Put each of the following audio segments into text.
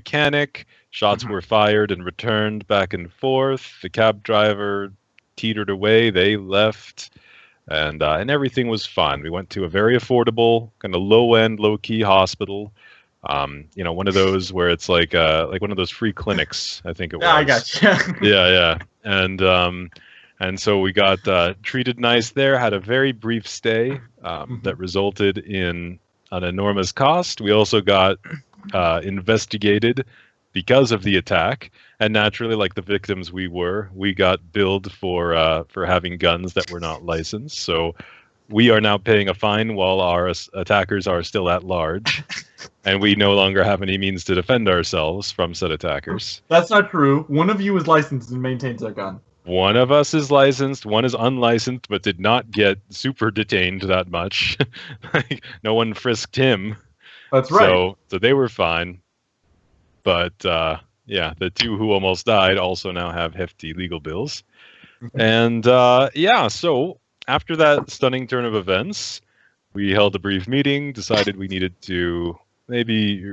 mechanic. Shots were fired and returned back and forth. The cab driver teetered away. They left. And everything was fine. We went to a very affordable, kind of low-end, low-key hospital. One of those where it's like one of those free clinics, I think it was. Yeah, I got you. Yeah. And so we got treated nice there, had a very brief stay that resulted in an enormous cost. We also got investigated because of the attack. And naturally, like the victims we got billed for having guns that were not licensed. So we are now paying a fine while our attackers are still at large. And we no longer have any means to defend ourselves from said attackers. That's not true. One of you is licensed and maintains a gun. One of us is licensed, one is unlicensed, but did not get super detained that much. No one frisked him. That's right. So they were fine. But yeah, the two who almost died also now have hefty legal bills. And so after that stunning turn of events, we held a brief meeting, decided we needed to maybe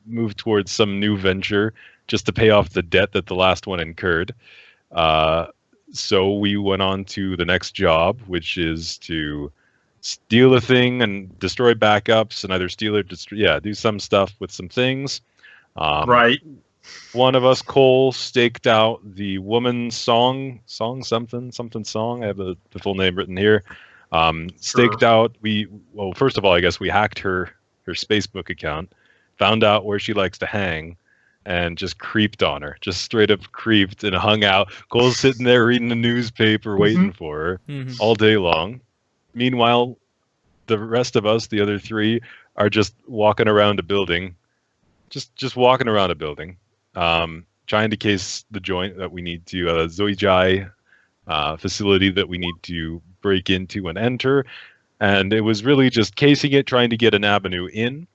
move towards some new venture just to pay off the debt that the last one incurred. So we went on to the next job, which is to steal a thing and destroy backups and either steal or do some stuff with some things. Right. One of us, Cole, staked out the woman's something song. I have the full name written here. Staked out. First of all, I guess we hacked her Facebook account, found out where she likes to hang, and just creeped on her. Just straight up creeped and hung out. Cole's sitting there reading the newspaper, waiting for her all day long. Meanwhile, the rest of us, the other three, are just walking around a building. Just walking around a building, trying to case the joint that we need to, Zoijai facility that we need to break into and enter. And it was really just casing it, trying to get an avenue in.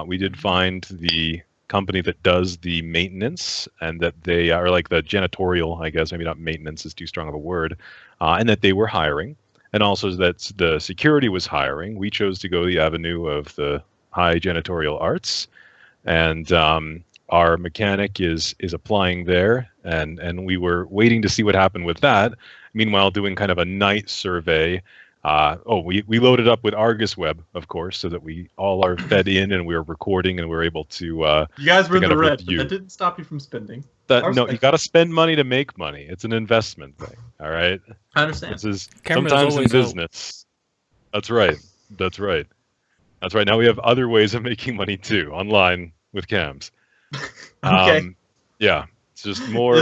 We did find the company that does the maintenance, and that they are like the janitorial, I guess, maybe not maintenance is too strong of a word, and that they were hiring. And also that the security was hiring. We chose to go the avenue of the high janitorial arts. And our mechanic is applying there, and we were waiting to see what happened with that. Meanwhile, doing kind of a night survey. We loaded up with Argus Web, of course, so that we all are fed in and we're recording and we're able to. You guys were in the red, but that didn't stop you from spending. No, you got to spend money to make money. It's an investment thing. All right. I understand. This is sometimes in business. That's right. Now we have other ways of making money too, online with cams. Okay. Yeah, it's just more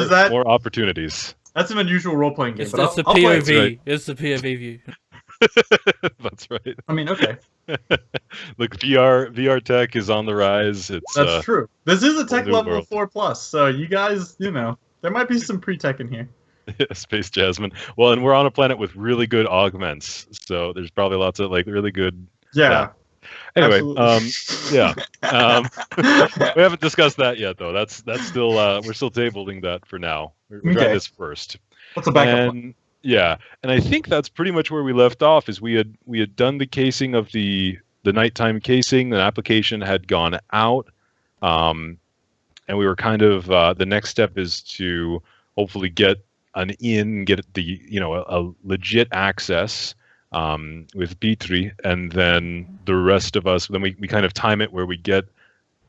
opportunities. That's an unusual role-playing game. That's the POV. It's the POV view. That's right. I mean, okay. Look, VR tech is on the rise. That's true. This is a tech level of 4+, so you guys, there might be some pre-tech in here. Yeah, Space Jasmine. Well, and we're on a planet with really good augments, so there's probably lots of really good. Yeah. Anyway, we haven't discussed that yet, though. That's still we're still tabling that for now. We're trying this first. What's a backup one? Yeah, and I think that's pretty much where we left off. Is we had done the casing of the nighttime casing. The application had gone out, and we were kind of the next step is to hopefully get an in, get the a legit access. With Petri, and then the rest of us, then we kind of time it where we get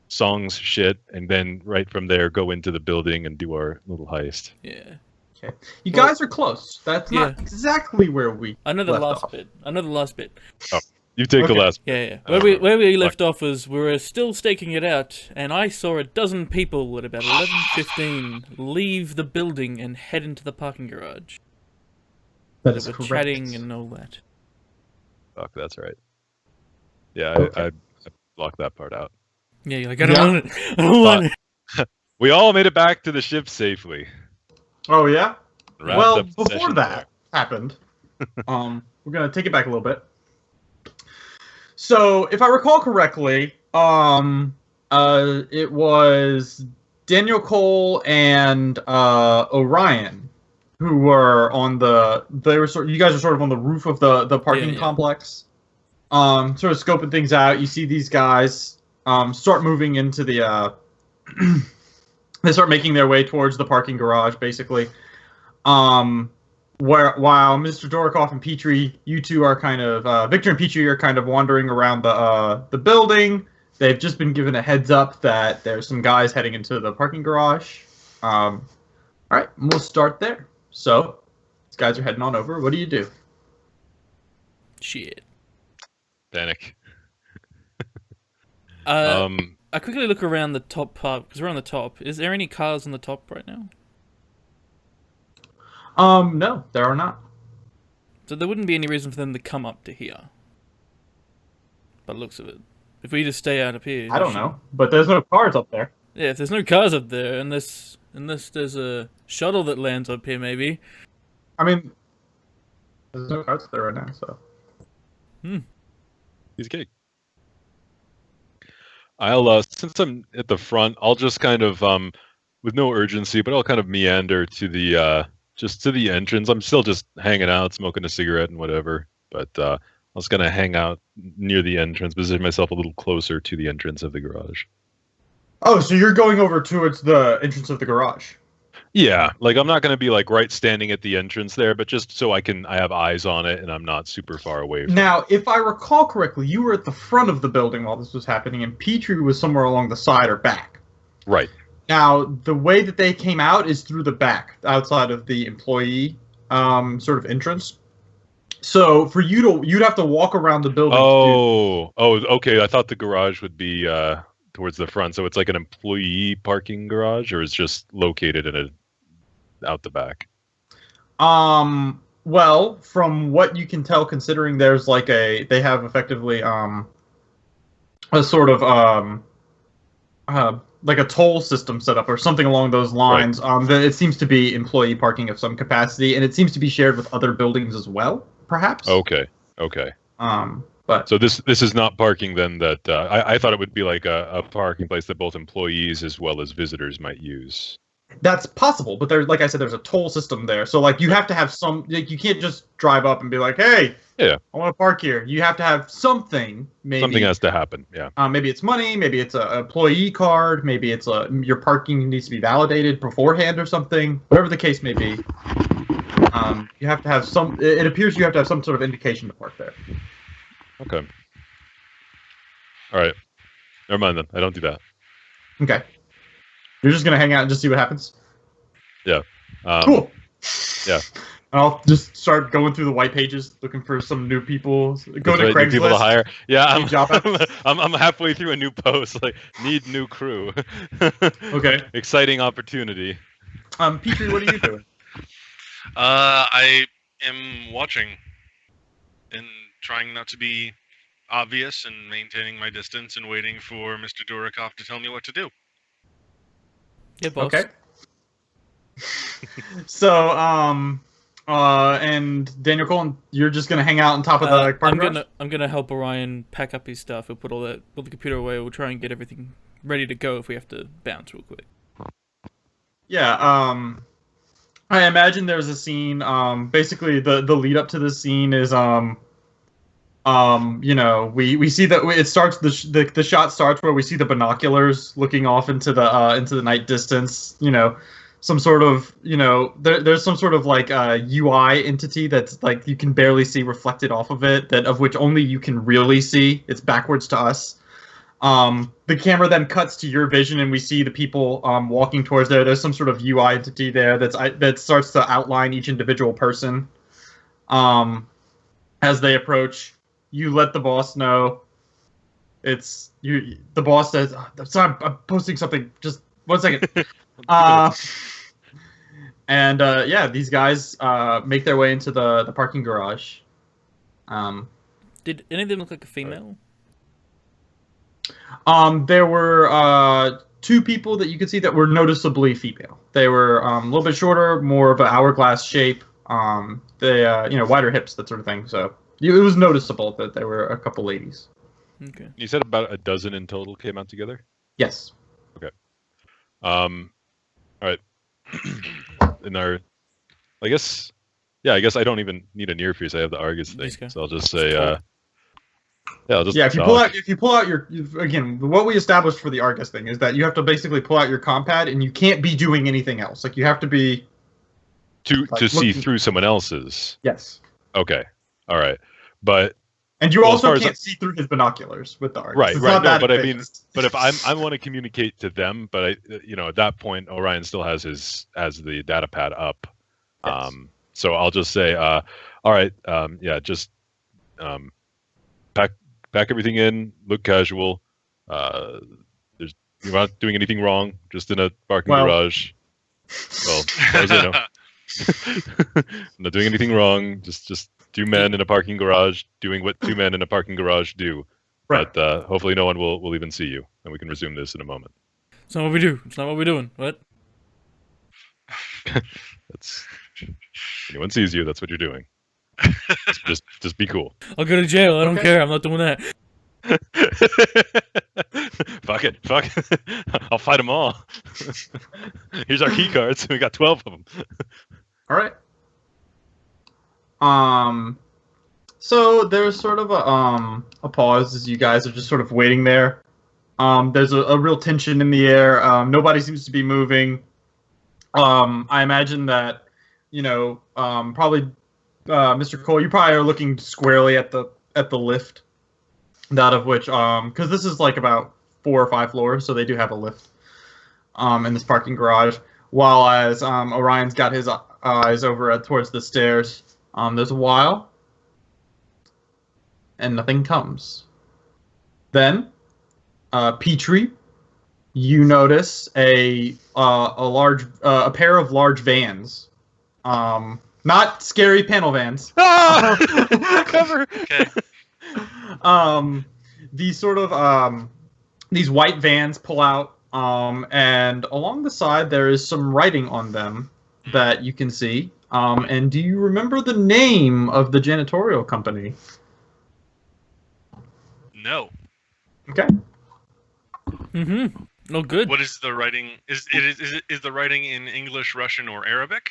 songs shit, and then right from there go into the building and do our little heist. Yeah. Okay. You guys are close. That's not exactly where we Another left last bit. Oh, you take the last bit. Yeah. Where we left off was we were still staking it out, and I saw a dozen people at about 11:15 leave the building and head into the parking garage. That is correct. Chatting and all that. Fuck, that's right. Yeah, I blocked that part out. Yeah, you're like, I don't want it. We all made it back to the ship safely. Oh, yeah? Well, before that happened, we're going to take it back a little bit. So, if I recall correctly, it was Daniel Cole and Orion who were on you guys were sort of on the roof of the parking complex, sort of scoping things out. You see these guys start moving into the they start making their way towards the parking garage, basically. While Mr. Dorikoff and Petrie, you two are kind of Victor and Petrie are kind of wandering around the building. They've just been given a heads up that there's some guys heading into the parking garage. All right, we'll start there. So, these guys are heading on over. What do you do? Shit. Panic. I quickly look around the top part, because we're on the top. Is there any cars on the top right now? No, there are not. So there wouldn't be any reason for them to come up to here. By the looks of it. If we just stay out up here... I don't know, but there's no cars up there. Yeah, if there's no cars up there, unless there's a shuttle that lands up here, maybe. I mean, there's no cars up there right now, so... He's kidding. I'll, since I'm at the front, I'll just kind of, with no urgency, but I'll kind of meander to the, just to the entrance. I'm still just hanging out, smoking a cigarette and whatever, but I was going to hang out near the entrance, position myself a little closer to the entrance of the garage. Oh, so you're going over towards the entrance of the garage? Yeah, like I'm not going to be like right standing at the entrance there, but just so I have eyes on it and I'm not super far away from Now, if I recall correctly, you were at the front of the building while this was happening, and Petrie was somewhere along the side or back. Right. Now, the way that they came out is through the back, outside of the employee sort of entrance. So for you'd have to walk around the building. Oh, okay. I thought the garage would be towards the front, so it's like an employee parking garage, or it's just located in out the back. Well, from what you can tell, considering there's like they have effectively a sort of like a toll system set up or something along those lines. Right. It seems to be employee parking of some capacity, and it seems to be shared with other buildings as well, perhaps. Okay. But so this is not parking then that I thought it would be like a parking place that both employees as well as visitors might use. That's possible, but there's, like I said, there's a toll system there. So like you have to have some, like you can't just drive up and be like, hey, yeah, I want to park here. You have to have something. Maybe something has to happen. Yeah. Maybe it's money. Maybe it's an employee card. Maybe it's your parking needs to be validated beforehand or something. Whatever the case may be, you have to have some. It appears you have to have some sort of indication to park there. Okay. All right. Never mind then. I don't do that. Okay. You're just gonna hang out and just see what happens? Yeah. Cool. Yeah. I'll just start going through the white pages, looking for some new people. Go to Craigslist. People to hire. Yeah, I'm halfway through a new post. Like, need new crew. Okay. Exciting opportunity. Petrie, what are you doing? I am watching and trying not to be obvious and maintaining my distance and waiting for Mr. Dorikoff to tell me what to do. Yeah, boss. Okay. So, and Daniel Cole, you're just gonna hang out on top of the parking garage? I'm gonna help Orion pack up his stuff. We'll put the computer away. We'll try and get everything ready to go if we have to bounce real quick. Yeah. I imagine there's a scene. Basically, the lead up to this scene is you know, we see that it starts the shot starts where we see the binoculars looking off into the night distance. You know, some sort of, you know, there's some sort of like UI entity that's like you can barely see reflected off of it, that of which only you can really see. It's backwards to us. The camera then cuts to your vision, and we see the people walking towards there. There's some sort of UI entity there that starts to outline each individual person as they approach. You let the boss know. It's you. The boss says, "Sorry, I'm posting something. Just 1 second." And yeah, these guys make their way into the parking garage. Did any of them look like a female? There were 2 people that you could see that were noticeably female. They were a little bit shorter, more of an hourglass shape. They you know, wider hips, that sort of thing. So it was noticeable that there were a couple ladies. Okay. You said about a dozen in total came out together? Yes. Okay. All right. I guess I don't even need a near pierce. I have the Argus thing, so I'll just say, Yeah, I'll just Yeah, if you talk. pull out your again, what we established for the Argus thing is that you have to basically pull out your compad and you can't be doing anything else. Like you have to be to see looking. through someone else's. Yes. Okay, all right, but And you Well, as also far as can't see through his binoculars with the Argus. right, It's right. not No, that but I mean, advanced. but if I want to communicate to them, but at that point, Orion still has the data pad up. Yes. So I'll just say, all right, yeah, just pack everything in, look casual. There's you're not doing anything wrong, just in a parking Well- garage. Well, as far as I know. Not doing anything wrong. Just two men in a parking garage doing what two men in a parking garage do. Right. But hopefully no one will even see you, and we can resume this in a moment. It's not what we do. It's not what we're doing. What? That's anyone sees you, that's what you're doing. Just be cool. I'll go to jail. I don't Okay. care. I'm not doing that. Fuck it. I'll fight them all. Here's our key cards. We got 12 of them. All right. So there's sort of a pause as you guys are just sort of waiting there. There's a real tension in the air. Nobody seems to be moving. I imagine that, probably Mr. Cole, you probably are looking squarely at the lift. That of which, because this is like about 4 or 5 floors, so they do have a lift in this parking garage. While as Orion's got his eyes over towards the stairs, there's a while, and nothing comes. Then, Petrie, you notice a pair of large vans, not scary panel vans. Cover. Okay. These sort of these white vans pull out, and along the side there is some writing on them that you can see. And do you remember the name of the janitorial company? No. Okay. Mm-hmm. No good. What is the writing? Is the writing in English, Russian, or Arabic?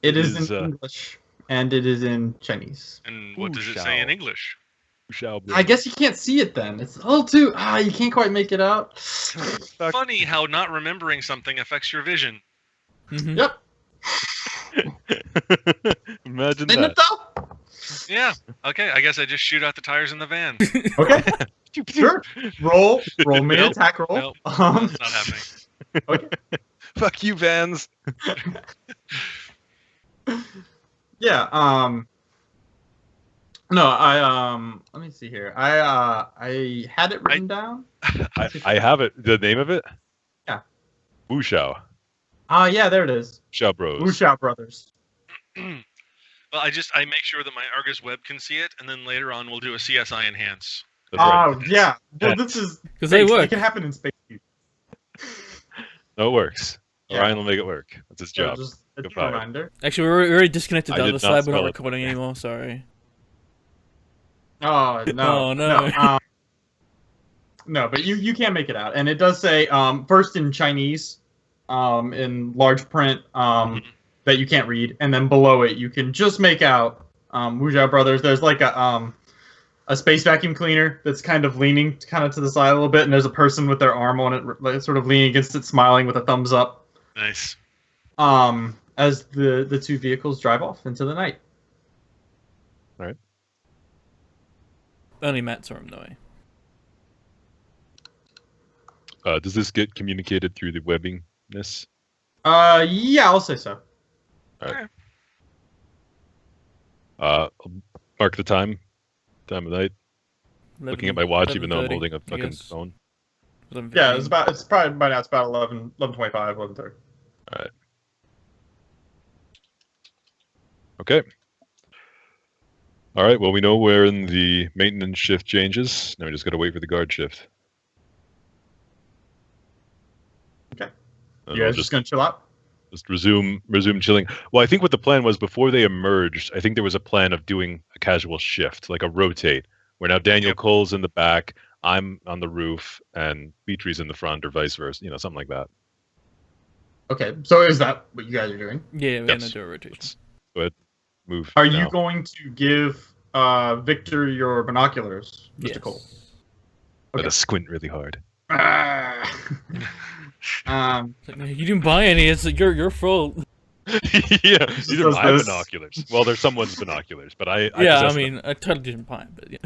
It is is, in English and it is in Chinese. And what Who does it say in shall? English? Shall be. I guess you can't see it then. It's a little too you can't quite make it out. Funny how not remembering something affects your vision. Mm-hmm. Yep. Imagine Isn't that. it though? Yeah. Okay. I guess I just shoot out the tires in the van. Okay. Sure. Roll me an Nope. attack roll. Nope. That's not happening. Okay. Fuck you, Vans. Yeah, no, let me see here. I had it written down. I have it. The name of it? Yeah. Wushao. Yeah, there it is. Shao Bros. Wushao Brothers. Well, I make sure that my Argus web can see it, and then later on we'll do a CSI enhance. That's right. Oh, yeah. Well, this is Because they space. work. It can happen in space. No, it works. Yeah. Orion will make it work. That's his So job. just a Goodbye. reminder. Actually, we're already disconnected I the did other not side. We're not spell it. recording anymore. Sorry. Oh no. Oh, no. No, but you can make it out, and it does say first in Chinese, in large print, that you can't read, and then below it you can just make out Wujiao Brothers. There's like a space vacuum cleaner that's kind of leaning kind of to the side a little bit, and there's a person with their arm on it, like, sort of leaning against it, smiling with a thumbs up. Nice. As the two vehicles drive off into the night. Only Matt saw him though. Does this get communicated through the webbingness? Yeah, I'll say so. I'll mark the time of night. Looking at my watch, even though I'm 11:30, holding a I fucking guess. phone. 11:15. Yeah, it's probably by now it's about 11:25, 11:30. Okay. All right. Well, we know where in the maintenance shift changes. Now we just got to wait for the guard shift. Okay. And You we'll guys just gonna chill out? just resume chilling. Well, I think what the plan was before they emerged, I think there was a plan of doing a casual shift, like a rotate, where now Daniel Cole's in the back, I'm on the roof, and Beatrie's in the front, or vice versa, something like that. Okay, so is that what you guys are doing? Yeah, we're Yes. gonna do a rotation. Let's go ahead, move. Are now. you going to give Victor, your binoculars, Mr. Yes. Cole. Gotta squint really hard. Ah. It's like, you didn't buy any. It's like, your fault. Yeah, these are does my this. binoculars. Well, they're someone's binoculars, but I Yeah, I possess mean, them. I totally didn't buy it, but yeah.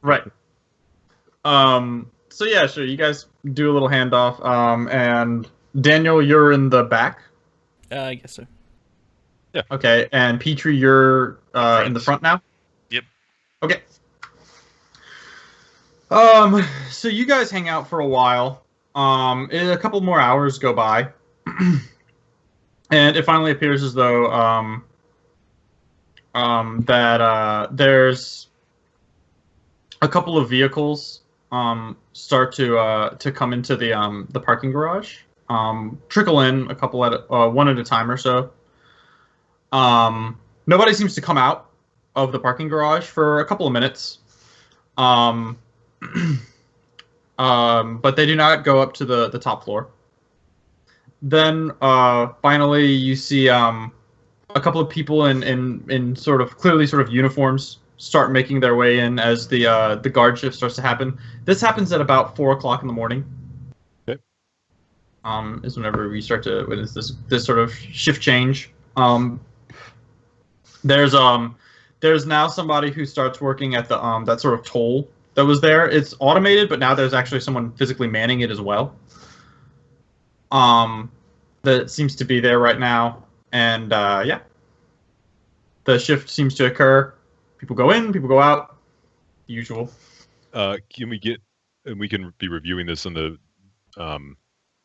Right. So yeah, sure. You guys do a little handoff. And Daniel, you're in the back. I guess so. Okay. And Petrie, you're in the front now. Yep. Okay. So you guys hang out for a while. A couple more hours go by, and it finally appears as though that there's a couple of vehicles start to come into the parking garage. Trickle in a couple at one at a time or so. Nobody seems to come out of the parking garage for a couple of minutes. But they do not go up to the top floor. Then finally you see a couple of people in sort of clearly sort of uniforms start making their way in as the guard shift starts to happen. This happens at about 4 o'clock in the morning. Okay. Is whenever we start to witness this sort of shift change. There's now somebody who starts working at the that sort of toll that was there. It's automated, but now there's actually someone physically manning it as well. That seems to be there right now, and yeah, the shift seems to occur. People go in, people go out. The usual. Can we get? And we can be reviewing this in the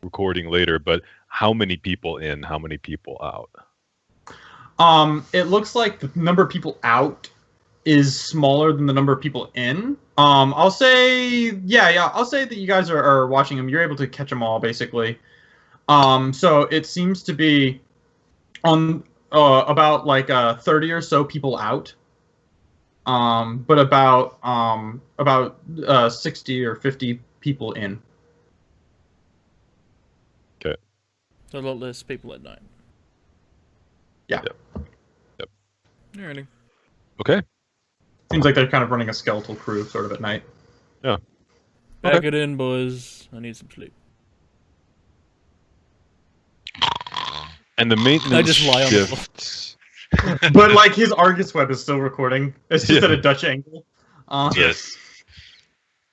recording later. But how many people in? How many people out? It looks like the number of people out is smaller than the number of people in. I'll say, yeah. I'll say that you guys are watching them. You're able to catch them all, basically. So it seems to be on about like 30 or so people out. But about 60 or 50 people in. Okay. So a lot less people at night. Yeah. Yep. Alrighty. Okay. Seems like they're kind of running a skeletal crew sort of at night. Yeah. Back Okay. it in, boys. I need some sleep. And the maintenance I just lie on the shift. But like his Argus web is still recording. It's just Yeah. at a Dutch angle. Yes.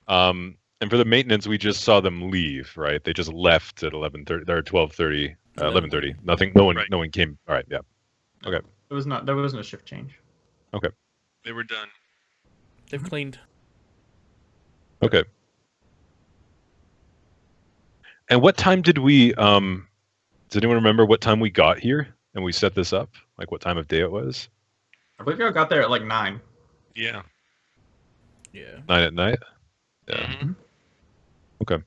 And for the maintenance, we just saw them leave, right? They just left at 11:30 or 12:30, 11:30. Nothing. No one. Right. No one came. All right. Yeah. There wasn't a shift change. They were done. They've cleaned. Okay. And what time did we? Does anyone remember what time we got here and we set this up? Like what time of day it was? I believe y'all got there at like 9. Yeah. Yeah. 9 at night. Yeah. Mhm. Okay.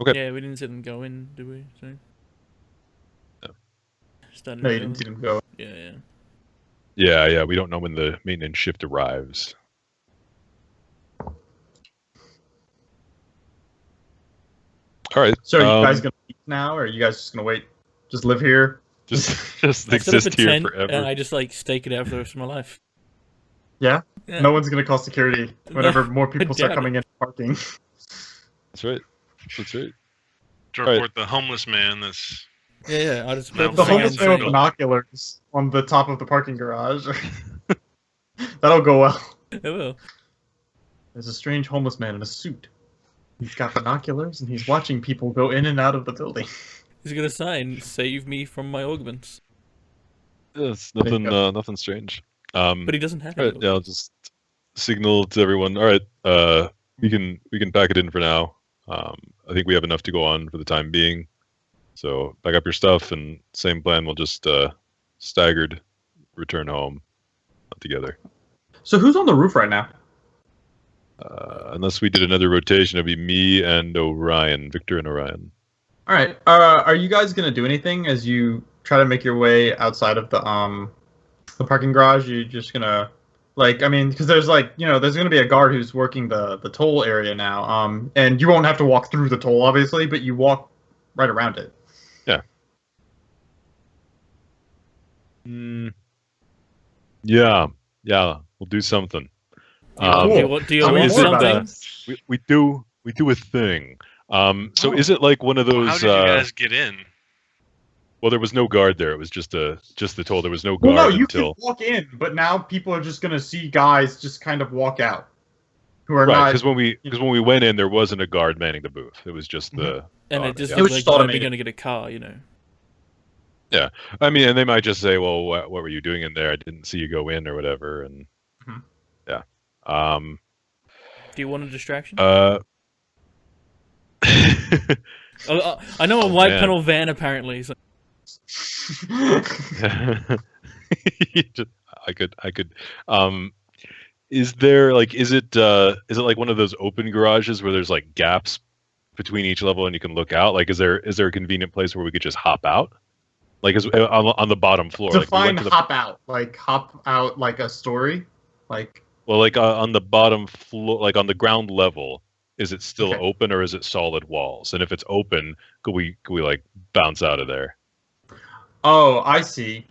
Okay. Yeah, we didn't see them go in, did we? So. No. Started No, you early. didn't see them go. Yeah. Yeah. We don't know when the maintenance shift arrives. All right. So are you guys gonna leave now, or are you guys just gonna wait? Just live here? just I set up exist a here tent forever? and I just like stake it out for the rest of my life. Yeah? Yeah. No one's gonna call security whenever more people start doubt coming in parking. That's right. That's right. To Right. report the homeless man that's Yeah. I just No, put The a homeless sign man with saying- binoculars on the top of the parking garage. That'll go well. It will. There's a strange homeless man in a suit. He's got binoculars and he's watching people go in and out of the building. He's got a sign, "Save me from my augments," It's There you nothing. go. Nothing strange. but he doesn't have All any. right, yeah, I'll just signal to everyone. All right, we can pack it in for now. I think we have enough to go on for the time being. So pack up your stuff, and same plan. We'll just staggered return home together. So who's on the roof right now? Unless we did another rotation, it'd be me and Orion, Victor and Orion. All right. Are you guys gonna do anything as you try to make your way outside of the parking garage? You're just gonna because there's there's gonna be a guard who's working the toll area now. And you won't have to walk through the toll, obviously, but you walk right around it. Yeah. Mm, yeah, yeah, we'll do something. Cool. Do you Tell me want more about something? it. We do a thing. So is it like one of Well, how those? did you guys get in? Well, there was no guard there. It was just the toll. There was no Well, no, guard you can until walk in, but now people are just gonna see guys just kind of walk out, who are right. not. Because when we went in, there wasn't a guard manning the booth. It was just the And it guard, just yeah. It was like just you might be automated. going to get a car, you know. Yeah, I mean, and they might just say, "Well, what were you doing in there? I didn't see you go in, or whatever." And Mhm. yeah, um, Do you want a distraction? uh, I know a Oh, white man. panel van apparently. So. I could. Is there like, is it like one of those open garages where there's like gaps between each level and you can look out? Like, is there a convenient place where we could just hop out? Like, is on the bottom floor? Like, we Define went to the hop out like a story, like. well, like on the bottom floor, like on the ground level. Is it still Okay. open or is it solid walls? And if it's open, could we like bounce out of there? Oh, I see.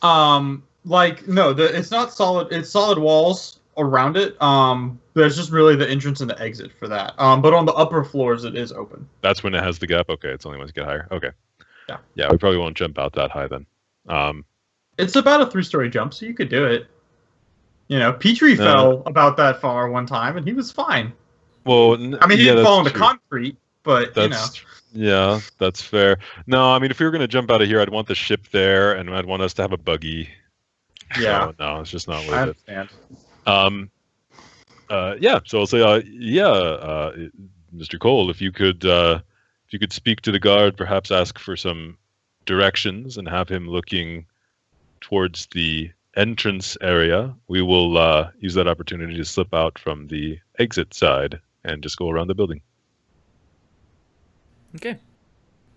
Like no, it's not solid. It's solid walls around it. There's just really the entrance and the exit for that. But on the upper floors, it is open. That's when it has the gap. Okay, it's only once you get higher. Okay. Yeah. Yeah, we probably won't jump out that high then. It's about a 3-story jump, so you could do it. You know, Petrie fell about that far one time, and he was fine. Well, I mean, he yeah, didn't fall that's into true. concrete, but That's yeah, that's fair. No, I mean, if we were gonna jump out of here, I'd want the ship there, and I'd want us to have a buggy. yeah, So, no, it's just not I worth it. understand. Yeah. So I'll say, Mr. Cole, if you could speak to the guard, perhaps ask for some directions, and have him looking towards the entrance area. We will use that opportunity to slip out from the exit side and just go around the building. Okay.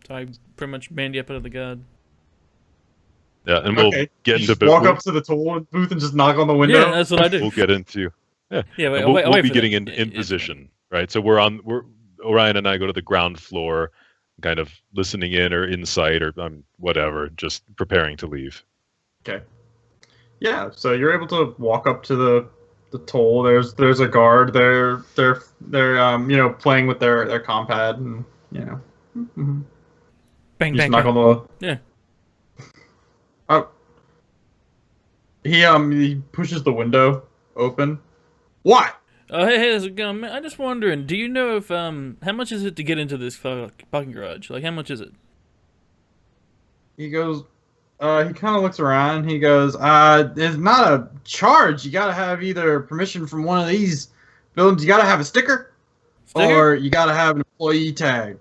So I pretty much banned you up out of the guard. Yeah, and we'll Okay. get You into just walk up to the toll booth and just knock on the window. Yeah, that's what I do. We'll get into Yeah, and wait, we'll, wait, we'll wait be for getting that. in position, right? So we're Orion and I go to the ground floor, kind of listening in or inside or whatever, just preparing to leave. Okay. Yeah, so you're able to walk up to the toll. There's a guard. They're playing with their compad and Mhm. Bang, You just bang, knock bang. on the. Yeah. Oh. He pushes the window open. What? Oh, hey, how's it going, man? I'm just wondering, do you know if, how much is it to get into this parking garage? Like, how much is it? He goes. He kind of looks around. He goes, "There's not a charge. You gotta have either permission from one of these buildings. You gotta have a sticker, Sticker? or you gotta have an employee tag."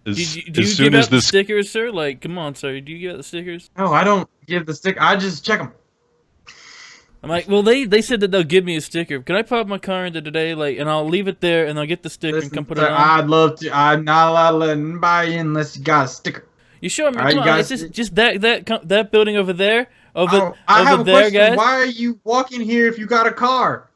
Do As you soon give as out the this stickers, sir? Like, come on, sir. Do you give out the stickers? No, I don't give the stick. I just check them. I'm like, well, they said that they'll give me a sticker. Can I pop my car into today, like, and I'll leave it there, and I'll get the sticker and come put it on? I'd love to. I'm not allowed to let anybody in unless you got a sticker. You sure? Man, Alright, come you on, guys- it's just that building over there, over I have a there, question. guys. Why are you walking here if you got a car?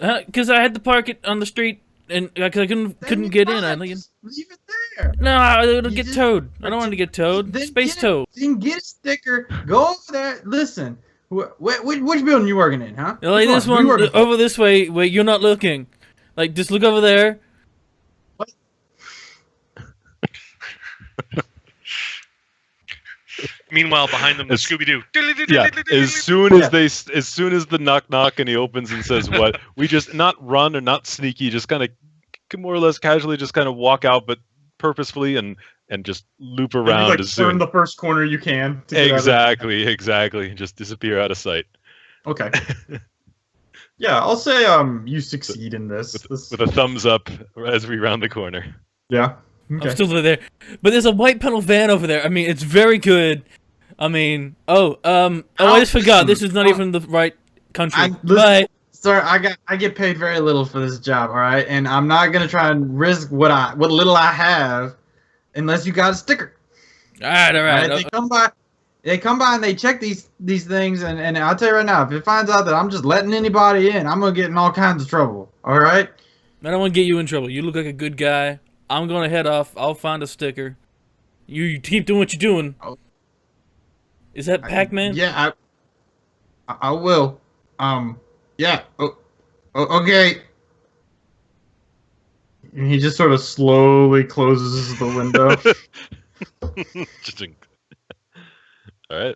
Because I had to park it on the street, and because I couldn't get in. Just leave it there. No, it'll You get just- towed. I don't want to get towed. Then Space get tow. Then get a sticker. Go over there. Listen, which building you working in, huh? Like Which this Who you one working for? over this way where you're not looking. Like, just look over there. Meanwhile, behind them, the It's- Scooby Doo. yeah, as soon as the knock and he opens and says what, we just not run or not sneaky, just kind of more or less casually just kind of walk out, but purposefully and just loop And you, around like, as turn soon. the first corner you can. To get out of- Exactly. Just disappear out of sight Okay. Yeah, I'll say you succeed in this. with a thumbs up as we round the corner. Yeah. I'm Okay. still there. But there's a white panel van over there. I mean, it's very good. I mean, I just forgot. This is not even the right country. But Sir, I get paid very little for this job, all right? And I'm not gonna try and risk what little I have unless you got a sticker. all right. All right? They come by and they check these things, and I'll tell you right now, if it finds out that I'm just letting anybody in, I'm gonna get in all kinds of trouble. All right? I don't want to get you in trouble. You look like a good guy. I'm gonna head off. I'll find a sticker. You keep doing what you're doing. Oh. Is that Pac-Man? Yeah, I will. Yeah. Okay. And he just sort of slowly closes the window. All right.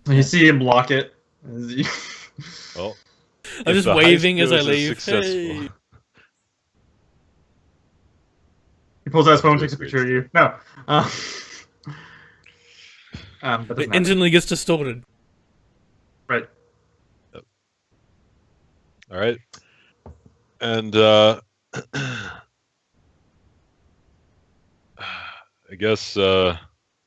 And you see him lock it. Well, I'm if just the waving heist as I goes leave. successful- Hey. He pulls out his phone, That's takes a really picture of you. No. That It doesn't matter. instantly gets distorted. Right. All right. And I guess So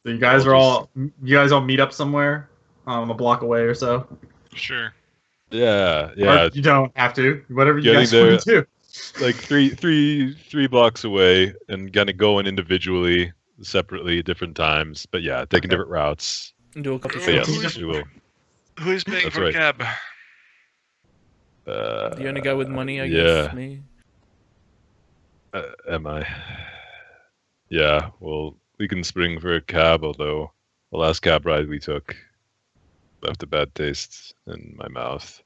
you guys I'll you guys all meet up somewhere, a block away or so. Sure. yeah. Or you don't have to. Whatever you Getting guys want to do. Like three blocks away, and kind of going individually, separately, at different times. But yeah, taking different routes. Into a coffee So shop. yes, we will. Who is paying That's for right. a cab? The only guy with money, I yeah. guess. Me. Am I? Yeah. Well, we can spring for a cab. Although the last cab ride we took left a bad taste in my mouth.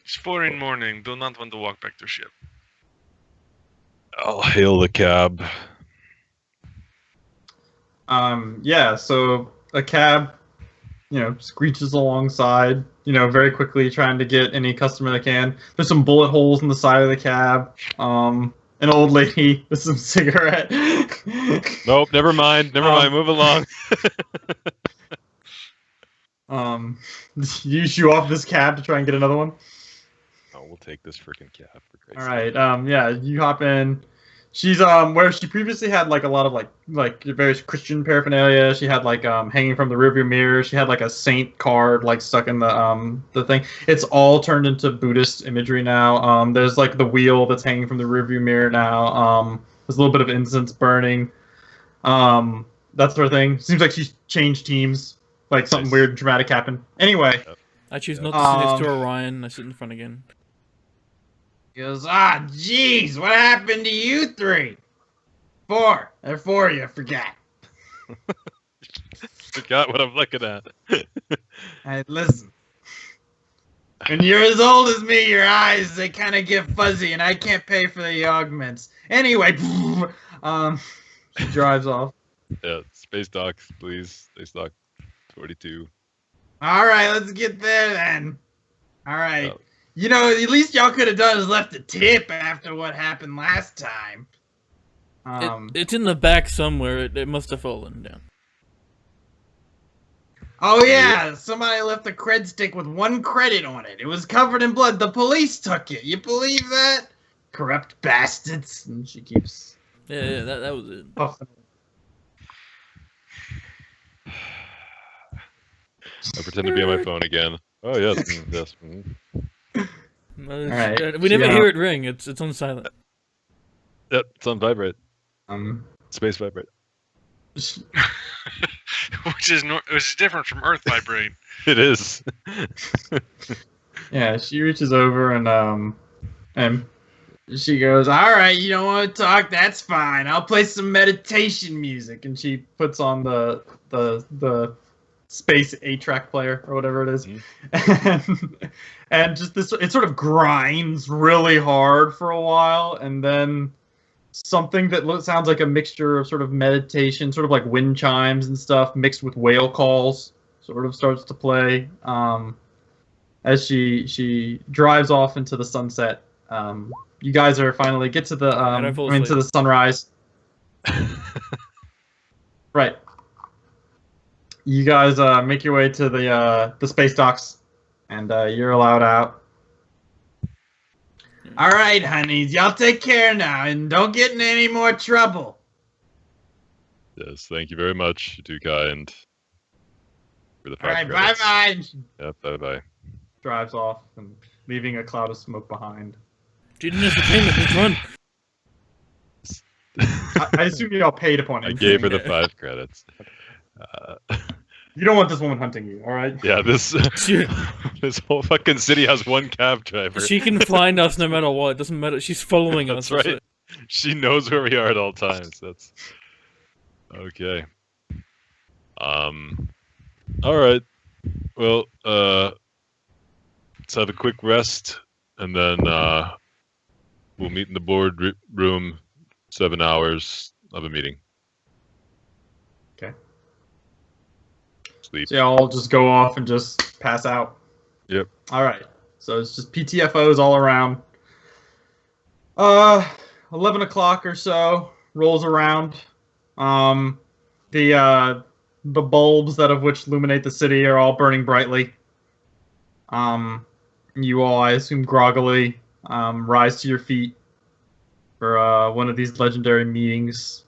It's 4 in the morning. Do not want to walk back to ship. I'll hail the cab. Yeah, so a cab, screeches alongside, very quickly trying to get any customer they can. There's some bullet holes in the side of the cab. An old lady with some cigarette. Nope, never mind. Move along. You issue off this cab to try and get another one. Oh, we'll take this freaking cab for Christ's All right. Yeah, you hop in. She's where she previously had like a lot of like various Christian paraphernalia. She had like hanging from the rearview mirror. She had like a saint card like stuck in the thing. It's all turned into Buddhist imagery now. There's like the wheel that's hanging from the rearview mirror now. There's a little bit of incense burning. That sort of thing. Seems like she's changed teams. Like something Nice. weird and dramatic happened. Anyway. I choose not to sit next to Orion. I sit in front again. He goes, jeez, what happened to you three? 4. There are 4 of you, forgot. Forgot what I'm looking at. Hey, listen. When you're as old as me, your eyes, they kind of get fuzzy, and I can't pay for the augments. Anyway, she drives off. Yeah, space dock, please. Space dock 42. All right, let's get there then. All right. Oh. At least y'all could have done is left a tip after what happened last time. It's in the back somewhere. It must have fallen down. Oh yeah, somebody left a cred stick with 1 credit on it. It was covered in blood. The police took it. You believe that? Corrupt bastards. And she keeps Yeah, that was it. puffing. I pretend to be on my phone again. Oh yes, yes. Alright, We never yeah. hear it ring. It's on silent. Yep, it's on vibrate. Space vibrate. Which is different from Earth vibrate. It is. Yeah, she reaches over and she goes, "All right, you don't want to talk? That's fine. I'll play some meditation music." And she puts on the space 8-track player or whatever it is, and just this, it sort of grinds really hard for a while, and then something that sounds like a mixture of sort of meditation, sort of like wind chimes and stuff, mixed with whale calls, sort of starts to play as she drives off into the sunset. You guys are finally get to the into the sunrise. Right. You guys make your way to the space docks, and you're allowed out. All right, honeys, y'all take care now, and don't get in any more trouble. Yes, thank you very much. You're too kind. For the All right, 5 credits. bye-bye. Yep, bye-bye. Drives off, and leaving a cloud of smoke behind. Student entertainment, let's run. I assume y'all paid upon I it. gave her the 5 credits. You don't want this woman hunting you, all right? Yeah, this whole fucking city has 1 cab driver. She can find us no matter what. It doesn't matter. She's following That's us. right. She knows where we are at all times. That's okay. All right. Well, let's have a quick rest, and then we'll meet in the board room. 7 hours of a meeting. Okay. Sleep. So y'all just go off and just pass out. Yep. All right. So it's just PTFOs all around. 11 o'clock or so rolls around. The bulbs that of which illuminate the city are all burning brightly. You all, I assume, groggily rise to your feet for one of these legendary meetings.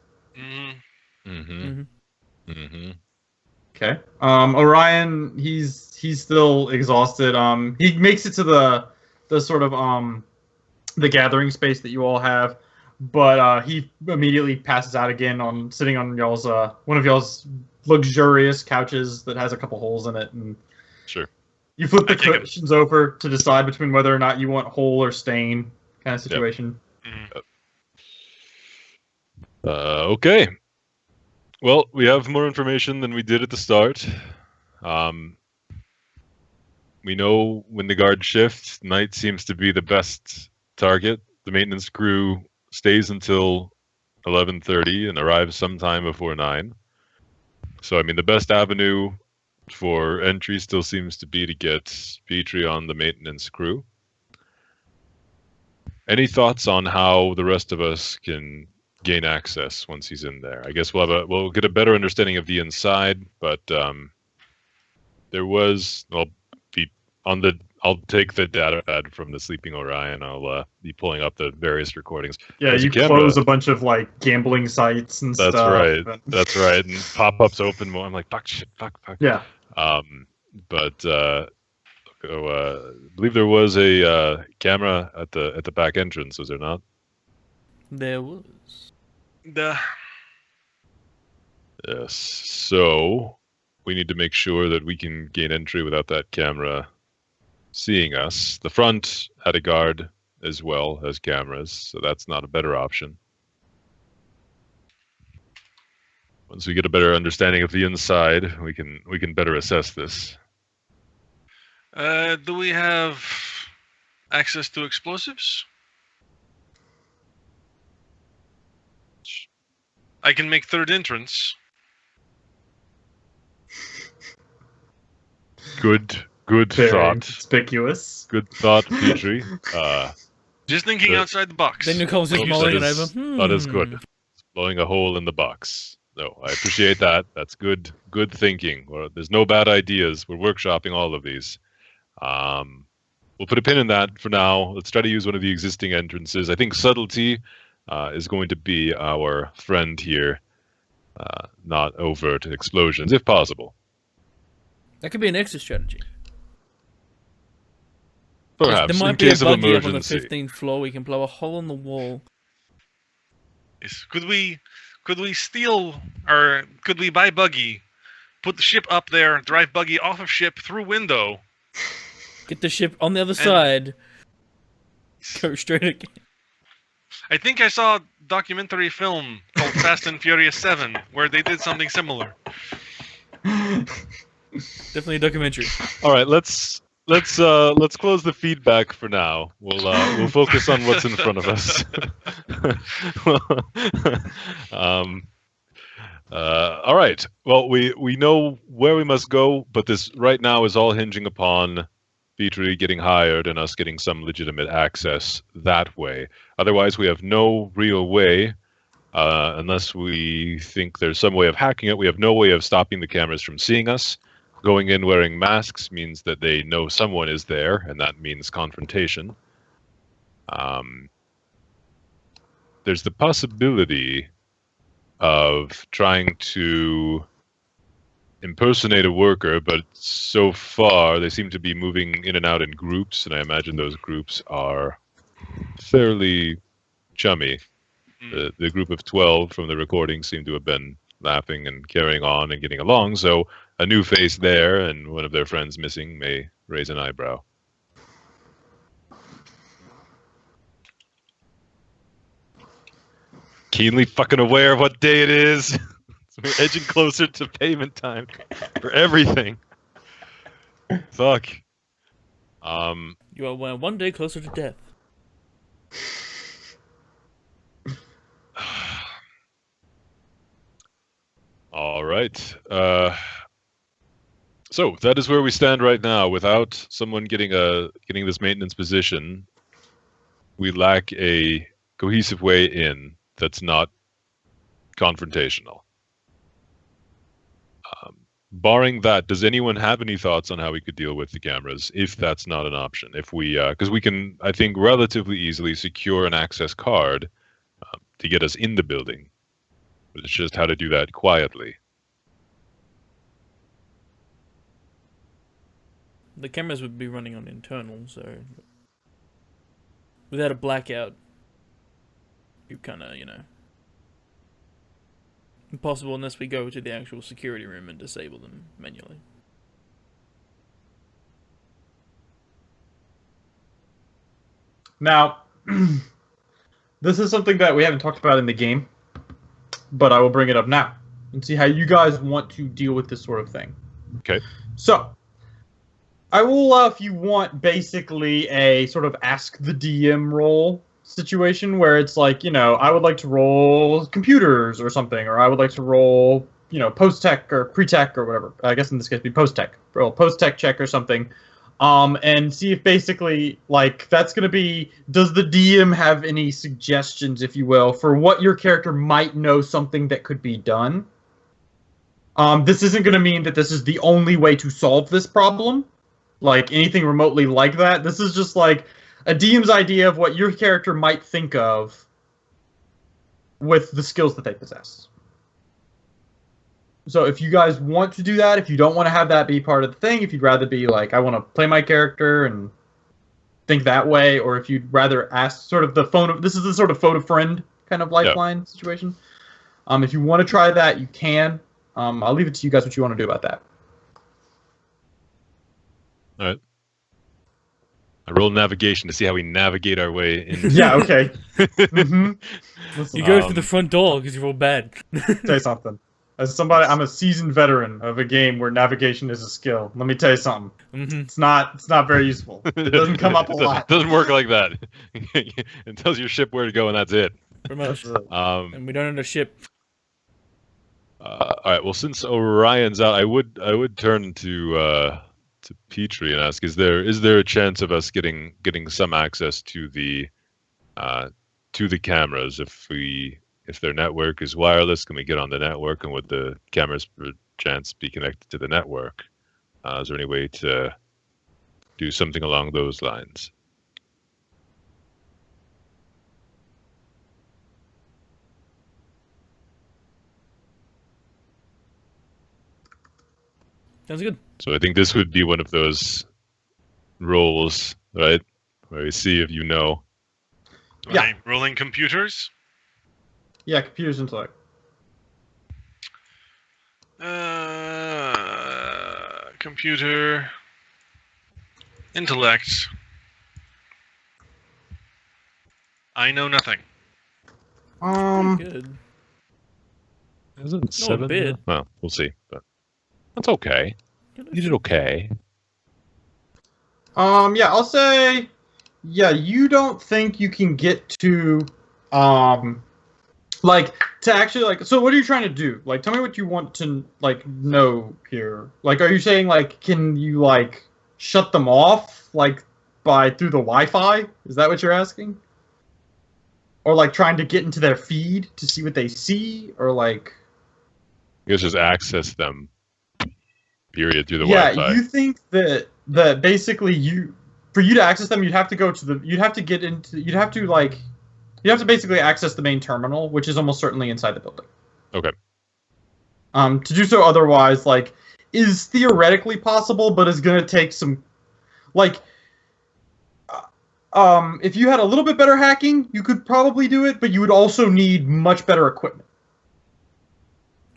Okay. Orion, he's still exhausted. He makes it to the sort of the gathering space that you all have, but he immediately passes out again on sitting on y'all's one of y'all's luxurious couches that has a couple holes in it, and Sure. you flip the cushions over to decide between whether or not you want hole or stain kind of situation. Okay. Well, we have more information than we did at the start. We know when the guard shift, night seems to be the best target. The maintenance crew stays until 11:30 and arrives sometime before 9. So, I mean, the best avenue for entry still seems to be to get Petrie on the maintenance crew. Any thoughts on how the rest of us can gain access once he's in there? I guess we'll get a better understanding of the inside, but I'll take the data pad from the sleeping Orion. I'll be pulling up the various recordings. Yeah, There's you close a bunch of like gambling sites and That's stuff. right. That's right. And pop-ups open more. I'm like, fuck. Yeah. But I believe there was a camera at the back entrance. Was there not? There was. Yes. So we need to make sure that we can gain entry without that camera seeing us. The front had a guard as well as cameras, so that's not a better option. Once we get a better understanding of the inside, we can better assess this. Do we have access to explosives? I can make third entrance. Good Very thought. conspicuous. Good thought, Petrie. Just thinking outside the box. Then Nicole's just mulling it over. That is good. Blowing a hole in the box. No, I appreciate that. That's good thinking. There's no bad ideas. We're workshopping all of these. We'll put a pin in that for now. Let's try to use one of the existing entrances. I think subtlety is going to be our friend here. Not overt explosions, if possible. That could be an exit strategy. Perhaps, There might in be a case of buggy up on the emergency. 15th floor. We can blow a hole in the wall. Yes. Could we steal, or could we buy buggy, put the ship up there, drive buggy off of ship through window? Get the ship on the other side. Go straight again. I think I saw a documentary film called Fast and Furious 7 where they did something similar. Definitely a documentary. All right, let's close the feedback for now. We'll focus on what's in front of us. All right. Well, we know where we must go, but this right now is all hinging upon Petrie getting hired and us getting some legitimate access that way. Otherwise, we have no real way, unless we think there's some way of hacking it. We have no way of stopping the cameras from seeing us. Going in wearing masks means that they know someone is there, and that means confrontation. There's the possibility of trying to impersonate a worker, but so far they seem to be moving in and out in groups, and I imagine those groups are fairly chummy. The group of 12 from the recording seem to have been laughing and carrying on and getting along, so a new face there and one of their friends missing may raise an eyebrow. Keenly fucking aware of what day it is. So we're edging closer to payment time for everything. Fuck. You are one day closer to death. All right. So that is where we stand right now. Without someone getting this maintenance position, we lack a cohesive way in that's not confrontational. Barring that, does anyone have any thoughts on how we could deal with the cameras if that's not an option? If we, because we can, I think, relatively easily secure an access card to get us in the building. But it's just how to do that quietly. The cameras would be running on internal, so without a blackout, you kind of, impossible unless we go to the actual security room and disable them manually. Now, this is something that we haven't talked about in the game, but I will bring it up now and see how you guys want to deal with this sort of thing. Okay. So, I will allow, if you want, basically a sort of ask the DM role situation where it's like, I would like to roll computers or something, or I would like to roll, post-tech or pre-tech or whatever. I guess in this case it'd be post-tech. Roll post-tech check or something. And see if basically, that's going to be, does the DM have any suggestions, if you will, for what your character might know something that could be done? This isn't going to mean that this is the only way to solve this problem, anything remotely like that. This is just a DM's idea of what your character might think of with the skills that they possess. So if you guys want to do that, if you don't want to have that be part of the thing, if you'd rather be I want to play my character and think that way, or if you'd rather ask sort of this is the sort of phone a friend kind of lifeline situation. If you want to try that, you can. I'll leave it to you guys what you want to do about that. All right. I roll navigation to see how we navigate our way in. Yeah, okay. You go through the front door because you roll bad. Tell you something. As somebody, I'm a seasoned veteran of a game where navigation is a skill. Let me tell you something. It's not very useful. It doesn't come up a lot. It doesn't work like that. It tells your ship where to go, and that's it. Pretty much. And we don't own a ship. All right. Well, since Orion's out, I would turn to Petrie and ask: Is there a chance of us getting some access to the cameras if their network is wireless? Can we get on the network, and would the cameras per chance be connected to the network? Is there any way to do something along those lines? Sounds good. So I think this would be one of those roles, right? Where we see if you know. Yeah. Right, rolling computers. Yeah, computers intellect. Computer intellect. I know nothing. Pretty good. Isn't it a 7? bit. Well, we'll see. But that's okay. You did okay. Yeah, I'll say, you don't think you can get to, to actually, so what are you trying to do? Tell me what you want to, know here. Are you saying, can you, shut them off, through the Wi-Fi? Is that what you're asking? Or, trying to get into their feed to see what they see? Or, I guess just access them, period, through the Wi-Fi. Yeah, you think that basically for you to access them, you'd have to go to you'd have to basically access the main terminal, which is almost certainly inside the building. Okay. To do so otherwise, is theoretically possible, but is going to take some, if you had a little bit better hacking, you could probably do it, but you would also need much better equipment.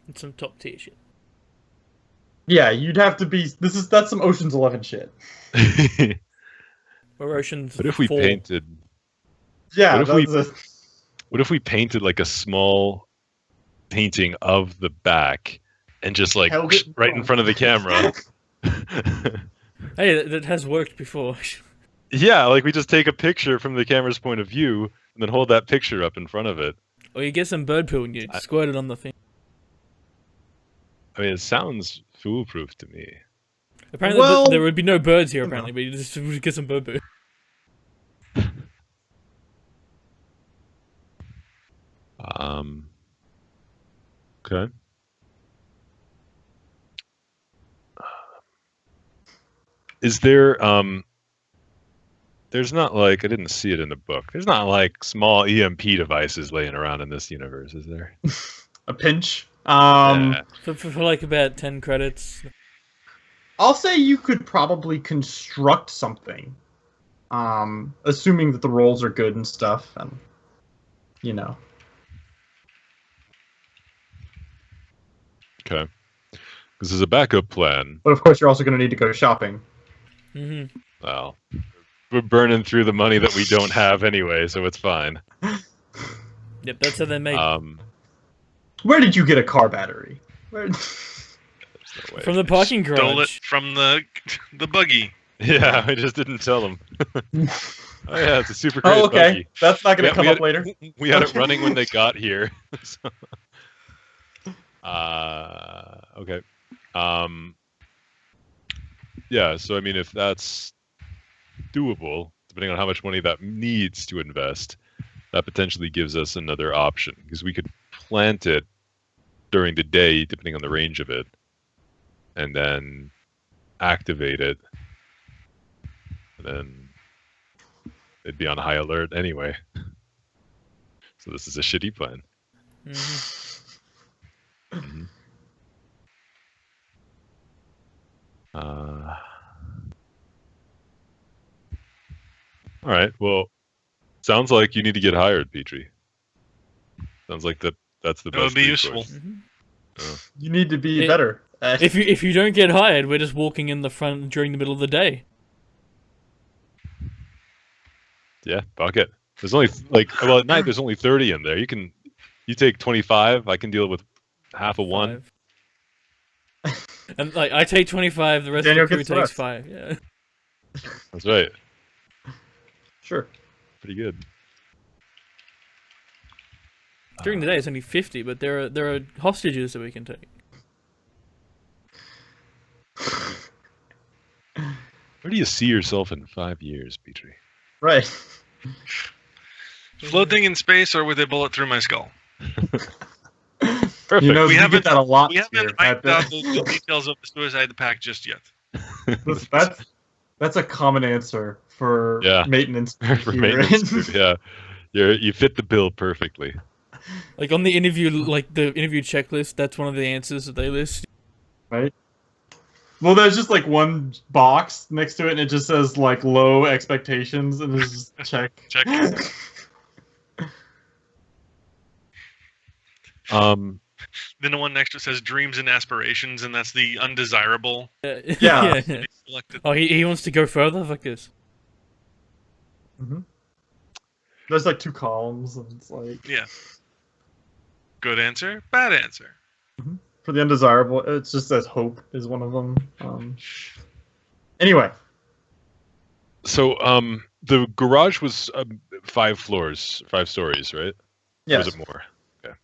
It's some top tier shit. Yeah, you'd have to be. That's some Ocean's 11 shit. Or Ocean's What if we 4. painted? Yeah. What if we painted a small painting of the back and just like Held it right in front of the camera. Hey, that has worked before. Yeah, like we just take a picture from the camera's point of view and then hold that picture up in front of it. Or you get some bird poo and you squirt it on the thing. I mean, it sounds foolproof to me. Apparently, Well, there would be no birds here. Apparently, but you just would get some bird poo. Okay. Is there there's not like, I didn't see it in the book. There's not like small EMP devices laying around in this universe, is there? A pinch. Yeah. For like about 10 credits. I'll say you could probably construct something. Assuming that the rolls are good and stuff, and you know. Okay. This is a backup plan. But of course, you're also going to need to go shopping. Mm-hmm. Well, we're burning through the money that we don't have anyway, so it's fine. Yep, that's how they make. Where did you get a car battery? Where... No way. From the parking garage. Stole it from the buggy. Yeah, I just didn't tell them. Oh yeah, it's a super great Oh, okay. buggy. That's not going to come we up had, later. We had it running when they got here. So, okay. Yeah, so I mean, if that's doable, depending on how much money that needs to invest, that potentially gives us another option, because we could plant it during the day, depending on the range of it, and then activate it, and then it'd be on high alert anyway. So this is a shitty plan. Mm-hmm. Mm-hmm. All right. Well, sounds like you need to get hired, Petrie. Sounds like that's the That best. would be resource. useful. Mm-hmm. You need to be better. If you don't get hired, we're just walking in the front during the middle of the day. Yeah, bucket. There's only well at night there's only 30 in there. You take 25. I can deal with half of one. 5. And like I take 25, the rest Daniel of the crew gets the takes rest. 5. Yeah. That's right. Sure. Pretty good. During the day it's only 50, but there are hostages that we can take. Where do you see yourself in 5 years, Petrie? Right. Floating in space or with a bullet through my skull. Perfect. You know, We we haven't- get that a lot. We haven't here ironed at out the- the details of the suicide pact just yet. That's a common answer for maintenance. For maintenance, yeah. You fit the bill perfectly. Like on the interview, like the interview checklist, that's one of the answers that they list. Right. Well, there's just like one box next to it, and it just says like low expectations, and there's just check. Check. Then the one next to it says dreams and aspirations, and that's the undesirable. Yeah. Selected. Oh, he wants to go further? Fuck this. Mm-hmm. There's like 2 columns, and it's like Yeah. Good answer, bad answer. for the undesirable, it just says hope is one of them. Anyway, So, the garage was 5 stories, right? Or yes. was it more? Okay.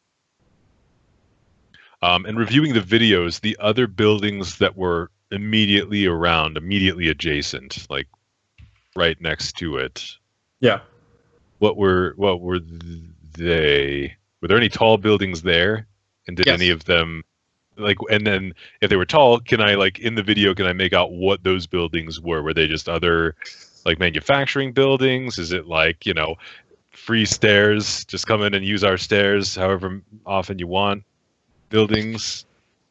And reviewing the videos, the other buildings that were immediately adjacent, like right next to it. Yeah. What were they? Were there any tall buildings there? And did Yes. any of them like? And then if they were tall, can I like in the video? Can I make out what those buildings were? Were they just other like manufacturing buildings? Is it like free stairs? Just come in and use our stairs however often you want. Buildings,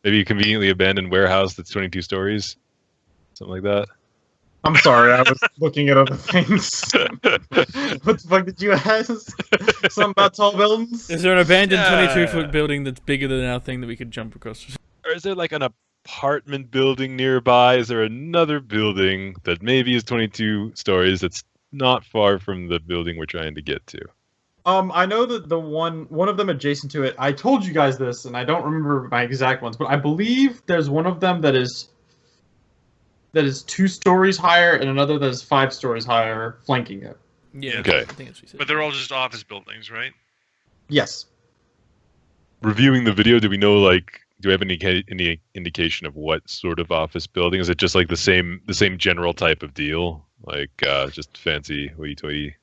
maybe a conveniently abandoned warehouse that's 22 stories, something like that. I'm sorry, I was looking at other things. What the fuck did you ask? Something about tall buildings? Is there an abandoned Yeah. 22-foot building that's bigger than our thing that we could jump across? Or is there like an apartment building nearby? Is there another building that maybe is 22 stories that's not far from the building we're trying to get to? I know that the one of them adjacent to it. I told you guys this, and I don't remember my exact ones, but I believe there's one of them that is 2 stories higher, and another that is 5 stories higher, flanking it. Yeah. Okay. I think that's what he said. But they're all just office buildings, right? Yes. Reviewing the video, do we know, like, do we have any indication of what sort of office building? Is it just like the same general type of deal, like just fancy hoity-toity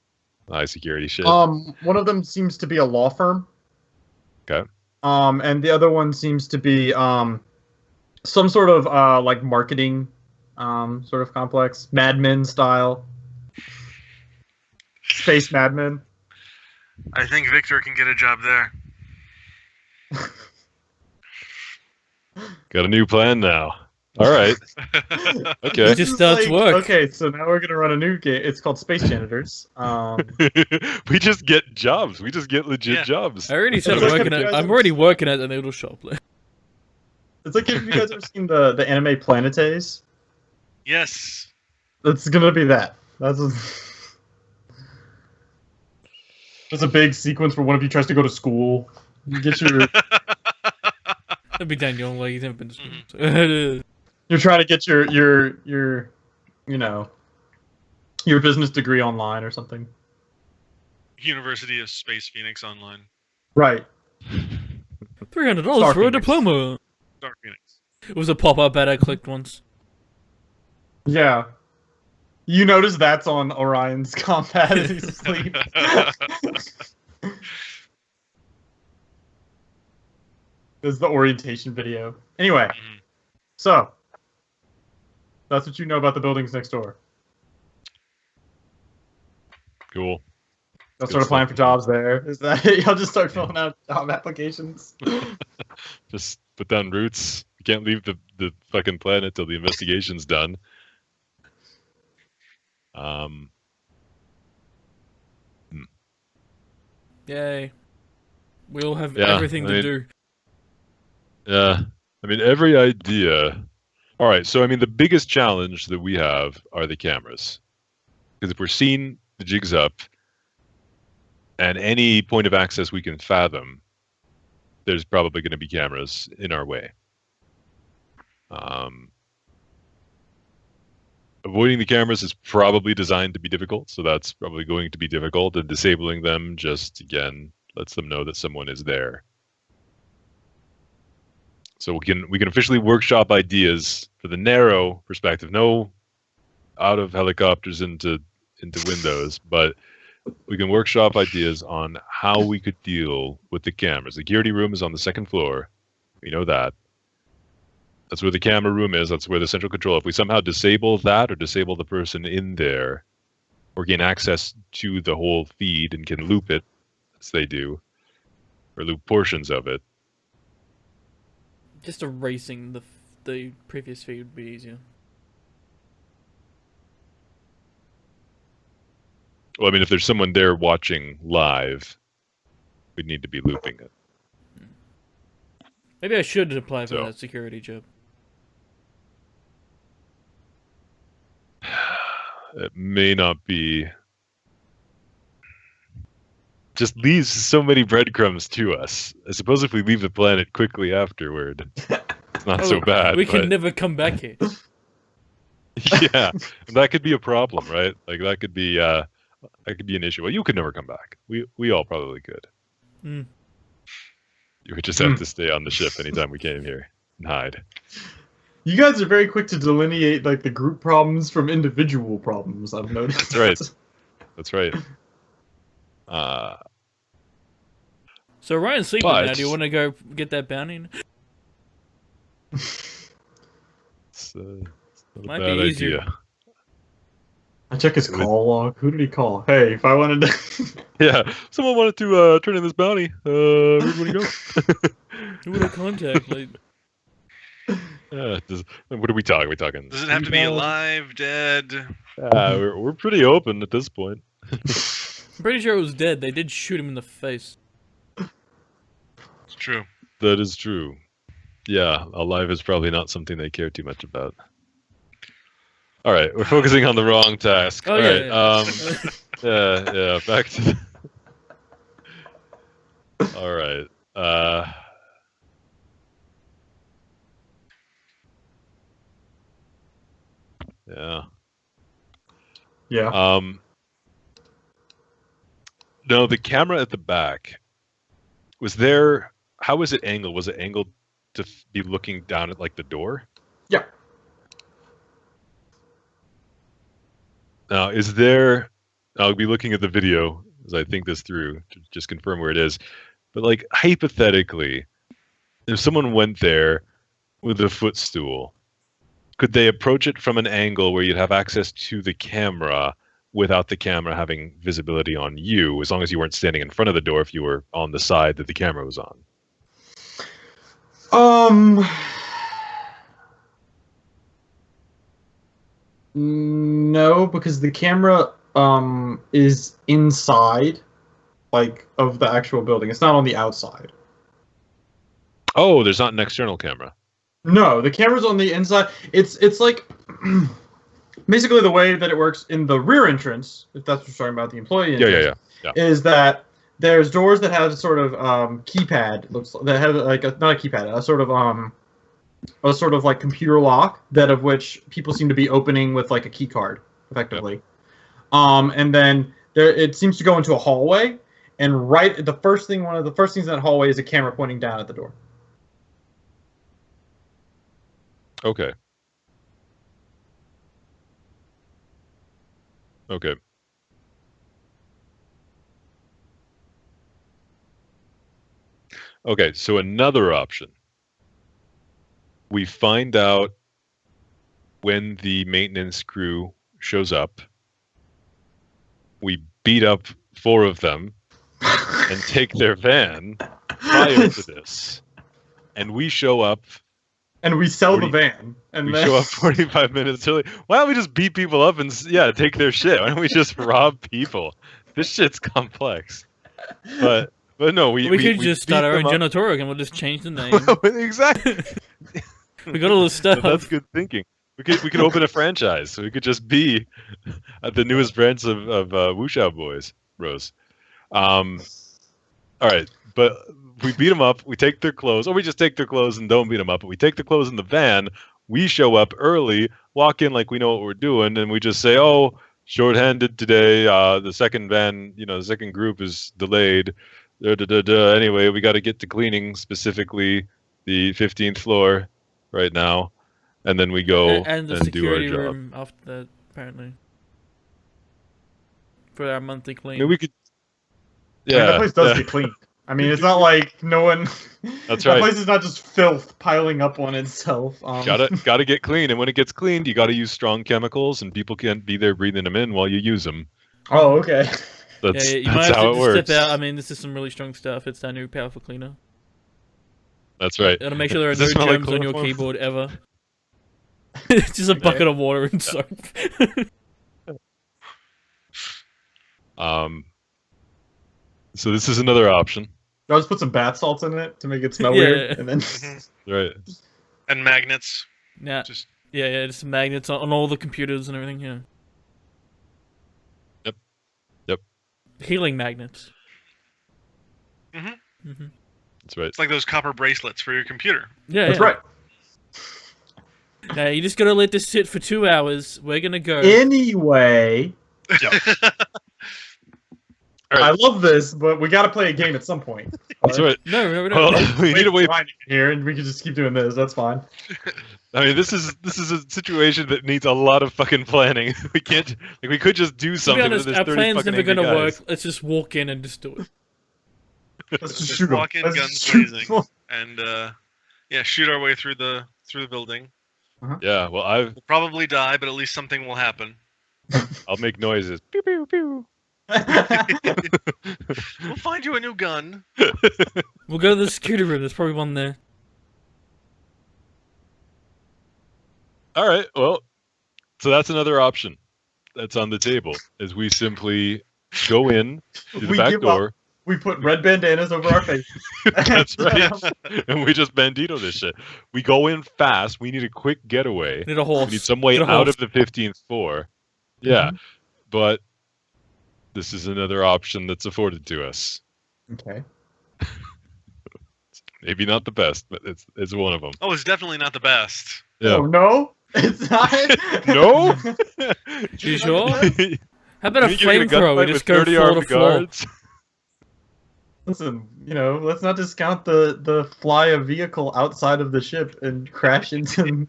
high security shit? One of them seems to be a law firm. Okay. And the other one seems to be some sort of like marketing sort of complex, Mad Men style, space Mad Men. I think Victor can get a job there. Got a new plan now. All right. Okay. It just starts work. Okay, so now we're gonna run a new game. It's called Space Janitors. We just get jobs. We just get legit jobs. I already started It's like working if you at. guys I'm have- already working at the noodle shop. It's like if you guys ever seen the anime Planetes. Yes. It's gonna be that. There's a big sequence where one of you tries to go to school. You get your That'd be Daniel. Like he's never been to school. So. you're trying to get your you know your business degree online or something. University of Space Phoenix Online. Right. $300 Star for a Phoenix. diploma. Star Phoenix. It was a pop-up ad I clicked once. Yeah. You notice that's on Orion's combat as he's asleep. This is the orientation video. Anyway, Mhm. so that's what you know about the buildings next door. Cool. That's Good sort of applying stuff. for jobs there. Is that it? Y'all just start filling out job applications? Just put down roots. You can't leave the fucking planet till the investigation's done. Yay. We all have Yeah, everything I to mean- do. Yeah. I mean, every idea. All right. So, I mean, the biggest challenge that we have are the cameras. Because if we're seeing the jig's up and any point of access we can fathom, there's probably going to be cameras in our way. Avoiding the cameras is probably designed to be difficult, so that's probably going to be difficult. And disabling them just, again, lets them know that someone is there. So we can officially workshop ideas for the narrow perspective. No out of helicopters into windows, but we can workshop ideas on how we could deal with the cameras. The security room is on the 2nd floor. We know that. That's where the camera room is. That's where the central control. If we somehow disable that or disable the person in there, or gain access to the whole feed and can loop it, as they do, or loop portions of it. Just erasing the previous feed would be easier. Well, I mean, if there's someone there watching live, we'd need to be looping it. Maybe I should apply for So. that security job. It may not be. Just leaves so many breadcrumbs to us. I suppose if we leave the planet quickly afterward, it's not so bad. We can but- never come back here. Yeah, that could be a problem, right? Like that could be an issue. Well, you could never come back. We all probably could. Hmm. You would just have to stay on the ship anytime we came here and hide. You guys are very quick to delineate like the group problems from individual problems. I've noticed. That's right. That's right. So Ryan's sleeping But- now. Do you want to go get that bounty? It's not a Might bad be easier. idea. I check his call log. Who did he call? Hey, if I wanted to. Yeah, someone wanted to turn in this bounty. Where do you want to go? Who would I contact? Like, What are we talking? Are we talking? Does it have to be email? alive, dead? We're pretty open at this point. I'm pretty sure it was dead. They did shoot him in the face. It's true. That is true. Yeah, alive is probably not something they care too much about. All right, we're focusing on the wrong task. Oh, All yeah, right, yeah. yeah. Back to All right. Yeah. Yeah. No, the camera at the back was there. How was it angled? Was it angled to be looking down at like the door? Yeah. Now, is there? I'll be looking at the video as I think this through to just confirm where it is. But like hypothetically, if someone went there with a footstool, could they approach it from an angle where you'd have access to the camera without the camera having visibility on you, as long as you weren't standing in front of the door if you were on the side that the camera was on? No, because the camera is inside, like, of the actual building. It's not on the outside. Oh, there's not an external camera. No, the camera's on the inside. It's like basically the way that it works in the rear entrance, if that's what you're talking about, the employee entrance, Yeah. is that there's doors that have a sort of keypad, that have like not a keypad, a sort of like computer lock, that of which people seem to be opening with like a key card, effectively. And then it seems to go into a hallway, and one of the first things in that hallway is a camera pointing down at the door. Okay. Okay. Okay, so another option. We find out when the maintenance crew shows up. We beat up 4 of them and take their van prior to this. And we show up. And we sell the van. And we then... show up 45 minutes early. Why don't we just beat people up and take their shit? Why don't we just rob people? This shit's complex. But no, we could just start our own janitorial and we'll just change the name. Exactly. We got all this stuff. That's good thinking. We could open a franchise. So we could just be the newest branch of Wuxia Boys, Rose. All right, but we beat them up. We take their clothes, or we just take their clothes and don't beat them up. But we take the clothes in the van. We show up early, walk in like we know what we're doing, and we just say, "Oh, short-handed today. The second van, the second group is delayed. Anyway, we got to get to cleaning, specifically the 15th floor right now." And then we go and the and security do our job. room after that, apparently, for our monthly clean. I mean, we could. Yeah, that place does get cleaned. I mean, it's not like no one. That's that right. place is not just filth piling up on itself. Gotta get clean, and when it gets cleaned, you gotta use strong chemicals, and people can't be there breathing them in while you use them. Oh, okay. That's you might how have it to works. step out. I mean, this is some really strong stuff. It's our new powerful cleaner. That's right. It'll make sure there are Does no it smell like germs on your chloroform? keyboard ever. It's just a bucket of water and soap. So this is another option. I'll just put some bath salts in it to make it smell Yeah. weird, and then Right. And magnets. Yeah, Just just magnets on all the computers and everything. Yeah. Yep. Healing magnets. That's right. it's like those copper bracelets for your computer. Yeah, that's yeah. right. Now you just gotta let this sit for 2 hours. We're gonna go. Anyway, All right. I love this, but we got to play a game at some point. That's right. No, we Well, don't. we need to wait. Here, and we can just keep doing this. That's fine. I mean, this is a situation that needs a lot of fucking planning. We can't. We could just do To something. be honest, with this our 30 plan's fucking never angry gonna guys. work. Let's just walk in and just do it. Let's just Just shoot 'em. walk in, Let's guns shoot blazing, 'em. and shoot our way through the building. Yeah. Well, We'll probably die, but at least something will happen. I'll make noises. Pew pew pew. We'll find you a new gun. We'll go to the security room. There's probably one there. All right. Well, so that's another option that's on the table. Is we simply go in through the We back give door. We put red bandanas over our faces. That's right. And we just bandito this shit. We go in fast. We need a quick getaway. Need a horse. We need some way Need a out horse. of the 15th floor. Yeah. But this is another option that's afforded to us. Okay. Maybe not the best, but it's one of them. Oh, it's definitely not the best. Yeah. Oh no, it's not. No. You sure? How about a You think you're gonna flamethrower? We gunfight just with go 30 floor to armed floor. guards? Listen, let's not discount the fly a vehicle outside of the ship and crash into.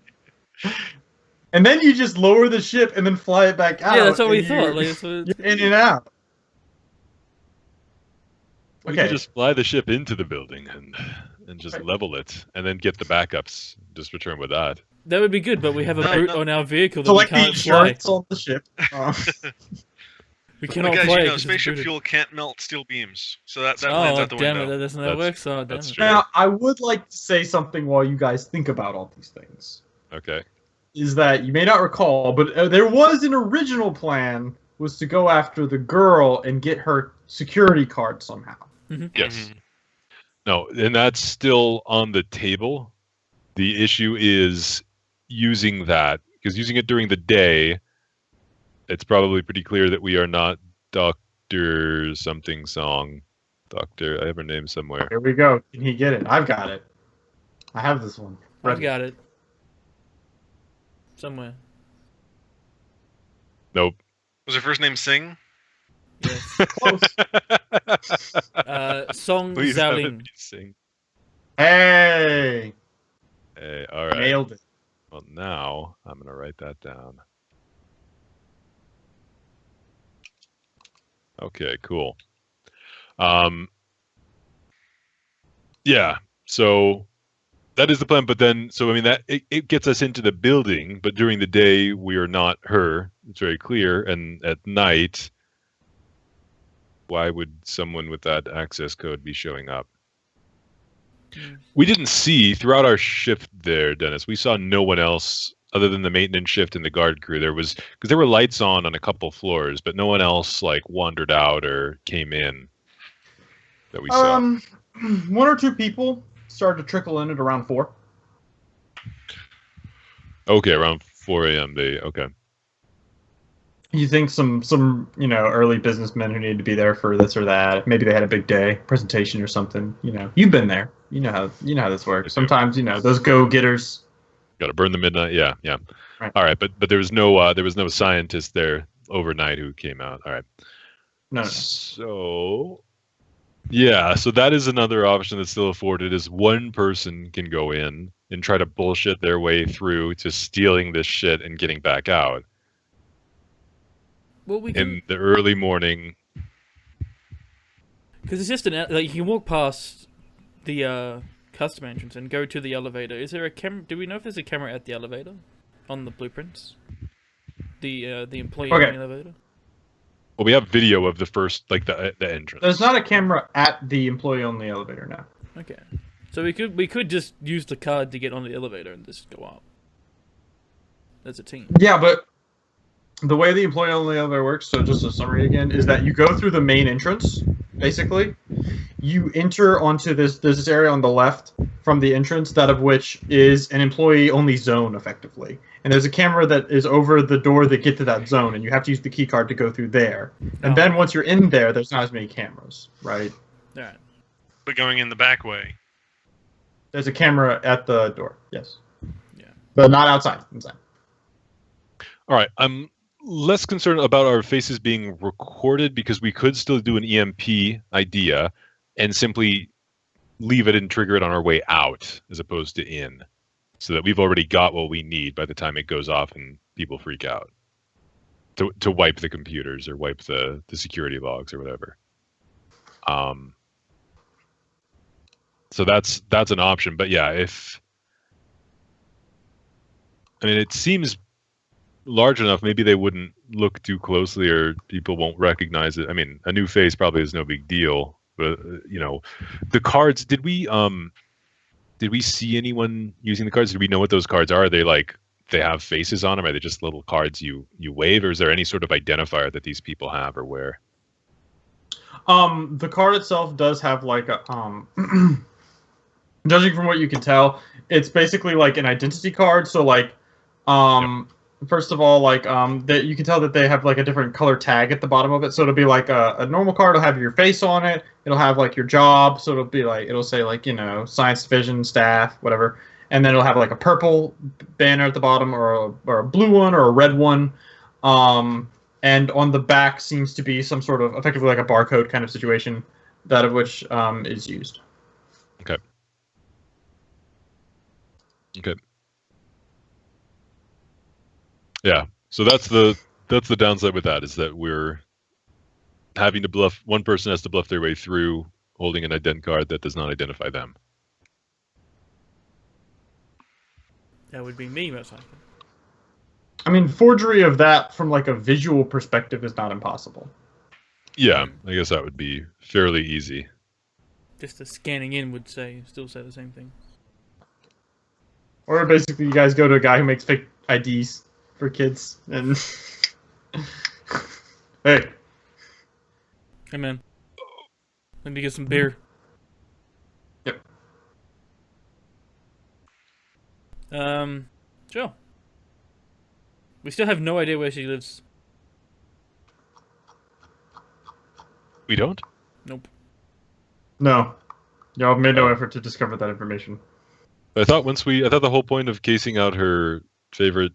And then you just lower the ship and then fly it back out. Yeah, that's what we and thought. Like, so you're in and out. We Okay. could just fly the ship into the building and just level it, and then get the backups. Just return with that. that would be good, but we have a No, brute no. on our vehicle that Select we the can't fly. insurance on the ship. We But cannot guys, fly. you know, 'cause it's spaceship booted. fuel can't melt steel beams, so that lands Oh, out the damn window. it! That doesn't how that That's- works. Oh, damn that's it. true. Now, I would like to say something while you guys think about all these things. Okay. Is that you may not recall, but there was an original plan was to go after the girl and get her security card somehow. Yes. Mhm. No, and that's still on the table. The issue is using that, because using it during the day, it's probably pretty clear that we are not Dr. something song. Doctor, I have her name somewhere. Here we go. Can he get it? I've got it. I have this one. I've Ready. got it somewhere. Nope. Was her first name Sing? Yes. Close. Song Please have it Zaling. be sing. Hey, Hey, all right. nailed it. Well, now I'm gonna write that down. Okay, cool. Yeah. So that is the plan. But then, so I mean, that it gets us into the building. But during the day, we are not her. It's very clear. And at night, why would someone with that access code be showing up? We didn't see throughout our shift there, Dennis. We saw no one else other than the maintenance shift and the guard crew. There was, because there were lights on a couple floors, but no one else like wandered out or came in that we saw. One or two people started to trickle in at around 4. Okay, around 4 a.m. Okay. You think some early businessmen who need to be there for this or that. Maybe they had a big day, presentation or something. You've been there. You know how this works. Sometimes those go-getters. Got to burn the midnight. Yeah. Right. All right, but there was no scientist there overnight who came out. All right. No. So yeah, so that is another option that's still afforded. Is one person can go in and try to bullshit their way through to stealing this shit and getting back out Well, we can, in the early morning. because it's just like you can walk past the custom entrance and go to the elevator. Is there a camera? Do we know if there's a camera at the elevator on the blueprints? The employee Okay. on the elevator. Well, we have video of the first, like the entrance. There's not a camera at the employee-only elevator now. Okay, so we could just use the card to get on the elevator and just go up. As a team. Yeah, but the way the employee-only elevator works, so just a summary again, is that you go through the main entrance, basically. You enter onto there's this area on the left from the entrance, that of which is an employee-only zone, effectively. And there's a camera that is over the door that get to that zone, and you have to use the key card to go through there. And then once you're in there, there's not as many cameras, right? Alright. But going in the back way. There's a camera at the door, yes. Yeah. But not outside, inside. All right, I'm less concerned about our faces being recorded because we could still do an EMP idea and simply leave it and trigger it on our way out as opposed to in, so that we've already got what we need by the time it goes off and people freak out to wipe the computers or wipe the security logs or whatever. So that's an option, but yeah, it seems large enough, maybe they wouldn't look too closely or people won't recognize it. I mean, a new face probably is no big deal, but the cards, did we see anyone using the cards? Did we know what those cards are? Are they like, they have faces on them? Are they just little cards you wave, or is there any sort of identifier that these people have or wear? The card itself does have like a judging from what you can tell, it's basically like an identity card. So like first of all, like that you can tell that they have like a different color tag at the bottom of it. So it'll be like a normal card will have your face on it. It'll have like your job. So it'll be like it'll say like science division staff whatever, and then it'll have like a purple banner at the bottom or a blue one or a red one. And on the back seems to be some sort of effectively like a barcode kind of situation, that of which is used. Okay. Okay. Yeah. So that's the downside with that, is that we're having to bluff. One person has to bluff their way through holding an ident card that does not identify them. That would be me, most likely. I mean, forgery of that from like a visual perspective is not impossible. Yeah, I guess that would be fairly easy. Just the scanning in would still say the same thing. Or basically, you guys go to a guy who makes fake IDs for kids, and hey, man, let me get some beer. Yep. Sure. We still have no idea where she lives. We don't? Nope. no, y'all made no effort to discover that information. I thought the whole point of casing out her favorite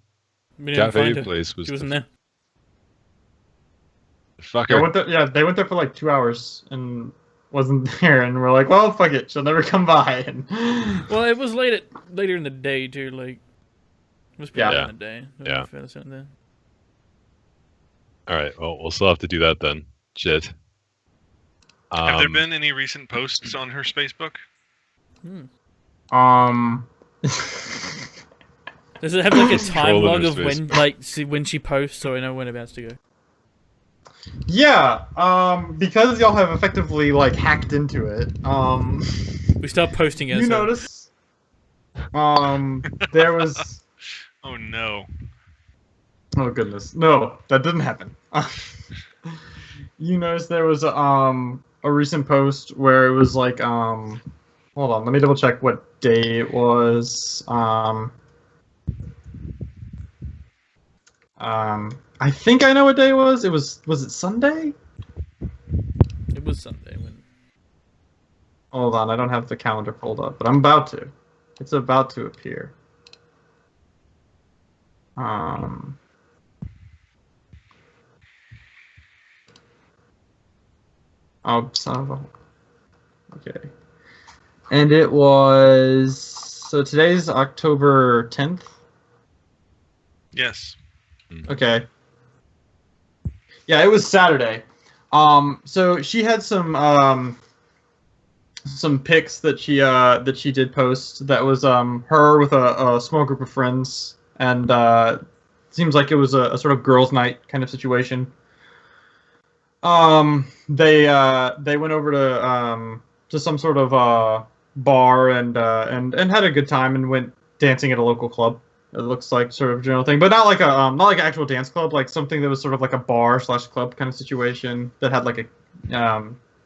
We didn't cafe find her. place was She wasn't there. Fuck They her. went there, they went there for like 2 hours and wasn't there, and we're like, well, fuck it, she'll never come by. And Well, it was later in the day too. Like, it was pretty late in the day. Yeah. Fair to say there. All right. Well, we'll still have to do that then. Shit. Have there been any recent posts on her Facebook? Does it have like a time Scroll in log her of when, when she posts, so I know when it's about to go? yeah, because y'all have effectively like hacked into it. We start posting it. You notice? There was. Oh no. Oh goodness, no, that didn't happen. You notice there was a recent post where it was like hold on, let me double check what day it was. I think I know what day it was. Was it Sunday? It was Sunday when. Hold on, I don't have the calendar pulled up, but I'm about to. It's about to appear. Oh, son of a. Okay. And it was. So today's October 10th? Yes. Okay. Yeah, it was Saturday. So she had some pics that she did post. That was her with a small group of friends, and seems like it was a sort of girls' night kind of situation. They went over to some sort of bar and had a good time and went dancing at a local club. It looks like sort of general thing, but not like an actual dance club, like something that was sort of like a bar/club kind of situation that had like a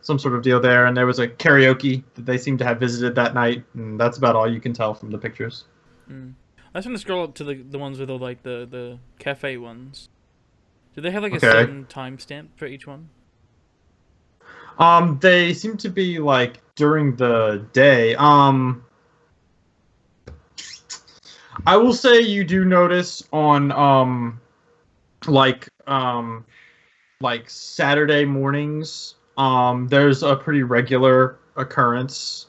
some sort of deal there, and there was a karaoke that they seemed to have visited that night, and that's about all you can tell from the pictures. I just want to scroll up to the ones with all like the cafe ones. Do they have like a certain timestamp for each one? They seem to be like during the day. I will say you do notice on like Saturday mornings, there's a pretty regular occurrence.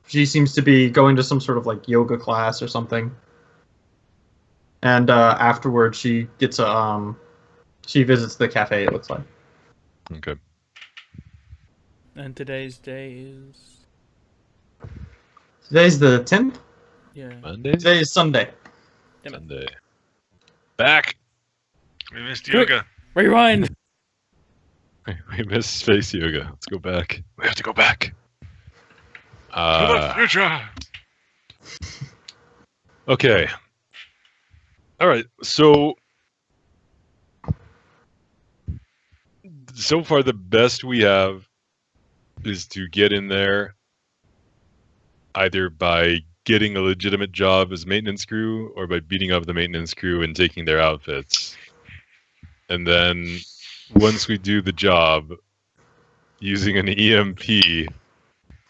She seems to be going to some sort of like yoga class or something. And afterwards she gets she visits the cafe, it looks like. Okay. And today's day is. Today's the 10th? Yeah. Monday? Today is Sunday. Sunday. Back! We missed yoga. Rewind! We missed space yoga. Let's go back. We have to go back. To the future! Okay. All right. So far, the best we have is to get in there either by getting a legitimate job as maintenance crew, or by beating up the maintenance crew and taking their outfits. And then once we do the job, using an EMP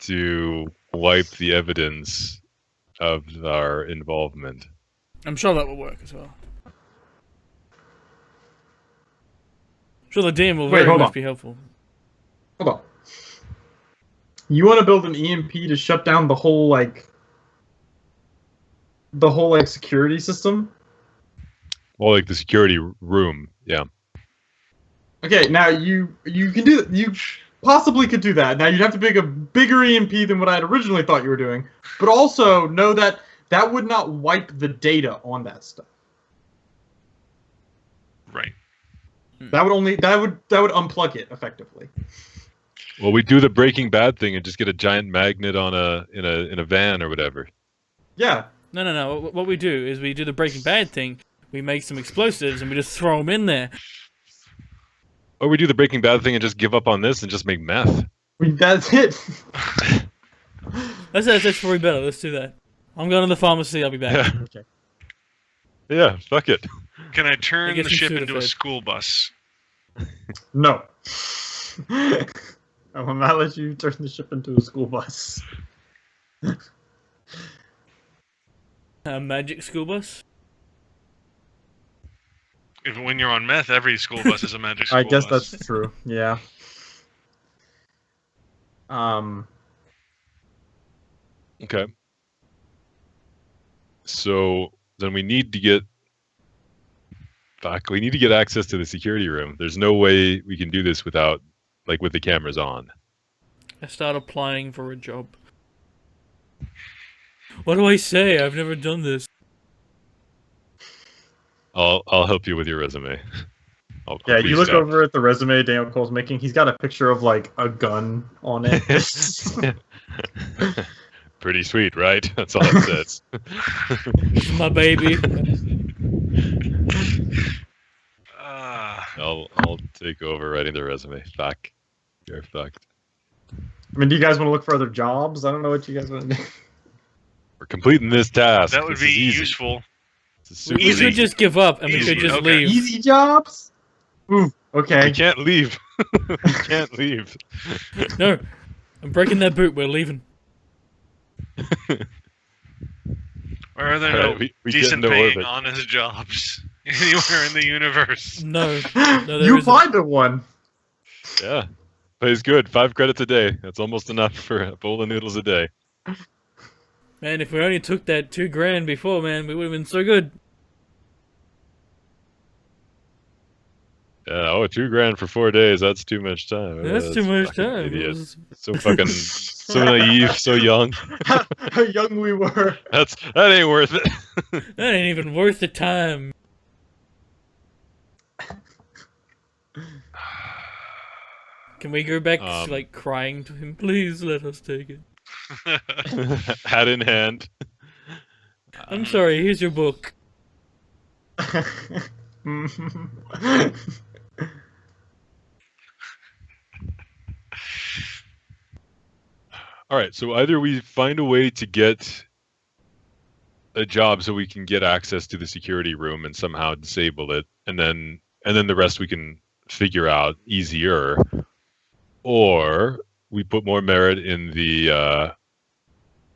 to wipe the evidence of our involvement. I'm sure that will work as well. Sure, the DM will very much be helpful. Hold on. You want to build an EMP to shut down the whole security system? Well, like the security room, yeah. Okay, now you can do that. You possibly could do that. Now you'd have to make a bigger EMP than what I had originally thought you were doing, but also know that that would not wipe the data on that stuff. Right. That would unplug it effectively. Well, we do the Breaking Bad thing and just get a giant magnet on in a van or whatever. Yeah. No. What we do is we do the Breaking Bad thing. We make some explosives and we just throw them in there. Or we do the Breaking Bad thing and just give up on this and just make meth. That's it. That's probably better. Let's do that. I'm going to the pharmacy. I'll be back. Yeah. Okay. Yeah, fuck it. Can I turn get the some ship into a Sudafed. school bus? No. I will not let you turn the ship into a school bus. A magic school bus? When you're on meth, every school bus is a magic school I guess bus. that's true. Yeah. Okay. So then we need to get access to the security room. There's no way we can do this without, like, with the cameras on. I start applying for a job. What do I say? I've never done this. I'll help you with your resume. Yeah, you look stop. over at the resume Daniel Cole's making. He's got a picture of, like, a gun on it. Pretty sweet, right? That's all it says. My baby. I'll take over writing the resume. Fuck. You're fucked. I mean, do you guys want to look for other jobs? I don't know what you guys want to do. We're completing this task. That would This be is easy. useful. This is super We easy. could just give up and we Easy, could just okay. leave. Easy jobs? Ooh, okay. We can't leave. We can't leave. No. I'm breaking that boot. We're leaving. Or are there Alright, no we get decent into paying orbit. honest jobs anywhere in the universe? No. No, there You isn't. applied to one. Yeah. Pays good. 5 credits a day. That's almost enough for a bowl of noodles a day. Man, if we only took that $2,000 before, man, we would have been so good. Yeah, $2,000 for 4 days. That's too much time. That's too much fucking time. Idiot. It was- So fucking, so naive, so young. How young we were. That ain't worth it. That ain't even worth the time. Can we go back to, like, crying to him? Please let us take it. Hat in hand. I'm sorry, here's your book. All right, so either we find a way to get a job so we can get access to the security room and somehow disable it, and then the rest we can figure out easier, or we put more merit in the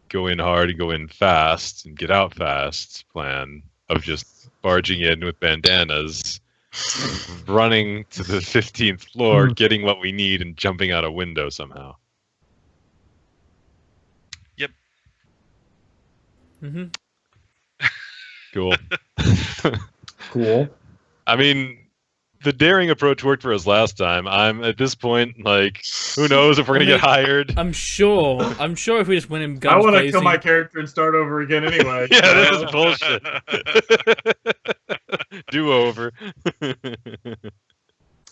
go in hard and go in fast and get out fast plan of just barging in with bandanas, running to the 15th floor, getting what we need, and jumping out a window somehow. Mm-hmm. Cool. Cool. I mean, the daring approach worked for us last time. I'm at this point like, who knows if we're gonna get hired? I'm sure if we just went in guns I want to blazing. kill my character and start over again anyway. Yeah, this is bullshit. Do over.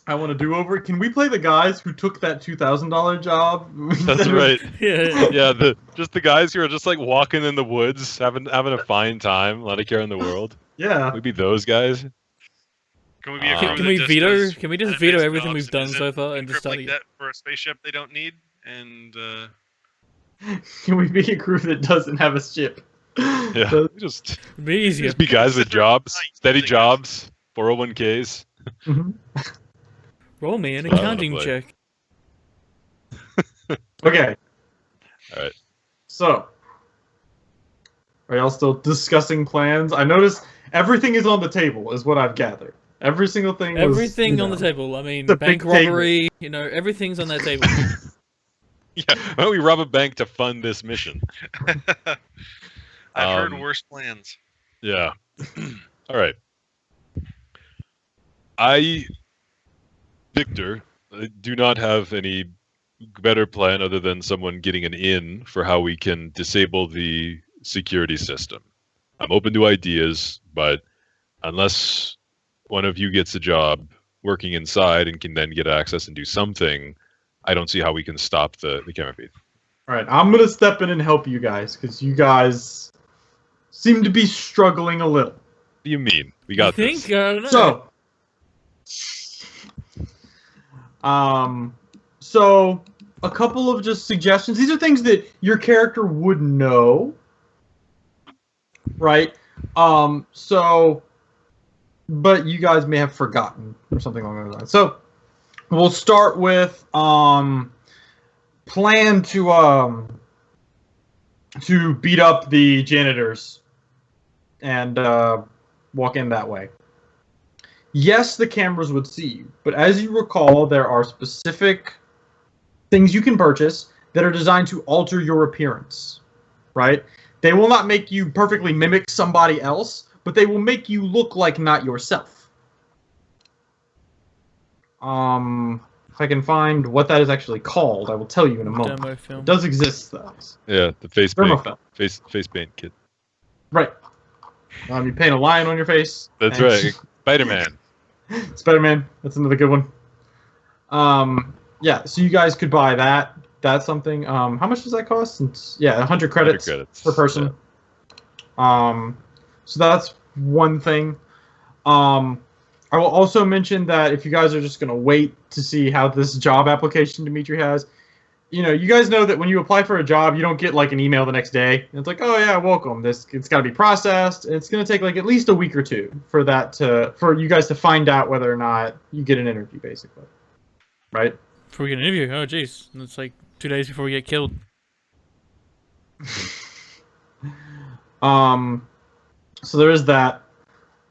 I want to do over. Can we play the guys who took that $2,000 job? That's right. Yeah. Yeah, just the guys who are just like walking in the woods, having a fine time, a lot of care in the world. Yeah. We'd be those guys. Can we be a Can- crew Can that we just veto? does Can we just veto advanced everything jobs we've and done isn't so far and just equipped study like that for a spaceship they don't need? And Can we be a crew that doesn't have a ship? Yeah, So- just Be easier. be guys with jobs, Nice. steady jobs, 401ks. Mhm. Roll me an That's what I wanna accounting play. check. Okay. All right. So, are y'all still discussing plans? I noticed everything is on the table, is what I've gathered. Every single thing. Everything was, on the table. I mean, the bank big table. robbery. You know, everything's on that table. Yeah, why don't we rob a bank to fund this mission? I've heard Um, worse plans. Yeah. All right. I, Victor, do not have any better plan other than someone getting an in for how we can disable the security system. I'm open to ideas, but unless one of you gets a job working inside and can then get access and do something, I don't see how we can stop the camera feed. All right, I'm gonna step in and help you guys because you guys seem to be struggling a little. What do you mean? We You got think? this. I don't know. So a couple of just suggestions. These are things that your character would know, right? But you guys may have forgotten or something along those lines. So we'll start with plan to beat up the janitors and walk in that way. Yes, the cameras would see you, but as you recall, there are specific things you can purchase that are designed to alter your appearance, right? They will not make you perfectly mimic somebody else, but they will make you look like not yourself. If I can find what that is actually called, I will tell you in a moment. Demo film. It does exist, though. Yeah, the face paint, Thermofil. face paint kit. Right. You paint a lion on your face. That's and- right. Spider-Man. Spider-Man. That's another good one. Yeah, so you guys could buy that. That's something. How much does that cost? Yeah, 100 credits, 100 credits per person. Yeah. So that's one thing. I will also mention that if you guys are just going to wait to see how this job application Dimitri has, you guys know that when you apply for a job, you don't get like an email the next day. It's like, oh yeah, welcome. It's got to be processed. It's going to take like at least a week or two for you guys to find out whether or not you get an interview, basically. Right? Before we get an interview. Oh, jeez. It's like 2 days before we get killed. So there is that.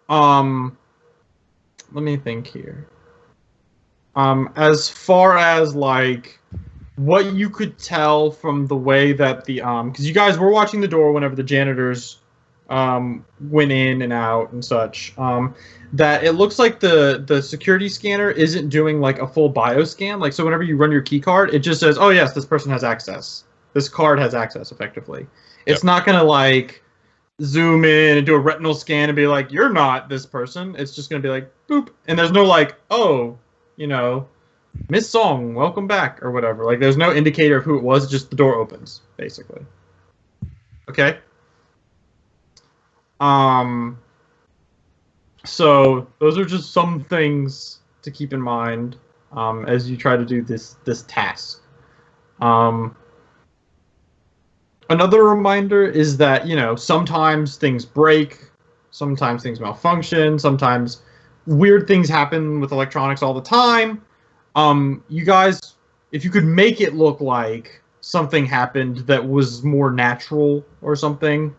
Let me think here. As far as like what you could tell from the way that because you guys were watching the door whenever the janitors went in and out and such, that it looks like the security scanner isn't doing like a full bioscan. Like, so whenever you run your key card, it just says, oh yes, this person has access. This card has access effectively. It's not gonna like zoom in and do a retinal scan and be like, you're not this person. It's just gonna be like boop, and there's no like, oh, Miss Song, welcome back or whatever. Like, there's no indicator of who it was. Just the door opens, basically. Okay. So those are just some things to keep in mind as you try to do this task. Another reminder is that sometimes things break, sometimes things malfunction, sometimes weird things happen with electronics all the time. You guys, if you could make it look like something happened that was more natural or something,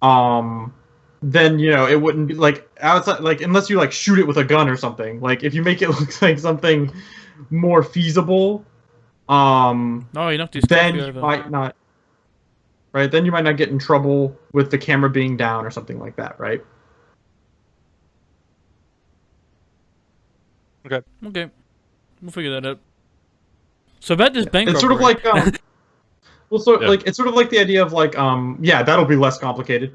then it wouldn't be like outside, like unless you like shoot it with a gun or something. Like if you make it look like something more feasible, No, you don't do then stuff you might not. Right, then you might not get in trouble with the camera being down or something like that, right? Okay. Okay. We'll figure that out. So about this bank It's sort of robbery. like well, so Yeah. like it's sort of like the idea of like yeah, that'll be less complicated.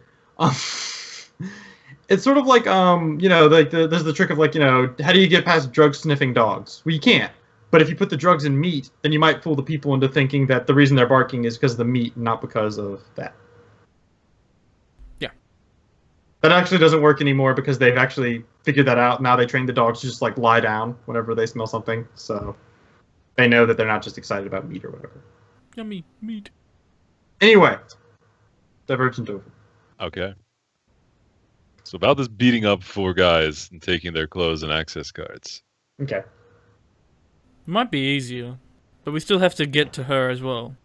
It's sort of like like there's the trick of like how do you get past drug sniffing dogs? Well, you can't. But if you put the drugs in meat, then you might fool the people into thinking that the reason they're barking is because of the meat, not because of that. Yeah. That actually doesn't work anymore because they've actually figured that out. Now they train the dogs to just like lie down whenever they smell something, so they know that they're not just excited about meat or whatever. Yummy meat. Anyway, divergent over. Okay. So about this beating up 4 guys and taking their clothes and access cards. Okay. It might be easier, but we still have to get to her as well.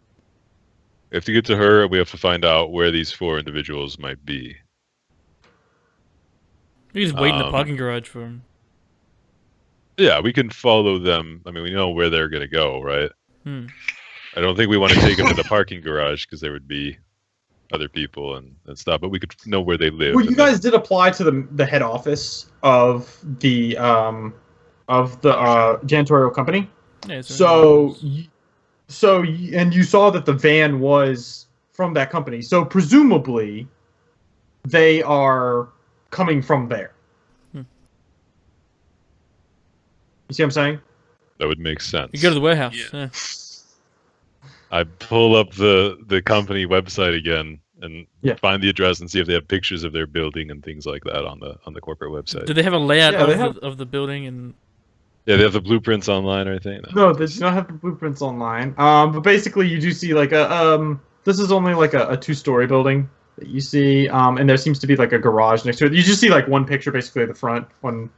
We have to get to her, and we have to find out where these 4 individuals might be. You just wait in the parking garage for him. Yeah, we can follow them. I mean, we know where they're going to go, right? I don't think we want to take them to the parking garage because there would be other people and stuff, but we could know where they live. Well, you guys did apply to the head office of the janitorial company. Yeah, And you saw that the van was from that company. So presumably, they are coming from there. You see what I'm saying? That would make sense. You go to the warehouse. Yeah. I pull up the company website again and find the address and see if they have pictures of their building and things like that on the corporate website. Do they have a layout of the building? And yeah, they have the blueprints online or anything? No, they do not have the blueprints online. But basically, you do see like this is only like a 2-story building that you see, and there seems to be like a garage next to it. You just see like one picture basically at the front on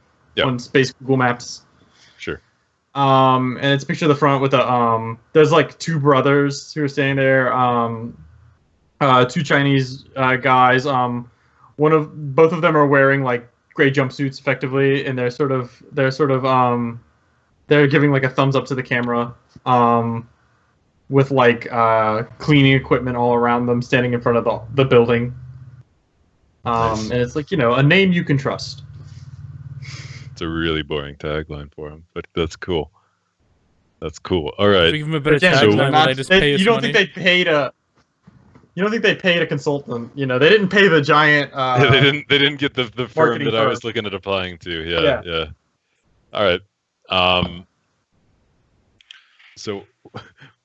Space Google Maps. Sure. And it's a picture of the front with there's like 2 brothers who are standing there. 2 Chinese guys. Both of them are wearing like gray jumpsuits, effectively, and they're giving like a thumbs up to the camera. With like cleaning equipment all around them, standing in front of the building. Nice. And it's like, a name you can trust. It's a really boring tagline for him, but that's cool. That's cool. All right. give them a better Again, tagline where they just pay us you don't money. think they paid a consultant? They didn't pay the giant. They didn't get the firm marketing that I was firm. looking at applying to. Yeah. All right. So,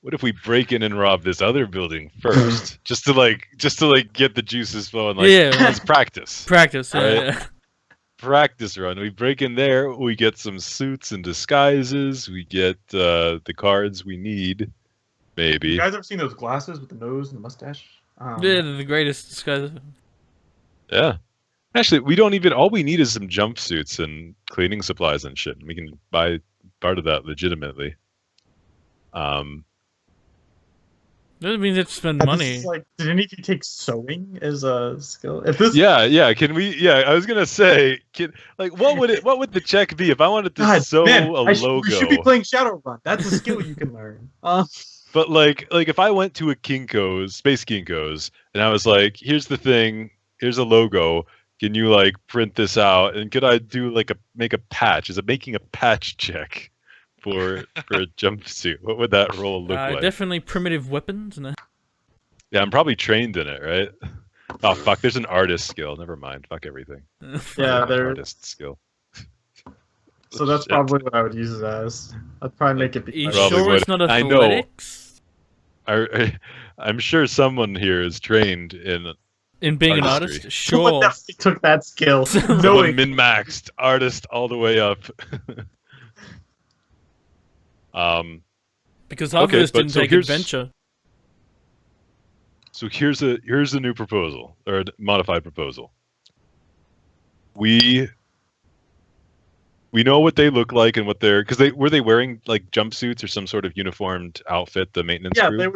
what if we break in and rob this other building first, just to get the juices flowing? Let's practice. Practice. Right? Yeah. Practice run. We break in there. We get some suits and disguises. We get the cards we need. Maybe. You guys ever seen those glasses with the nose and the mustache? Yeah, they're the greatest disguise. Yeah. Actually, we don't even. All we need is some jumpsuits and cleaning supplies and shit. We can buy part of that legitimately. Doesn't mean they have to spend money. Did any of you take sewing as a skill? If this, Yeah. Can we? Yeah, I was gonna say, what would the check be if I wanted to sew a logo? We should be playing Shadowrun. That's a skill you can learn. But like if I went to a Kinko's, Space Kinko's, and I was like, here's the thing, here's a logo. Can you print this out? And could I do make a patch? Is it making a patch check for a jumpsuit? What would that role look like? Definitely primitive weapons. No? Yeah, I'm probably trained in it, right? Oh fuck, there's an artist skill. Never mind. Fuck everything. Yeah, there's artist skill. So that's probably what I would use it as. I'd probably make it be. You Probably sure would. it's not I know. athletics? I'm sure someone here is trained in being an artistry. artist. Someone Sure. definitely took that skill. Someone min-maxed artist all the way up. Because half of us didn't take here's- adventure. So here's a new proposal, or a modified proposal. We know what they look like and what because were they wearing jumpsuits or some sort of uniformed outfit, the maintenance crew? Yeah,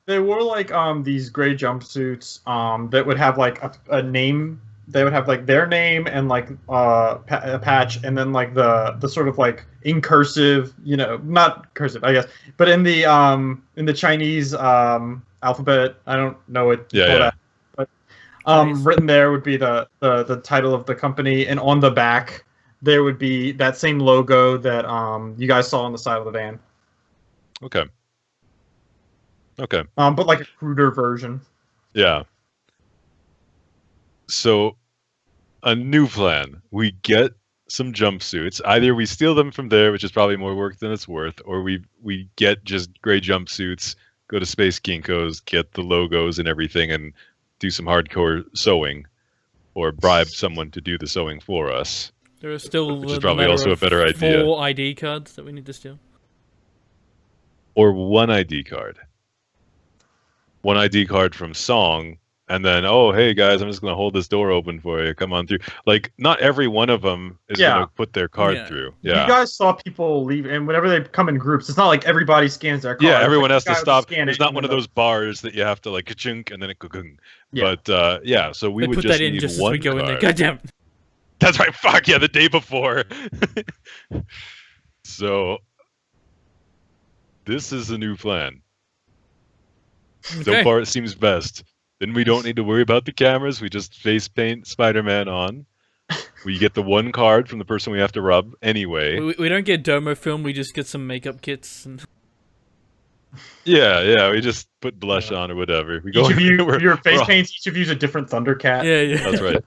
they wore these gray jumpsuits that would have a name. They would have their name and a patch, and then the sort of in cursive, not cursive, I guess, but in the Chinese alphabet. I don't know what. Yeah. But written there would be the title of the company, and on the back there would be that same logo that you guys saw on the side of the van. Okay. But a cruder version. Yeah. So, a new plan. We get some jumpsuits. Either we steal them from there, which is probably more work than it's worth, or we get just gray jumpsuits, go to Space Kinko's, get the logos and everything, and do some hardcore sewing, or bribe someone to do the sewing for us. There are still Which is probably also a better idea. 4 ID cards that we need to steal. Or one ID card. One ID card from Song, And then, oh, hey guys, I'm just gonna hold this door open for you. Come on through. Like, not every one of them is Yeah. gonna put their card Yeah. through. You Yeah. guys saw people leave, and whenever they come in groups, it's not like everybody scans their card. Yeah, It's everyone like has the to guy will stop. scan There's it, not and one of then those bars that you have to like ka-chunk and then it ka-chung. Yeah. But yeah, so we They would put just that in need just as one we go in there. card. Goddamn. That's right. Fuck yeah, the day before. So this is a new plan. So Okay. far, it seems best. Then we don't need to worry about the cameras. We just face paint Spider-Man on. We get the one card from the person we have to rub anyway. We don't get Domo film. We just get some makeup kits. And... Yeah. We just put blush on or whatever. We go. Each of you, we're- your face we're all- paints. Each of you is a different Thundercat. Yeah. That's right.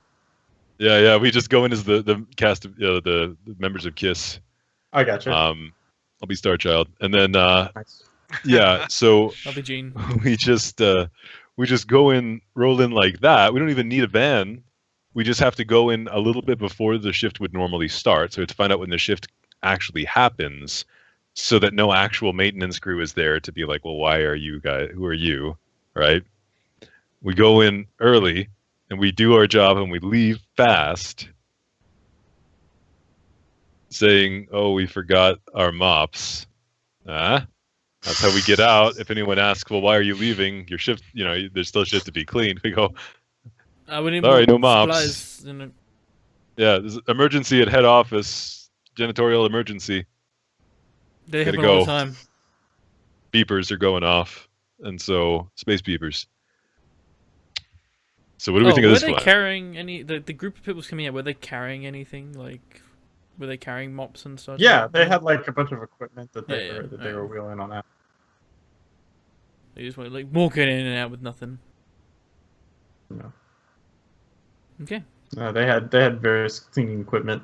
Yeah. We just go in as the cast of the members of Kiss. I gotcha. I'll be Starchild, and then Nice. yeah. So I'll be Gene. we just go in, roll in like that. We don't even need a van. We just have to go in a little bit before the shift would normally start. So we have to find out when the shift actually happens, so that no actual maintenance crew is there to be like, well, why are you guys? Who are you? Right? We go in early and we do our job and we leave fast, saying, "Oh, we forgot our mops." That's how we get out. If anyone asks, well, why are you leaving? Your shift, there's still shit to be cleaned. We go, We need sorry, no more mops. supplies, you know. Yeah, there's an emergency at head office. Janitorial emergency. They Gotta happen all the go. time. Beepers are going off. And so, space beepers. So what do we think of this were they plan? carrying any... The group of people coming out, were they carrying anything? Like, were they carrying mops and stuff? Yeah, they had like a bunch of equipment that they Yeah, were, yeah, that they yeah. were wheeling on out. They just went, like, walking in and out with nothing. No. Okay. They had various cleaning equipment.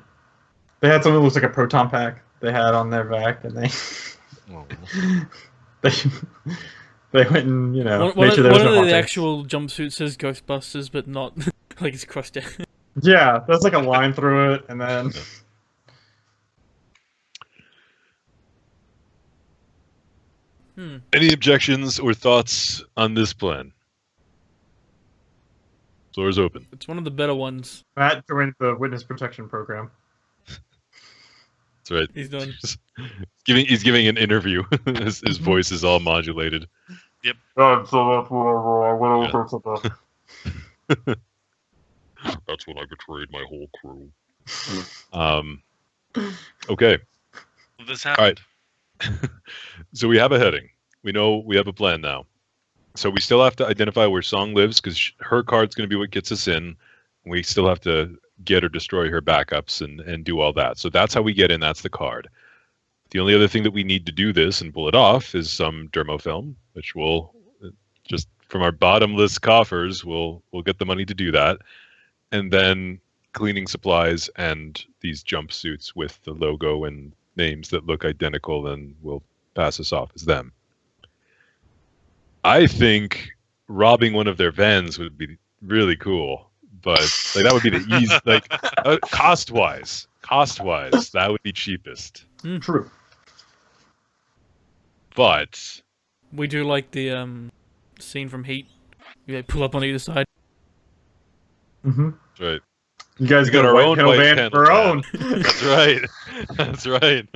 They had something that looks like a proton pack they had on their back, and they Oh. they went and One made sure there was of no the haunting. actual jumpsuit says Ghostbusters, but not like it's crossed out. Yeah, there's like a line through it, and then Any objections or thoughts on this plan? Floor is open. It's one of the better ones. Matt joined the witness protection program. That's right. He's done. He's giving an interview. his voice is all modulated. So that's whatever. I went over to the. That's when I betrayed my whole crew. Okay. This All happened. right. So we have a heading. We know we have a plan now. So we still have to identify where Song lives because her card's going to be what gets us in. We still have to get or destroy her backups and do all that. So that's how we get in. That's the card. The only other thing that we need to do this and pull it off is some dermofilm, which we'll just from our bottomless coffers, we'll get the money to do that. And then cleaning supplies and these jumpsuits with the logo and names that look identical, then we'll pass us off as them. I think robbing one of their vans would be really cool, but like that would be the easy, like cost wise, that would be cheapest. True. But We do like the scene from Heat. You pull up on either side. Mm-hmm. that's right. You guys We got got a our white own panel white van panel for our own. That's right. That's right.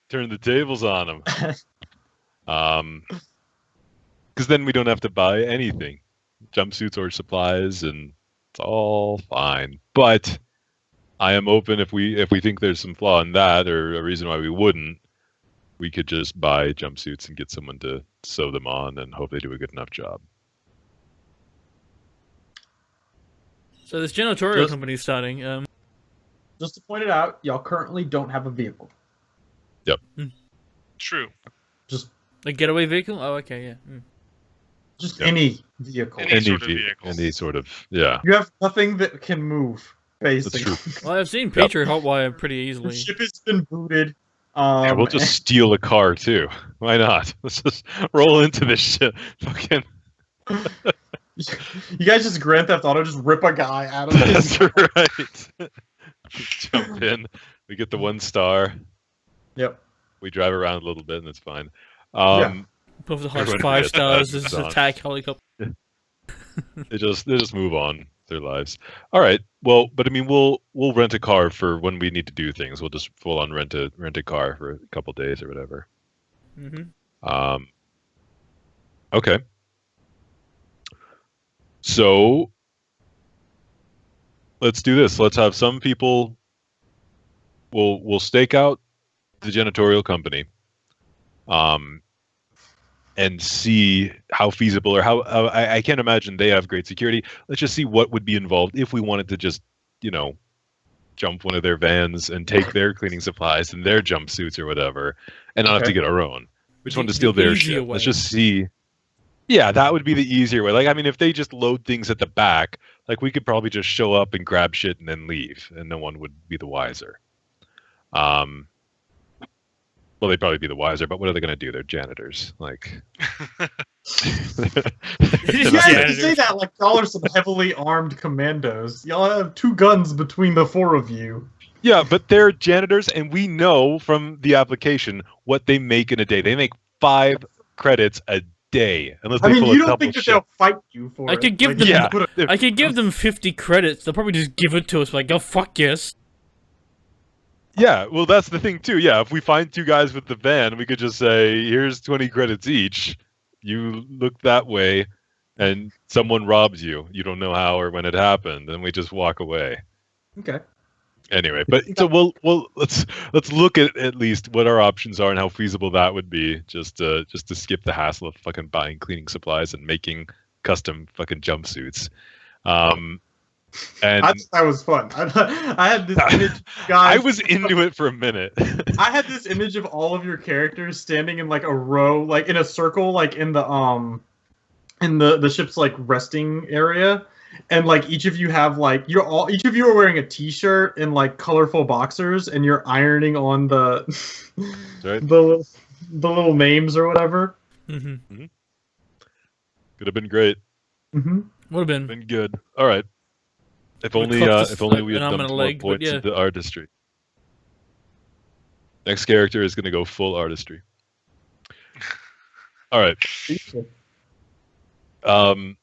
Turn the tables on them. Because then we don't have to buy anything, jumpsuits or supplies, and it's all fine. But I am open if we think there's some flaw in that or a reason why we wouldn't, we could just buy jumpsuits and get someone to sew them on and hope they do a good enough job. So this janitorial Just- company is starting. Just to point it out, y'all currently don't have a vehicle. True. Just A getaway vehicle? Oh, okay, yeah. just Yep. any vehicle. Any sort of ve- vehicle. any sort of, yeah. You have nothing that can move, basically. true. Well, I've seen Patriot Hotwire pretty The easily. ship has been booted. Yeah, we'll just steal a car too. Why not? Let's just roll into this shit. Fucking. You guys just Grand Theft Auto, just rip a guy out of his. That's right. Jump in. We get the 1 star. Yep. We drive around a little bit and it's fine. Above the house Everyone 5 gets stars, that this on. attack helicopter. They just move on their lives. All right. Well, but I mean, we'll rent a car for when we need to do things. We'll just full on rent a car for a couple days or whatever. Mm-hmm. Okay. So let's do this. Let's have some people. We'll stake out the janitorial company. And see how feasible or how I can't imagine they have great security. Let's just see what would be involved if we wanted to just, jump one of their vans and take their cleaning supplies and their jumpsuits or whatever, and not have to get our own. We just wanted to steal their shit. Let's just see. Yeah, that would be the easier way. Like, I mean, if they just load things at the back, like we could probably just show up and grab shit and then leave, and no one would be the wiser. Well, they'd probably be the wiser, but what are they going to do? They're janitors. Like, You guys say that like y'all are some heavily armed commandos. Y'all have 2 guns between the 4 of you. Yeah, but they're janitors, and we know from the application what they make in a day. They make 5 credits a day, unless they pull you a don't think that they'll fight you for it? I could give them 50 credits. They'll probably just give it to us. Like, oh fuck yes. Yeah, well, that's the thing too. Yeah, if we find 2 guys with the van, we could just say, "Here's 20 credits each. You look that way, and someone robs you. You don't know how or when it happened, and we just walk away." Okay. Anyway, but so let's look at least what our options are and how feasible that would be, just to skip the hassle of fucking buying cleaning supplies and making custom fucking jumpsuits. And I thought that was fun. I had this image, guys. I was into it for a minute. I had this image of all of your characters standing in like a row, like in a circle, like in the ship's like resting area, and like each of you have like each of you are wearing a t-shirt and like colorful boxers, and you're ironing on the right. the little names or whatever. Mm-hmm. Mm-hmm. Could have been great. Mm-hmm. Would have been good. All right. If only we had dumped more points into artistry. Next character is going to go full artistry. All right. And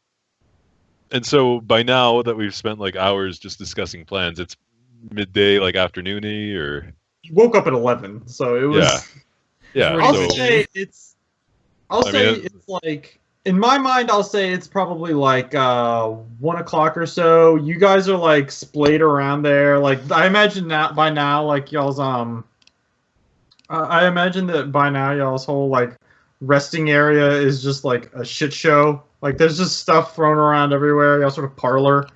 so by now that we've spent like hours just discussing plans, it's midday, like afternoony, or you woke up at 11, so it was. Yeah. I'll say it's like. In my mind, I'll say it's probably like 1 o'clock or so. You guys are like splayed around there. Like I imagine that by now, like y'all's I imagine that by now y'all's whole like resting area is just like a shit show. Like there's just stuff thrown around everywhere. Y'all sort of parlor.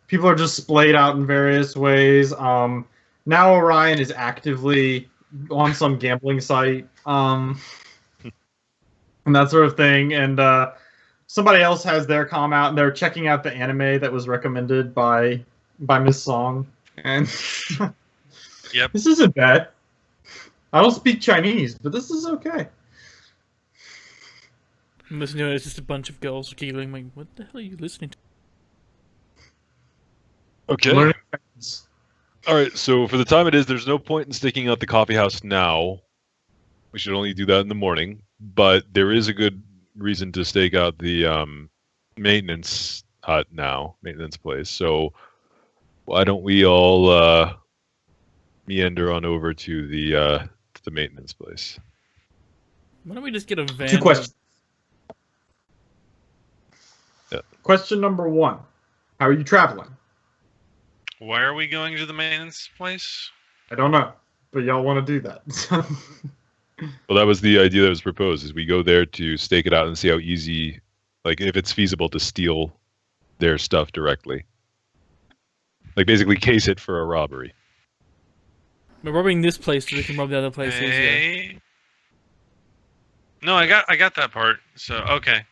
People are just splayed out in various ways. Now Orion is actively on some gambling site. And that sort of thing, and somebody else has their comm out, and they're checking out the anime that was recommended by Miss Song. And yep, this isn't bad. I don't speak Chinese, but this is okay. I'm listening to it, it's just a bunch of girls giggling. Like, what the hell are you listening to? Okay. All right. So for the time it is, there's no point in sticking out the coffee house now. We should only do that in the morning. But there is a good reason to stake out the maintenance hut now, maintenance place. So why don't we all meander on over to the maintenance place? Why don't we just get a van? 2 questions. Yeah. Question number 1: how are you traveling? Why are we going to the maintenance place? I don't know, but y'all want to do that. Well, that was the idea that was proposed, is we go there to stake it out and see how easy, like if it's feasible to steal their stuff directly. Like basically case it for a robbery. We're robbing this place so we can rob the other places. Hey. Yeah. No, I got that part. So okay.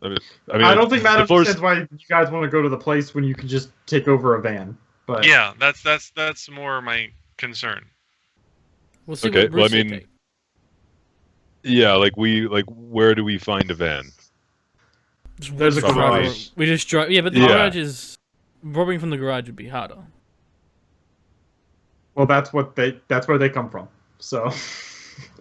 I mean, I don't think that understands why you guys want to go to the place when you can just take over a van. But yeah, that's more my concern. We'll see okay, what Bruce well, I mean, yeah, where do we find a van? There's a garage. We just drive. Yeah, but the garage is robbing from the garage would be harder. Well, that's where they come from. So.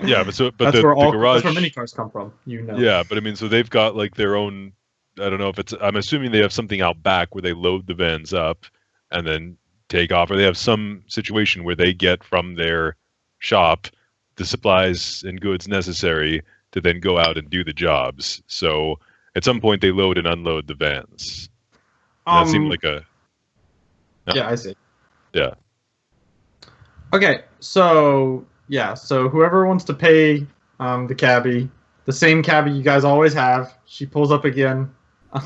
Yeah, but that's the where garage. That's where mini cars come from. You know. Yeah, but I mean, so they've got like their own I don't know if it's. I'm assuming they have something out back where they load the vans up and then take off, or they have some situation where they get from their shop the supplies and goods necessary to then go out and do the jobs. So at some point they load and unload the vans. And that seemed like a. Yeah, I see. Yeah. Okay, so yeah, so whoever wants to pay the cabbie, the same cabbie you guys always have, she pulls up again.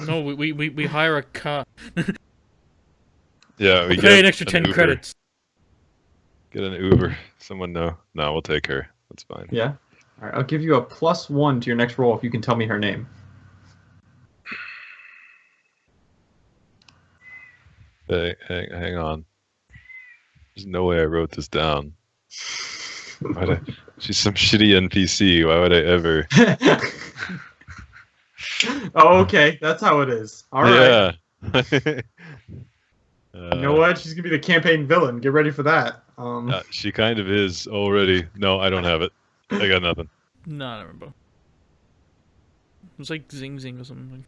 No, we hire a car. Yeah, we Pay get an extra 10 Uber. credits. Get an Uber. Someone know. No, we'll take her. That's fine. Yeah. All right, I'll give you a +1 to your next roll if you can tell me her name. Hang on. There's no way I wrote this down. She's some shitty NPC. Why would I ever? Oh, okay, that's how it is. All right. Yeah. You know what? She's gonna be the campaign villain. Get ready for that. She kind of is already. No, I don't have it. I got nothing. No, I don't remember. It was like Zing Zing or something.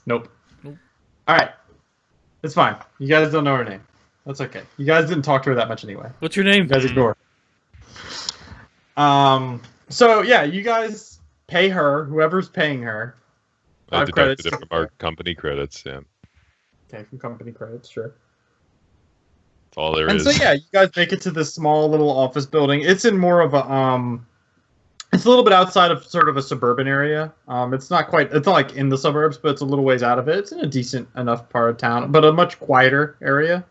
Nope. Nope. All right. It's fine. You guys don't know her name. That's okay. You guys didn't talk to her that much anyway. What's your name? You guys ignore her. So yeah, you guys pay her. Whoever's paying her. I 5 deducted credits. it from our company credits. Yeah, Okay, from company credits, sure. that's all there And is. so yeah, you guys make it to this small little office building. It's in more of a it's a little bit outside of sort of a suburban area. It's not like in the suburbs, but it's a little ways out of it. It's in a decent enough part of town, but a much quieter area.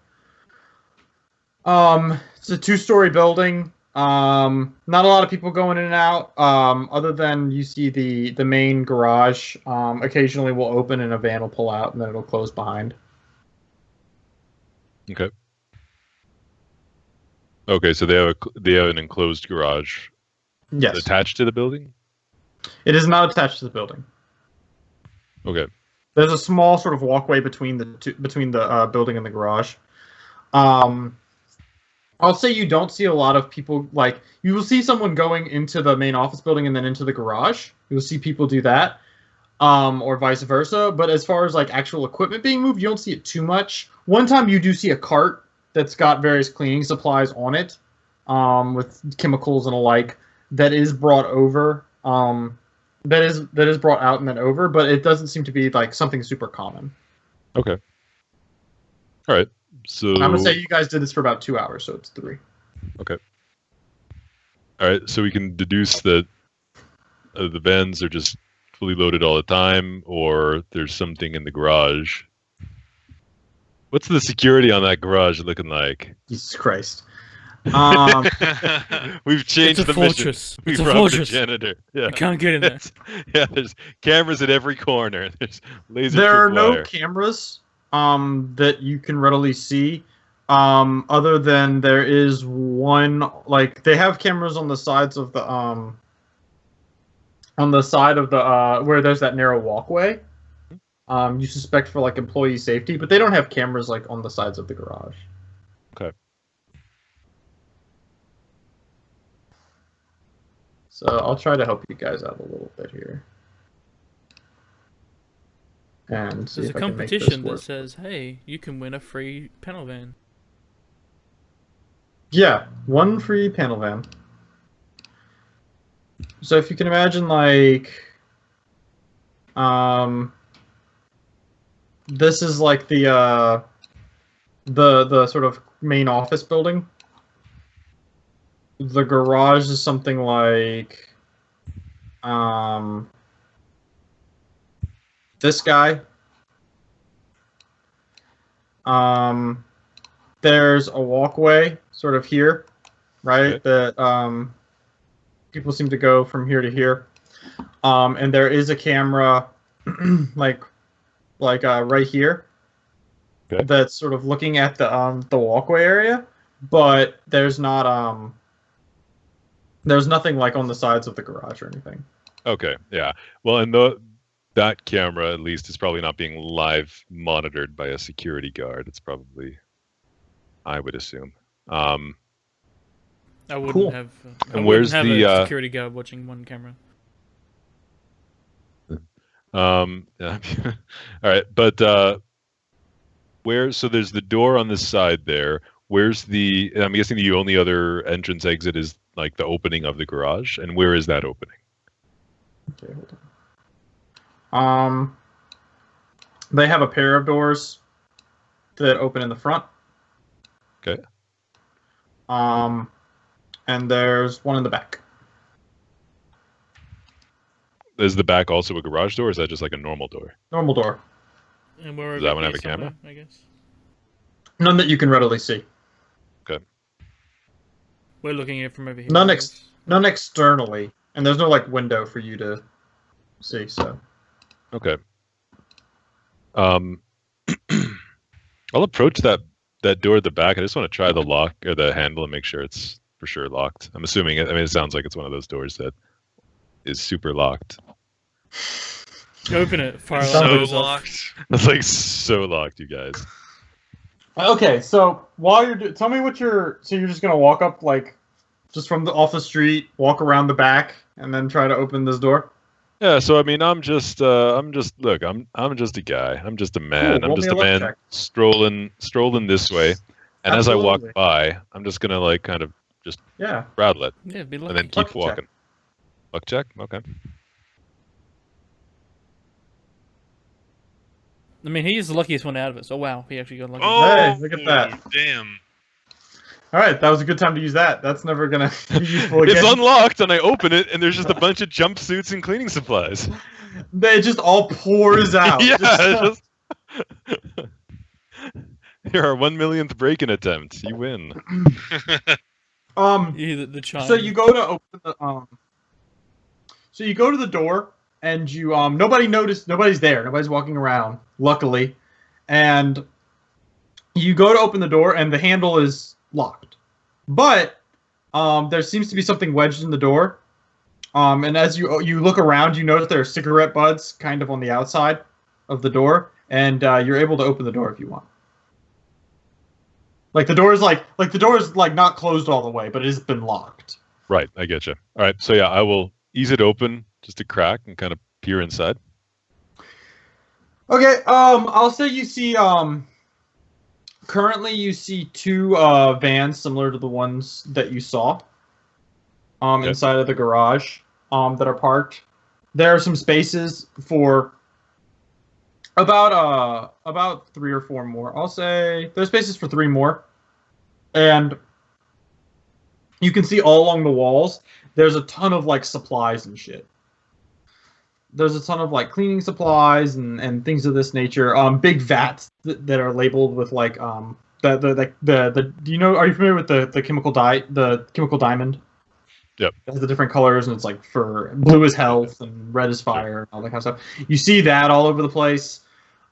It's a 2-story building. Not a lot of people going in and out. Other than you see the main garage. Occasionally will open and a van will pull out and then it'll close behind. Okay. Okay, so they have an enclosed garage Yes, attached to the building. it is not attached to the building. Okay. There's a small sort of walkway between the building and the garage. I'll say you don't see a lot of people, like, you will see someone going into the main office building and then into the garage. You'll see people do that, or vice versa. But as far as, like, actual equipment being moved, you don't see it too much. One time you do see a cart that's got various cleaning supplies on it, with chemicals and alike, that is brought over, that is brought out and then over, but it doesn't seem to be, like, something super common. Okay. All right. So I'm gonna say you guys did this for about 2 hours, so it's 3. Okay. All right. So we can deduce that the vans are just fully loaded all the time, or there's something in the garage. What's the security on that garage looking like? Jesus Christ. We've changed It's a the mission. fortress. We It's a brought fortress. the janitor. Yeah. You can't get in there. Yeah, there's cameras at every corner. There's laser There are trip no wire. cameras that you can readily see, other than there is one, like, they have cameras on the sides of the where there's that narrow walkway. You suspect for, like, employee safety, but they don't have cameras, like, on the sides of the garage. Okay. So I'll try to help you guys out a little bit here. And see There's a if I can make this competition that work. says, hey, you can win a free panel van. Yeah, 1 free panel van. So if you can imagine, like, this is like the sort of main office building. The garage is something like, this guy. There's a walkway sort of here, right? Okay. That people seem to go from here to here. And there is a camera, like right here, Okay. that's sort of looking at the walkway area, but there's not there's nothing like on the sides of the garage or anything. Okay. Yeah. Well, and that camera at least is probably not being live monitored by a security guard. It's probably, I would assume. I wouldn't Cool. have. And where's have the, a security guard watching one camera? Yeah. All right, but where? So there's the door on this side there. Where's the? I'm guessing the only other entrance exit is like the opening of the garage, and where is that opening? Okay, hold on. They have a pair of doors that open in the front. Okay. And there's one in the back. Is the back also a garage door, or is that just like a normal door? Normal door. And we're Does over that one here have a camera? somewhere, I guess. None that you can readily see. Okay. We're looking at it from over here. None I guess. None externally, and there's no like window for you to see. So. Okay. I'll approach that door at the back. I just want to try the lock or the handle and make sure it's for sure locked. I'm assuming it. I mean, it sounds like it's one of those doors that is super locked. Open it. Fire So alarm goes off. locked. It's like so locked, you guys. Okay, so while you're tell me what you're just gonna walk up like just from off the street, walk around the back, and then try to open this door. Yeah, so I mean, I'm just look, I'm just a guy. I'm just a man. Cool, I'm roll just me a a luck man check. strolling this way. And as I Absolutely. walk by, I'm just gonna like kind of just Yeah. rattle it Yeah, be and lucky. then keep Luck check. walking. Luck check? Okay. I mean, he's the luckiest one out of us. Oh wow, he actually got lucky. Oh, Hey, look at that. Damn. All right, that was a good time to use that. That's never gonna be useful again. It's unlocked and I open it and there's just a bunch of jumpsuits and cleaning supplies. They just all pours out. Yeah, Just- You're our 1 millionth break-in attempt. You win. Yeah, the chime. So you go to open the So you go to the door and you nobody's there. Nobody's walking around, luckily. And you go to open the door and the handle is locked. But there seems to be something wedged in the door. And as you look around, you notice there are cigarette butts kind of on the outside of the door, and you're able to open the door if you want. The door is not closed all the way, but it has been locked. Right, I get you. All right, so yeah, I will ease it open just a crack and kind of peer inside. Okay, I'll say you see currently you see two vans similar to the ones that you saw Okay. inside of the garage that are parked. There are some spaces for about 3 or 4 more. I'll say there's spaces for 3 more. And you can see all along the walls there's a ton of like supplies and shit. There's a ton of like cleaning supplies and things of this nature. Big vats that are labeled with like the do you know, are you familiar with the chemical diamond? Yep. It has the different colors, and it's like for blue is health and red is fire and all that kind of stuff. You see that all over the place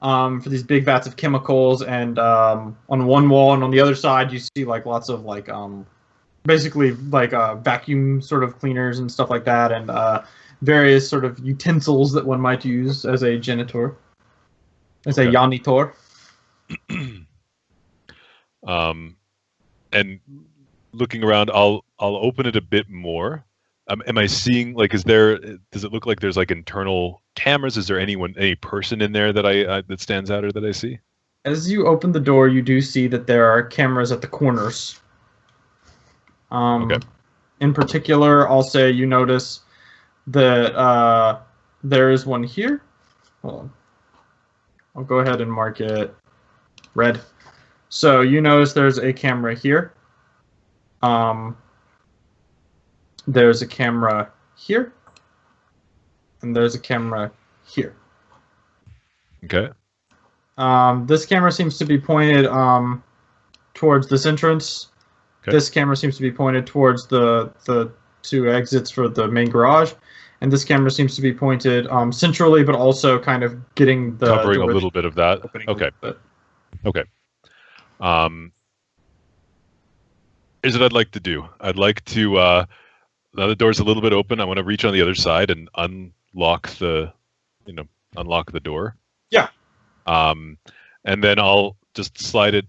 for these big vats of chemicals, and on one wall and on the other side you see like lots of like basically like vacuum sort of cleaners and stuff like that, and various sort of utensils that one might use as a janitor, as a janitor. And looking around, I'll open it a bit more. Am I seeing like does it look like there's like internal cameras? Is there any person in there that that stands out or that I see? As you open the door, you do see that there are cameras at the corners. Okay. In particular, I'll say you notice that there is one here. Hold on. I'll go ahead and mark it red. So you notice there's a camera here. There's a camera here. And there's a camera here. Okay. This camera seems to be pointed towards this entrance. Okay. This camera seems to be pointed towards the 2 exits for the main garage. And this camera seems to be pointed centrally, but also kind of getting the Covering a little bit of that. opening Okay. a little bit. Okay. Here's what I'd like to do. I'd like to now the door's a little bit open. I want to reach on the other side and unlock the door. Yeah. And then I'll just slide it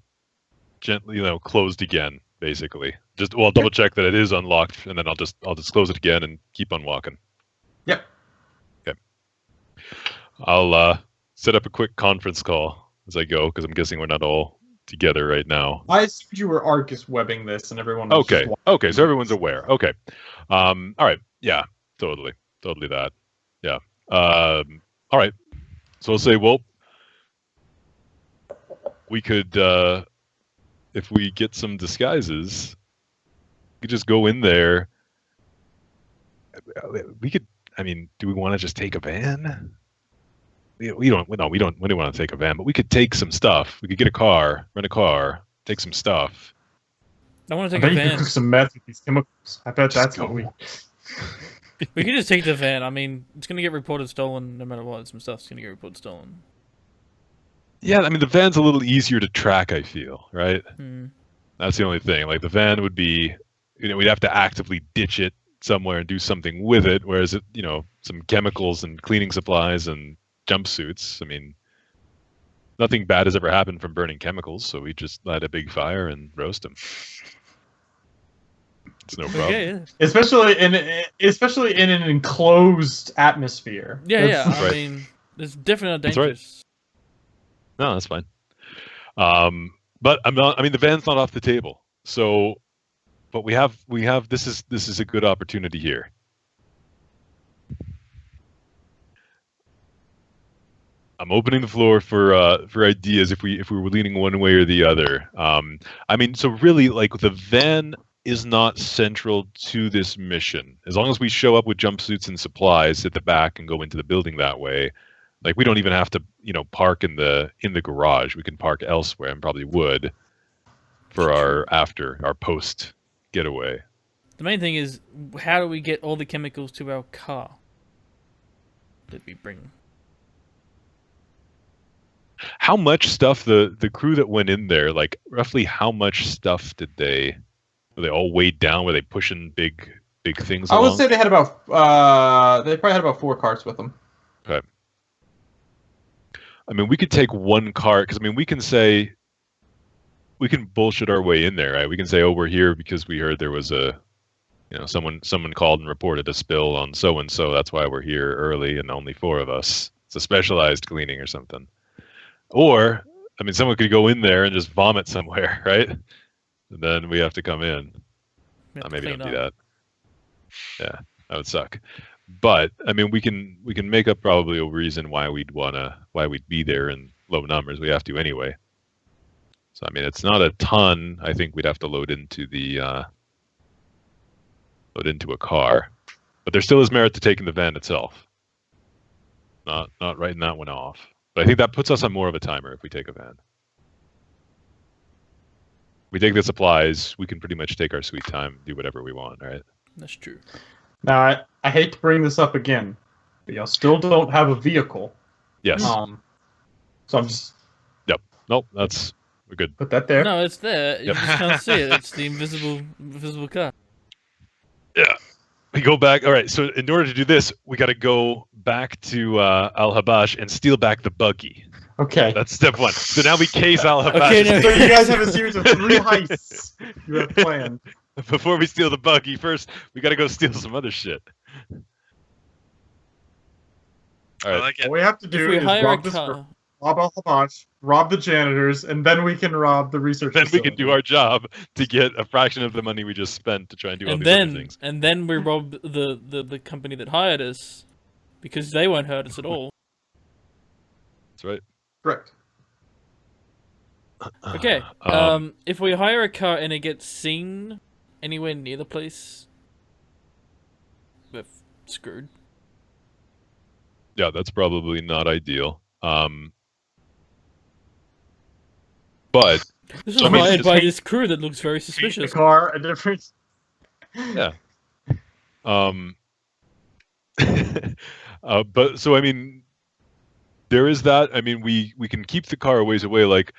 gently, closed again, basically. I'll double check that it is unlocked, and then I'll just close it again and keep on walking. Yep. Okay. I'll set up a quick conference call as I go because I'm guessing we're not all together right now. I assumed you were Arcus webbing this, and everyone was Okay. just Okay. So everyone's aware. Okay. All right. Yeah. Totally that. Yeah. All right. So I'll say, well, we could, if we get some disguises, we could just go in there. We could. I mean, do we want to just take a van? We don't. No, we don't. We don't want to take a van, but we could take some stuff. We could get a car, rent a car, take some stuff. I want to I take bet a you can van. cook some meth with these chemicals. I bet that's what go. we. We could just take the van. I mean, it's gonna get reported stolen no matter what. Some stuff's gonna get reported stolen. Yeah, I mean the van's a little easier to track. I feel right. Hmm. That's the only thing. Like the van would be, we'd have to actively ditch it somewhere and do something with it. Whereas it, some chemicals and cleaning supplies and jumpsuits. I mean, nothing bad has ever happened from burning chemicals, so we just light a big fire and roast them. It's no problem. Okay, yeah. Especially in an enclosed atmosphere. Yeah, That's- I right. mean, it's definitely That's right. dangerous. No, that's fine. But I'm not. I mean, the van's not off the table. So, but we have. This is a good opportunity here. I'm opening the floor for ideas if we were leaning one way or the other. I mean, so really, like the van is not central to this mission. As long as we show up with jumpsuits and supplies at the back and go into the building that way, like we don't even have to, park in the garage. We can park elsewhere and probably would for our post getaway. The main thing is, how do we get all the chemicals to our car that we bring? How much stuff the crew that went in there, like roughly how much stuff did were they all weighed down? Were they pushing big things I along? would say they had about they probably had about 4 carts with them. Okay. I mean, we could take one cart because I mean, we can bullshit our way in there, right? We can say, "Oh, we're here because we heard there was someone called and reported a spill on so and so. That's why we're here early, and only 4 of us. It's a specialized cleaning or something." Or, I mean, someone could go in there and just vomit somewhere, right? And then we have to come in. We have to Maybe clean don't do up. that. Yeah, that would suck. But I mean, we can make up probably a reason why we'd be there in low numbers. We have to anyway. So I mean, it's not a ton. I think we'd have to load into a car, but there still is merit to taking the van itself. Not writing that one off. But I think that puts us on more of a timer if we take a van. We take the supplies, we can pretty much take our sweet time, do whatever we want, right? That's true. Now, I hate to bring this up again, but y'all still don't have a vehicle. Yes. So I'm just Nope. We're good. put that there. No, it's there. You Yep. just can't see it. It's the invisible car. Yeah. We go back. All right. So in order to do this, we got to go back to Al Habash and steal back the buggy. Okay. That's step 1. So now we case Al Habash. Okay, no. So you guys have a series of 3 heists you have planned. Before we steal the buggy, first we got to go steal some other shit. All I right. like it. What we have to If do we is hire a rob car, Al-Habash, rob the janitors, and then we can rob the research Then we facility. can do our job to get a fraction of the money we just spent to try and do all and these other then things. we rob the company that hired us because they won't hurt us at all. That's right. Correct. Okay. If we hire a car and it gets seen anywhere near the place, we're screwed. Yeah, that's probably not ideal. But This was Somebody hired just by hate- this crew that looks very The suspicious. car, a difference. yeah. But so I mean, there is that. I mean, we can keep the car a ways away. Like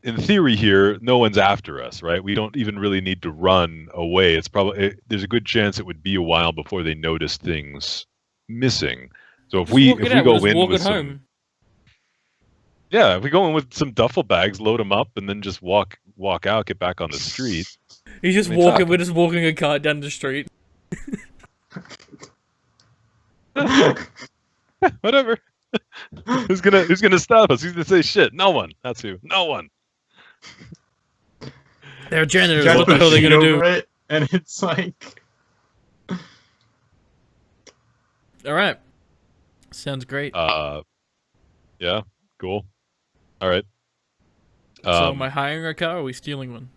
in theory, here, no one's after us, right? We don't even really need to run away. It's probably there's a good chance it would be a while before they notice things missing. So if Just we walk it go out, we'll just in walk with it some, home. yeah, if we go in with some duffel bags, load them up, and then just walk out, get back on the street. He's just I mean, walking. fuck. We're just walking a cart down the street. Whatever. Who's gonna stop us? Who's gonna say shit? No one. That's who. No one. They're You janitors. guys What put the a hell are they sheet gonna over do? it, and it's like, All right. Sounds great. Yeah, cool. All right. So am I hiring a car or are we stealing one?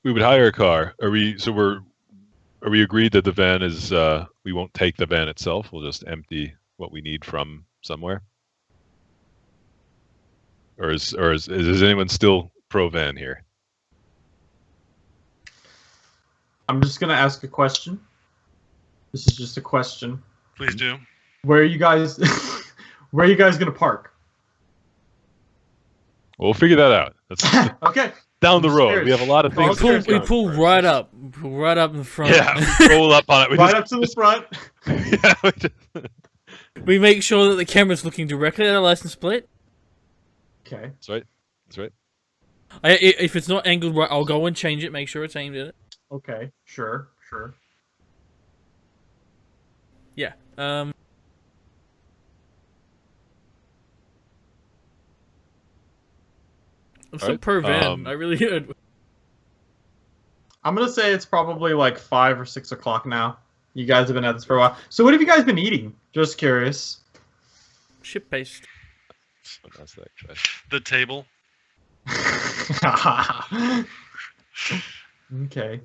We would hire a car. Are we agreed that the van is we won't take the van itself, we'll just empty what we need from somewhere? Or is anyone still pro van here? I'm just gonna ask a question. This is just a question. Please do. Where are you guys? Where are you guys gonna park? We'll figure that out. That's Okay. down the I'm road. scared. We have a lot of We things. pull- We pull right up. Pull right up in front. Yeah, we roll up on it. We Right just, up to the front. yeah, we just, We make sure that the camera's looking directly at our license plate. Okay. that's right. That's right. If it's not angled right, I'll go and change it. Make sure it's aimed at it. Okay. Sure. Sure. Yeah. I'm so Alright, pro van. I really. I'm gonna say it's probably like 5 or 6 o'clock now. You guys have been at this for a while. So what have you guys been eating? Just curious. Ship paste. So that's that question. The table. Okay.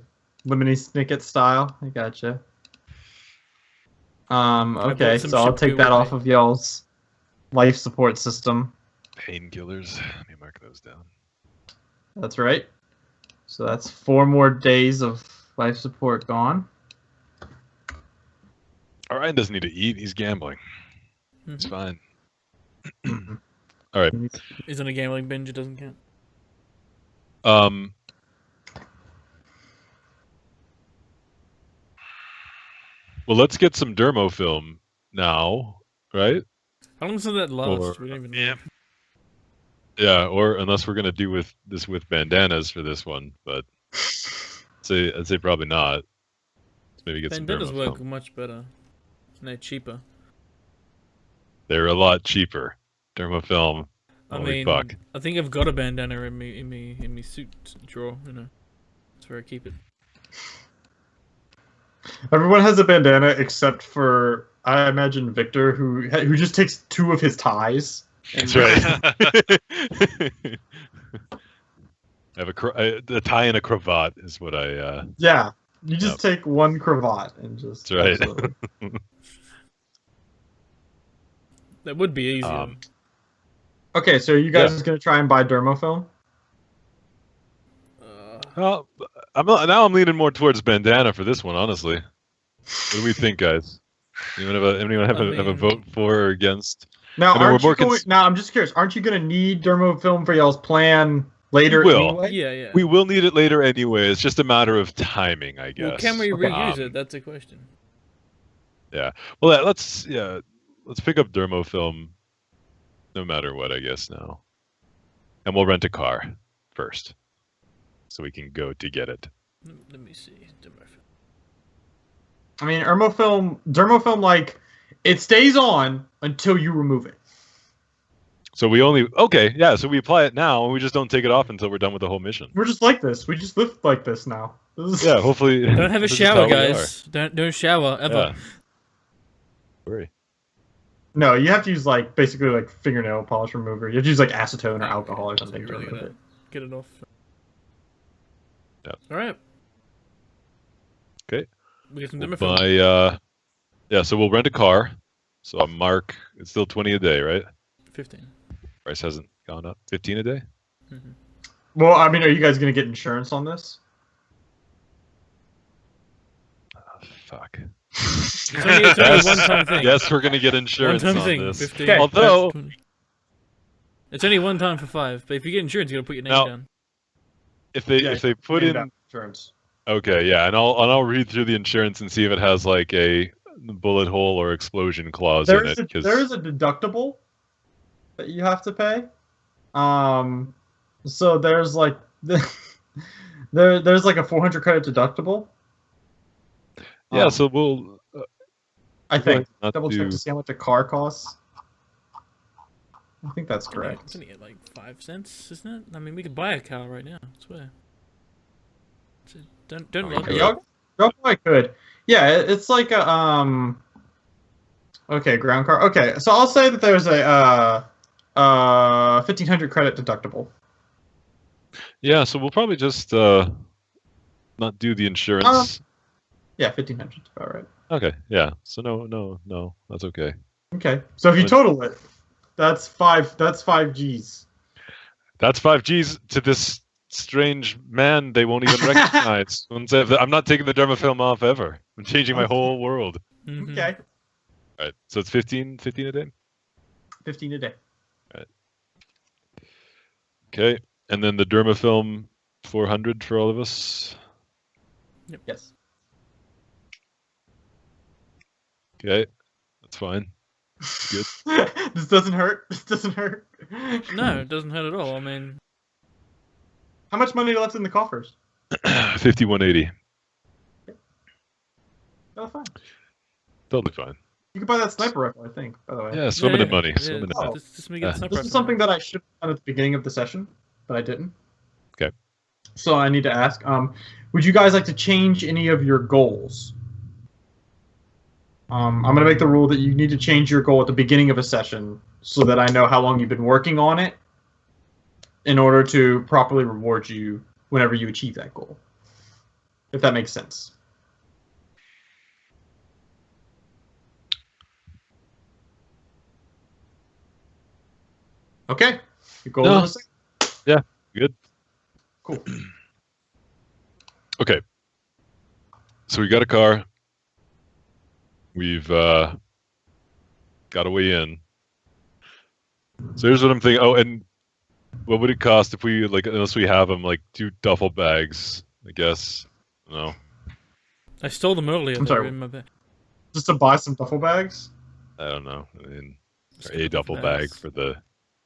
Lemony Snicket style. I gotcha. Okay, bought some so I'll ship take goo that with off me. of y'all's life support system. Painkillers. Let me mark those down. That's right. So that's 4 more days of life support gone. Ryan doesn't need to eat. He's gambling. It's Mhm. fine. All right. Isn't a gambling binge? It doesn't count. Well, let's get some dermofilm now, right? How long does that last? Or- We don't even know. Yeah. Yeah, or unless we're gonna do with bandanas for this one, but I'd say probably not. Let's maybe get Bandanas some work dermofilm. much better. And they're cheaper. They're a lot cheaper. Dermofilm. I Holy mean, fuck. I think I've got a bandana in me suit drawer. You know, that's where I keep it. Everyone has a bandana except for, I imagine, Victor, who just takes 2 of his ties. That's right. I have a tie and a cravat is what I. Yeah, you just take 1 cravat and just. That's right. absolutely. That would be easier. Okay, so you guys gonna try and buy dermofilm? Well, I'm leaning more towards bandana for this one, honestly. What do we think, guys? Anyone have a vote for or against? Now, I mean, aren't we're you more going, now, I'm just curious. Aren't you gonna need dermofilm for y'all's plan later We will. anyway? Yeah, yeah. We will need it later anyway. It's just a matter of timing, I guess. Well, can we Okay. reuse it? That's a question. Yeah. Well, let's pick up dermofilm, no matter what, I guess now, and we'll rent a car first, so we can go to get it. Let me see. I mean, dermofilm, like, it stays on until you remove it. So we so we apply it now, and we just don't take it off until we're done with the whole mission. We're just like this. We just live like this now. This is- Yeah, hopefully. Don't have a this is how shower, we guys. Don't shower are. ever. Yeah. Worry. No, you have to use, like, basically, like, fingernail polish remover. You have to use, like, acetone or alcohol or So something you to really remove gotta it. get it off. Yep. All right. Okay. We get some We'll dermofilm. buy, so we'll rent a car. So I'm Mark. It's still 20 a day, right? 15. Price hasn't gone up. 15 a day. Mm-hmm. Well, I mean, are you guys going to get insurance on this? Oh, fuck. It's only a one-time thing. Yes, we're gonna get insurance One-time on thing. this. 15. Okay. Although, It's only one time for 5, but if you get insurance, you gotta put your name Now- down. if they Yeah, put Named in out insurance. okay, yeah, and I'll read through the insurance and see if it has like a bullet hole or explosion clause in it. There is a deductible that you have to pay. So there's like there's like a 400 credit deductible. Yeah, so we'll I think. Not Double check do- to see how much a car costs. I think that's It's correct. only at like 5 cents, isn't it? I mean, we could buy a car right now. I swear. Don't we look. could. Y'all probably could. Yeah, it's like a Okay, ground car. Okay, so I'll say that there's a 1,500 credit deductible. Yeah, so we'll probably just not do the insurance. Yeah, 1,500 is about right. Okay, yeah. So no, that's okay. Okay, so if you total it, that's five Gs. That's 5 Gs to this strange man they won't even recognize. I'm not taking the dermafilm off ever. I'm changing my whole world. Mhm. Okay, All right, so it's 15 a day? 15 a day. Okay, and then the dermafilm 400 for all of us. Yes. Okay, that's fine. Good. This doesn't hurt. This doesn't hurt. No, it doesn't hurt at all. I mean, How much money left in the coffers? 5180. Oh, fine. Totally fine. You could buy that sniper rifle, I think. By the way. Yeah, swimming in money. Swimming in Oh. money. Just me get the sniper This is rifle. something that I should have done at the beginning of the session, but I didn't. Okay. So I need to ask, would you guys like to change any of your goals? I'm going to make the rule that you need to change your goal at the beginning of a session so that I know how long you've been working on it in order to properly reward you whenever you achieve that goal. If that makes sense. Okay. Your goal No. is Good. cool. Okay. So we got a car. We've got a way in. So here's what I'm thinking. Oh, and what would it cost if we, like, unless we have them, like, 2 duffel bags, I guess? No. I stole them earlier. I'm They were sorry. in my bag. Just to buy some duffel bags? I don't know. I mean, Just or get a the duffel bag bags. for the.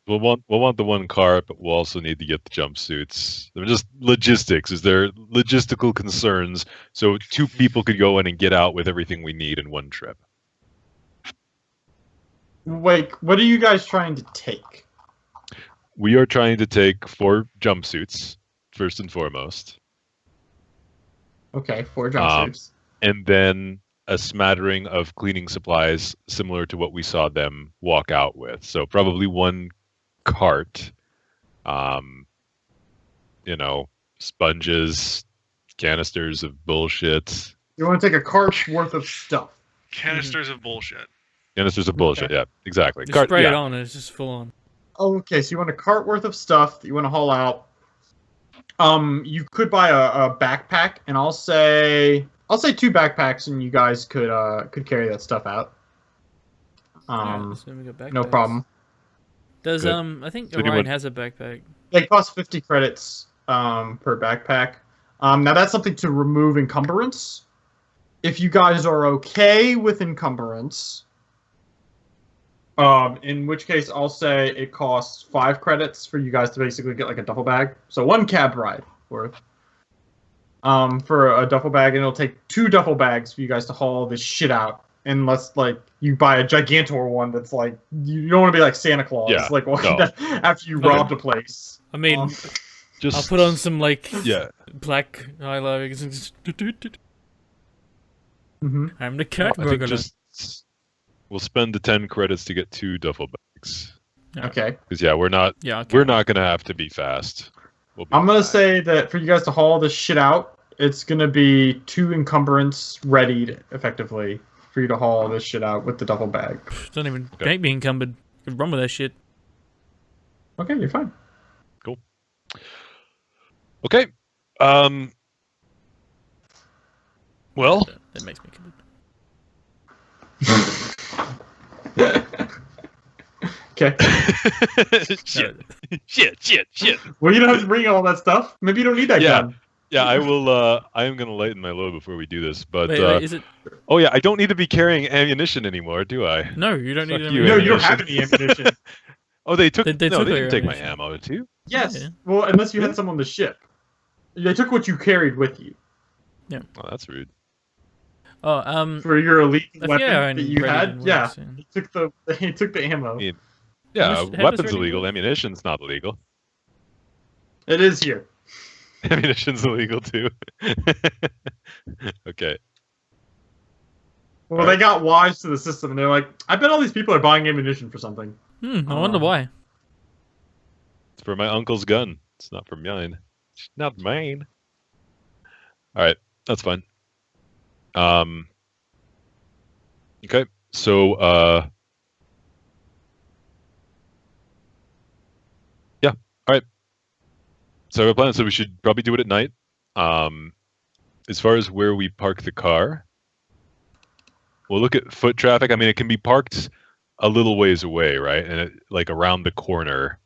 We'll want the one car, but we'll also need to get the jumpsuits. They're just logistics. Is there logistical concerns? So 2 people could go in and get out with everything we need in one trip. Wait, what are you guys trying to take? We are trying to take 4 jumpsuits first and foremost, Okay, 4 jumpsuits. and then a smattering of cleaning supplies similar to what we saw them walk out with. So probably 1 cart, sponges, canisters of bullshit. You want to take a cart's worth of stuff. Canisters of bullshit. Canisters of bullshit. Okay. Yeah, exactly. Just Cart, spray it yeah. on and it's just full on. Okay, so you want a cart worth of stuff that you want to haul out. You could buy a backpack, and I'll say 2 backpacks, and you guys could carry that stuff out. Yeah, so we got No backpacks. problem. Does Good. I think So do you Orion want- has a backpack. They cost 50 credits per backpack. Now that's something to remove encumbrance. If you guys are okay with encumbrance, in which case I'll say it costs 5 credits for you guys to basically get like a duffel bag. So 1 cab ride worth. For a duffel bag, and it'll take 2 duffel bags for you guys to haul this shit out. Unless like you buy a Gigantor one that's like you don't want to be like Santa Claus, Yeah, like walking no. down after you Okay. robbed a place. I mean, Just I'll put on some like yeah. black highlighters and just. Mm-hmm. I'm the cat I think burglar. just we'll spend the 10 credits to get 2 duffel bags. Okay. Because yeah, we're not Okay. we're not gonna have to be fast. We'll be I'm gonna fine. say that for you guys to haul this shit out, it's gonna be 2 encumbrance readied effectively for you to haul this shit out with the duffel bag. Don't even Okay. can't be encumbered. Could run with that shit. Okay, you're fine. Okay. Well, That makes me encumbered. Okay. shit, No, shit. Well, you don't have to bring all that stuff. Maybe you don't need that Yeah. gun. Yeah, I will. I am gonna lighten my load before we do this. But wait, is it? oh yeah, I don't need to be carrying ammunition anymore, do I? No, you don't Fuck need. you, No, any- you don't have any ammunition. Oh, they took. They no, took they all didn't your take my ammunition. ammo too. Yes. Yeah. Well, unless you had some on the ship. They took what you carried with you. Oh, that's rude. for your elite I weapon forget how that you ready had. it Yeah, works, he took the ammo. Yeah. Yeah, How much weapons ready illegal. work? Ammunition's not illegal. It is here. Ammunition's illegal too. Okay. Well, All they right. got wise to the system, and they're like, I bet all these people are buying ammunition for something. I wonder why. It's for my uncle's gun. It's not for mine. It's not mine. All right, that's fine. Okay, so yeah, all right. So our plan. So we should probably do it at night. As far as where we park the car, we'll look at foot traffic. I mean, it can be parked a little ways away, right? And like around the corner.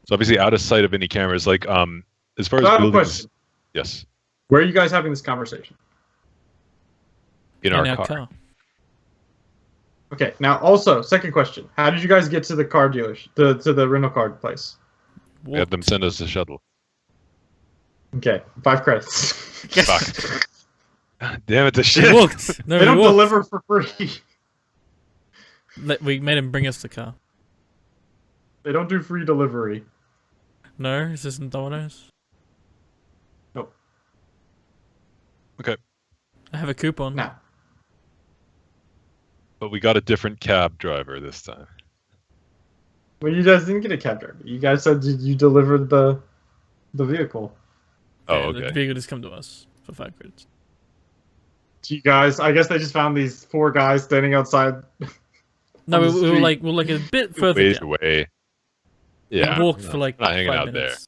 So obviously out of sight of any cameras. Like as far So I as have a buildings, question. yes, Where are you guys having this conversation? in our car. Okay, now also, second question. How did you guys get to the car dealership, to the rental car place? We had them send us a shuttle. Okay, 5 credits. Fuck. Damn it, the We shit. walked. No, They we don't walked. deliver for free. We made him bring us the car. They don't do free delivery. No, is this in Domino's? Nope. Okay, I have a coupon. No. but we got a different cab driver this time. Well, you guys didn't get a cab driver. You guys said you delivered the vehicle. Oh, Yeah, okay. The vehicle just come to us for 5 credits. So you guys, I guess they just found these 4 guys standing outside. No, On we the were street. like a bit further Ways down. away. Yeah. We walked no, for like not hanging 5 out minutes.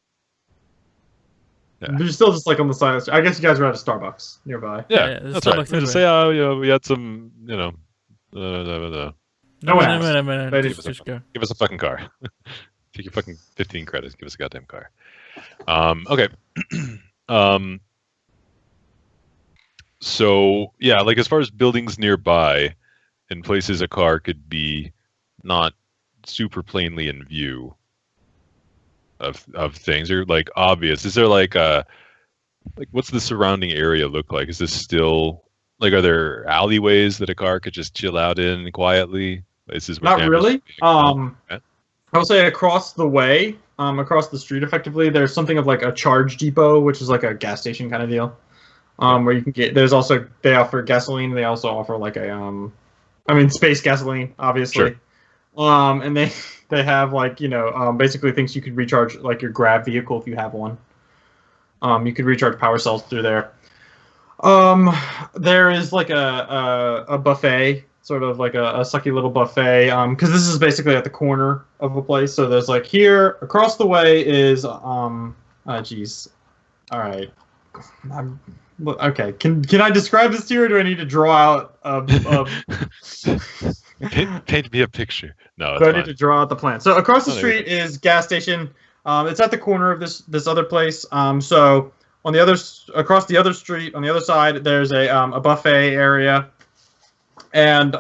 Yeah. You're still just like on the side of the street. I guess you guys were at a Starbucks nearby. Yeah, Yeah, there's that's Starbucks right. We just everywhere. say, oh, we had some, No No, one no, asked. no, no, They no. didn't. Just go. give us a fucking car. Take your fucking 15 credits. Give us a goddamn car. Okay. So yeah, like as far as buildings nearby and places a car could be not super plainly in view of things or like obvious. Is there like what's the surrounding area look like? Is this still like are there alleyways that a car could just chill out in quietly? This is where Not cameras really. are being okay. I would say across the way, across the street, effectively, there's something of like a charge depot, which is like a gas station kind of deal. Where you can get. There's also they offer gasoline. They also offer like a space gasoline, obviously. Sure. And they have like basically things you could recharge like your Grab vehicle if you have one. You could recharge power cells through there. There is like a buffet, sort of like a sucky little buffet. Because this is basically at the corner of a place. So there's like here across the way is geez, all right. Okay, can I describe this to you, or do I need to draw out paint me a picture. No, do I it's need fine. to draw out the plan? So across the No, street is gas station. It's at the corner of this other place. So on the across the other street on the other side, there's a buffet area, and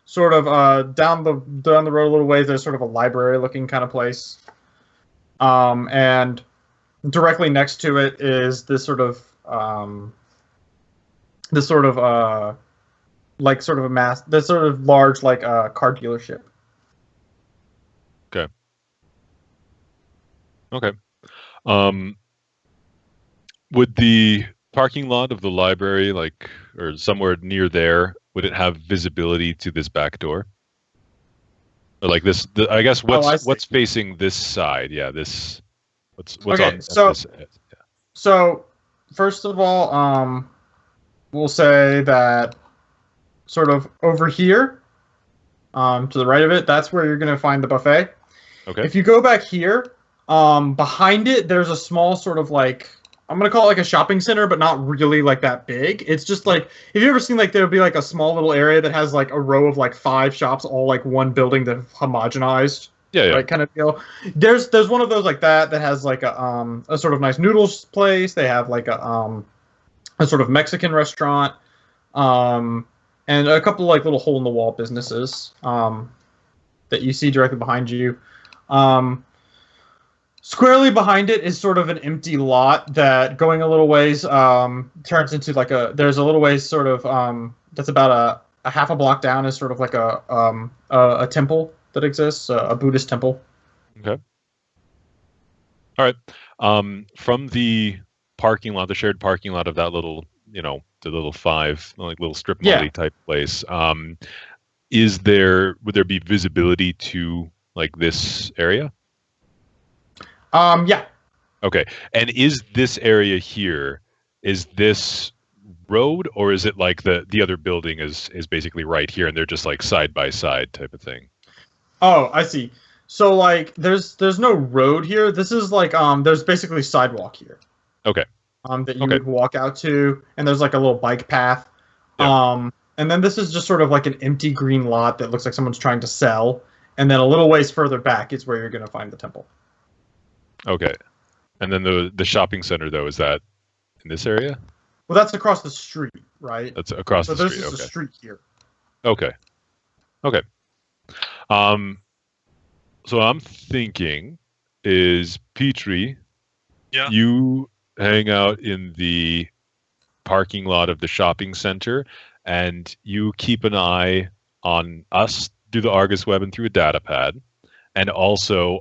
sort of down the road a little ways, there's sort of a library looking kind of place. And directly next to it is this sort of large like car dealership. Okay. Would the parking lot of the library, like, or somewhere near there, would it have visibility to this back door? Or like this? I guess I see. what's facing this side? Yeah, this. What's Okay, on so- this? Yeah. So first of all, we'll say that sort of over here, to the right of it, that's where you're gonna find the buffet. Okay. If you go back here, behind it, there's a small sort of like, I'm gonna call it like a shopping center, but not really like that big. It's just like, have you ever seen like there'll be like a small little area that has like a row of like 5 shops, all like one building that homogenized, Yeah. right, kind of deal. There's one of those like that has like a sort of nice noodles place. They have like a sort of Mexican restaurant, and a couple of like little hole in the wall businesses that you see directly behind you. Squarely behind it is sort of an empty lot that, going a little ways, turns into like there's a little ways sort of that's about a half a block down is sort of like a temple that exists, a Buddhist temple. Okay. All right. From the parking lot, the shared parking lot of that little, the little little strip mall type place, would there be visibility to like this area? Yeah. Okay. And is this area here, is this road, or is it like the other building is basically right here and they're just like side by side type of thing? Oh, I see. So like there's no road here. This is like there's basically sidewalk here. Okay. That you would walk out to, and there's like a little bike path. Yeah. And then this is just sort of like an empty green lot that looks like someone's trying to sell. And then a little ways further back is where you're going to find the temple. Okay. And then the shopping center, though, is that in this area? Well, that's across the street, right? That's across the street. So this is a street here. Okay. Okay. So I'm thinking is Petrie, you hang out in the parking lot of the shopping center, and you keep an eye on us through the Argus web and through a data pad, and also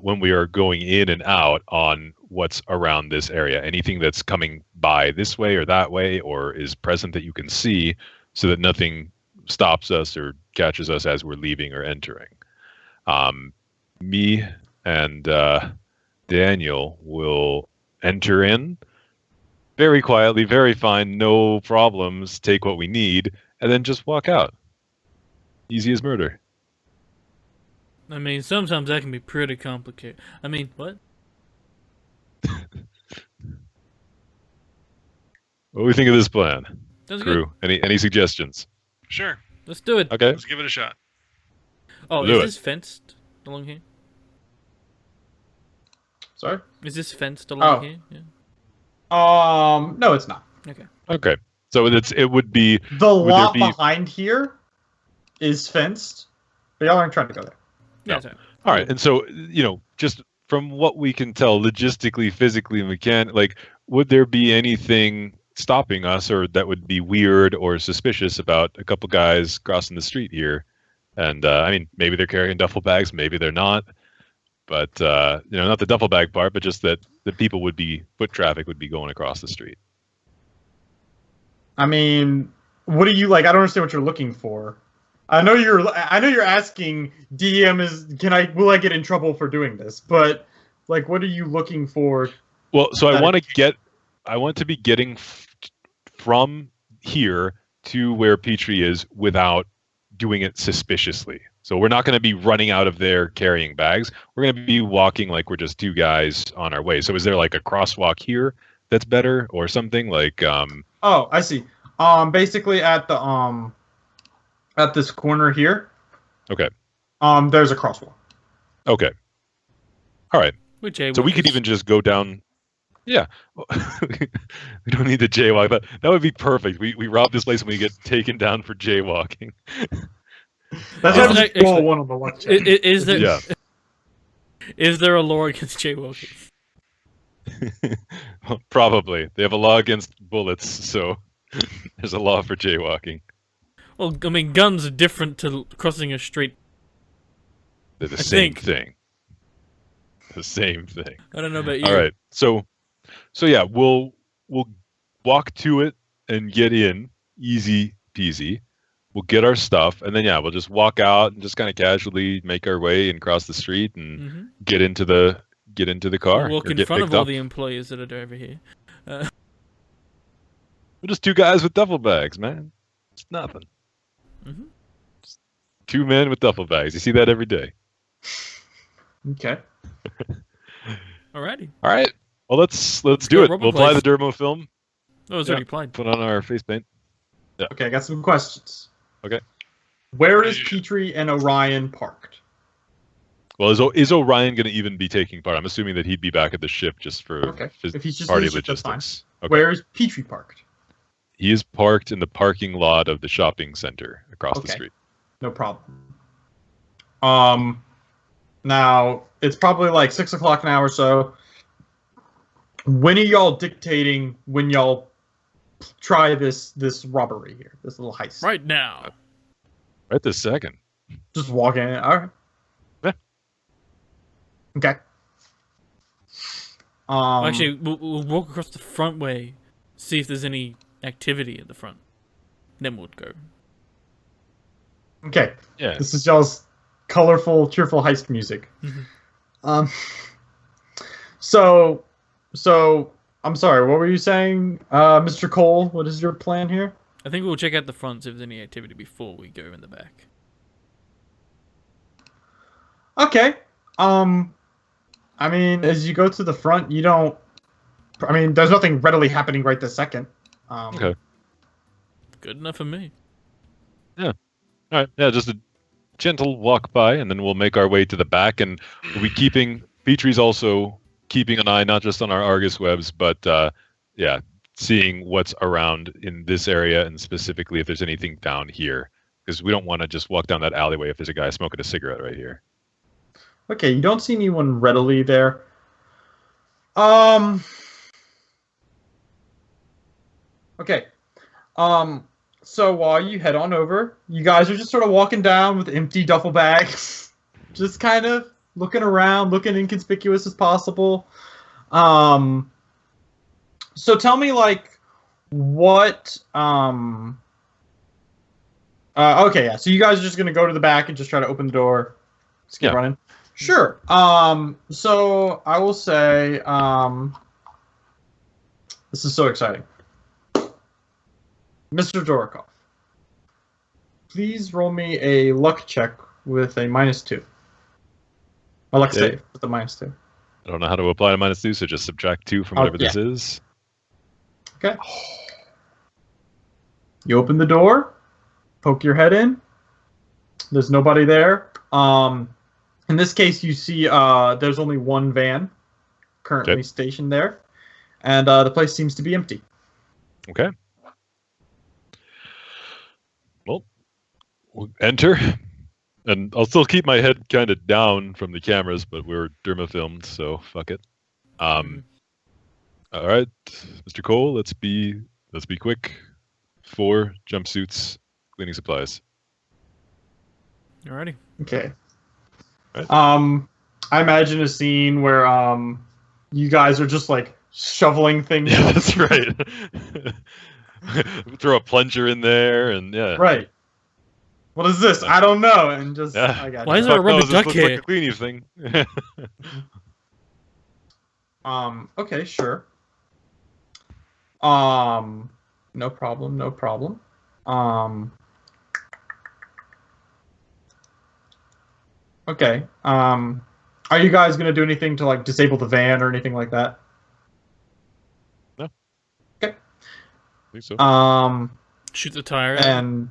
when we are going in and out on what's around this area, anything that's coming by this way or that way or is present that you can see, so that nothing stops us or catches us as we're leaving or entering. Me and Daniel will enter in very quietly, very fine, no problems, take what we need, and then just walk out. Easy as murder. I mean, sometimes that can be pretty complicated. I mean, what? What do we think of this plan? That's Crew, good. Any suggestions? Sure. Let's do it. Okay. Let's give it a shot. Oh, We'll is this fenced along here? Sorry? Is this fenced along here? Yeah. No, it's not. Okay. Okay. So it would be the lot behind here is fenced, but y'all aren't trying to go there. Yeah. No. All right. And so, just from what we can tell, logistically, physically, would there be anything stopping us, or that would be weird or suspicious about a couple guys crossing the street here? And I mean, maybe they're carrying duffel bags, maybe they're not. But not the duffel bag part, but just that the people foot traffic would be going across the street. I mean, what do you like? I don't understand what you're looking for. I know you're asking DM will I get in trouble for doing this? But like, what are you looking for? Well, so I want to be getting from here to where Petrie is without doing it suspiciously. So we're not going to be running out of there carrying bags. We're going to be walking like we're just two guys on our way. So is there like a crosswalk here that's better or something like? Oh, I see. Basically at the at this corner here. Okay. There's a crosswalk. Okay. All right. So we could even just go down. Yeah. We don't need to jaywalk. That would be perfect. We rob this place and we get taken down for jaywalking. That's actually one on the left. Is there a law against jaywalking? Probably. They have a law against bullets, so there's a law for jaywalking. Well, I mean, guns are different to crossing a street. They're the same thing. The same thing. I don't know about you. All right. So yeah, we'll walk to it and get in, easy peasy. We'll get our stuff, and then we'll just walk out and just kind of casually make our way and cross the street and get into the car. We'll walk in front of all the employees that are over here. We're just two guys with duffel bags, man. It's nothing. Mm-hmm. Just two men with duffel bags. You see that every day. Okay. Alrighty. All right. Well, let's do it. We'll apply the dermo film. Oh, it's already applied. Put on our face paint. Yeah. Okay, I got some questions. Okay. Where is Petrie and Orion parked? Well, is Orion going to even be taking part? I'm assuming that he'd be back at the ship just for if he's just party logistics. Okay. Where is Petrie parked? He is parked in the parking lot of the shopping center across the street. No problem. Now, it's probably like 6 o'clock now or so. When are y'all dictating when y'all try this robbery here, this little heist? Right now. Right this second. Just walk in. All right. Yeah. Okay. Actually, we'll walk across the front way, see if there's any activity at the front. Then we'll go. Okay. Yeah. This is y'all's colorful, cheerful heist music. Mhm. So I'm sorry. What were you saying, Mr. Cole? What is your plan here? I think we'll check out the front, see if there's any activity before we go in the back. Okay. I mean, as you go to the front, you don't. I mean, there's nothing readily happening right this second. Okay. Good enough for me. All right. Yeah, just a gentle walk by, and then we'll make our way to the back, and we'll be keeping. Petrie's also keeping an eye not just on our Argus webs, but seeing what's around in this area, and specifically if there's anything down here, because we don't want to just walk down that alleyway if there's a guy smoking a cigarette right here. Okay, you don't see anyone readily there. Okay. So while you head on over, you guys are just sort of walking down with empty duffel bags, just kind of looking around, looking inconspicuous as possible. So tell me, like, what? Okay, yeah. So you guys are just gonna go to the back and just try to open the door. Just keep running. Sure. So I will say, this is so exciting. Mr. Dorokov, please roll me a luck check with a -2. A luck save with a -2. I don't know how to apply to -2, so just subtract 2 from whatever this is. Okay. You open the door, poke your head in. There's nobody there. In this case, you see there's only one van currently stationed there, and the place seems to be empty. Okay. Well, we'll enter, and I'll still keep my head kind of down from the cameras, but we're derma filmed, so fuck it. All right, Mr. Cole, let's be quick. 4 jumpsuits, cleaning supplies. Alrighty. Okay. Right. I imagine a scene where you guys are just like shoveling things. Yeah, that's right. Throw a plunger in there, and Right. What is this? I don't know. And just I got Why you. is there a rubber this duck looks here? like a cleaning thing. Okay, sure. No problem, no problem. Okay. Are you guys gonna do anything to like disable the van or anything like that? No. Okay. I think so. Shoot the tire out. And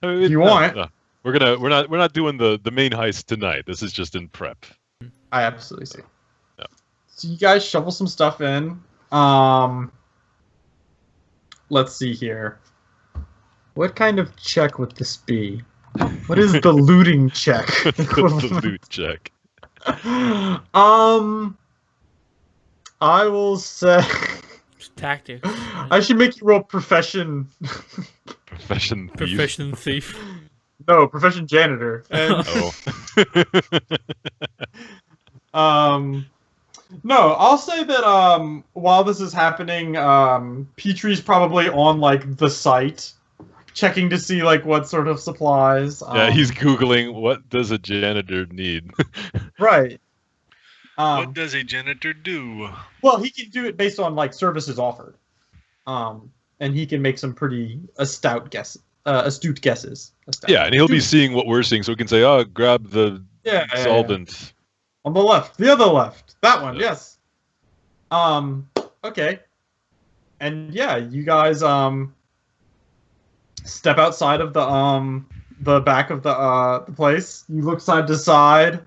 I mean, you want? No. We're not doing the main heist tonight. This is just in prep. I absolutely see. Yeah. So you guys shovel some stuff in. Let's see here. What kind of check would this be? What is the looting check? The loot check. I will say Just tactics. I should make you roll profession. Profession thief. Profession thief. No, profession janitor. And, Oh. no, I'll say that while this is happening, Petrie's probably on like the site, checking to see like what sort of supplies. Yeah, he's Googling what does a janitor need. Right. What does a janitor do? Well, he can do it based on like services offered, and he can make some pretty astute guesses. Yeah, and he'll be seeing what we're seeing, so we can say, "Oh, grab the solvent." On the left, the other left, that one. Yeah. Yes. Okay. And yeah, you guys step outside of the back of the place. You look side to side.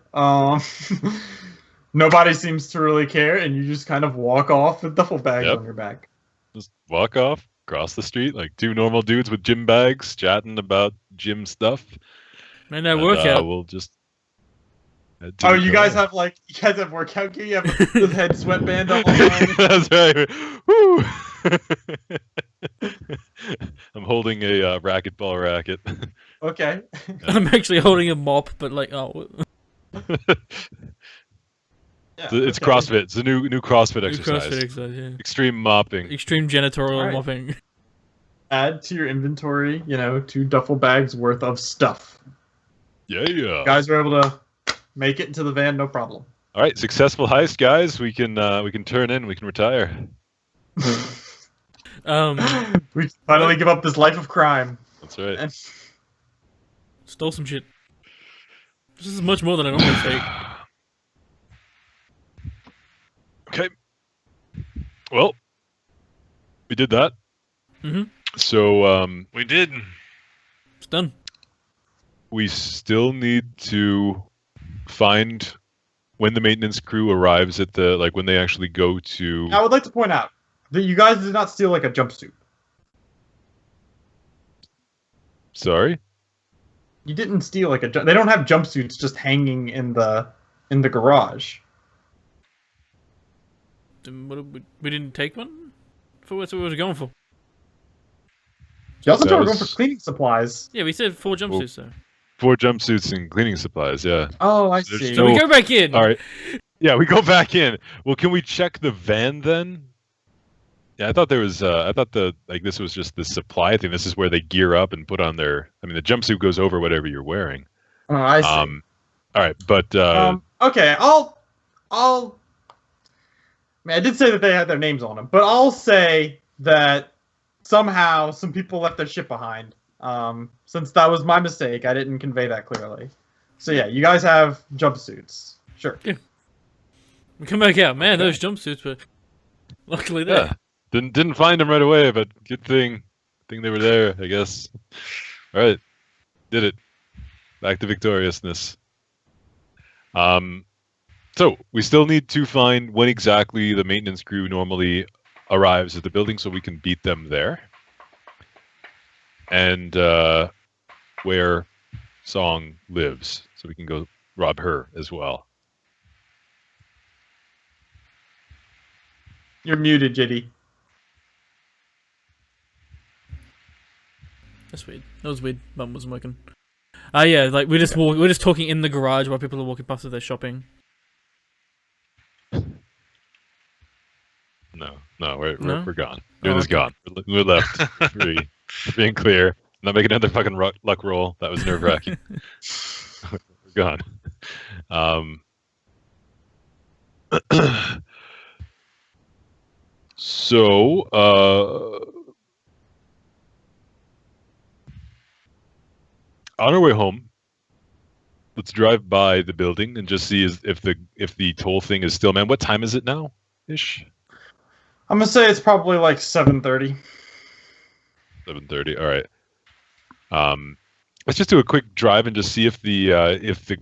Nobody seems to really care, and you just kind of walk off with duffel bags on your back. Just walk off, cross the street like 2 normal dudes with gym bags, chatting about gym stuff. Man, that workout. We'll just Oh, you guys have workout gear. You have the head sweatband on. That's right. Woo! I'm holding a racquetball racket. Okay. I'm actually holding a mop, but like, oh. Yeah, It's okay. CrossFit. It's a new CrossFit New exercise. CrossFit exercise, yeah. Extreme mopping. Extreme janitorial Alright. mopping. Add to your inventory, 2 duffel bags worth of stuff. Yeah. You guys are able to make it into the van, no problem. All right, successful heist, guys. We can turn in. We can retire. We finally give up this life of crime. That's right. And Stole some shit. This is much more than I normally take. Okay. Well, we did that. Mm-hmm. So We did. It's done. we still need to find when the maintenance crew arrives at the when they actually go to. I would like to point out that you guys did not steal like a jumpsuit. Sorry. You didn't steal like they don't have jumpsuits just hanging in the garage. We didn't take one? For what we were going for? You also That told we were going was- for cleaning supplies. Yeah, we said 4 jumpsuits though. 4 jumpsuits and cleaning supplies. Yeah. Oh, I There's see. So no- we go back in. All right. Yeah, we go back in. Well, can we check the van then? Yeah, I thought there was. I thought this was just the supply thing. This is where they gear up and put on their. I mean, the jumpsuit goes over whatever you're wearing. Oh, I see. All right, but Okay, I mean, I did say that they had their names on them, but I'll say that somehow some people left their shit behind. Since that was my mistake, I didn't convey that clearly. So yeah, you guys have jumpsuits. Sure. We come back out. Man, those jumpsuits were luckily there. yeah, didn't find them right away, but good thing they were there. I guess. All right, did it. Back to victoriousness. So we still need to find when exactly the maintenance crew normally arrives at the building, so we can beat them there. And where Song lives, so we can go rob her as well. You're muted, JD. That's weird. That was weird. Button wasn't working. Yeah, like we're just talking in the garage while people are walking past as they're shopping. No, we're gone. Oh, Dude is okay. gone. We're left. Free. We're being clear. Not making another fucking luck roll. That was nerve wracking. We're gone. So, on our way home, let's drive by the building and just see if the toll thing is still. Man, what time is it now? Ish. I'm gonna say it's probably like 7:30. 7:30. All right. Let's just do a quick drive and just see if the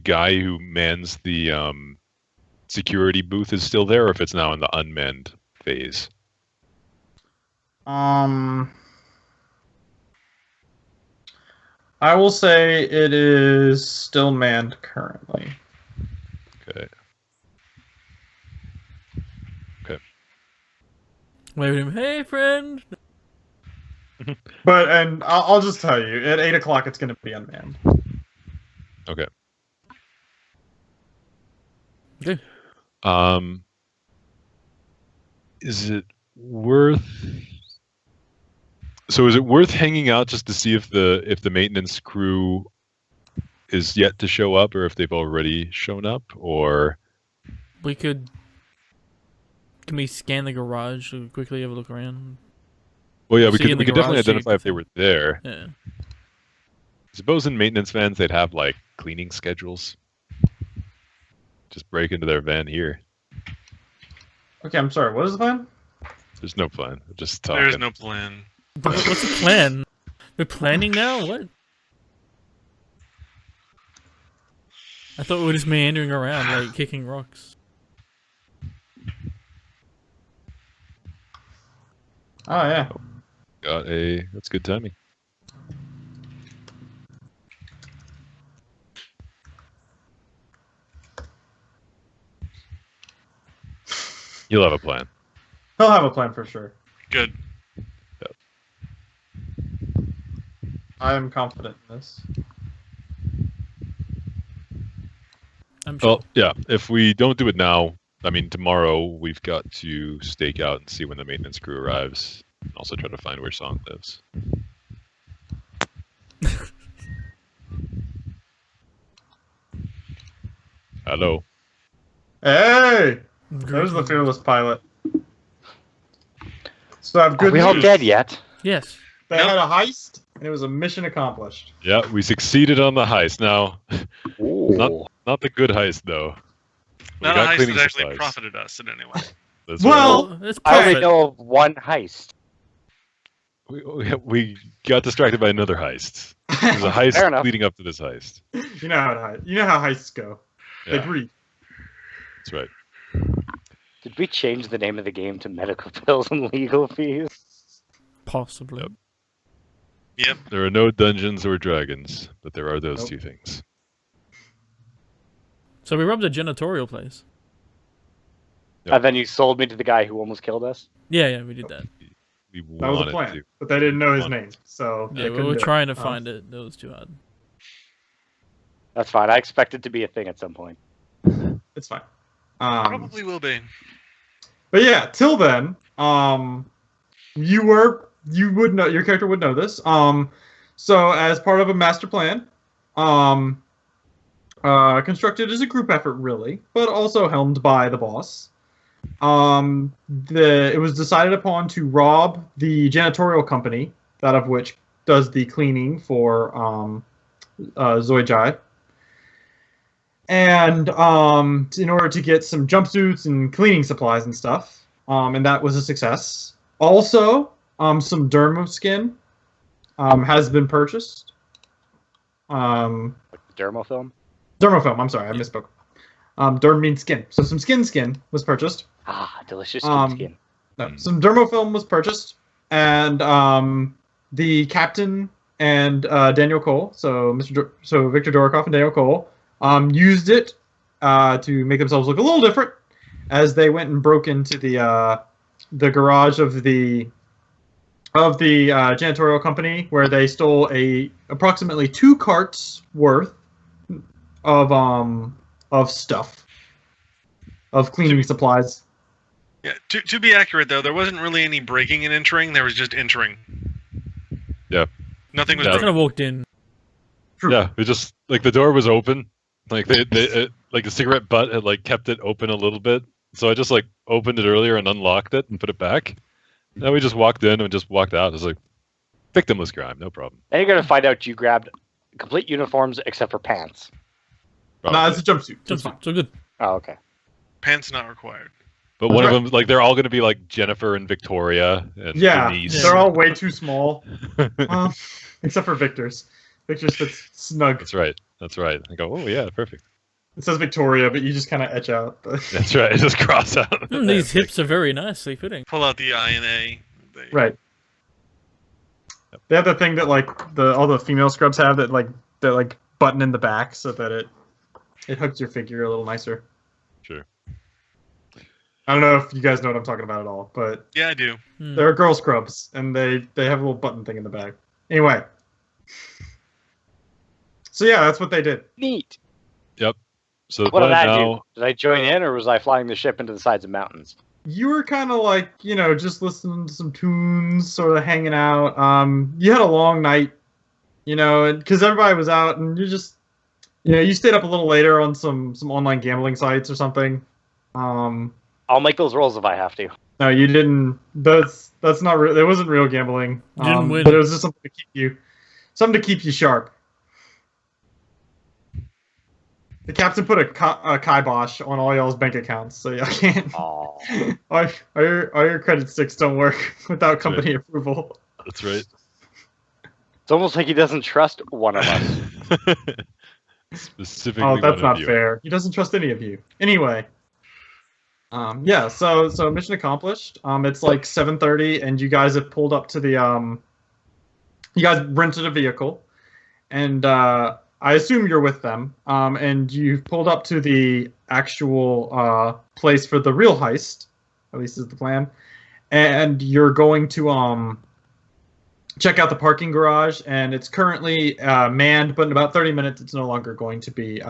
guy who mans the security booth is still there, or if it's now in the unmanned phase. I will say it is still manned currently. Okay. Wave at him, hey friend. But I'll just tell you, at 8 o'clock it's gonna be unmanned. Okay. Okay. Is it worth? So is it worth hanging out just to see if the maintenance crew is yet to show up, or if they've already shown up, or? We could. Can we scan the garage to quickly have a look around? Well, yeah, we See in could the definitely garage, see identify if they were there. Yeah. Suppose in maintenance vans they'd have like cleaning schedules. Just break into their van here. Okay, I'm sorry. What is the plan? There's no plan. We're just talking. There's no plan. What's the plan? We're planning now? What? I thought we were just meandering around, like kicking rocks. Oh yeah. That's good timing. You'll have a plan. He'll have a plan for sure. Good. I am confident in this. I'm sure. Well, yeah. If we don't do it now, I mean, tomorrow we've got to stake out and see when the maintenance crew arrives. And also try to find where Song lives. Hello. Hey! There's the fearless pilot. So I have Are good we all news. dead yet? Yes. They had a heist, and it was a mission accomplished. Yeah, we succeeded on the heist. Now, Ooh. not the good heist though. We Not a got heist cleaning that actually supplies. profited us in any way. That's Well, right. It's I only profit. know of one heist. We got distracted by another heist. There's a Fair heist enough. leading up to this heist. You know how heists go. They Yeah, breed. that's right. Did we change the name of the game to medical bills and legal fees? Possibly. Yep. Yep. There are no dungeons or dragons, but there are those Nope. two things. So we robbed a janitorial place. Yep. And then you sold me to the guy who almost killed us? Yeah, we did that. We That was a wanted plan, to. but they didn't know his Fun. name, so Yeah, they we couldn't were do it. trying to find it. That was too hard. That's fine. I expect it to be a thing at some point. It's fine. Probably will be. But yeah, till then, you would know, your character would know this. So as part of a master plan, constructed as a group effort really, but also helmed by the boss. It was decided upon to rob the janitorial company, that of which does the cleaning for Zoijai. And in order to get some jumpsuits and cleaning supplies and stuff, and that was a success. Also, some dermo skin has been purchased. Like the dermofilm? Dermofilm, I'm sorry, I misspoke. Derm means skin. So some skin was purchased. Ah, delicious skin. No, some dermofilm was purchased, and the captain and Daniel Cole, so Victor Dorokoff and Daniel Cole, used it to make themselves look a little different, as they went and broke into the garage of the janitorial company, where they stole approximately 2 carts worth of stuff, of cleaning supplies. Yeah. To be accurate though, there wasn't really any breaking and entering. There was just entering. Yeah. Nothing was Yeah. I kind broken. of walked in. True. Yeah, it just like the door was open, like like the cigarette butt had like kept it open a little bit, so I just like opened it earlier and unlocked it and put it back. Then we just walked in and just walked out. It was like victimless crime, no problem. Then you're going to find out you grabbed complete uniforms except for pants. No, it's a jumpsuit. It's fine. So good. Oh, okay. Pants not required. But That's one right. of them, like they're all going to be like Jennifer and Victoria and Yeah, Denise. they're all way too small, except for Victor's. Victor's fits snug. That's right. That's right. I go, oh yeah, perfect. It says Victoria, but you just kind of etch out. That's right. Just cross out. These hips are very nicely fitting. Pull out the I and A. Right. They have the thing that like all the female scrubs have that like button in the back so that it hooks your figure a little nicer. Sure. I don't know if you guys know what I'm talking about at all, but Yeah, I do. Hmm. there are girl scrubs and they have a little button thing in the back. Anyway. So yeah, that's what they did. Neat. So the What did plan I now, do? Did I join in, or was I flying the ship into the sides of mountains? You were kind of like, just listening to some tunes, sort of hanging out. You had a long night, because everybody was out, and you just, you stayed up a little later on some online gambling sites or something. I'll make those rolls if I have to. No, you didn't. That's not real. It wasn't real gambling. You didn't win. But it was just something to keep you sharp. The captain put a kibosh on all y'all's bank accounts, so y'all can't. Oh, all your credit sticks don't work without company approval. that's right. it's almost like he doesn't trust one of us. Specifically, Oh, that's one not of you. fair. He doesn't trust any of you. Anyway. Yeah, so mission accomplished. It's like 7:30 and you guys have pulled up to the you guys rented a vehicle, and I assume you're with them. And you've pulled up to the actual place for the real heist. At least is the plan. And you're going to check out the parking garage, and it's currently manned, but in about 30 minutes, it's no longer going to be.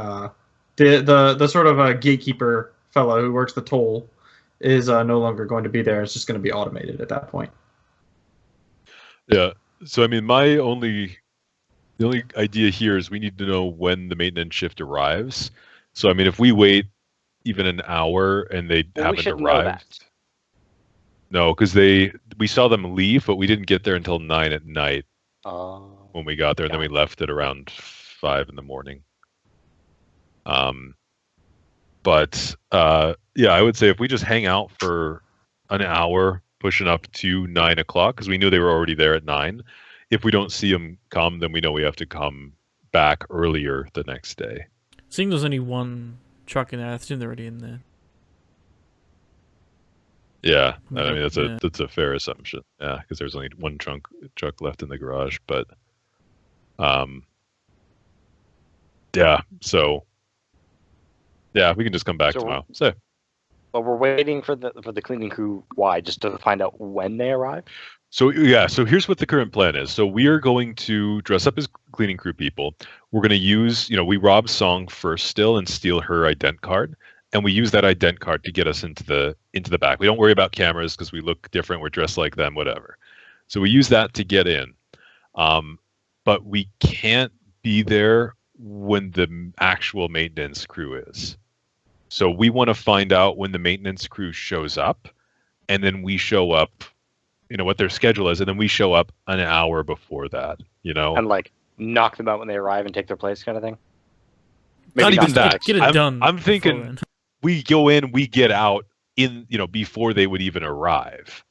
The sort of a gatekeeper fellow who works the toll is no longer going to be there. It's just going to be automated at that point. Yeah. So I mean, the only idea here is we need to know when the maintenance shift arrives. So I mean, if we wait even an hour and they haven't arrived, no, because we saw them leave, but we didn't get there until 9 at night when we got there, and then we left at around 5 in the morning. But yeah, I would say if we just hang out for an hour, pushing up to 9 o'clock, because we knew they were already there at 9. If we don't see them come, then we know we have to come back earlier the next day. Seeing there's only one truck in there, I assume they're already in there. Yeah, I mean that's a fair assumption. Yeah, because there's only one truck left in the garage, but yeah. So yeah, we can just come back tomorrow. So, but we're waiting for the cleaning crew. Why? Just to find out when they arrive. So yeah, so here's what the current plan is. So we are going to dress up as cleaning crew people. We're going to use, we rob Song first still and steal her ident card, and we use that ident card to get us into the back. We don't worry about cameras because we look different. We're dressed like them, whatever. So we use that to get in, but we can't be there when the actual maintenance crew is. So we want to find out when the maintenance crew shows up, and then we show up. What their schedule is, and then we show up an hour before that, and like knock them out when they arrive and take their place, kind of thing. Maybe not even that. Get it done. I'm thinking we go in, we get out in, before they would even arrive,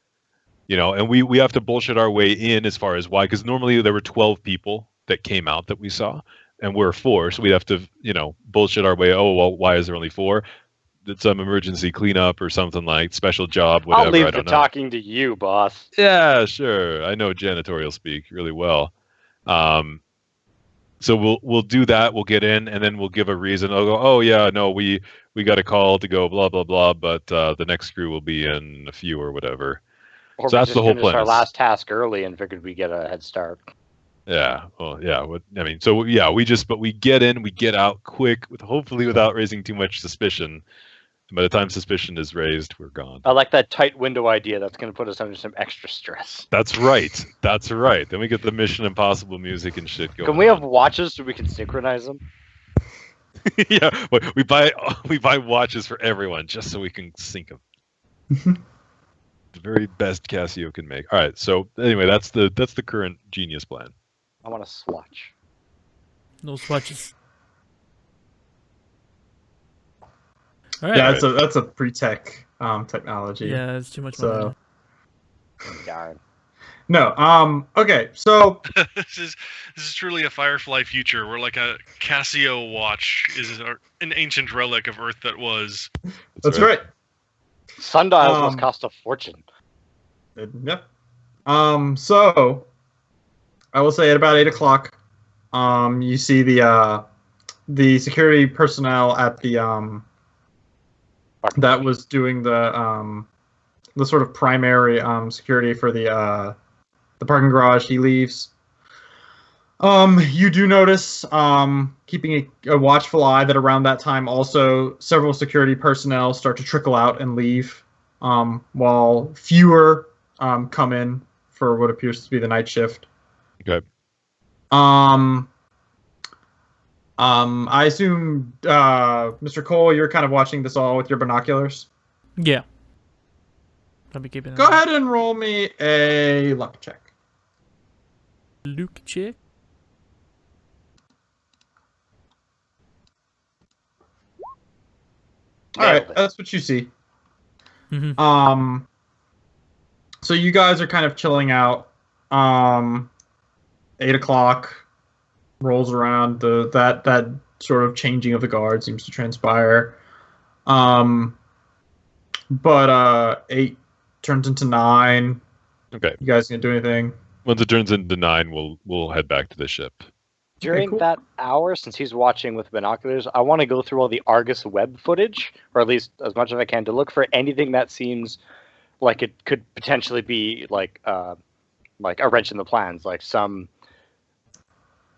and we have to bullshit our way in as far as why, because normally there were 12 people that came out that we saw, and we're 4, so we have to, bullshit our way. Oh well, why is there only 4? Did some emergency cleanup or something, like special job, whatever. I'll leave the talking to you, boss. Yeah, sure. I know janitorial speak really well. So we'll do that. We'll get in, and then we'll give a reason. I'll go, oh yeah, no, we got a call to go blah blah blah, but the next crew will be in a few or whatever. Or so that's the whole plan. Our last task early and figured we get a head start. Yeah. Well, yeah. I mean, so yeah, we get in, we get out quick, hopefully without raising too much suspicion. By the time suspicion is raised, we're gone. I like that tight window idea. That's going to put us under some extra stress. That's right. That's right. Then we get the Mission Impossible music and shit going. Can we have watches so we can synchronize them? Yeah, we buy watches for everyone just so we can sync them. The very best Casio can make. All right. So anyway, that's the current genius plan. I want a swatch. No swatches. Right. Yeah, that's a pre-tech technology. Yeah, it's too much money. Darn. No. Okay. So this is truly a Firefly future, where like a Casio watch is an ancient relic of Earth that was. That's right. Sundials must cost a fortune. Yep. So I will say at about 8 o'clock, you see the security personnel at the that was doing the sort of primary security for the parking garage. He leaves. You do notice, keeping a watchful eye, that around that time also several security personnel start to trickle out and leave, while fewer come in for what appears to be the night shift. Okay. I assume, Mr. Cole, you're kind of watching this all with your binoculars? Yeah. I'll be keeping an Go eye. ahead and roll me a luck check. Luke check. Alright, that's what you see. Mm-hmm. So you guys are kind of chilling out. 8 o'clock rolls around. That sort of changing of the guard seems to transpire. But 8 turns into 9. Okay. You guys gonna do anything? Once it turns into 9, we'll head back to the ship. During that hour, since he's watching with binoculars, I want to go through all the Argus web footage, or at least as much as I can, to look for anything that seems like it could potentially be like a wrench in the plans, like some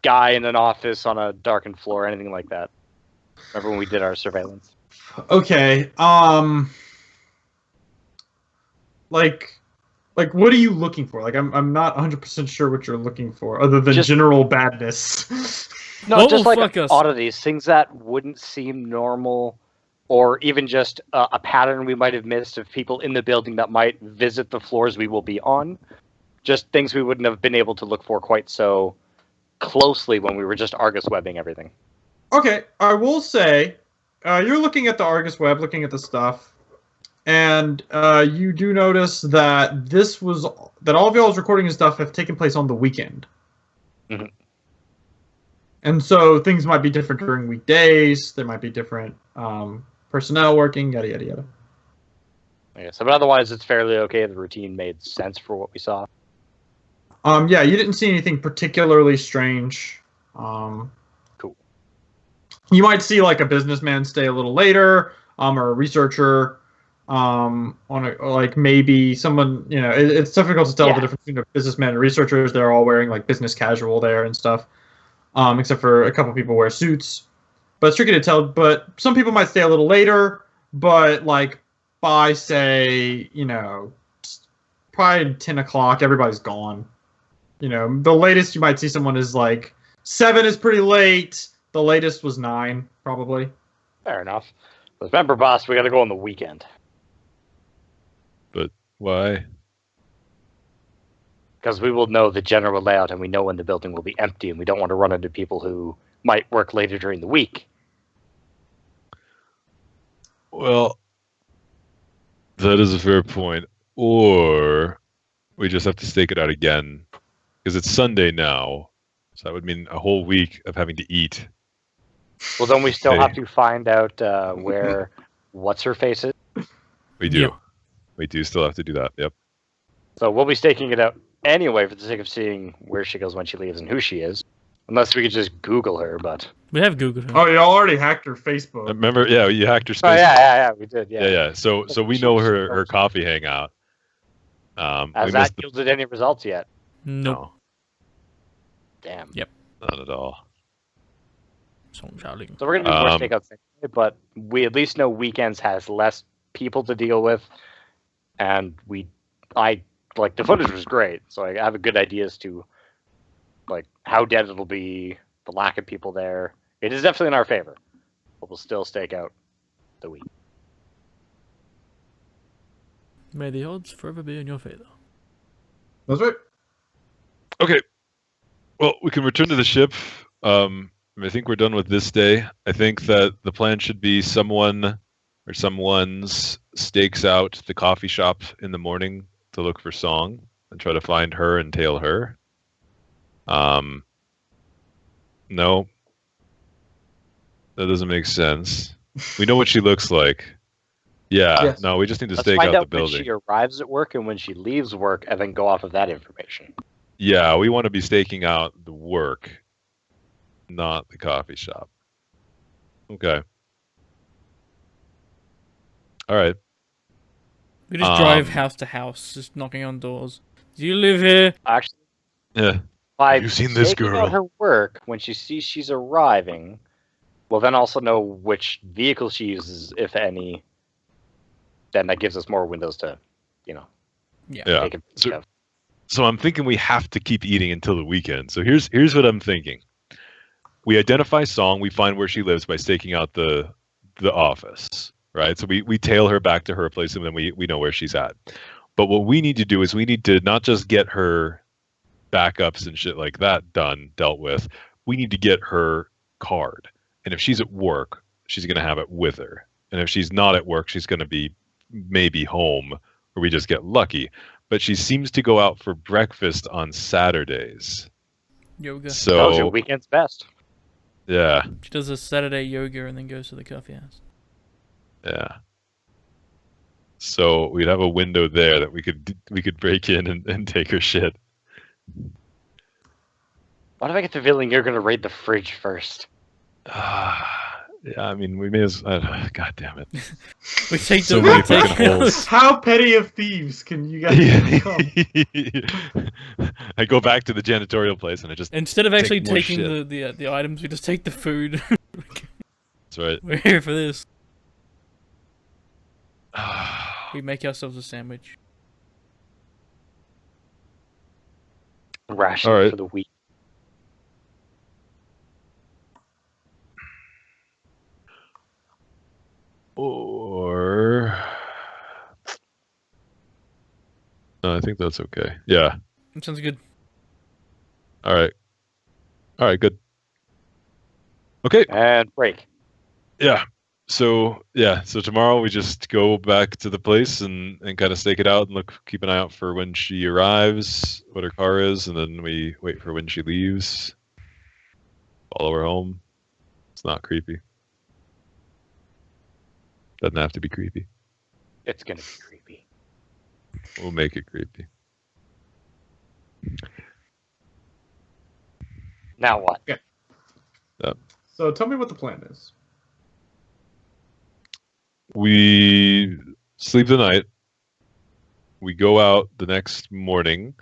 guy in an office on a darkened floor, anything like that. Remember when we did our surveillance? Okay. Like, what are you looking for? Like, I'm not 100% sure what you're looking for, other than Just- general badness. No, What just will like fuck us? oddities, things that wouldn't seem normal, or even just a pattern we might have missed of people in the building that might visit the floors we will be on. Just things we wouldn't have been able to look for quite so closely when we were just Argus webbing everything. Okay, I will say, you're looking at the Argus web, looking at the stuff, and you do notice that all of y'all's recording and stuff have taken place on the weekend. Mhm. And so things might be different during weekdays. There might be different personnel working, yada yada yada. Yeah, so, but otherwise, it's fairly okay. The routine made sense for what we saw. Yeah, you didn't see anything particularly strange. Cool. You might see like a businessman stay a little later, or a researcher, like maybe someone. It's difficult to tell the difference between a businessman and researchers. They're all wearing like business casual there and stuff, except for a couple people wear suits. But it's tricky to tell. But some people might stay a little later, but like by say probably 10 o'clock, everybody's gone. The latest you might see someone is like 7 is pretty late. The latest was 9, probably. Fair enough. But remember, boss, we got to go on the weekend. But why? Because we will know the general layout and we know when the building will be empty, and we don't want to run into people who might work later during the week. Well, that is a fair point. Or we just have to stake it out again. Because it's Sunday now. So that would mean a whole week of having to eat. Well, then we still Okay. have to find out where what's-her-face is. We do. Yep. We do still have to do that. Yep. So we'll be staking it out anyway for the sake of seeing where she goes when she leaves and who she is. Unless we could just Google her, but... We have Googled her. Oh, y'all already hacked her Facebook. Remember? Yeah, you hacked her space. Oh, yeah, we did, yeah. Yeah. So we know her coffee hangout. Has we that missed yielded any results yet? Nope. No, Damn. not at all. So Charlie. So we're going to do more Um, stakeouts anyway, but we at least know weekends has less people to deal with, and the footage was great, so I have a good idea as to like how dead it'll be, the lack of people there. It is definitely in our favor, but we'll still stake out the week. May the odds forever be in your favor. That's right. Okay. Well, we can return to the ship. I think we're done with this day. I think that the plan should be someone's stakes out the coffee shop in the morning to look for Song and try to find her and tail her. No. That doesn't make sense. We know what she looks like. Yeah, Yes. no, we just need to Let's stake find out the out when building. she arrives at work and when she leaves work, and then go off of that information. Yeah, we want to be staking out the work, not the coffee shop. Okay. All right. We just drive house to house, just knocking on doors. Do you live here? Actually, Yeah. by You seen this staking girl? out her work, when she sees she's arriving, we'll then also know which vehicle she uses, if any. Then that gives us more windows to, Yeah. take advantage So- of. So I'm thinking we have to keep eating until the weekend. So here's what I'm thinking. We identify Song, we find where she lives by staking out the office, right? So we tail her back to her place, and then we know where she's at. But what we need to do is we need to not just get her backups and shit like that dealt with. We need to get her card. And if she's at work, she's going to have it with her. And if she's not at work, she's going to be maybe home, or we just get lucky. But she seems to go out for breakfast on Saturdays. Yoga. Tells your So weekend's best. yeah, She does a Saturday yoga and then goes to the coffee house. yeah. So we'd have a window there that we could break in and take her shit. Why do I get the feeling you're going to raid the fridge first? Yeah, I mean, we may as. God damn it! We take So the many we take fucking holes. How petty of thieves can you guys become? I go back to the janitorial place and I just. Instead of actually Take more taking shit. the items, we just take the food. That's right. We're here for this. We make ourselves a sandwich. Ration All right. for the week. Or. No, I think that's okay. Yeah. That sounds good. All right. All right. Good. Okay. And break. Yeah. So tomorrow we just go back to the place and kind of stake it out and keep an eye out for when she arrives, what her car is, and then we wait for when she leaves. Follow her home. It's not creepy. Doesn't have to be creepy. It's gonna be creepy. We'll make it creepy. Now what? So tell me what the plan is. We sleep the night. We go out the next morning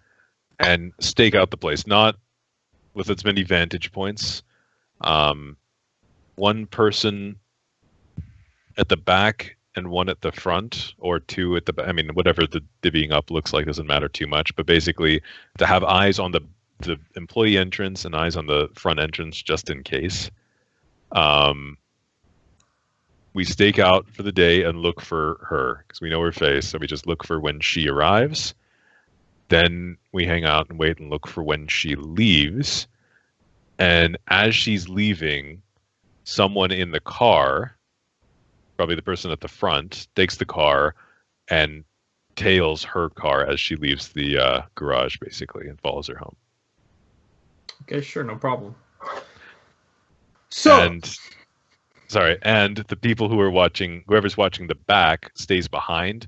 and stake out the place, not with as many vantage points. One person at the back and one at the front, or two at the back. I mean, whatever the divvying up looks like doesn't matter too much, but basically to have eyes on the employee entrance and eyes on the front entrance just in case. We stake out for the day and look for her because we know her face, so we just look for when she arrives. Then we hang out and wait and look for when she leaves. And as she's leaving, someone in the car, probably the person at the front, takes the car and tails her car as she leaves the garage, basically, and follows her home. Okay, sure, no problem. So, And the people who are watching, whoever's watching the back, stays behind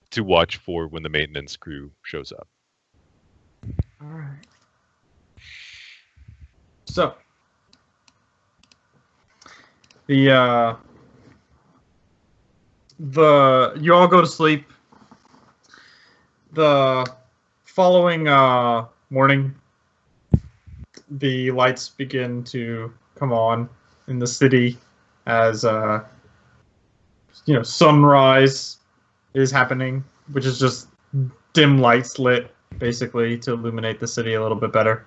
to watch for when the maintenance crew shows up. all right. So, you all go to sleep. The following morning, the lights begin to come on in the city as sunrise is happening, which is just dim lights lit basically to illuminate the city a little bit better.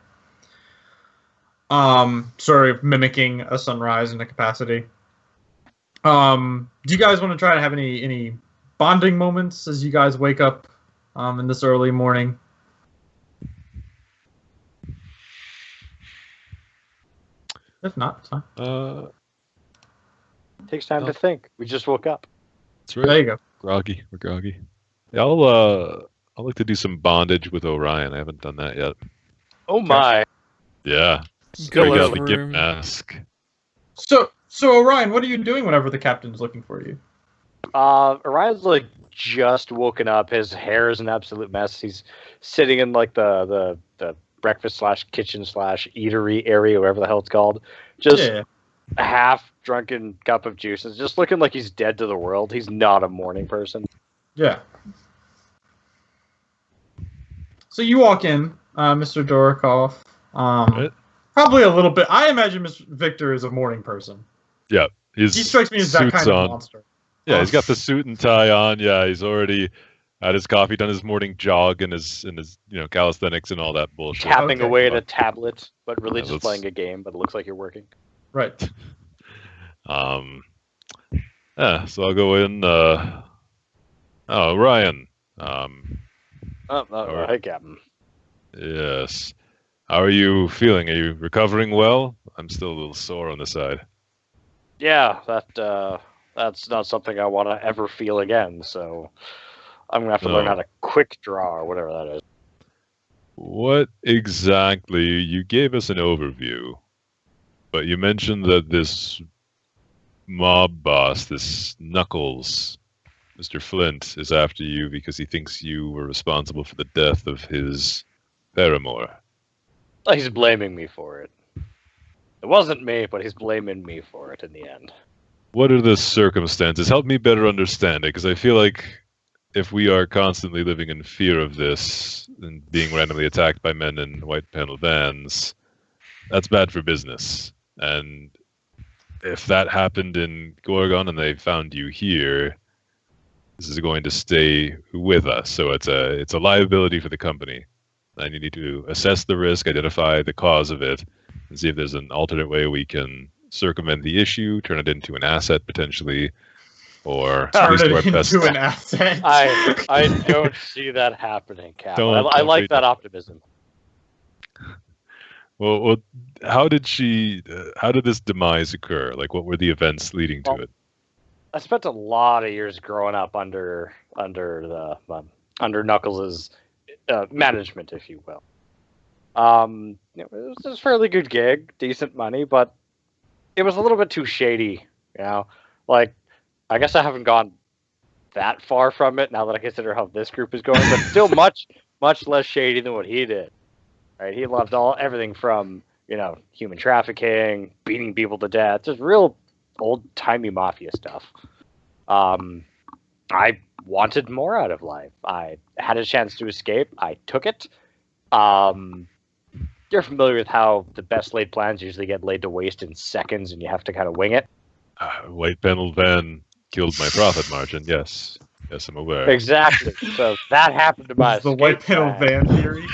Sort of mimicking a sunrise in a capacity. Do you guys want to try to have any bonding moments as you guys wake up in this early morning? If not, it's fine. Takes time to think. We just woke up. That's right. There you go. Groggy. We're groggy. Yeah, I'll like to do some bondage with Orion. I haven't done that yet. Oh my. Yeah. Go Break in out the the gimp room. mask. So Orion, what are you doing whenever the captain's looking for you? Orion's like just woken up. His hair is an absolute mess. He's sitting in like the breakfast / kitchen / eatery area, whatever the hell it's called. Just Yeah. a half drunken cup of juice. It's just looking like he's dead to the world. He's not a morning person. Yeah. So you walk in, Mr. Dorokov. Right. Probably a little bit. I imagine Mr. Victor is a morning person. Yeah. He strikes me as that suit's kind of on. monster. Yeah, he's got the suit and tie on. Yeah, he's already had his coffee, done his morning jog and his calisthenics and all that bullshit. Tapping Okay. away at a tablet, but really Yeah, just let's- playing a game, but it looks like you're working. Right. Yeah, so I'll go in. Ryan. Alright. Hey, Captain. Yes. How are you feeling? Are you recovering well? I'm still a little sore on the side. Yeah, that's not something I want to ever feel again, so I'm going to have to learn No. how to quick draw or whatever that is. What exactly? You gave us an overview, but you mentioned that this mob boss, this Knuckles, Mr. Flint, is after you because he thinks you were responsible for the death of his paramour. He's blaming me for it. It wasn't me, but he's blaming me for it in the end. What are the circumstances? Help me better understand it, because I feel like if we are constantly living in fear of this and being randomly attacked by men in white panel vans, that's bad for business. And if that happened in Gorgon and they found you here, this is going to stay with us. So it's a liability for the company. And you need to assess the risk, identify the cause of it, and see if there's an alternate way we can circumvent the issue, turn it into an asset potentially, or at Turn least do our it best. into an asset. I don't see that happening, Cap. I Don't like read that optimism. Well, how did how did this demise occur? Like, what were the events leading to it? I spent a lot of years growing up under Knuckles' management, if you will. It was a fairly good gig, decent money, but it was a little bit too shady. You know, like I guess I haven't gone that far from it now that I consider how this group is going, but still much less shady than what he did. Right? He loved everything from human trafficking, beating people to death, just real old-timey mafia stuff. I wanted more out of life. I had a chance to escape. I took it. You're familiar with how the best laid plans usually get laid to waste in seconds and you have to kind of wing it? White panel van killed my profit margin. Yes, I'm aware. Exactly. So that happened to my The white panel van theory.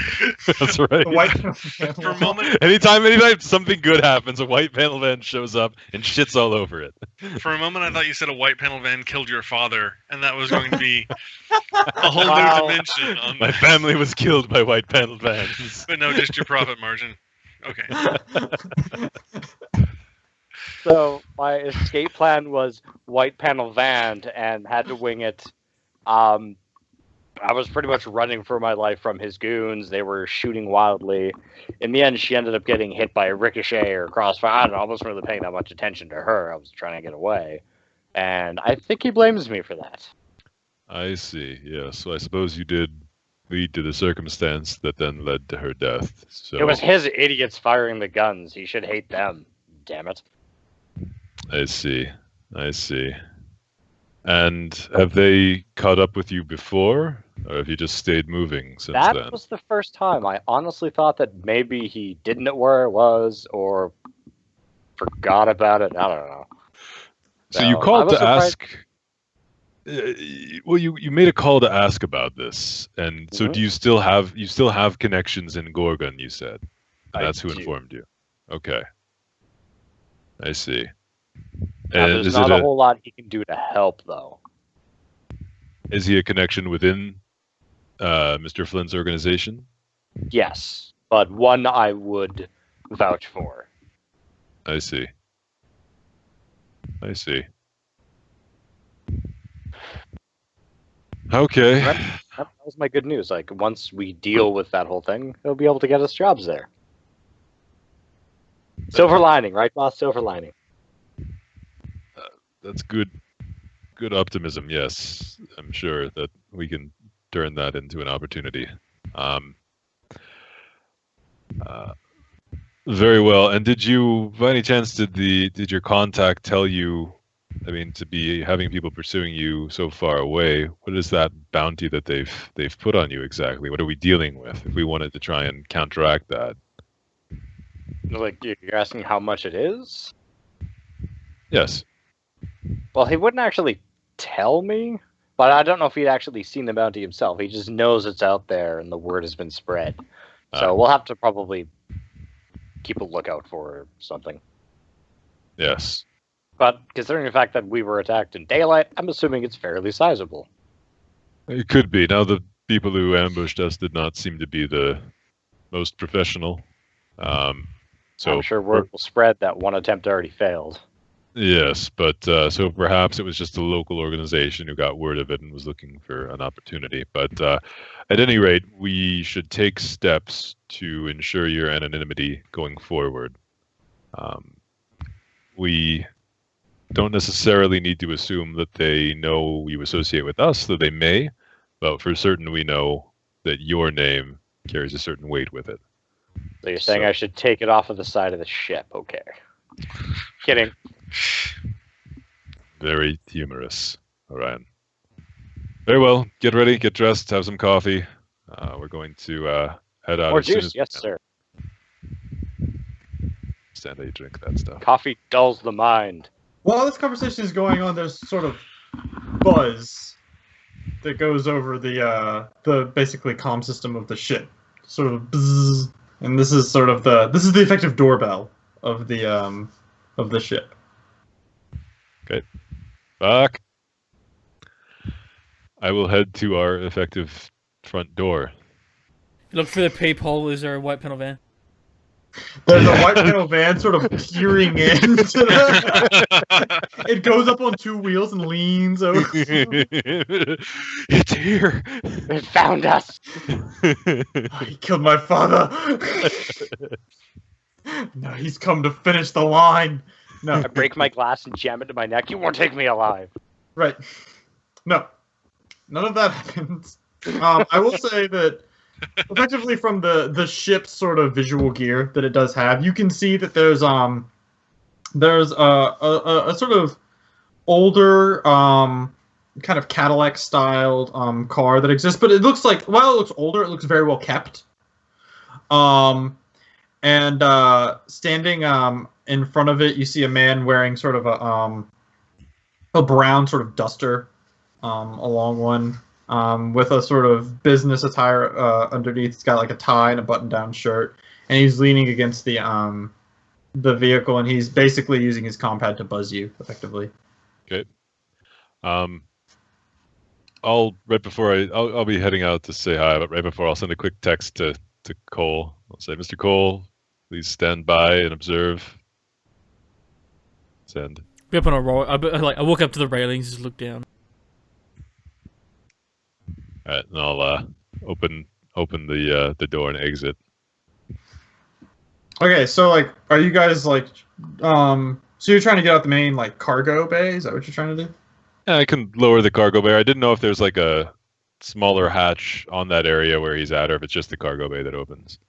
That's right. The white panel van. For a moment, Anytime something good happens, a white panel van shows up and shits all over it. for a moment, I thought you said a white panel van killed your father, and that was going to be a whole Wow. new dimension. On My family was killed by white panel vans. but no, just your profit margin. Okay. So my escape plan was white panel van and had to wing it. I was pretty much running for my life from his goons. They were shooting wildly. In the end, she ended up getting hit by a ricochet or crossfire. I don't know. I wasn't really paying that much attention to her. I was trying to get away. And I think he blames me for that. I see. Yeah. So I suppose you did lead to the circumstance that then led to her death. So It was his idiots firing the guns. He should hate them. Damn it. I see. And have they caught up with you before, or have you just stayed moving since That then? was the first time. I honestly thought that maybe he didn't know where it was or forgot about it. I don't know. So you I called was to surprised- ask. Well, you made a call to ask about this, and so Mhm. do you still have connections in Gorgon? You said, and I that's who do. informed you. Okay, I see. Now, And there's is not it a whole lot he can do to help, though. is he a connection within Mr. Flynn's organization? Yes, but one I would vouch for. I see. Okay. That was my good news. Like, once we deal with that whole thing, he'll be able to get us jobs there. Silver lining, right, boss? Silver lining. That's good optimism. Yes, I'm sure that we can turn that into an opportunity. Very well. And did you, by any chance, did your contact tell you? I mean, to be having people pursuing you so far away, what is that bounty that they've put on you exactly? What are we dealing with? If we wanted to try and counteract that. Like, you're asking how much it is? Yes. Well, he wouldn't actually tell me, but I don't know if he'd actually seen the bounty himself. He just knows it's out there and the word has been spread. So we'll have to probably keep a lookout for something. Yes. But considering the fact that we were attacked in daylight, I'm assuming it's fairly sizable. It could be. Now, the people who ambushed us did not seem to be the most professional. So I'm sure word will spread that one attempt already failed. Yes, but so perhaps it was just a local organization who got word of it and was looking for an opportunity. But at any rate, we should take steps to ensure your anonymity going forward. We don't necessarily need to assume that they know you associate with us, though they may, but for certain we know that your name carries a certain weight with it. So you're saying I should take it off of the side of the ship? Okay. Kidding. Very humorous, Orion. Very well. Get ready, get dressed, have some coffee. We're going to head out More as soon juice, as we yes, can. sir. Understand how you drink that stuff. Coffee dulls the mind. While this conversation is going on, there's sort of buzz that goes over the basically comm system of the ship. Sort of buzz, and this is the effective doorbell of the ship. Fuck. I will head to our effective front door. Look for the peephole. Is there a white panel van? There's a white panel van sort of peering in. It goes up on two wheels and leans over. It's here. It found us. He killed my father. No, he's come to finish the line. No, I break my glass and jam it to my neck. You won't take me alive. right. No, none of that happens. I will say that effectively from the ship's sort of visual gear that it does have, you can see that there's a sort of older kind of Cadillac styled car that exists, but it looks like, while it looks older, it looks very well kept. And standing in front of it, you see a man wearing sort of a brown sort of duster, a long one, with a sort of business attire underneath. It's got like a tie and a button-down shirt, and he's leaning against the vehicle, and he's basically using his compad to buzz you, effectively. Okay. I'll be heading out to say hi, but right before I'll send a quick text to Cole. I'll say, Mr. Cole, please stand by and observe. Send. Be up on a roll. I walk up to the railings, just look down. All right, and I'll open the door and exit. Okay, so like, are you guys like, so you're trying to get out the main like cargo bay? Is that what you're trying to do? Yeah, I can lower the cargo bay. I didn't know if there's like a smaller hatch on that area where he's at, or if it's just the cargo bay that opens.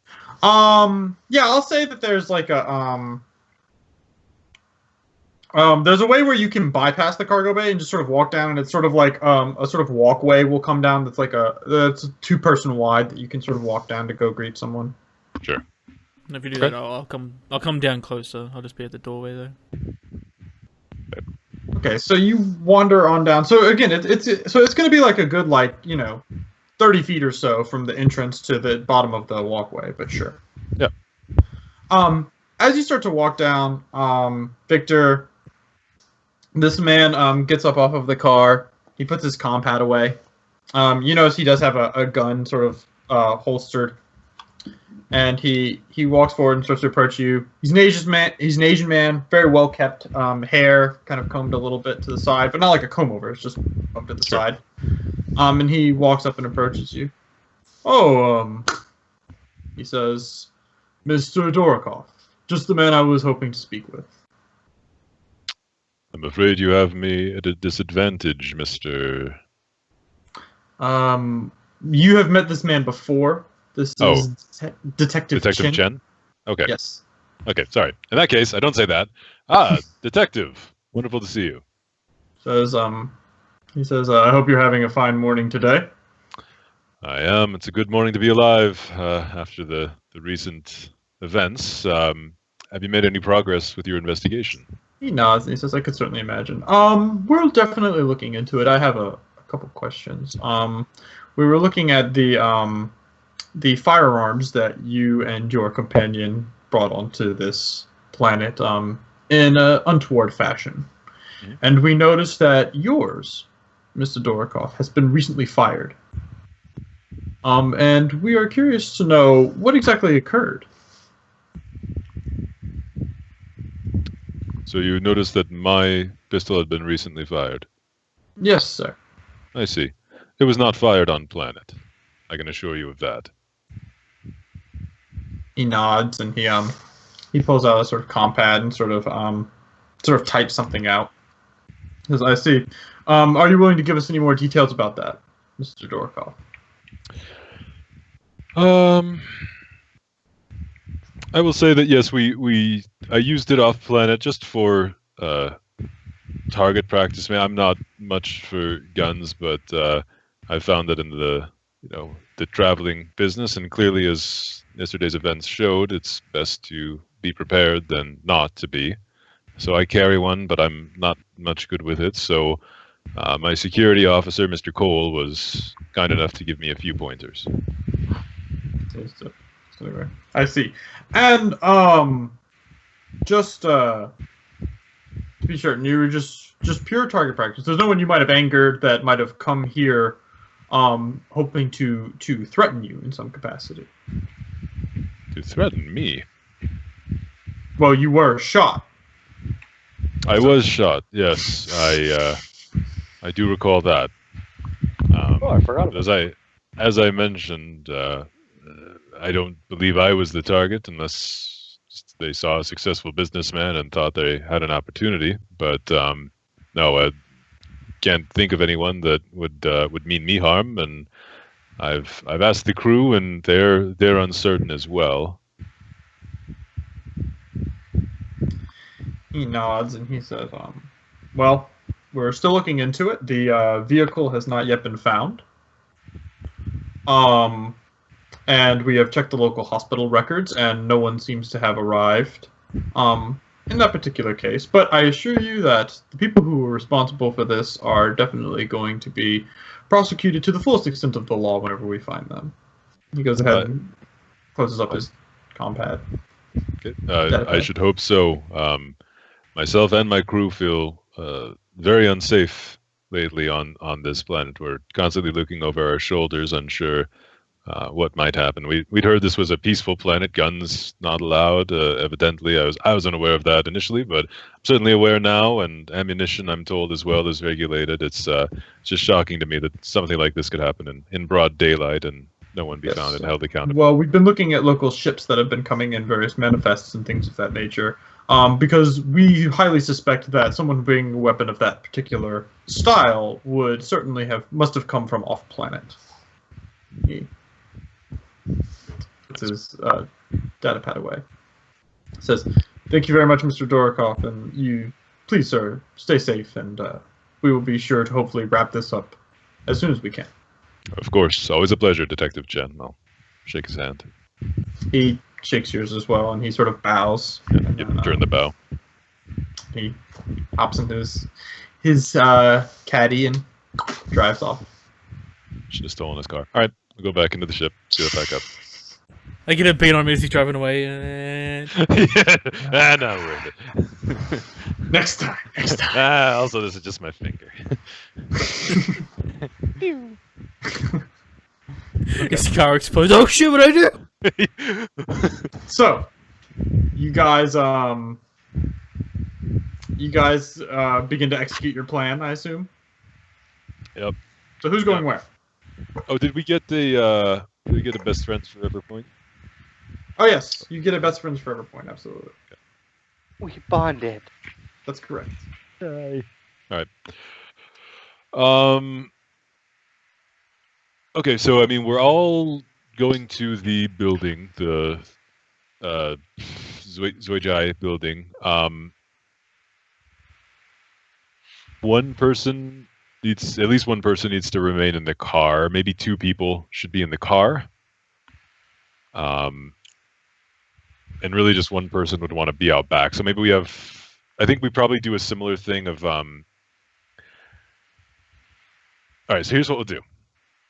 Yeah, I'll say that there's like a there's a way where you can bypass the cargo bay and just sort of walk down, and it's sort of like a sort of walkway will come down that's like that's 2-person wide that you can sort of walk down to go greet someone. Sure. And if you do that, I'll come down closer. I'll just be at the doorway there. Okay, so you wander on down. So again, it's going to be like a good 30 feet or so from the entrance to the bottom of the walkway, but sure. Yeah. As you start to walk down, Victor, this man gets up off of the car. He puts his compad away. You notice he does have a gun sort of holstered, and he walks forward and starts to approach you. He's an Asian man, very well kept, hair kind of combed a little bit to the side, but not like a comb over. It's just up to the side. And he walks up and approaches you. Oh, he says, Mr. Dorokov, just the man I was hoping to speak with. I'm afraid you have me at a disadvantage, Mr. You have met this man before. This is Detective Chen? Okay. Yes. Okay, sorry. In that case, I don't say that. Ah, Detective. Wonderful to see you. He says, I hope you're having a fine morning today. I am. It's a good morning to be alive after the recent events. Have you made any progress with your investigation? He nods and he says, I could certainly imagine. We're definitely looking into it. I have a couple questions. We were looking at the firearms that you and your companion brought onto this planet in an untoward fashion. Mm-hmm. And we noticed that yours, Mr. Dorokov, has been recently fired. And we are curious to know what exactly occurred. So you noticed that my pistol had been recently fired? Yes, sir. I see. It was not fired on planet. I can assure you of that. He nods and he pulls out a sort of compad and sort of types something out. He says, I see. Are you willing to give us any more details about that, Mr. Dorokov? I will say that yes, I used it off planet just for target practice, man. I'm not much for guns, but I found that in the traveling business, and clearly as yesterday's events showed, it's best to be prepared than not to be. So I carry one, but I'm not much good with it. So my security officer, Mr. Cole, was kind enough to give me a few pointers. I see. And just to be certain, you were just pure target practice. There's no one you might have angered that might have come here hoping to threaten you in some capacity. To threaten me? Well, you were shot. I was shot, yes. I do recall that. I forgot about that. As I mentioned, I don't believe I was the target unless they saw a successful businessman and thought they had an opportunity. But no, I can't think of anyone that would mean me harm. And I've asked the crew, and they're uncertain as well. He nods and he says, well, we're still looking into it. The vehicle has not yet been found. And we have checked the local hospital records, and no one seems to have arrived in that particular case. But I assure you that the people who were responsible for this are definitely going to be prosecuted to the fullest extent of the law whenever we find them. He goes ahead and closes up his compad. Okay. I should hope so. Myself and my crew feel very unsafe lately on this planet. We're constantly looking over our shoulders, unsure what might happen. We'd heard this was a peaceful planet, guns not allowed. Evidently, I was unaware of that initially, but I'm certainly aware now. And ammunition, I'm told, as well, is regulated. It's just shocking to me that something like this could happen in broad daylight and no one be found and held accountable. Well, we've been looking at local ships that have been coming in, various manifests and things of that nature. Because we highly suspect that someone bringing a weapon of that particular style would certainly must have come from off-planet. Puts his data pad away. Says, "Thank you very much, Mr. Dorikoff, and you, please, sir, stay safe, and we will be sure to hopefully wrap this up as soon as we can." Of course, always a pleasure, Detective Chen. I'll shake his hand. He shakes yours as well, and he sort of bows. And give him turn the bow. He hops into his caddy and drives off. Should have stolen his car. All right, we'll go back into the ship. See that back up. I get a beat on me as he's driving away. And... yeah. Not worth it. Next time. Also, this is just my finger. His car explodes. Oh shit! What I do? So, you guys begin to execute your plan, I assume. Yep. So who's going where? Oh, did we get a best friends forever point? Oh yes, you get a best friends forever point. Absolutely. Okay. We bonded. That's correct. All right. Okay, so I mean, we're all going to the building, the Zoijai building. At least one person needs to remain in the car. Maybe two people should be in the car. And really just one person would want to be out back. So maybe I think we probably do a similar thing of, all right, so here's what we'll do.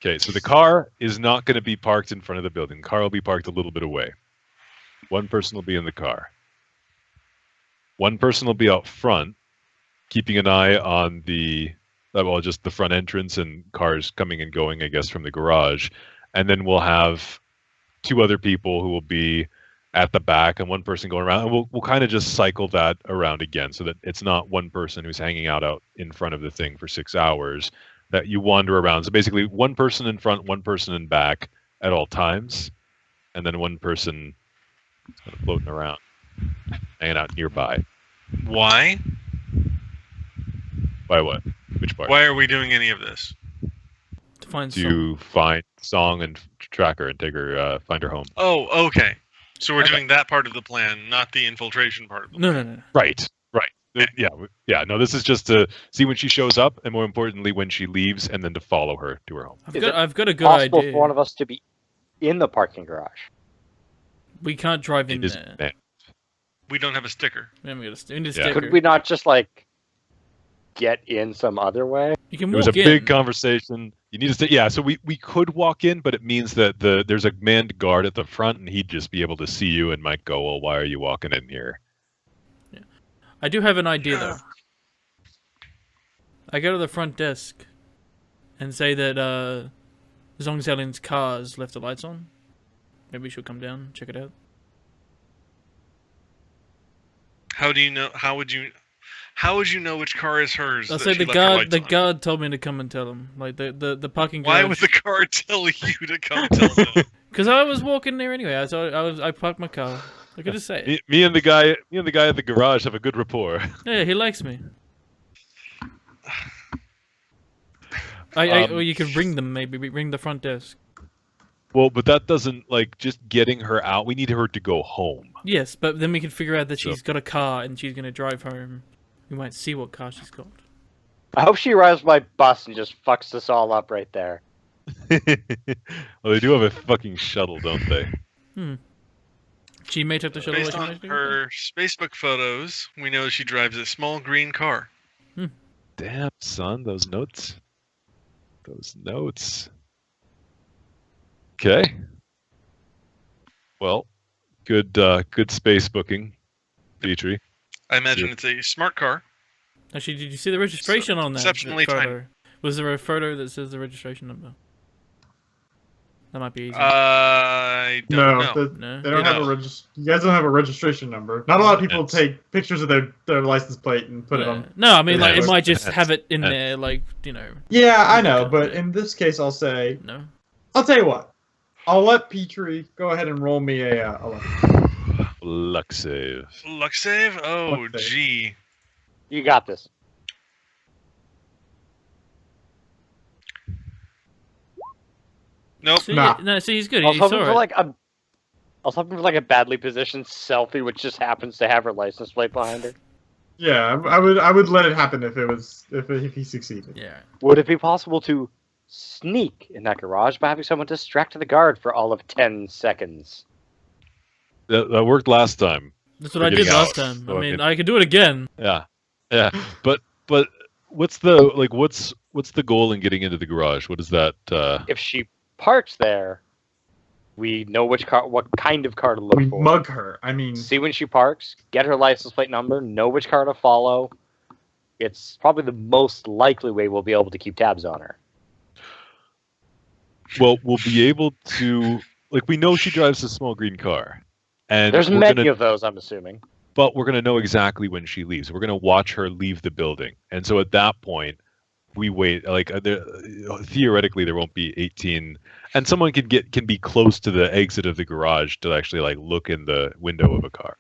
Okay, so the car is not going to be parked in front of the building. The car will be parked a little bit away. One person will be in the car. One person will be out front, keeping an eye on just the front entrance and cars coming and going, I guess, from the garage. And then we'll have two other people who will be at the back and one person going around. And we'll kind of just cycle that around again so that it's not one person who's hanging out in front of the thing for 6 hours, that you wander around. So basically one person in front, one person in back at all times, and then one person kind of floating around, hanging out nearby. Why? Why what? Which part? Why are we doing any of this? To find To find Song and track her and take her, find her home. Oh, okay. So we're doing that part of the plan, not the infiltration part of the plan. No. Right. Yeah. No, this is just to see when she shows up, and more importantly, when she leaves, and then to follow her to her home. I've got a good Possible idea. for one of us to be in the parking garage. We can't drive in It is there. banned. We don't have a sticker. We need a Yeah. sticker. Could we not just like get in some other way? You can It was walk a in. big conversation. You need to stay. Yeah, so we could walk in, but it means that there's a manned guard at the front, and he'd just be able to see you and might go, "Well, why are you walking in here?" I do have an idea though. I go to the front desk and say that as long as Ellen's car's left the lights on, maybe she'll come down, check it out. How do you know? How would you know which car is hers? I'll that say she the left her guard. lights The on? guard told me to come and tell him. Like the parking Why garage. would the guard tell you to come tell them? Because I was walking there anyway. I parked my car. I could just say it. Me and the guy at the garage have a good rapport. Yeah, he likes me. Or you could ring them maybe. Ring the front desk. Well, but that doesn't just getting her out. We need her to go home. Yes, but then we can figure out that So- she's got a car and she's gonna drive home. We might see what car she's got. I hope she arrives by bus and just fucks us all up right there. Well, they do have a fucking shuttle, don't they? She may take the shuttle. Based on her Facebook photos, we know she drives a small green car. Damn, son, those notes. Those notes. Okay. Well, good space booking, Petrie. I imagine Yeah. it's a smart car. Actually, did you see the registration on that exceptionally photo? Was there a photo that says the registration number? That might be easy. I don't No, know. No? they don't have No. a You guys don't have a registration number. Not a lot of people It's- take pictures of their license plate and put it Yeah. on. No, I mean, like, it Yeah. might just That's- have it in that's- there, like, you know. Yeah, I know, Okay. but in this case, I'll say, No. I'll tell you what. I'll let Petrie go ahead and roll me a Luck save. Luck save? Oh, Luck save. gee. You got this. Nope. See, Nah. no, see, he's good. I was He hoping saw for it. like a. I was hoping for like a badly positioned selfie, which just happens to have her license plate behind her. Yeah, I would let it happen if he succeeded. Yeah. Would it be possible to sneak in that garage by having someone distract the guard for all of 10 seconds? That worked last time. That's what We're I did getting last out, time. so I mean, it- I could do it again. Yeah. But what's the goal in getting into the garage? What is that? If she parks there, we know what kind of car to look We for. mug her. I mean, See when she parks, get her license plate number, know which car to follow. It's probably the most likely way we'll be able to keep tabs on her. Well, we'll be able to we know she drives a small green car, and There's we're many gonna, of those, I'm assuming. but we're gonna know exactly when she leaves. We're gonna watch her leave the building, and so at that point, we wait. Theoretically, there won't be 18, and someone can be close to the exit of the garage to actually look in the window of a car,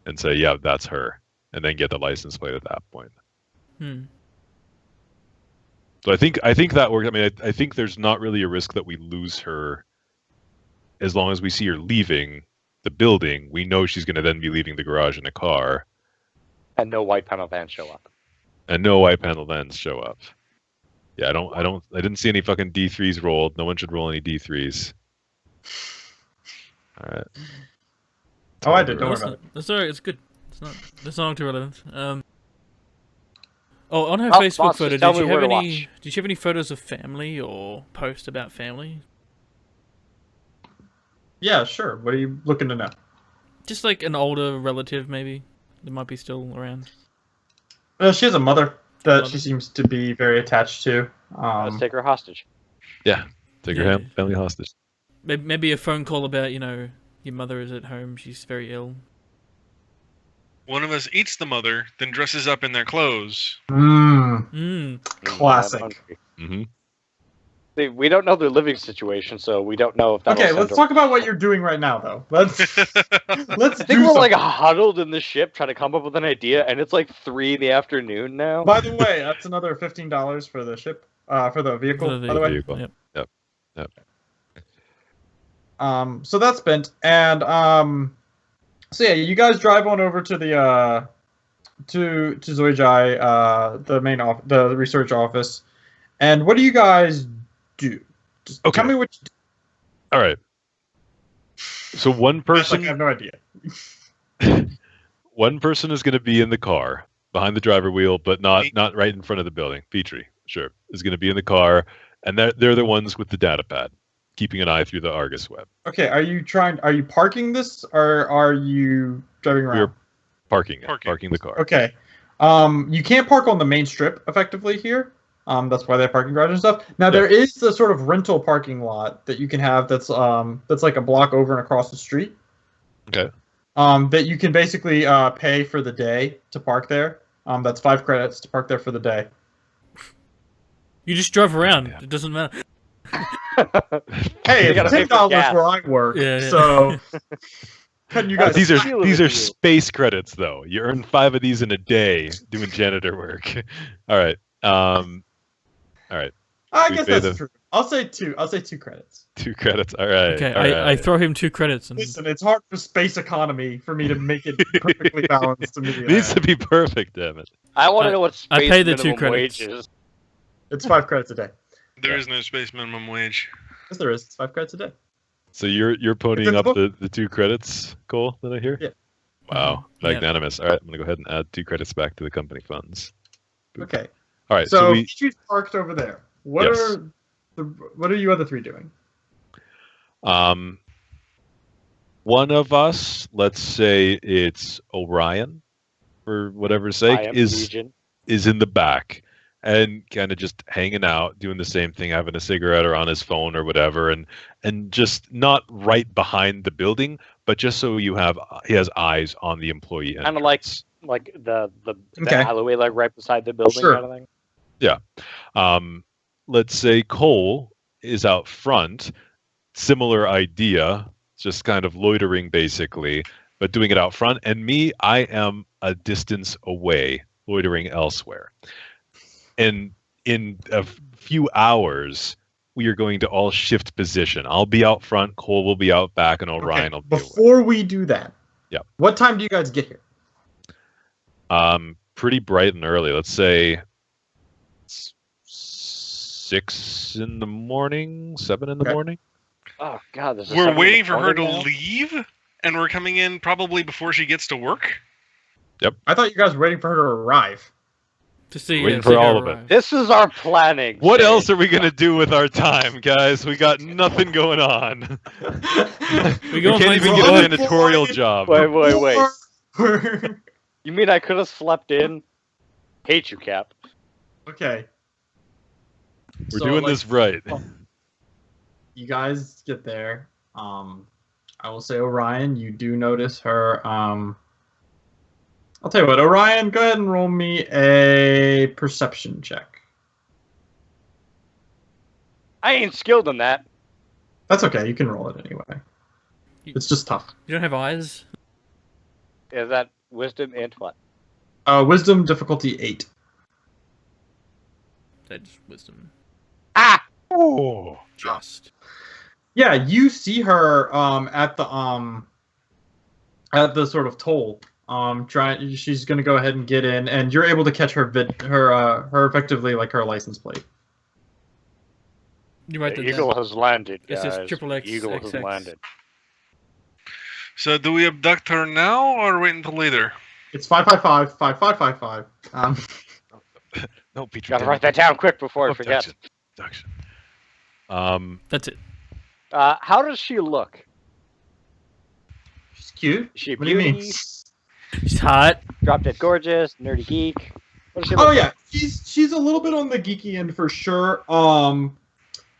and say, "Yeah, that's her," and then get the license plate at that point. Hmm. So I think that works. I mean, I think there's not really a risk that we lose her, as long as we see her leaving the building. We know she's going to then be leaving the garage in a car, And no white panel vans show up. and no white panel vans show up. Yeah, I didn't see any fucking D3s rolled. No one should roll any D3s. All right. Oh, I did. Don't worry That's about not- That's alright. It's good. It's not too relevant. On her Oh, Facebook boss, photo, just tell did me you where have to any? watch. Did you have any photos of family or post about family? Yeah, sure. What are you looking to know? Just like an older relative, maybe that might be still around. She has a mother that Mother. she seems to be very attached to. Let's take her hostage. Take her Yeah. family hostage. Maybe a phone call about your mother is at home. She's very ill. One of us eats the mother, then dresses up in their clothes. Mm. Classic. I'm hungry. Mm-hmm. See, we don't know their living situation, so we don't know if that. Okay, let's talk about what you're doing right now, though. Let's I think do we're like something. huddled in the ship trying to come up with an idea, and it's like 3 in the afternoon now. By the way, that's another $15 for the ship, for the vehicle. For the By the way, vehicle. Yep. so that's spent, and so yeah, you guys drive on over to the Zoijai, the research office. And what do you guys do? Just Okay. tell me what you do. All right. So one person, I have no idea. one person is going to be in the car behind the driver wheel, but not right in front of the building. Petrie, sure, is going to be in the car, and they're the ones with the data pad, keeping an eye through the Argus web. Okay, are you parking this, or are you driving around? We're parking the car. Okay. You can't park on the main strip effectively here. That's why they have parking garages and stuff. Now there is the sort of rental parking lot that you can have that's like a block over and across the street. Okay. That you can basically pay for the day to park there. That's 5 credits to park there for the day. You just drove around. Yeah. It doesn't matter. Hey, it's $10 where I work. Yeah. So you guys these are space credits though. You earn 5 of these in a day doing janitor work. All right. All right. I guess that's true. I'll say 2. I'll say 2 credits. 2 credits. All right. Okay. All right. I throw him 2 credits. And... Listen, it's hard for space economy for me to make it perfectly balanced. It needs to be perfect, damn it. I want to know what space I pay the 2 minimum credits. wage is. It's 5 credits a day. There is no space minimum wage. Yes, there is. It's 5 credits a day. So you're ponying up the 2 credits, Cole, that I hear? Yeah. Wow. Magnanimous. All right, I'm going to go ahead and add 2 credits back to the company funds. Boop. Okay. All right. So Petrie's parked over there. What are you other 3 doing? One of us, let's say it's Orion, for whatever's sake, is in the back and kind of just hanging out, doing the same thing, having a cigarette or on his phone or whatever, and just not right behind the building, but just so he has eyes on the employee. Kind of like the alleyway, like right beside the building, kind of thing. Yeah. Let's say Cole is out front. Similar idea, just kind of loitering basically, but doing it out front. And me, I am a distance away, loitering elsewhere. And in a few hours, we are going to all shift position. I'll be out front, Cole will be out back, and Orion will be Before we do that, what time do you guys get here? Pretty bright and early. Let's say 6 in the morning, 7 in the morning. Oh God! We're waiting for her to leave, and we're coming in probably before she gets to work. Yep. I thought you guys were waiting for her to arrive. To see waiting for all of it. This is our planning. What else are we gonna do with our time, guys? We got nothing going on. we can't even get a janitorial job. Wait. You mean I could have slept in? Hate you, Cap. Okay. We're doing this right. You guys get there. I will say, Orion, you do notice her. I'll tell you what, Orion, go ahead and roll me a perception check. I ain't skilled in that. That's okay. You can roll it anyway. It's just tough. You don't have eyes? Is that wisdom and what? Wisdom difficulty 8. That's wisdom. Ah! Oh, just. Yeah, you see her at the sort of toll. She's gonna go ahead and get in, and you're able to catch her effectively like her license plate. You might. The Eagle has landed, guys. It's just triple X. Eagle has landed. So do we abduct her now or wait until later? It's 555-5555. No, Petrie. Gotta write that down quick before I forget. Abduction. That's it. How does she look? She's cute. Is she a What do you mean? beauty? She's hot. Drop dead gorgeous, nerdy geek. What does she look Oh yeah, like? she's a little bit on the geeky end for sure.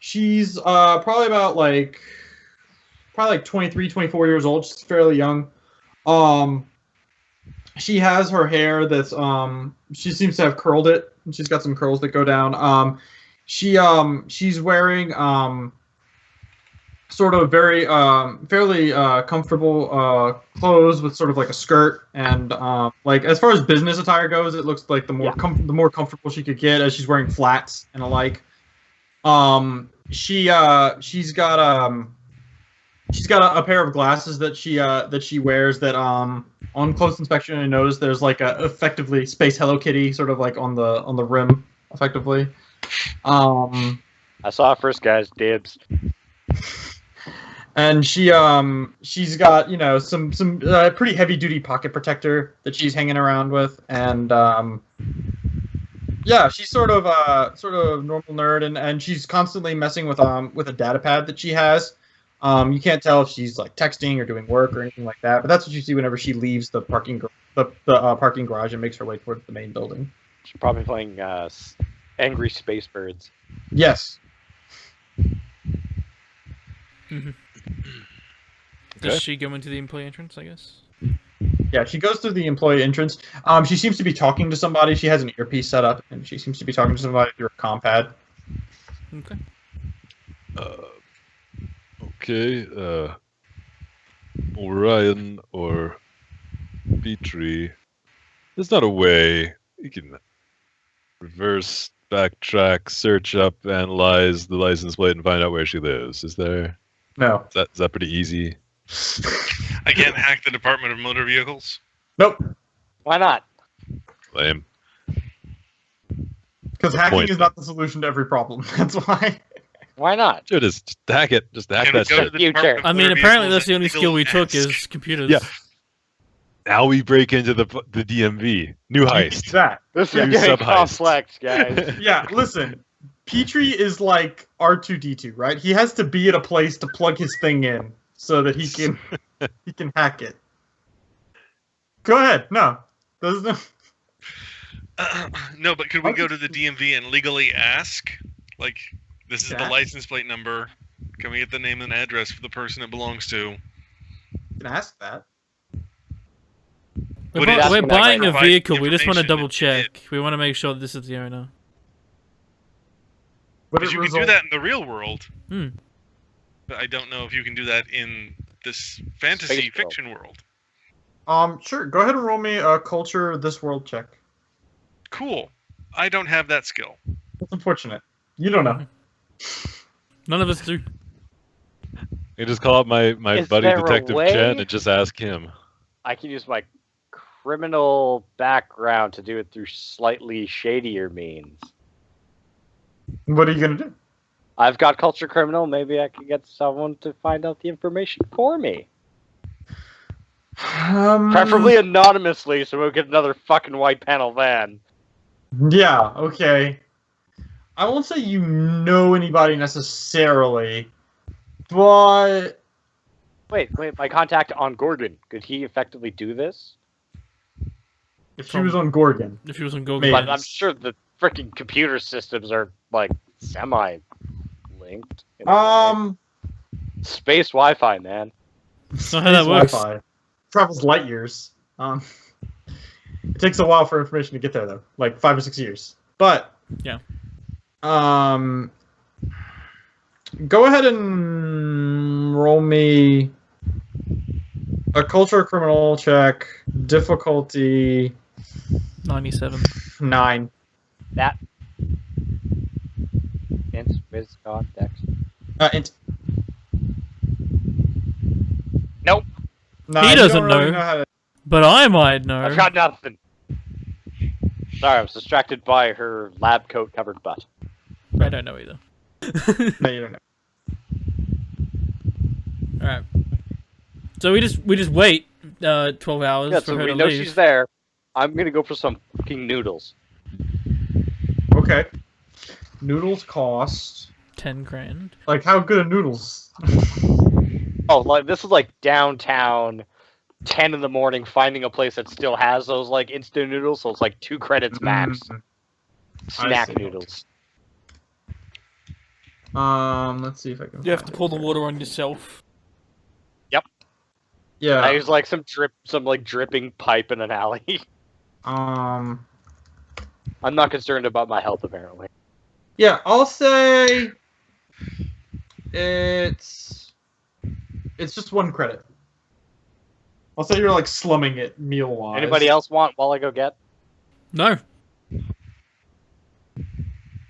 She's probably about like 23, 24 years old. She's fairly young. She has her hair that's she seems to have curled it. She's got some curls that go down. She's wearing sort of very fairly comfortable clothes with sort of like a skirt, and like as far as business attire goes, it looks like the more comfortable she could get, as she's wearing flats and alike. She's got She's got a pair of glasses that she wears that on close inspection I noticed there's like a effectively Space Hello Kitty sort of like on the rim effectively. I saw it first, guys. Dibs. And she's got some pretty heavy duty pocket protector that she's hanging around with, and yeah, she's sort of normal nerd, and she's constantly messing with a data pad that she has. You can't tell if she's like texting or doing work or anything like that, but that's what you see whenever she leaves the parking garage and makes her way towards the main building. She's probably playing Angry Space Birds. Yes. Mm-hmm. Okay. Does she go into the employee entrance, I guess? Yeah, she goes through the employee entrance. She seems to be talking to somebody. She has an earpiece set up, and she seems to be talking to somebody through a comm pad. Okay. Okay. Orion or Petrie. There's not a way you can reverse, backtrack, search up, analyze the license plate, and find out where she lives. Is there? No. Is that pretty easy? I can't hack the Department of Motor Vehicles. Nope. Why not? Lame. Because Good hacking point. is not the solution to every problem. That's why. Why not? Sure, just hack it. Just hack Can we that go to shit. the Future. Department of I mean, Motor apparently Vehicles that's the only and skill we took ask? is computers. Yeah. Now we break into the DMV. New heist. That. This Yeah, is getting sub-heist. complex, guys. Yeah, listen. Petrie is like R2D2, right? He has to be at a place to plug his thing in so that he can hack it. Go ahead. No. No, but could we go to the DMV and legally ask? Like, this is the Yeah. license plate number. Can we get the name and address for the person it belongs to? You can ask that. We're, Would it- we're That's what buying I a provide vehicle. We just want to information double check. We want to make sure this is the owner. Would Because it you can do result- that in the real world. Hmm. But I don't know if you can do that in this fantasy Space world. fiction world. Sure. Go ahead and roll me a culture this world check. Cool. I don't have that skill. That's unfortunate. You don't know. None of us do. You just call up my Is buddy there a Detective way? Chen and just ask him. I can use my criminal background to do it through slightly shadier means. What are you gonna do? I've got culture criminal. Maybe I can get someone to find out the information for me. Preferably anonymously, so we'll get another fucking white panel van. Yeah. Okay. I won't say you know anybody necessarily, but Wait, my contact on Gorgon. Could he effectively do this? if she was on Gorgon, If he was on Google. Maybe. But I'm sure the freaking computer systems are, like, semi-linked. in a way. Space Wi-Fi, man. That's not how that works. Wi-Fi travels light years. It takes a while for information to get there, though, like 5 or 6 years. But Yeah. Go ahead and roll me a culture criminal check, difficulty 97. 9. That. Int, Wiz, God, Dex. Int. Nope. No, He you doesn't don't really know. how to. But I might know. I've got nothing. Sorry, I was distracted by her lab coat covered butt. I don't know either. No, you don't know. Alright. So we just wait 12 hours Yeah, for so her we to know leave. she's there. I'm gonna go for some fucking noodles. Okay. Noodles cost 10 grand. like how good are noodles? Oh, like this is like downtown, 10 in the morning, finding a place that still has those like instant noodles, so it's like 2 credits max. Mm, Snack see. noodles. Let's see if I can. You have to find pour it the here. water on yourself. Yeah. I use like some dripping pipe in an alley. Um. I'm not concerned about my health apparently. Yeah, I'll say it's just 1 credit. I'll say you're like slumming it meal wise. Anybody else want while I go get? No.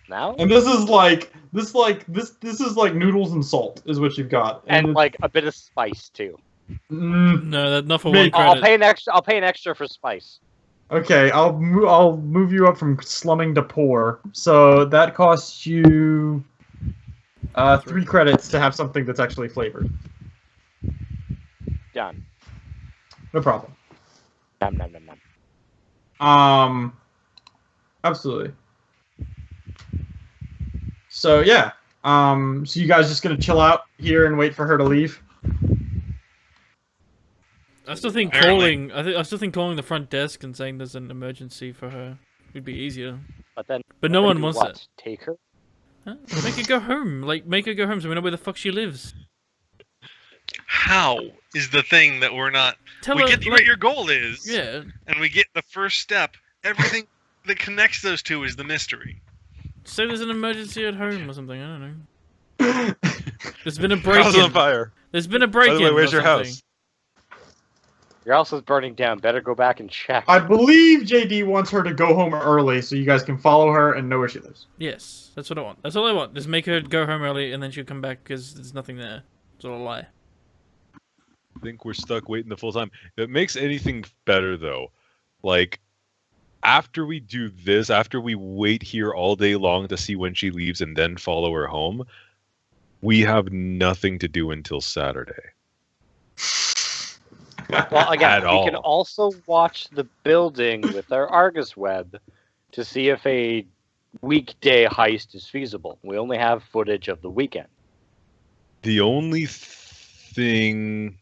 Now? And this is like This is like noodles and salt is what you've got, And like a bit of spice too. No, that's not for Maybe- one I'll credit. pay an extra. I'll pay an extra for spice. Okay, I'll move you up from slumming to poor. So that costs you 3 credits to have something that's actually flavored. Done. No problem. Nom nom nom nom. Absolutely. So yeah, so you guys just gonna chill out here and wait for her to leave? I still think Apparently. I still think calling the front desk and saying there's an emergency for her would be easier. But no one do wants what? that. Take her. Huh? Make her go home. Like, make her go home so we know where the fuck she lives. How is the thing that we're not? Tell We her, get like, what your goal is, yeah. and we get the first step. Everything that connects those two is the mystery. Say there's an emergency at home or something. I don't know. There's been a House on break-in. fire. There's been a By break-in. the way, where's or your something. house? Your house is burning down. Better go back and check. I believe JD wants her to go home early so you guys can follow her and know where she lives. Yes, that's what I want. That's all I want. Just make her go home early and then she'll come back because there's nothing there. It's all a lie. I think we're stuck waiting the full time. If it makes anything better though, like after we do this, after we wait here all day long to see when she leaves and then follow her home, we have nothing to do until Saturday. Well, again, At we can all. also watch the building with our Argus web to see if a weekday heist is feasible. We only have footage of the weekend. The only thing,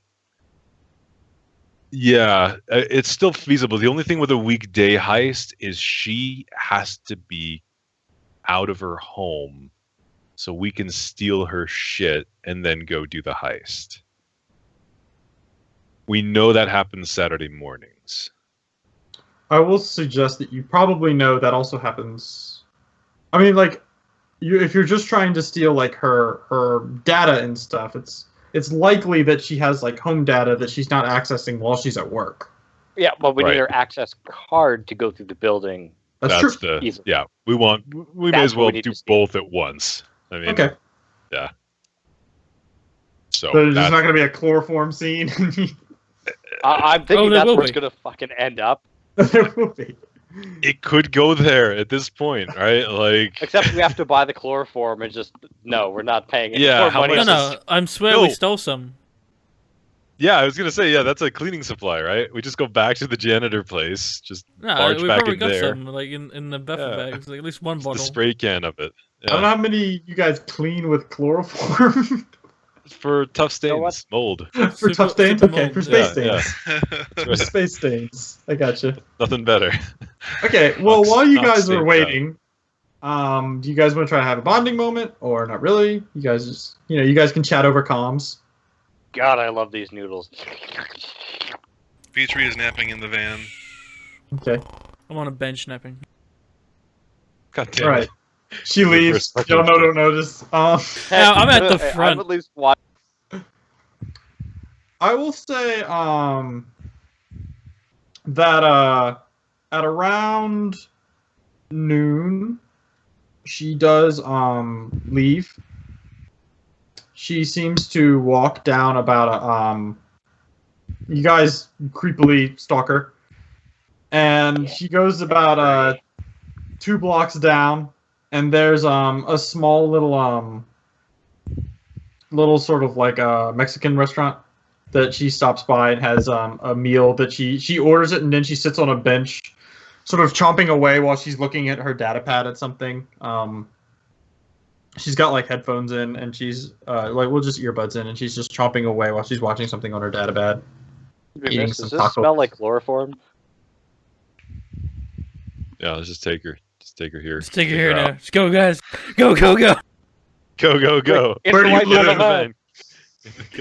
yeah, it's still feasible. The only thing with a weekday heist is she has to be out of her home so we can steal her shit and then go do the heist. We know that happens Saturday mornings. I will suggest that you probably know that also happens. I mean, like, if you're just trying to steal like her data and stuff, it's likely that she has like home data that she's not accessing while she's at work. Yeah, but we Right. need her access card to go through the building. That's true. Easily. Yeah. We may That's as what well we need do to steal. both at once. I mean, Okay, so so there's that's, not going to be a chloroform scene. I'm thinking there that's will where it's be. gonna fucking end up. There will be. it could go there at this point, right? Like, Except we have to buy the chloroform and just no, we're not paying any Yeah, more how money. No, much no, I swear we No. stole some. yeah, I was gonna say, yeah, that's a cleaning supply, right? We just go back to the janitor place, just No, barge we back probably in got there. some, like in the buffer Yeah. bags, like at least one Just the bottle. spray can of it. I don't know Yeah. how many you guys clean with chloroform For tough know what? stains, mold. for Super- tough stains. super Okay, mold, for space yeah, stains. For space stains. I gotcha. Nothing better. Okay, well, Knocks- while you knocks guys state are down. waiting, do you guys want to try to have a bonding moment or not really? You guys just, you guys can chat over comms. God, I love these noodles. Petrie is napping in the van. Okay, I'm on a bench napping. God damn all right. it. She The leaves. first fucking Y'all don't notice. Yeah, I'm at the I'm front. at least watching. I will say that at around noon she does leave. She seems to walk down about a you guys creepily stalk her. And she goes about 2 blocks down and there's a small little sort of like a Mexican restaurant that she stops by and has a meal that she orders it and then she sits on a bench sort of chomping away while she's looking at her data pad at something. She's got like headphones in and she's just earbuds in and she's just chomping away while she's watching something on her data pad. Eating Does some this tacos. smell like chloroform? Yeah, let's just take her. Just take her here. Let's take her Take here her now. out. Let's go, guys. Go, go, go. Go, go, go. Get Where the do you white live? van.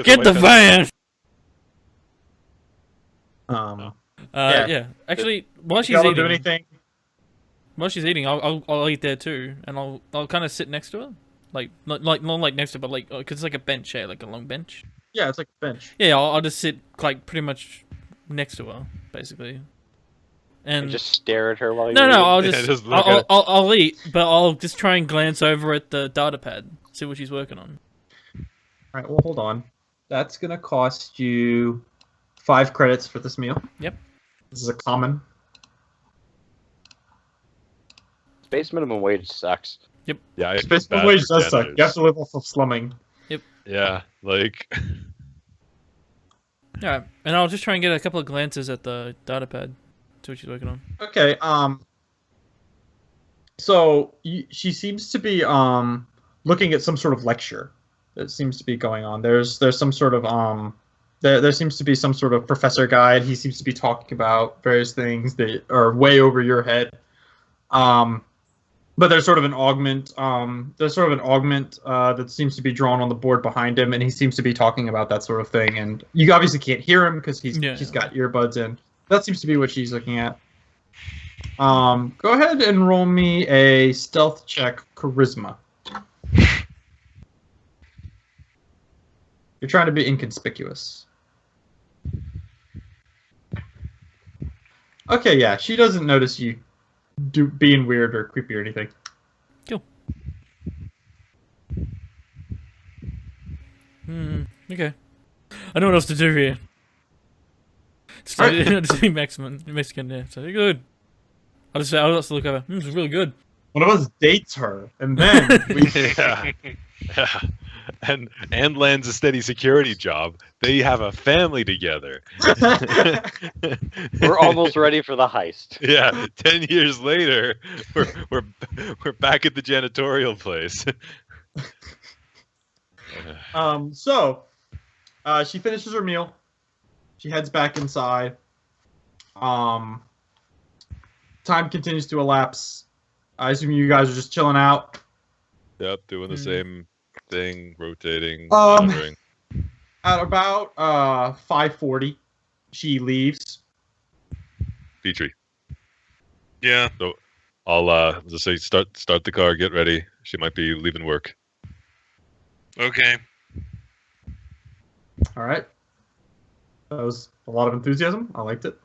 Get the van. Yeah. Yeah. Actually, while she's Y'all don't do eating, anything. while she's eating, I'll eat there too, and I'll kind of sit next to her, like not like next to her, but like because it's like a bench, yeah, like a long bench. Yeah, it's like a bench. Yeah, I'll just sit like pretty much next to her, basically. And just stare at her while you no, eat. I'll Yeah, just, just look at it. I'll eat, but I'll just try and glance over at the data pad, see what she's working on. All right, well, hold on. That's gonna cost you 5 credits for this meal. Yep. This is a common. Space minimum wage sucks. Yeah, I feel Space bad wage for does suck. janitors. You have to live off of slumming. Yeah, like Alright, and I'll just try and get a couple of glances at the data pad, see what she's working on. Okay. So she seems to be looking at some sort of lecture that seems to be going on. There's some sort of there seems to be some sort of professor guide. He seems to be talking about various things that are way over your head. But there's sort of an augment. That seems to be drawn on the board behind him, and he seems to be talking about that sort of thing. And you obviously can't hear him because he's got earbuds in. That seems to be what she's looking at. Go ahead and roll me a stealth check, charisma. You're trying to be inconspicuous. Okay, yeah, she doesn't notice you being weird or creepy or anything. Cool. Okay. I know what else to do here. Just be Mexican, yeah. So you're good. I'll just look over. It's really good. One of us dates her, and then we... yeah. Yeah. And lands a steady security job. They have a family together. We're almost ready for the heist. Yeah, 10 years later, we're back at the janitorial place. She finishes her meal. She heads back inside. Time continues to elapse. I assume you guys are just chilling out. Yep, doing the same thing, rotating, Um, wandering. At about 5:40, she leaves. Petrie. Yeah. So I'll just say start the car, get ready. She might be leaving work. Okay. All right. That was a lot of enthusiasm. I liked it.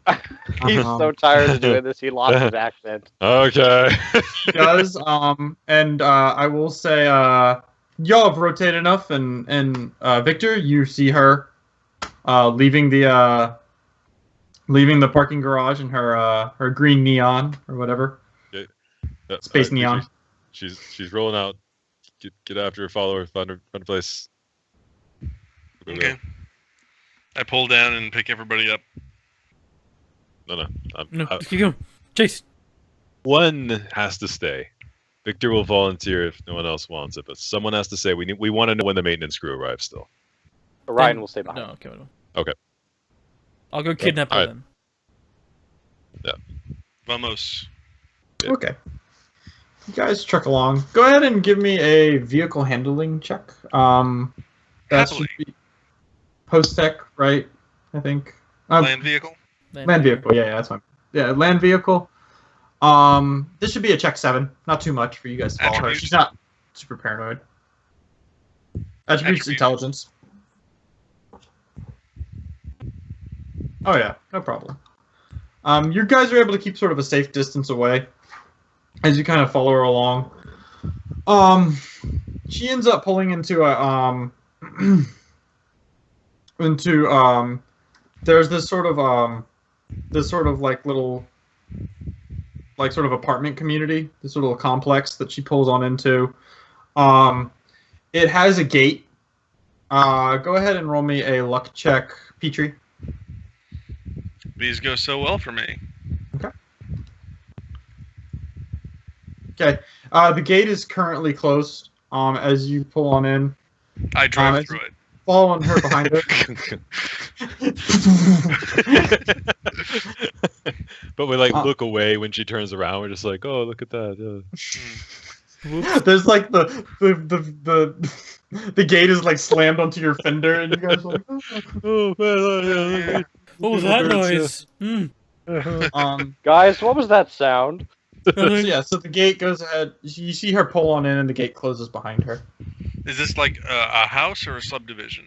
He's so tired of doing this, he lost his accent. Okay. She does. And I will say, y'all have rotated enough, and Victor, you see her leaving the parking garage in her green neon or whatever. Space neon. She's rolling out. Get after her, follow her, find a place. Okay. I pull down and pick everybody up. No. Just keep going. Chase. One has to stay. Victor will volunteer if no one else wants it, but someone has to say we want to know when the maintenance crew arrives still. Ryan will stay behind. No, okay. Okay. I'll go kidnap her Alright. then. Yeah. Vamos. Yeah. Okay. You guys truck along. Go ahead and give me a vehicle handling check. That Happily. should be post-tech, right? I think. Land vehicle? Land vehicle. Yeah, that's fine. Yeah, land vehicle. This should be a check 7. Not too much for you guys to follow her. Attributes? She's not super paranoid. Attributes, Attributes. intelligence. Oh yeah, no problem. You guys are able to keep sort of a safe distance away as you kind of follow her along. She ends up pulling into a there's this sort of like little sort of apartment community, this little complex that she pulls on into. It has a gate. Go ahead and roll me a luck check, Petrie. These go so well for me. Okay. The gate is currently closed. As you pull on in, I drive through it. following her behind her. But we look away when she turns around. We're just like, oh, look at that. There's like the gate is like slammed onto your fender, and you guys are like, Oh, man, What was that noise? Guys, what was that sound? So the gate goes ahead. You see her pull on in, and the gate closes behind her. Is this like a house or a subdivision?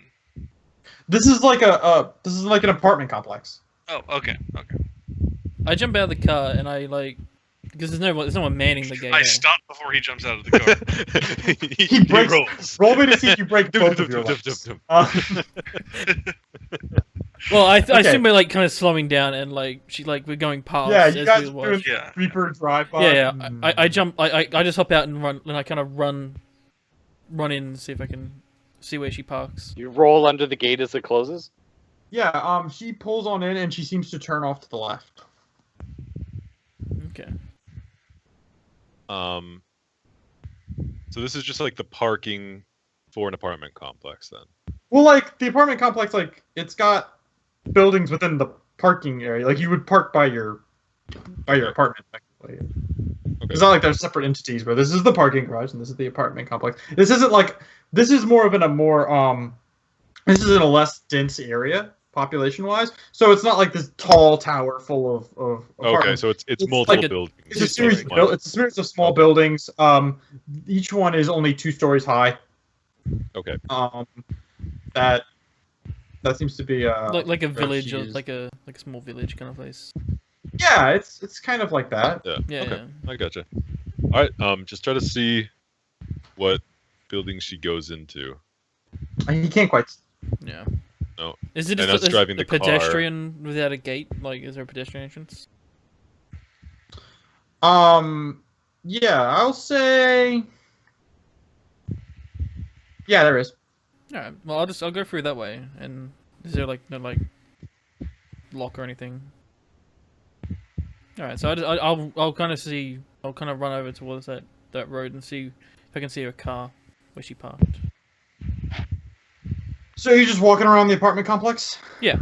This is like an apartment complex. Oh, okay. I jump out of the car and I like because there's no one manning the gate. I stop before he jumps out of the car. He breaks. rolls. Roll me to see if you break both of your legs. Well, I Okay. assume we're like kind of slowing down and like we're going past. Yeah, as you guys we are watch. doing Yeah. Reaper drive-by. Yeah. I jump. I just hop out and run, and I kind of run in and see if I can see where she parks. You roll under the gate as it closes. Yeah, she pulls on in and she seems to turn off to the left. Okay. So this is just like the parking for an apartment complex, then. Well, like the apartment complex, like it's got buildings within the parking area. Like you would park by your apartment, technically. Okay. It's not like they're separate entities where this is the parking garage and this is the apartment complex. This isn't like this is more of this is in a less dense area population-wise. So it's not like this tall tower full of apartments. Okay, so it's multiple like a- buildings. It's a series of small buildings. Each one is only 2 stories high. Okay. That seems to be Like a where village, she or is. like a small village kind of place. Yeah, it's kind of like that. Yeah. Yeah. Okay. I gotcha. All right. Just try to see what building she goes into. He can't quite. Yeah. No. Is it And just us driving a the car. pedestrian without a gate? Like, is there a pedestrian entrance? Yeah, I'll say. Yeah, there is. All right. Well, I'll go through that way. And is there like no like lock or anything? All right. So I'll kind of run over towards that road and see if I can see her car where she parked. So you're just walking around the apartment complex? Yeah.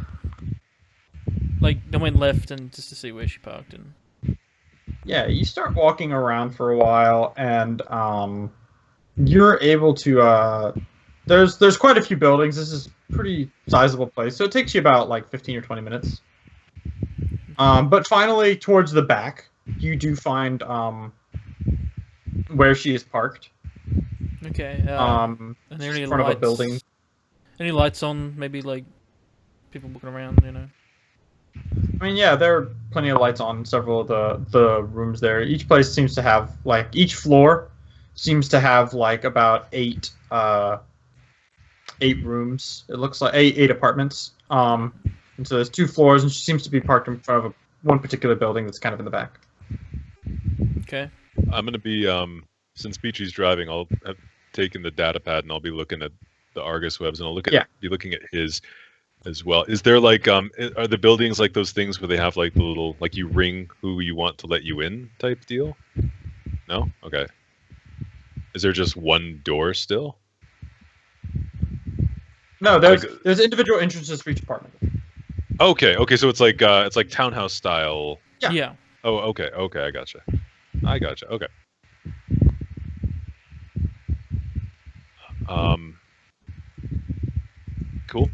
Like I went left and just to see where she parked and. Yeah, you start walking around for a while, and you're able to. There's quite a few buildings. This is a pretty sizable place, so it takes you about like 15 or 20 minutes. But finally, towards the back, you do find where she is parked. Okay. Are there any in front of a building. Any lights on? Maybe like people walking around, you know. I mean, yeah, there are plenty of lights on several of the rooms there. Each place seems to have each floor seems to have like about 8 rooms. It looks like 8 apartments. And so there's 2 floors, and she seems to be parked in front of one particular building that's kind of in the back. Okay. I'm gonna be since Beachy's driving, I'll have taken the data pad and I'll be looking at the Argus webs, and I'll be looking at his as well. Is there like are the buildings like those things where they have like the little like you ring who you want to let you in type deal? No? Okay. Is there just one door still? No, there's individual entrances for each apartment. Okay, so it's like townhouse style. Yeah. Yeah. Oh, okay, I gotcha. Okay. Cool.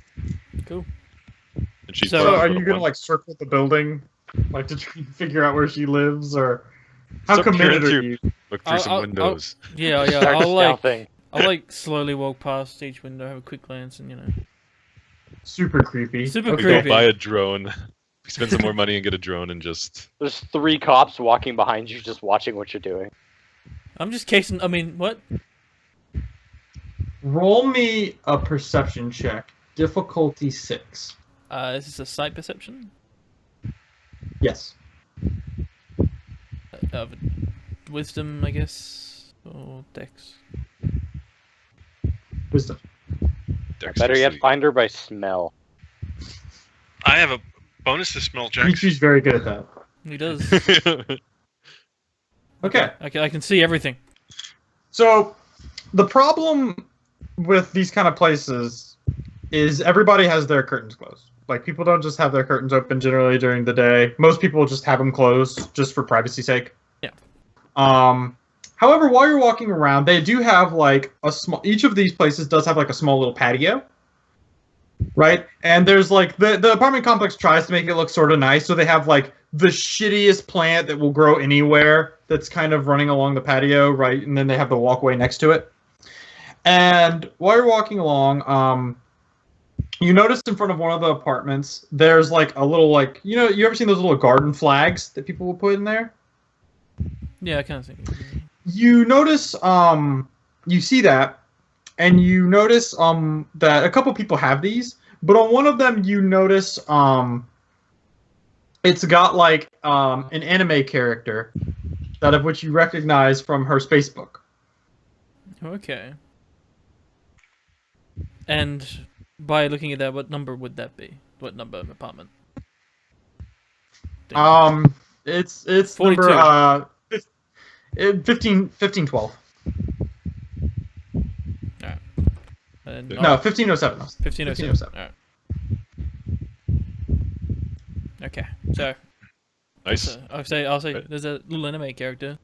And she's So So parked are for you the gonna one- like circle the building, like to try and figure out where she lives, or how So committed peer are into- you? look through some windows? Yeah. Start stealthing. I'll like slowly walk past each window, have a quick glance, and you know. Super creepy. Super We creepy. go buy a drone. We spend some more money and get a drone and just. There's 3 cops walking behind you, just watching what you're doing. I'm just casing. I mean, what? Roll me a perception check. Difficulty 6. Is this a sight perception? Yes. Wisdom, I guess, or dex. Wisdom. Better yet, find her by smell. I have a bonus to smell checks. Michi's very good at that. He does. Okay. I can see everything. So, the problem with these kind of places is everybody has their curtains closed. Like, people don't just have their curtains open generally during the day. Most people just have them closed just for privacy's sake. Yeah. However, while you're walking around, they do have like a small. Each of these places does have like a small little patio, right? And there's like the apartment complex tries to make it look sort of nice, so they have like the shittiest plant that will grow anywhere that's kind of running along the patio, right? And then they have the walkway next to it. And while you're walking along, You notice in front of one of the apartments, there's like a little like you ever seen those little garden flags that people will put in there? Yeah, I kind of think. You notice you see that, and you notice that a couple people have these, but on one of them you notice it's got like an anime character that of which you recognize from her spacebook. Okay. And by looking at that, what number would that be? What number of apartment? It's 42. number 1512. Alright. And No, 1507. 1507. Alright. Okay, so Nice. I'll say Right. there's a little anime character.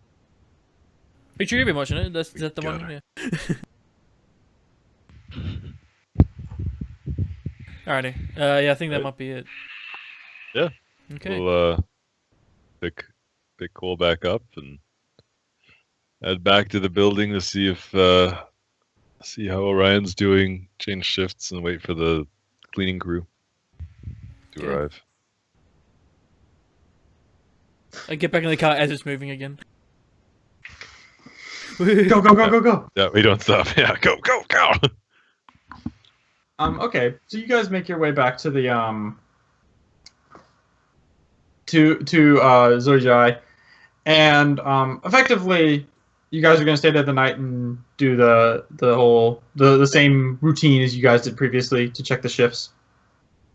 Picture you've been watching it. Is that the Got one? her. Yeah. Alrighty. Yeah, I think that Right. might be it. Yeah. Okay. We'll pick Cole back up and head back to the building to see if see how Orion's doing, change shifts, and wait for the cleaning crew to Okay. arrive. I get back in the car as it's moving again. Go, go, go, go, go. Yeah, we don't stop. Yeah, go. Okay, so you guys make your way back to the to Zojai, and effectively, you guys are going to stay there the night and do the same routine as you guys did previously to check the shifts.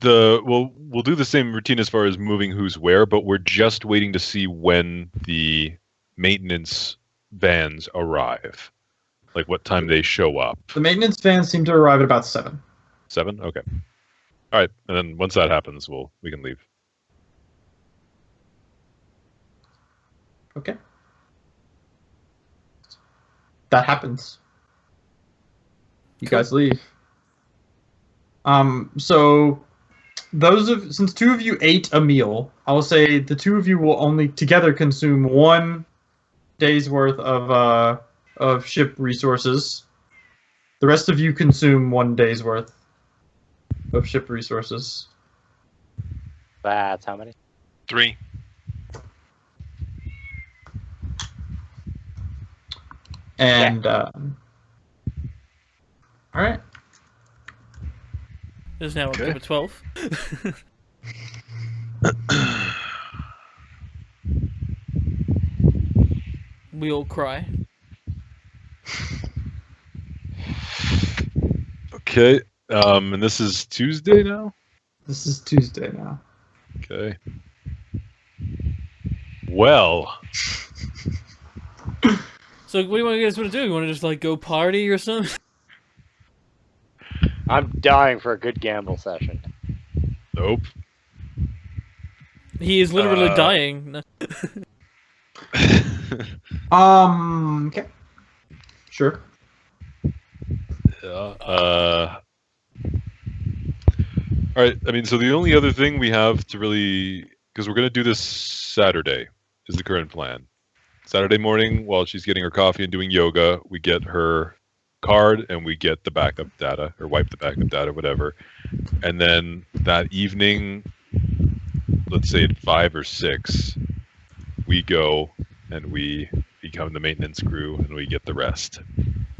We'll do the same routine as far as moving who's where, but we're just waiting to see when the maintenance vans arrive, like what time they show up. The maintenance vans seem to arrive at about 7. 7? Okay. All right, and then once that happens, we can leave. Okay. That happens. You Cool. guys leave. So since two of you ate a meal, I will say the two of you will only together consume 1 day's worth of ship resources. The rest of you consume 1 day's worth of ship resources. That's how many? 3. And all right. It's now Okay. October 12th. We all cry. Okay. And this is Tuesday now? This is Tuesday now. Okay. Well, So what do you guys want to do? You want to just like go party or something? I'm dying for a good gamble session. nope. He is literally Uh, dying. No. Okay. Sure. Yeah. All right. I mean, so the only other thing we have to really, because we're gonna do this Saturday, is the current plan. Saturday morning, while she's getting her coffee and doing yoga, we get her card and we get the backup data, or wipe the backup data, whatever. And then that evening, let's say at 5 or 6, we go and we become the maintenance crew and we get the rest.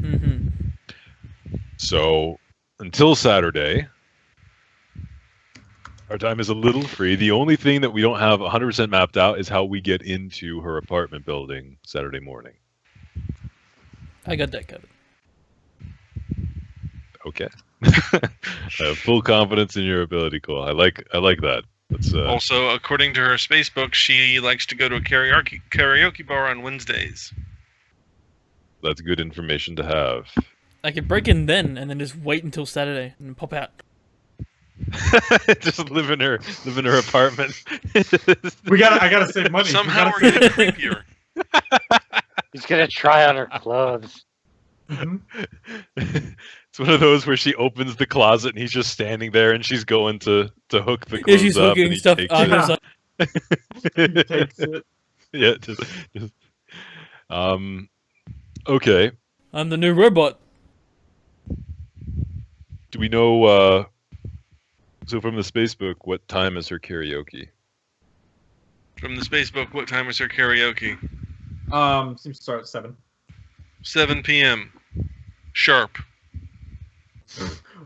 Mm-hmm. So until Saturday, our time is a little free. The only thing that we don't have 100% mapped out is how we get into her apartment building Saturday morning. I got that covered. Okay. I have full confidence in your ability, Cole. I like that. That's Also, according to her spacebook, she likes to go to a karaoke bar on Wednesdays. that's good information to have. I could break in then and then just wait until Saturday and pop out. Just live in her apartment. I gotta save money. Somehow we're getting creepier. He's gonna try on her clothes. Mhm. It's one of those where she opens the closet and he's just standing there and she's going to hook the Yeah, clothes she's up hooking and he stuff takes on it. her side. He takes it. Yeah, just okay. I'm the new robot. Do we know So from the space book, what time is her karaoke? From the space book, what time is her karaoke? Seems to start at 7. 7 p.m. Sharp.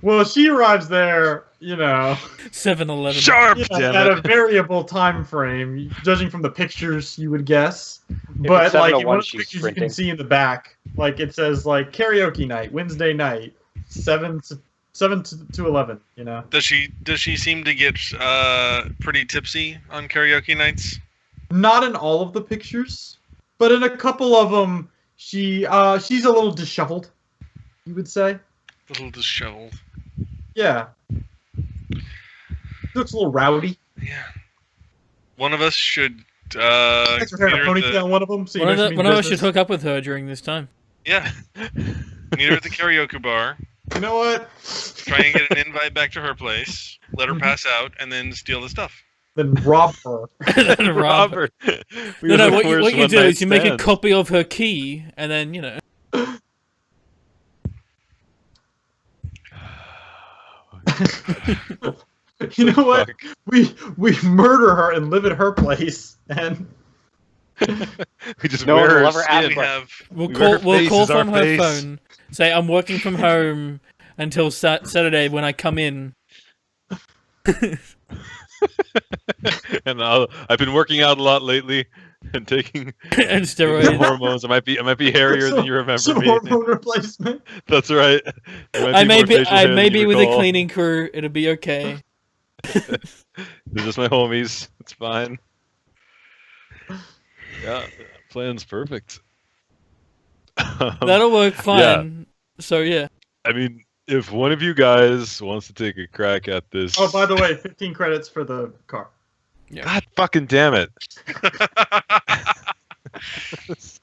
Well, she arrives there, you know, 7-Eleven. Sharp, yeah, damn at a it! variable time frame, judging from the pictures, you would guess. it's But like in 7:01, one of the she's pictures, you sprinting. can see in the back, like it says like karaoke night, Wednesday night, 7 to 11. You know. Does she seem to get pretty tipsy on karaoke nights? Not in all of the pictures, but in a couple of them, she's a little disheveled. You would say. A little disheveled. Yeah. Looks a little rowdy. Yeah. One of us should Thanks for having a ponytail on one of them. So you know she means One of us should business. hook up with her during this time. Yeah. Meet her at the karaoke bar. You know what? Try and get an invite back to her place. Let her pass out, and then steal the stuff. Then rob her. Robert. No, what you do is you make a copy of her key, and then, you know. You know what? We murder her and live at her place, and We just No wear one will her ever ask skin. We have We'll Her call face is our from her face. phone. Say, I'm working from home until Saturday when I come in. And I've been working out a lot lately and taking And some steroids. hormones. I might be hairier than you remember some me. hormone replacement. That's right. I may be with with a cleaning crew. It'll be okay. They're just my homies. It's fine. Yeah, plan's perfect. That'll work fine. So yeah. I mean, if one of you guys wants to take a crack at this, Oh, by the way, 15 credits for the car. God fucking damn it!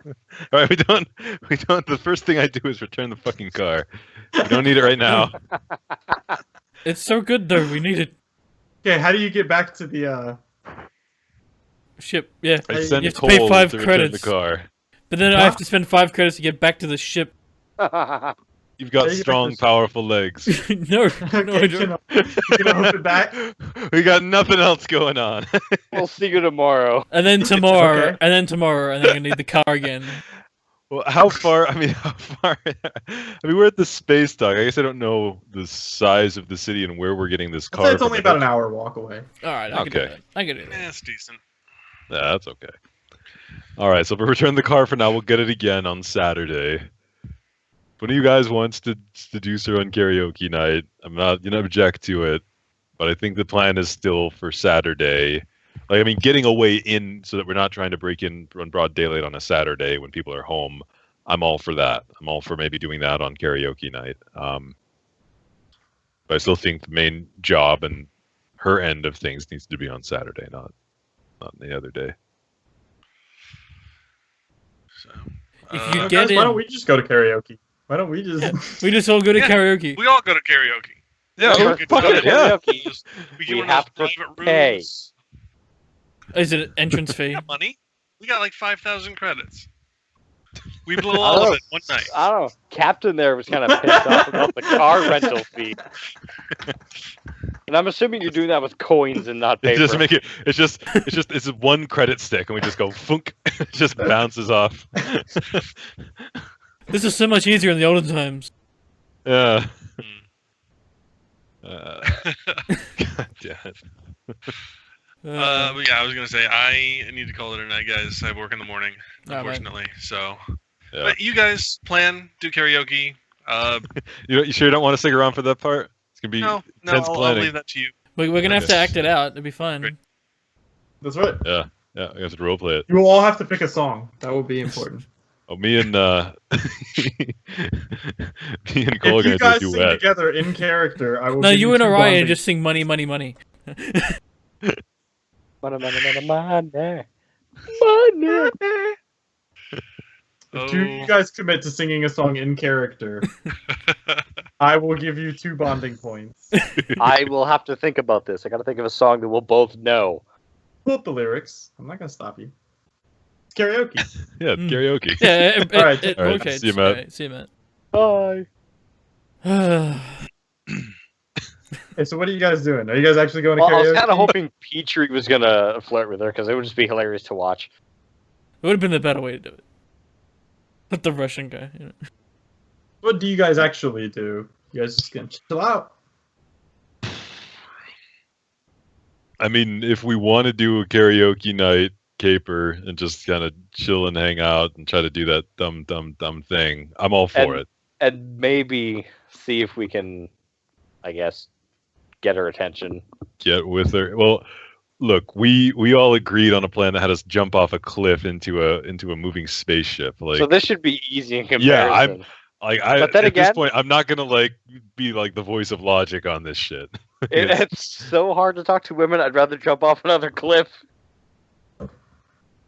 All right, we don't. The first thing I do is return the fucking car. We don't need it right now. It's so good though. We need it. Okay, how do you get back to the Ship. Yeah. I You send have to pay Cole 5 to return credits. the car. But then I have to spend 5 credits to get back to the ship. You've got Yeah, you strong, got this- powerful legs. No, Okay, no, I don't. you gonna hook it back? We got nothing else going on. We'll see you tomorrow. And then tomorrow, Okay. and then tomorrow, and then I'm gonna need the car again. Well, how far? I mean, how far? We're at the space dock. I guess I don't know the size of the city and where we're getting this I'd car. say it's from. only about an hour walk away. All right, I can do Okay. that. I can do that. That's decent. Yeah, that's okay. All right, so if we return the car for now, we'll get it again on Saturday. If one of you guys wants to seduce her on karaoke night, I'm not gonna object to it, but I think the plan is still for Saturday. Like, I mean, getting away in so that we're not trying to break in on broad daylight on a Saturday when people are home. I'm all for that. I'm all for maybe doing that on karaoke night. But I still think the main job and her end of things needs to be on Saturday, not the other day. So, If you uh, get Guys, why in- don't we just go to karaoke? Why don't we just? We just all go to Yeah. karaoke. we all go to karaoke. Yeah, Well, we fuck go it, to yeah. karaoke. We get We one of have those to private pay. rooms. Is it an entrance fee? We got money. We got like 5,000 credits. We blew I all don't of know. it one night. I don't know. Captain there was kind of pissed off about the car rental fee. And I'm assuming you're doing that with coins and not It paper. just make it. It's one credit stick, and we just go funk. It just bounces off. This is so much easier in the olden times. Yeah. Hmm. God damn it. But yeah, I was gonna say I need to call it a night, guys. I work in the morning, man. unfortunately. So, Yeah. but you guys do karaoke. You sure you don't want to stick around for that part? It's gonna be No, intense I'll planning. leave that to you. We're gonna have to Okay. act it out. It'll be fun. Great. That's right. Yeah, I have to role play it. You will all have to pick a song. That will be important. Oh, me and me and Cole are If you gonna guys do a sing duet. together in character, I will. No, give you and two Orion bonding- just sing money, money, money. Money, money, money, money. Money. If two of you guys commit to singing a song in character, I will give you 2 bonding points. I will have to think about this. I got to think of a song that we'll both know. Pull up the lyrics. I'm not gonna stop you. It's karaoke. Yeah, Mm. karaoke. Yeah. All right. All right, Okay. see you, Matt. Right, see you, Matt. Bye. Hey, so what are you guys doing? Are you guys actually going to Well, I karaoke? was kind of hoping Petrie was gonna flirt with her because it would just be hilarious to watch. It would have been the better way to do it. But the Russian guy. You know. What do you guys actually do? You guys just gonna chill out? I mean, if we want to do a karaoke night caper and just kind of chill and hang out and try to do that dumb thing, I'm all for it. And maybe see if we can, I guess, get her attention. Get with her. Well, look, we all agreed on a plan that had us jump off a cliff into a moving spaceship. Like, So this should be easy in comparison. yeah, I'm like, But then at this again- point, I'm not gonna like be like the voice of logic on this shit. It's so hard to talk to women. I'd rather jump off another cliff.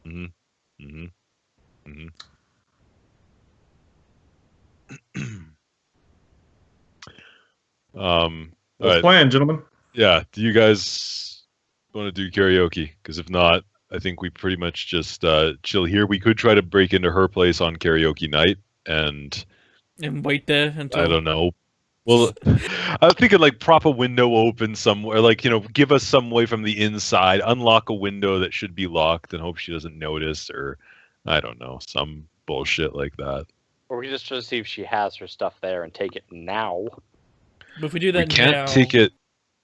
Mm-hmm. Mm-hmm. Mm-hmm. All What's right. plan, gentlemen? Yeah. Do you guys want to do karaoke? Because if not, I think we pretty much just chill here. We could try to break into her place on karaoke night, and wait there until I don't know. Well, I was thinking like prop a window open somewhere, like, you know, give us some way from the inside, unlock a window that should be locked, and hope she doesn't notice, or I don't know, some bullshit like that. Or we just try to see if she has her stuff there and take it now. But if we do We that can't now, take it.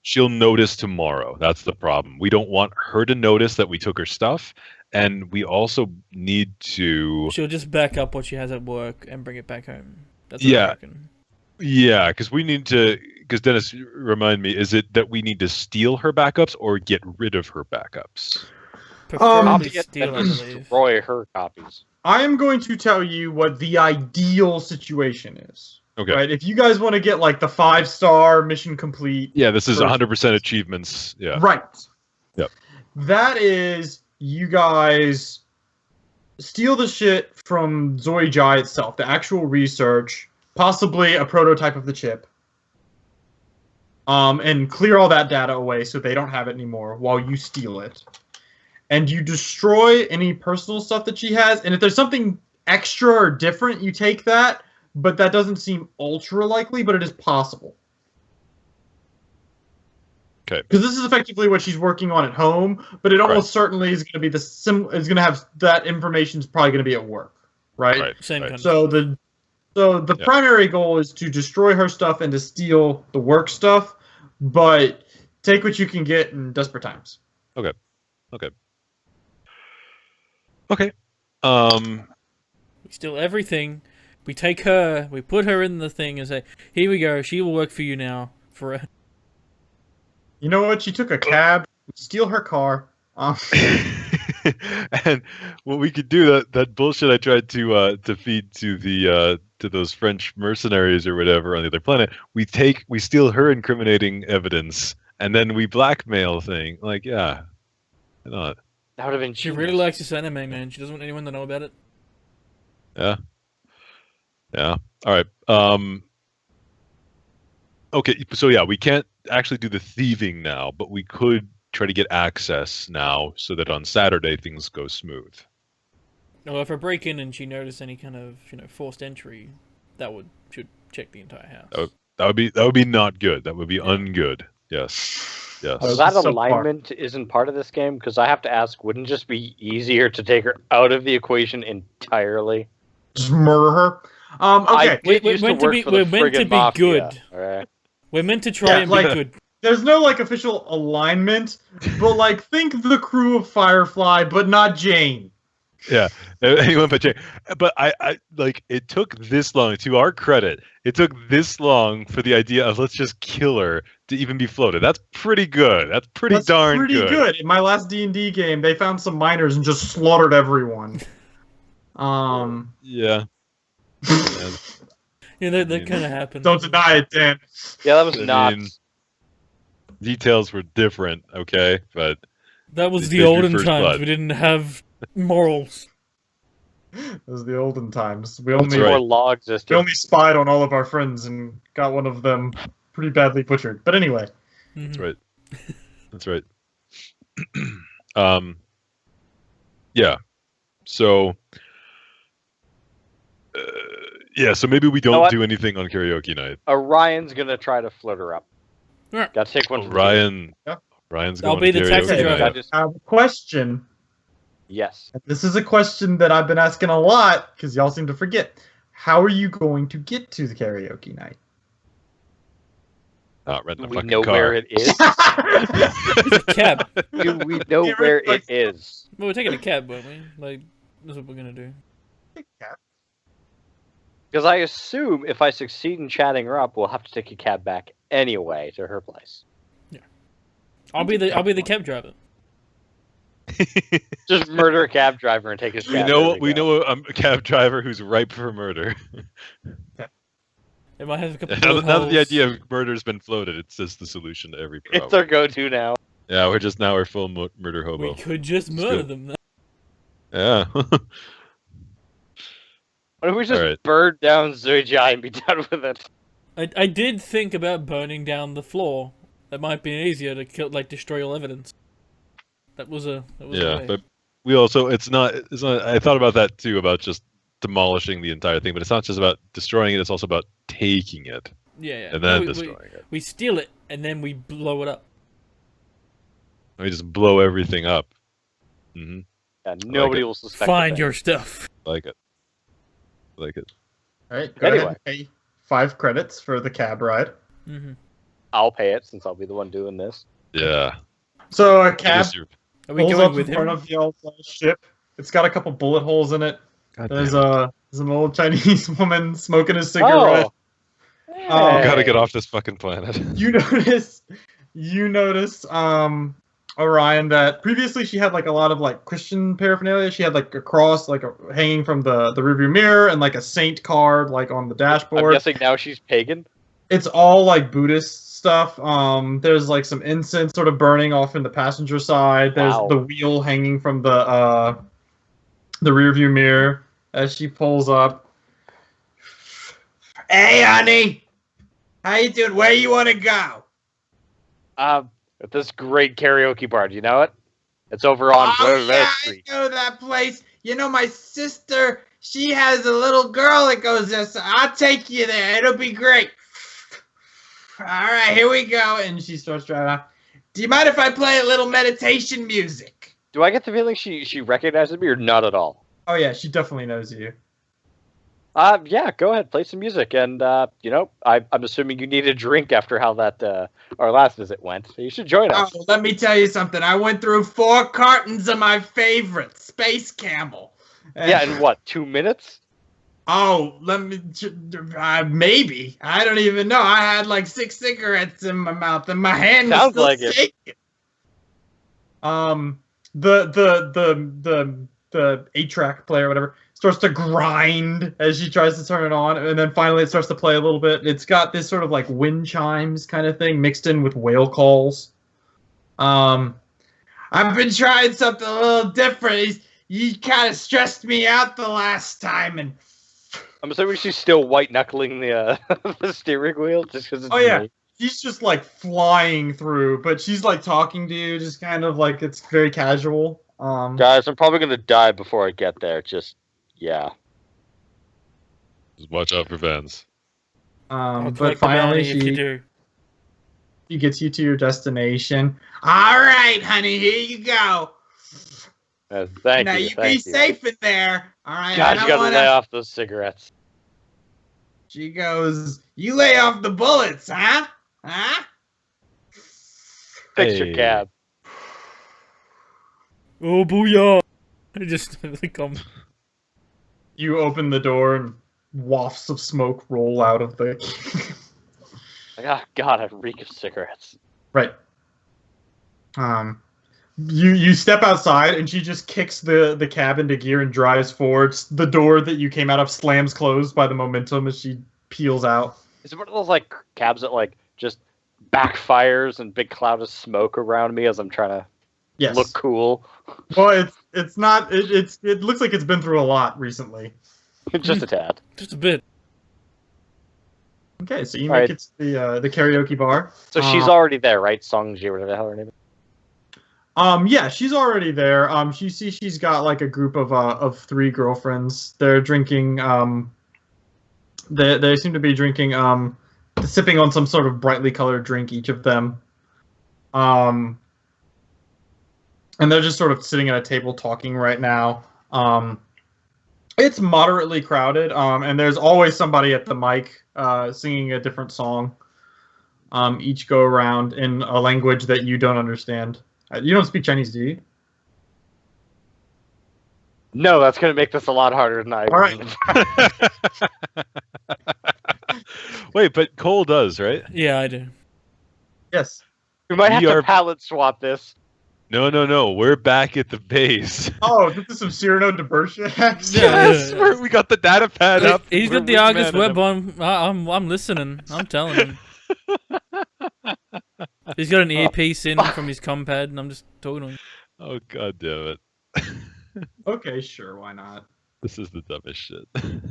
She'll notice tomorrow. That's the problem. We don't want her to notice that we took her stuff, and we also need to. she'll just back up what she has at work and bring it back home. That's what Yeah. I reckon. Yeah, because we need to. Because Dennis, remind me, is it that we need to steal her backups or get rid of her backups? Preferably Copy it steal, I and believe. destroy her copies. I am going to tell you what the ideal situation is. Okay. Right? If you guys want to get like the 5-star mission complete, Yeah, this is First- 100% achievements. Yeah. right? Yep. That is, you guys steal the shit from Zoe Jai itself, the actual research, possibly a prototype of the chip, and clear all that data away so they don't have it anymore while you steal it. And you destroy any personal stuff that she has, and if there's something extra or different, you take that, but that doesn't seem ultra likely, but it is possible. Okay. Because this is effectively what she's working on at home, but it almost certainly is going to be the is going to have that information's probably going to be at work, right? Right. Same right. kind So the Yeah. primary goal is to destroy her stuff and to steal the work stuff, but take what you can get in desperate times. Okay. We steal everything. We take her. We put her in the thing and say, "Here we go. She will work for you now." For You know what? She took a cab. We steal her car. And what we could do, that bullshit I tried to feed to the to those French mercenaries or whatever on the other planet, we steal her incriminating evidence and then we blackmail thing. Like, yeah, why not? That would have been she genius. really likes this anime, man. She doesn't want anyone to know about it. Yeah. All right. Okay. So yeah, we can't actually do the thieving now, but we could try to get access now so that on Saturday things go smooth. Well, if I break in and she noticed any kind of forced entry, should check the entire house. That would be not good. That would be ungood. Yes. So Oh, that so far. alignment isn't part of this game? Because I have to ask, wouldn't it just be easier to take her out of the equation entirely? Just murder her. Okay. I did We're used to meant to work be- for the we're meant to friggin' be mafia, good. alright? We're meant to try Yeah, and like- be good. There's no like official alignment, but like think the crew of Firefly, but not Jane. Yeah. Anyone but Jay. But I like it took this long, to our credit, it took this long for the idea of let's just kill her to even be floated. That's pretty good. That's pretty darn pretty good. In my last D&D game, they found some miners and just slaughtered everyone. Yeah. Yeah, that kind of happened. Don't deny it, Dan. Yeah, that was I nuts. mean, details were different, okay? But That was They the did olden your first times. blood. We didn't have morals. It was the olden times. We That's only right. Before law we existed. only spied on all of our friends and got one of them pretty badly butchered. But anyway, Mhm. that's right. That's right. Yeah. So yeah, so maybe we don't what? do anything on karaoke night. Orion's gonna try to flirt her up. Gotta take one for the team. Ryan. Yeah. Ryan's I'll going be the karaoke taxi night. driver. I just- I have a question. Yes. This is a question that I've been asking a lot because y'all seem to forget. How are you going to get to the karaoke night? Rent a Do we fucking know car. where it is? It's a cab. Do we know Get where rid it is? Well, we're taking a cab, won't we? Like, that's what we're gonna do. Because I assume if I succeed in chatting her up, we'll have to take a cab back anyway to her place. I'll be the cab driver. Just murder a cab driver and take his we cab. know There we go. know a cab driver who's ripe for murder. It might have a couple now bullet that the holes. idea of murder's been floated, it's just the solution to every problem. It's our go-to now. Yeah, we're full murder hobo. We could just It's murder good. them. Though. Yeah. What if we just Alright. burn down Zujai and be done with it? I did think about burning down the floor. That might be easier to kill, like, destroy all evidence. That was a Yeah, way. but we also it's not I thought about that too, about just demolishing the entire thing, but it's not just about destroying it, it's also about taking it yeah. and then No, destroying it. we steal it and then we blow it up. We just blow everything up. Mm-hmm. Yeah, nobody it. will suspect. a Find thing. your stuff. Like it. Like it. All right. Go Anyway. ahead and pay 5 credits for the cab ride. Mm-hmm. I'll pay it since I'll be the one doing this. Yeah. So a I cab guess you're- Are we pulls going up with in front him? of y'all's ship. It's got a couple bullet holes in it. God There's damn it. an old Chinese woman smoking a cigarette. Oh, Oh, We gotta hey. get off this fucking planet. You notice, Orion, that previously she had like a lot of like Christian paraphernalia. She had like a cross, like hanging from the rearview mirror, and like a saint card, like on the I'm dashboard. guessing now she's pagan. It's all like Buddhist stuff. There's like some incense sort of burning off in the passenger side. There's Wow. the wheel hanging from the rearview mirror as she pulls up. Hey, honey, how you doing? Where you want to go? At this great karaoke bar. Do you know it? It's over on Red Street. I know that place. You know, my sister, she has a little girl that goes there, so I'll take you there. It'll be great. All right, here we go. And she starts driving off. Do you mind if I play a little meditation music? Do I get the feeling she recognizes me or not at all? Oh, yeah, she definitely knows you. Yeah, go ahead, play some music, and I'm assuming you need a drink after how that our last visit went. So you should join us. Oh, let me tell you something. I went through 4 cartons of my favorite, Space Camel. Yeah, in what, 2 minutes? Oh, maybe. I don't even know. I had like 6 cigarettes in my mouth, and my hand was Sounds still like it. shaking. The 8-track player, whatever, starts to grind as she tries to turn it on, and then finally it starts to play a little bit. It's got this sort of like wind chimes kind of thing mixed in with whale calls. I've been trying something a little different. You kind of stressed me out the last time, and I'm assuming she's still white knuckling the the steering wheel just because it's oh yeah, me. she's just like flying through, but she's like talking to you, just kind of like it's very casual. Guys, I'm probably gonna die before I get there. Yeah. Just watch out for Vans. I'll But collect the finally bounty if you do. she gets you to your destination. All right, honey, here you go. Thank now you. you Thank be you. safe in there. All right. God, I you don't gotta wanna... lay off those cigarettes. She goes, "You lay off the bullets, huh? Huh?" Fix your Hey. cab. Oh booyah! I just like You open the door and wafts of smoke roll out of the. Like, oh God, I reek of cigarettes. Right. You step outside and she just kicks the cab into gear and drives forward. The door that you came out of slams closed by the momentum as she peels out. Is it one of those like cabs that like just backfires and big cloud of smoke around me as I'm trying to Yes. look cool? Well, it's not. It looks like it's been through a lot recently. Just a tad. just a bit. Okay, so you All make right. it to the karaoke bar. So she's already there, right? Songji, whatever the hell her name is. Yeah, she's already there. She's got like a group of 3 girlfriends. They're drinking. They seem to be drinking sipping on some sort of brightly colored drink, each of them. And they're just sort of sitting at a table talking right now. It's moderately crowded, and there's always somebody at the mic singing a different song. Each go around in a language that you don't understand. You don't speak Chinese, do you? No, that's going to make this a lot harder than I. All right. Wait, but Cole does, right? Yeah, I do. Yes. We might have We to are- palette swap this. No. We're back at the base. Oh, this is some Cyrano de Bergerac. Yes, we got the data pad up. He's got We're the Argus wingmanning web him. on. I'm listening. I'm telling him. He's got an earpiece in from his compad, and I'm just talking to him. Oh god damn it! Okay, sure, why not? This is the dumbest shit.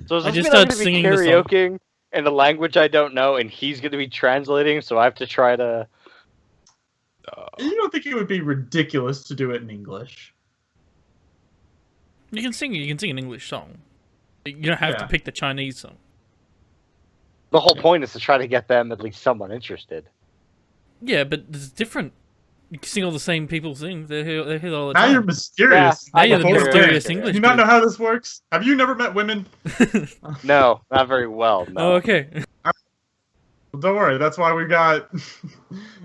So is I this just mean I'm started going to be singing the song. karaokeing in a language I don't know, and he's going to be translating, so I have to try to... You don't think it would be ridiculous to do it in English? You can sing an English song. You don't have to pick the Chinese song. The whole point is to try to get them at least somewhat interested. Yeah, but it's different. You can sing all the same people sing. They hear it all the Now time. you're mysterious. Now you're the Hold on. mysterious Do English you not dude. know how this works? Have you never met women? No, not very well, no. Oh, okay. Don't worry. That's why we got.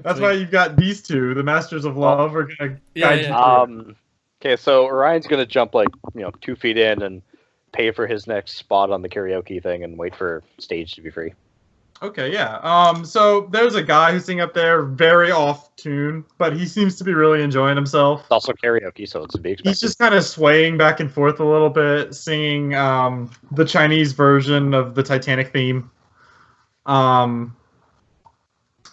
That's why you've got these two, the masters of love, are gonna Yeah, guide yeah. you through. Okay, so Orion's going to jump 2 feet in and pay for his next spot on the karaoke thing and wait for stage to be free. Okay, yeah. So there's a guy who's singing up there, very off tune, but he seems to be really enjoying himself. It's also karaoke, so it's to be expected. He's just kind of swaying back and forth a little bit, singing the Chinese version of the Titanic theme.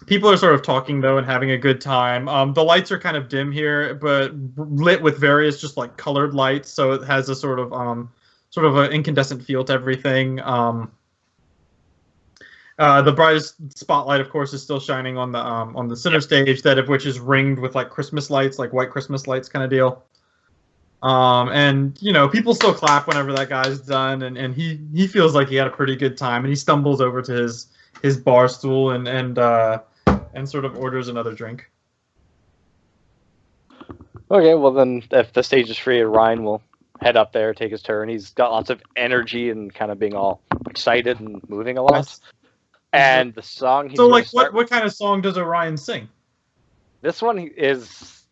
People are sort of talking though and having a good time. The lights are kind of dim here, but lit with various just like colored lights, so it has a sort of an incandescent feel to everything. The brightest spotlight, of course, is still shining on the center stage, that of which is ringed with like Christmas lights, like white Christmas lights kind of deal. And people still clap whenever that guy's done, and he feels like he had a pretty good time, and he stumbles over to his bar stool and sort of orders another drink. Okay, well then, if the stage is free, Ryan will head up there, take his turn. He's got lots of energy and kind of being all excited and moving a lot. Nice. And the song he's So, gonna like, start what kind of song does Orion sing? This one is,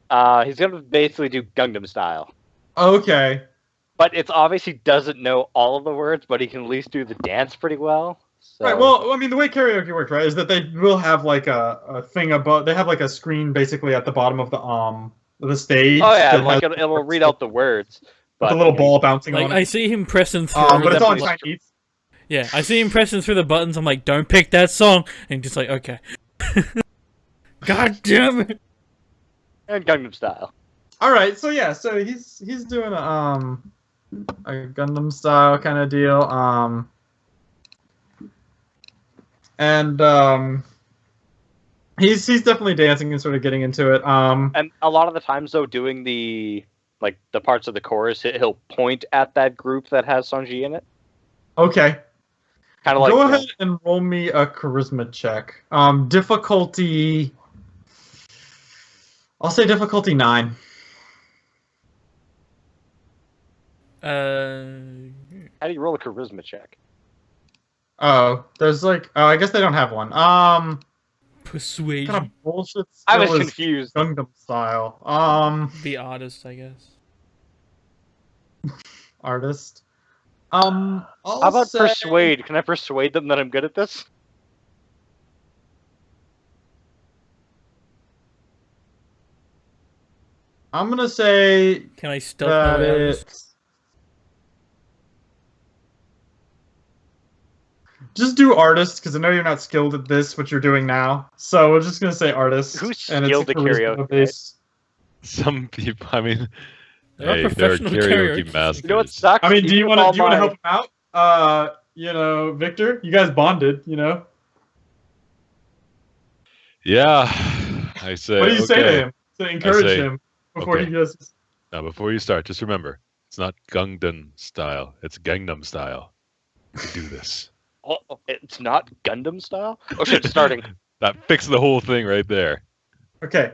he's gonna basically do Gangnam Style. Okay. But it's obvious he doesn't know all of the words, but he can at least do the dance pretty well. So. Right. Well, I mean, the way karaoke works, right, is that they will have like a thing above. They have like a screen basically at the bottom of the stage. Oh yeah, that like has it'll read out the words. But the little ball bouncing Like on I it. see him pressing through. But it's all in definitely- Chinese. Yeah, I see him pressing through the buttons. I'm like, don't pick that song, and just like, okay. God damn it! And Gangnam Style. All right. So yeah. So he's doing a Gundam style kind of deal. And he's definitely dancing and sort of getting into it. And a lot of the times, though, doing the parts of the chorus, he'll point at that group that has Sonji in it. Okay. Kind of like Go ahead and roll me a charisma check. Difficulty. I'll say difficulty 9. How do you roll a charisma check? Oh, there's like. Oh, I guess they don't have one. Persuasion. Kind of bullshit. I was skill is confused. Gundam style. The artist, I guess. Artist. How about persuade? Can I persuade them that I'm good at this? I'm gonna say Can I stealth that my artist? it's. Just do artist, because I know you're not skilled at this, what you're doing now. So we're just gonna say artist. Who's and it's skilled a at charisma karaoke, base. Some people, I mean, They're hey, they're professional karaoke karaoke. masters. You know what sucks? I mean, do you Even want with to all help him out? Victor, you guys bonded, Yeah, I say. What do you say to okay. him to encourage say, him before okay. he goes? Now, before you start, just remember, it's not Gangnam style. It's Gangnam style. You do this. Oh, it's not Gundam style? Oh shit, starting. That fixed the whole thing right there. Okay.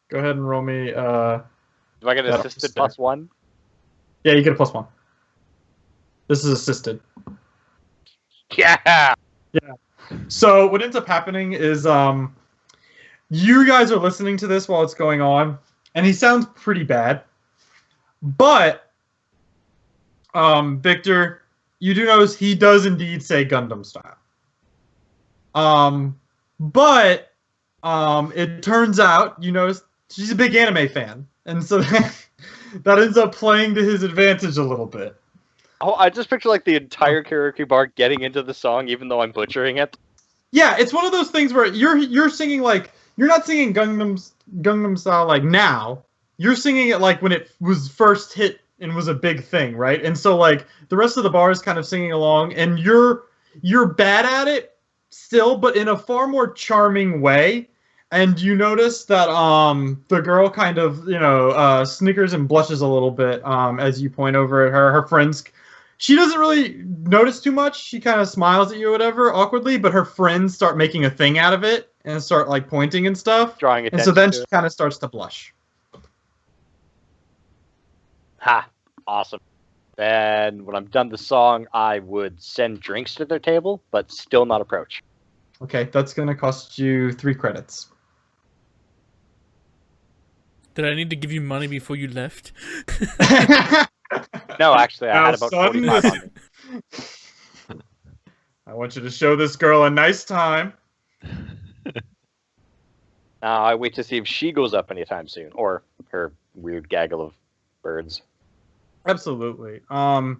Go ahead and roll me. Do I get That assisted upstairs. +1? Yeah, you get a +1. This is assisted. Yeah! So what ends up happening is you guys are listening to this while it's going on, and he sounds pretty bad. But Victor, you do notice he does indeed say Gundam style. But it turns out, you notice she's a big anime fan, and so that ends up playing to his advantage a little bit. Oh, I just picture like the entire karaoke bar getting into the song, even though I'm butchering it. Yeah, it's one of those things where you're singing like you're not singing Gangnam style like now. You're singing it like when it was first hit and was a big thing, right? And so like the rest of the bar is kind of singing along, and you're bad at it still, but in a far more charming way. And you notice that the girl kind of snickers and blushes a little bit as you point over at her. Her friends. She doesn't really notice too much. She kind of smiles at you or whatever, awkwardly, but her friends start making a thing out of it and start like pointing and stuff. Drawing attention And so then to she it. kind of starts to blush. Ha! Awesome. Then when I'm done the song, I would send drinks to their table, but still not approach. Okay, that's going to cost you 3 credits. Did I need to give you money before you left? No, actually, I Now, had about son, 4,500. I want you to show this girl a nice time. Now I wait to see if she goes up anytime soon, or her weird gaggle of birds. Absolutely. No,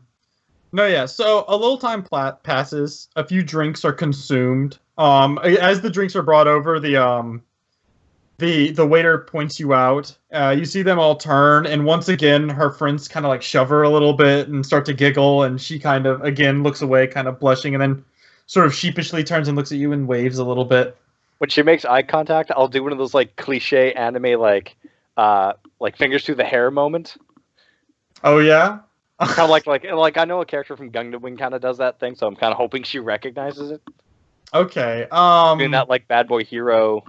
yeah. So a little time passes. A few drinks are consumed. As the drinks are brought over, the waiter points you out. You see them all turn, and once again, her friends kind of like shove her a little bit and start to giggle, and she kind of again looks away, kind of blushing, and then sort of sheepishly turns and looks at you and waves a little bit. When she makes eye contact, I'll do one of those like cliche anime like fingers through the hair moment. Oh yeah. Kind of like I know a character from Gundam Wing kind of does that thing, so I'm kind of hoping she recognizes it. Okay. Doing that like bad boy hero.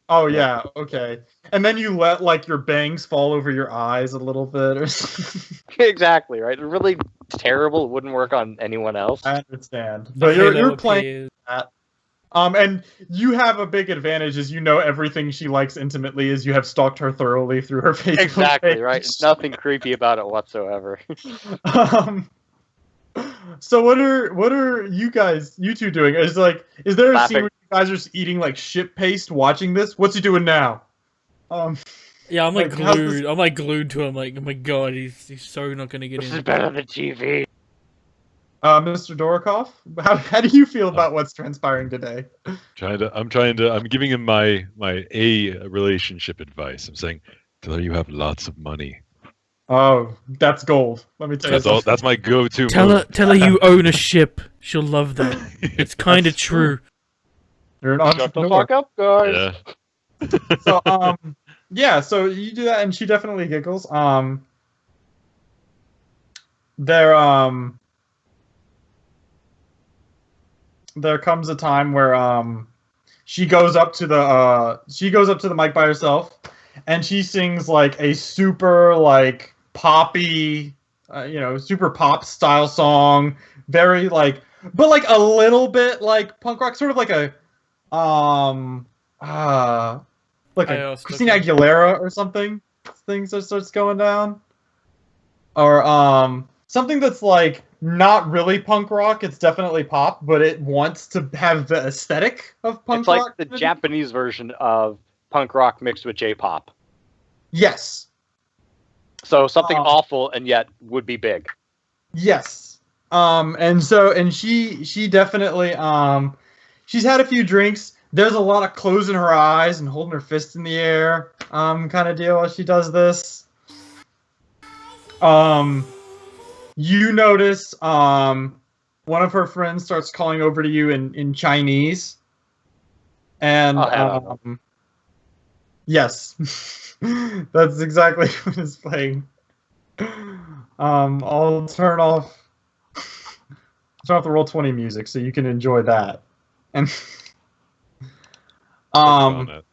Oh yeah. Okay. And then you let like your bangs fall over your eyes a little bit, or something. Exactly right. Really terrible. It wouldn't work on anyone else. I understand, but you're Halo playing appears. that. And you have a big advantage, as you know everything she likes intimately, as you have stalked her thoroughly through her Facebook Exactly page. right. Nothing creepy about it whatsoever. So what are you two doing? Is there a scene Laughing. where you guys are just eating like shit paste watching this? What's he doing now? Yeah, I'm like Like, how's glued. I'm like glued to him. Like, oh my god, he's so not gonna get This is in. better than TV. Mr. Dorokov, how do you feel about what's transpiring today? I'm giving him my A relationship advice. I'm saying, tell her you have lots of money. Oh, that's gold. Let me tell you. That's my go-to. Tell move. her you own a ship. She'll love that. It's kind of true. You're an Shut the entrepreneur. fuck up, guys. Yeah. So yeah, so you do that and she definitely giggles. There comes a time where she goes up to the mic by herself and she sings like a super like poppy super pop style song, very like but like a little bit like punk rock, sort of like a Christina okay. Aguilera or something. Things that starts going down, or something that's like not really punk rock. It's definitely pop, but it wants to have the aesthetic of punk It's rock. like the Japanese version of punk rock mixed with J-pop. Yes, So something awful and yet would be big. yes. And she definitely she's had a few drinks. There's a lot of closing her eyes and holding her fist in the air, kind of deal while she does this. You notice one of her friends starts calling over to you in Chinese, and yes, that's exactly what is playing. I'll turn off don't have to roll 20 music, so you can enjoy that. And On that.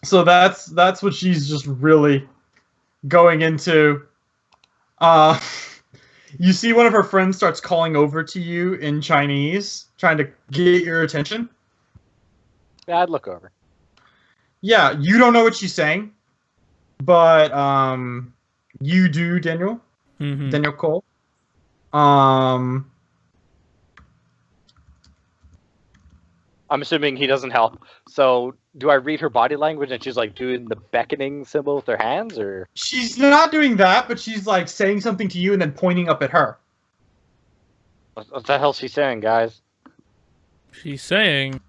so that's what she's just really going into. You see one of her friends starts calling over to you in Chinese, trying to get your attention. Yeah, I'd look over. Yeah, you don't know what she's saying, but you do, Daniel. Mm-hmm. Daniel Cole. I'm assuming he doesn't help. So, do I read her body language and she's like doing the beckoning symbol with her hands, or? She's not doing that, but she's like saying something to you and then pointing up at her. What the hell's she saying, guys? She's saying,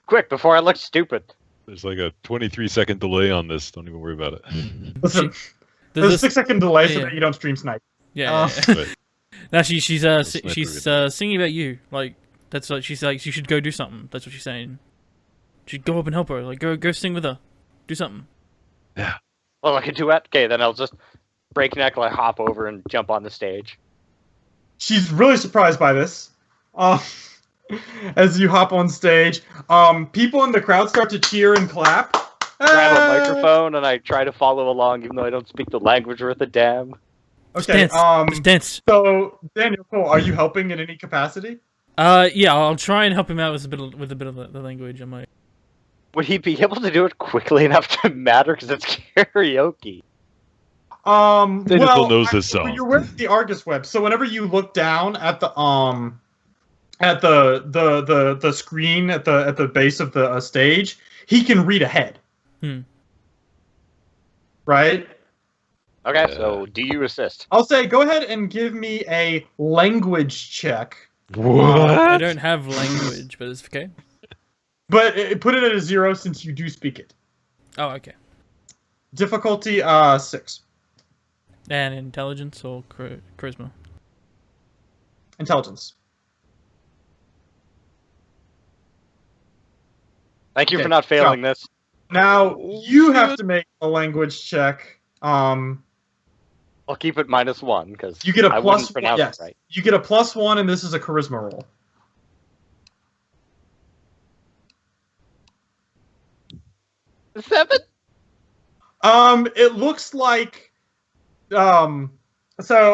Quick, before I look stupid. There's like a 23-second delay on this. Don't even worry about it. Listen, there's a 6-second delay so that you don't stream snipe. Yeah. But Now she's singing about you. Like that's what she's like. She should go do something. That's what she's saying. She'd go up and help her. Like go sing with her. Do something. yeah. Well, I can do it. Okay, then I'll just breakneck, like hop over and jump on the stage. She's really surprised by this. As you hop on stage, people in the crowd start to cheer and clap. Grab a microphone and I try to follow along, even though I don't speak the language worth a damn. Okay. Just dance. So Daniel Cole, are you helping in any capacity? Yeah, I'll try and help him out with a bit of the language. I might. Would he be able to do it quickly enough to matter? Because it's karaoke. Daniel knows this song. You're wearing the Argus web, so whenever you look down at the the screen at the base of the stage, he can read ahead. Right? Okay, so do you assist? I'll say, go ahead and give me a language check. What? I don't have language, but it's okay. But put it at a 0 since you do speak it. Oh, okay. Difficulty 6. And intelligence or charisma? Intelligence. Thank you Okay, for not failing this. Now you have to make a language check. I'll keep it -1 because You get a I plus wouldn't pronounce yes. it right. You get a +1, and this is a charisma roll. Seven? It looks like, so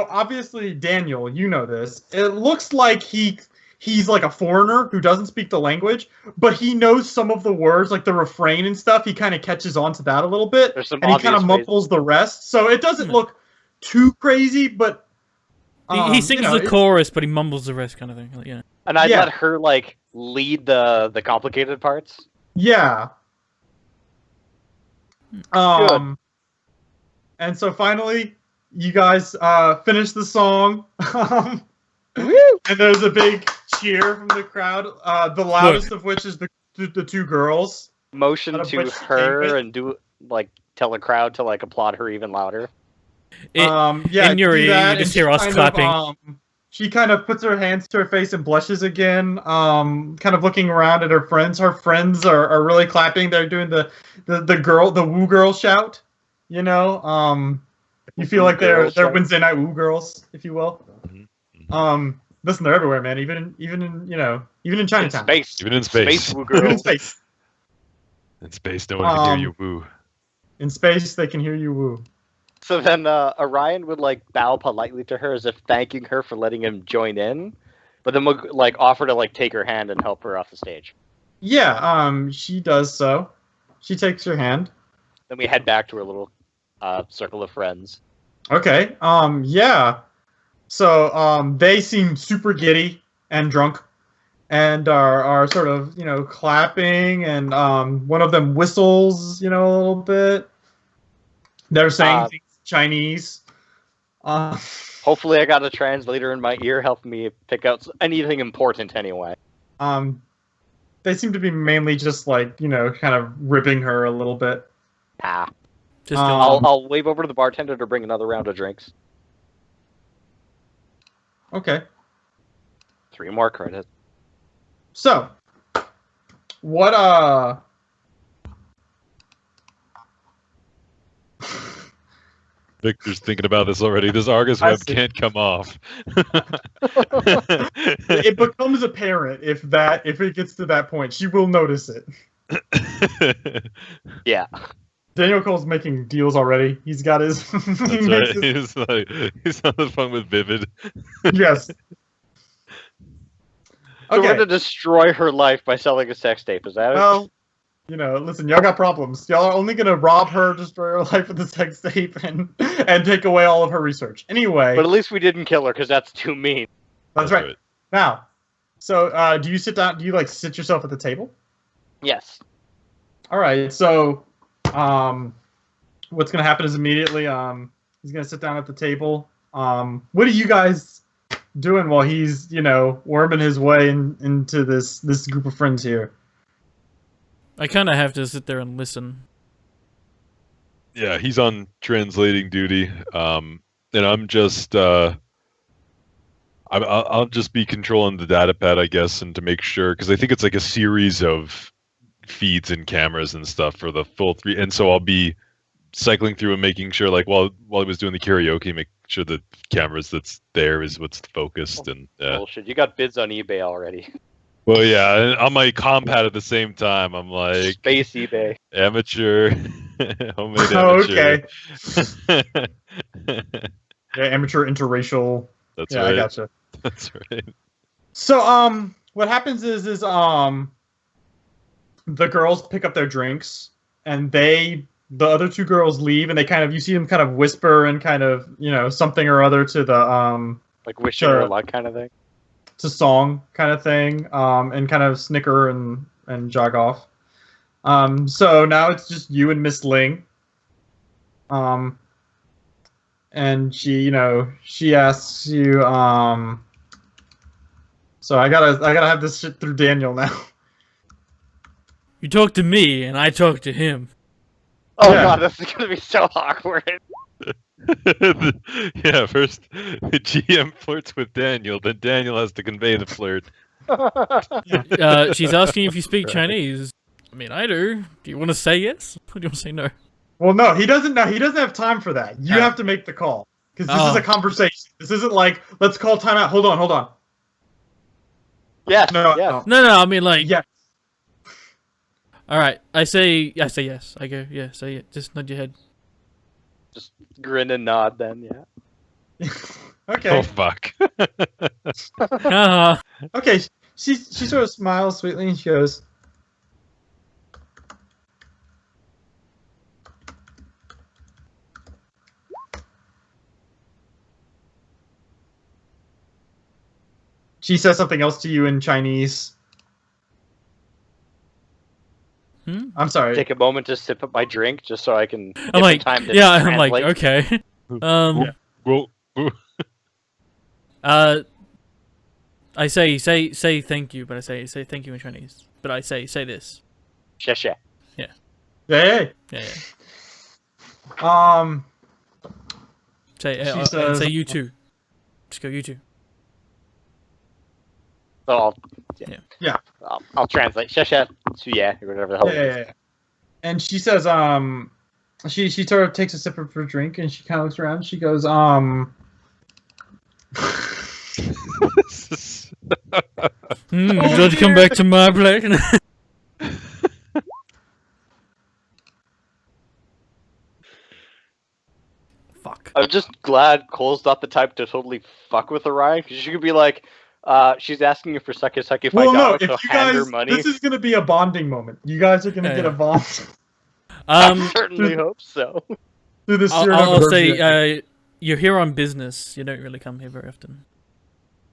obviously Daniel, you know this. It looks like he's like a foreigner who doesn't speak the language, but he knows some of the words, like the refrain and stuff. He kind of catches on to that a little bit, There's some and he kind of obvious mumbles the rest. So it doesn't look too crazy, but He sings the chorus, but he mumbles the rest, kind of thing. Yeah. And I'd Yeah. let her like lead the complicated parts. Yeah. And so finally, you guys finish the song. And there's a big cheer from the crowd. The loudest of which is the two girls. Motion Out of to which her David- and do like tell the crowd to like applaud her even louder. Yeah, in your do ear, that, you just and hear she us kind clapping. Of, she kind of puts her hands to her face and blushes again, kind of looking around at her friends. Her friends are really clapping. They're doing the woo girl shout. You know, you feel like they're Wednesday night woo girls, if you will. Listen, they're everywhere, man. Even in Chinatown. Space. Even in space. Woo Even in girls. space. In space, no one can hear you woo. In space, they can hear you woo. So then Orion would like bow politely to her as if thanking her for letting him join in, but then would like offer to like take her hand and help her off the stage. Yeah, she does so. She takes your hand. Then we head back to her little circle of friends. Okay. Yeah. So they seem super giddy and drunk, and are sort of clapping, and one of them whistles a little bit. They're saying things in Chinese. Hopefully, I got a translator in my ear helping me pick out anything important. Anyway. They seem to be mainly just like kind of ripping her a little bit. Ah. Just I'll wave over to the bartender to bring another round of drinks. Okay. 3 more credits. So, what Victor's thinking about this already. This Argus I web see. can't come off. It becomes apparent if it gets to that point. She will notice it. Yeah. Daniel Cole's making deals already. He's got his. That's right. He's on the phone with Vivid. Yes. So we're Okay. gonna destroy her life by selling a sex tape. Is that it? Well, listen, y'all got problems. Y'all are only gonna rob her, destroy her life with the sex tape, and take away all of her research. Anyway, But at least we didn't kill her because that's too mean. that's right. Now, so do you sit down? Do you like sit yourself at the table? Yes. All right. So, what's gonna happen is immediately, he's gonna sit down at the table. What are you guys doing while he's, worming his way into this group of friends here? I kind of have to sit there and listen. Yeah, he's on translating duty, and I'm just I'll just be controlling the data pad, I guess, and to make sure, because I think it's like a series of feeds and cameras and stuff for the full 3, and so I'll be cycling through and making sure, like while I was doing the karaoke, make sure the cameras that's there is what's focused and. Bullshit. You got bids on eBay already. Well, yeah, and on my compad at the same time, I'm like Space eBay. amateur, homemade Oh, amateur. okay. Yeah, amateur interracial. That's Yeah, right. I gotcha. That's right. So, what happens is the girls pick up their drinks, and the other 2 girls leave, and you see them kind of whisper and kind of, something or other to the, Like wishing her luck kind of thing. to Song kind of thing, and kind of snicker and jog off. So now it's just you and Miss Ling. And she asks you, so I gotta have this shit through Daniel now. You talk to me, and I talk to him. Oh Yeah. god, this is gonna be so awkward. Yeah, first the GM flirts with Daniel, then Daniel has to convey the flirt. She's asking if you speak Chinese. I mean, I do. Do you want to say yes? Or do you want to say no? Well, no, he doesn't know. He doesn't have time for that. You have to make the call. Because this is a conversation. This isn't like, let's call timeout. Hold on. Yes. No, yes. No, I mean, like... Yeah. All right, I say yes. I go, yeah, say it. Just nod your head. Just grin and nod then, yeah. Okay. Oh fuck. Haha. Okay. She sort of smiles sweetly and she goes, she says something else to you in Chinese. I'm sorry. Take a moment to sip up my drink just so I can give I'm like, time to yeah, I'm like, translate. okay. Well, I say thank you, but I say thank you in Chinese. But I say this. Sheshe. Hey. Yeah. She And says- say you too. Just go you too. So Yeah. I'll translate. Sheshe. Suye, or whatever the hell. it is. Yeah. And she says, she sort of takes a sip of her drink and she kind of looks around. And she goes, Would you like to come back to my place? Fuck. I'm just glad Cole's not the type to totally fuck with Orion, because she could be like, she's asking you for sake $5, well, no, if so you hand her guys, money. this is going to be a bonding moment. You guys are going to Yeah, get yeah. a bond I certainly hope so. through this. I'll say you're here on business. You don't really come here very often.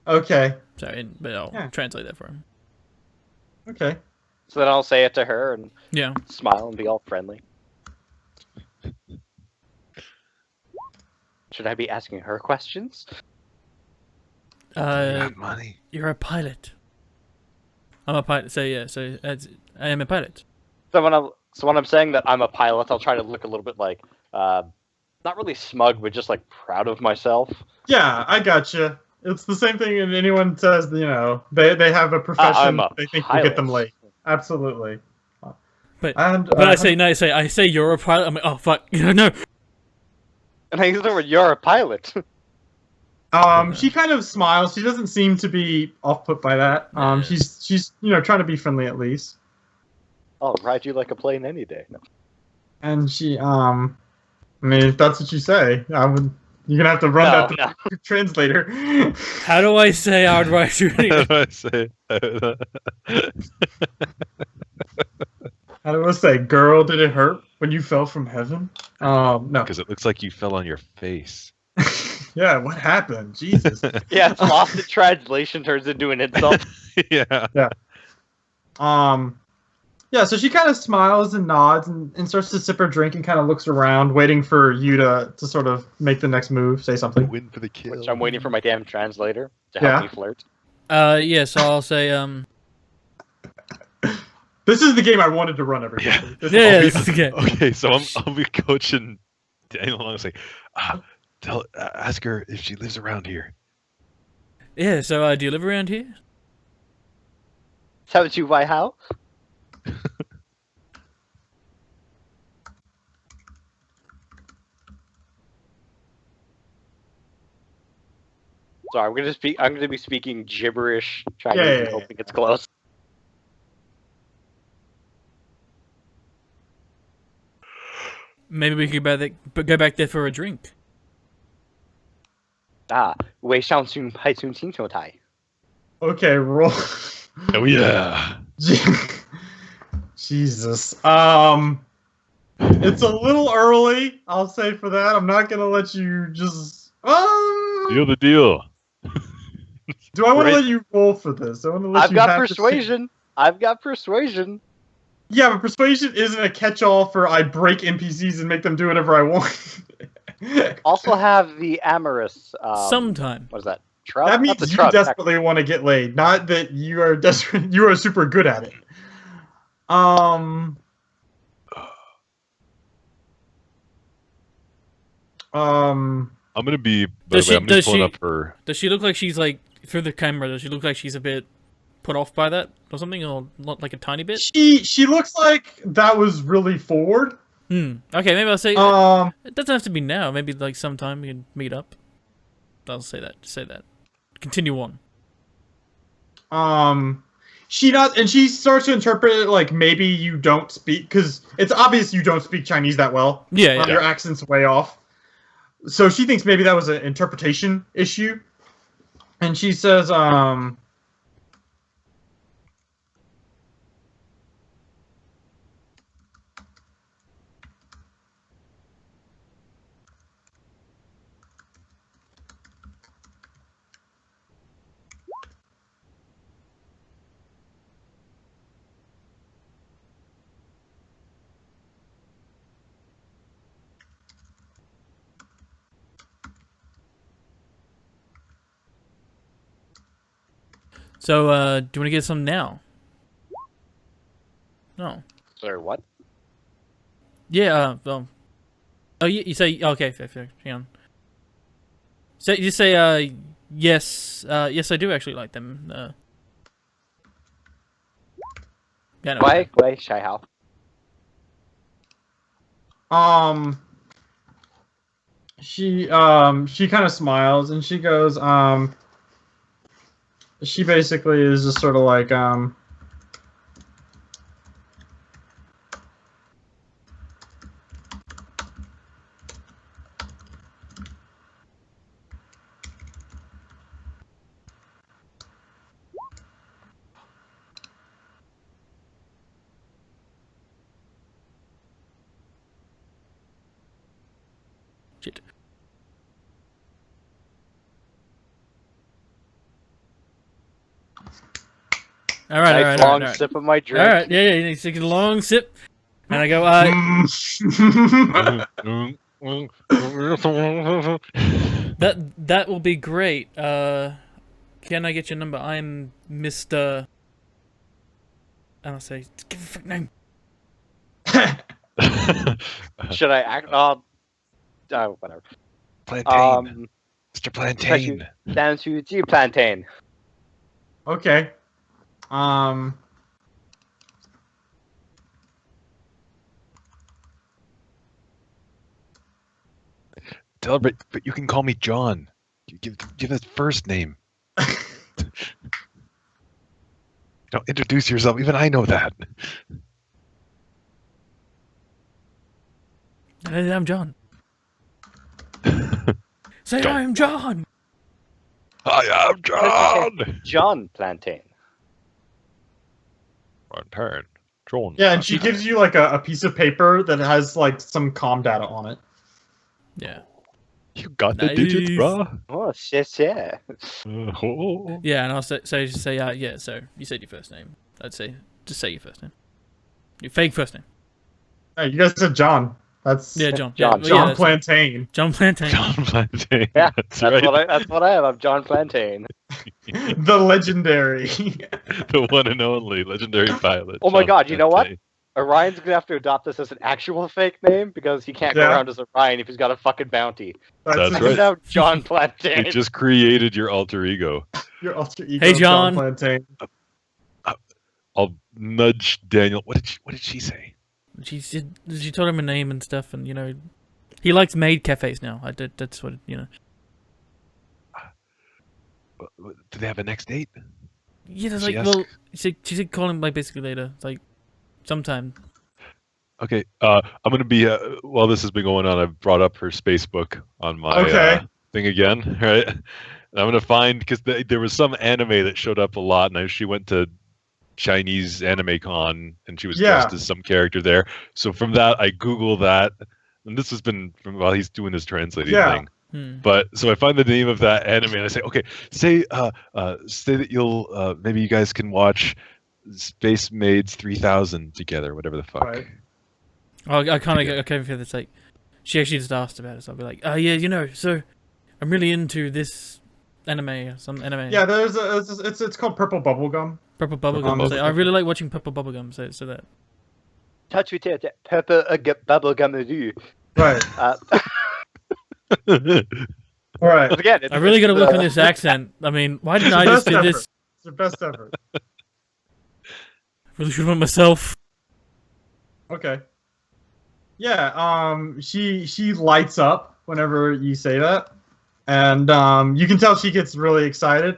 Okay. But I'll translate that for him. Okay. So then I'll say it to her and Yeah. smile and be all friendly. Should I be asking her questions? money. You're a pilot. I'm a pilot. So yeah. So I am a pilot. So when I'm saying that I'm a pilot, I'll try to look a little bit like, not really smug, but just like proud of myself. Yeah, I gotcha. It's the same thing. And anyone says, they have a profession. They think will get them late. Absolutely. But And I say no. I say you're a pilot. I'm like, oh fuck. No. And I use the word, you're a pilot. She kind of smiles. She doesn't seem to be off put by that. Yeah. She's trying to be friendly at least. I'll ride you like a plane any day. No. And she I mean, if that's what you say, you're gonna have to run that through the translator. How do I say I'd write you? How do I say? How do I say, girl, did it hurt when you fell from heaven? No. Because it looks like you fell on your face. Yeah, what happened? Jesus. Yeah, it's lost in translation, turns into an insult. Yeah. Yeah, so she kind of smiles and nods and starts to sip her drink and kind of looks around, waiting for you to sort of make the next move, say something. Win for the kill. Which I'm waiting for my damn translator to help me flirt. Yeah, so I'll say, This is the game I wanted to run every day. this is the game. Okay, so I'll be coaching Daniel along and say, ask her if she lives around here. Yeah, so do you live around here? Tell you why how? Sorry, I'm gonna be speaking gibberish Chinese and hoping it's close. Maybe we could go back there for a drink. 为上sun派sun 星球台. Okay, roll. Oh yeah. Jesus. It's a little early, I'll say for that. I'm not gonna let you just Deal the deal. Do I want to let you roll for this? I want to let I've got persuasion. I've got persuasion. Yeah, but persuasion isn't a catch-all for I break NPCs and make them do whatever I want. Also have the amorous. Sometime. What is that? Trub? That means you desperately want to get laid, not that you are desperate. You are super good at it. I'm gonna be. Does she look like she's like through the camera? Does she look like she's a bit put off by that or something, or not like a tiny bit? She looks like that was really forward. Okay, maybe I'll say. It doesn't have to be now. Maybe like sometime we can meet up. I'll say that. Say that. Continue on. She starts to interpret it like maybe you don't speak, because it's obvious you don't speak Chinese that well. Yeah. Your accent's way off. So she thinks maybe that was an interpretation issue. And she says, So, do you want to get some now? No. Sorry, what? Yeah, well... Oh, you say... Okay, fair. Hang on. So, you say, yes... yes, I do actually like them. Yeah, no. Why, Shai Hao? she kind of smiles and she goes, she basically is just sort of like, Shit. All right. Long sip of my drink. All right, yeah. You need to take a long sip, and I go, that will be great. Can I get your number? I'm Mr. I'll say, give a frick name. Should I act? Whatever. Plantain. Mr. Plantain. Down to G Plantain. okay. Tell her, but you can call me John. Give his first name. Don't introduce yourself. Even I know that. I'm John. Say John. I'm John. I am John. John Plantain. Turn. John. Yeah, and she gives you like a piece of paper that has like some comm data on it. Yeah. You got the digits, Nice. bruh. Oh, shit, yeah. Oh. Yeah, and I'll say yeah. So you said your first name. I'd say just say your first name. Your fake first name. Hey, you guys said John. That's Yeah, John. John. Yeah, well, yeah, John that's- Plantain. John Plantain. John Plantain. Yeah, That's right. That's what I am. I'm John Plantain. The legendary. The one and only legendary pilot. Oh my John God, you know what? Plantain. Orion's gonna have to adopt this as an actual fake name because he can't go Yeah. around as Orion if he's got a fucking bounty. That's He's right. now John Plantain. You just created your alter ego. Your alter ego. Hey, John. Plantain. I'll nudge Daniel. What did she say? She told him a name and stuff, and he likes maid cafes now. That's what Do they have a next date? Yeah, that's She like asked- well, she said call him like basically later, like sometime. Okay. I'm gonna be while this has been going on. I've brought up her Spacebook on my thing again, right? And I'm gonna find because there was some anime that showed up a lot, and she went to Chinese Anime Con, and she was dressed as some character there. So from that, I Google that, and this has been from while he's doing his translating thing. But so I find the name of that anime, and I say, okay, say that you'll maybe you guys can watch Space Maids 3000 together, whatever the fuck. Right. I kind of feel it's like she actually just asked about it, so I'll be like, oh yeah, so I'm really into this anime, some anime. Yeah, it's called Purple Bubblegum. Purple Bubblegum. So I really like watching Purple Bubblegum. So that. Touch with it, purple bubblegum do. Right. All right. Again, I really got to work on this accent. I mean, why didn't I just do this? It's your best effort. Really should have myself. Okay. Yeah. She lights up whenever you say that, and you can tell she gets really excited.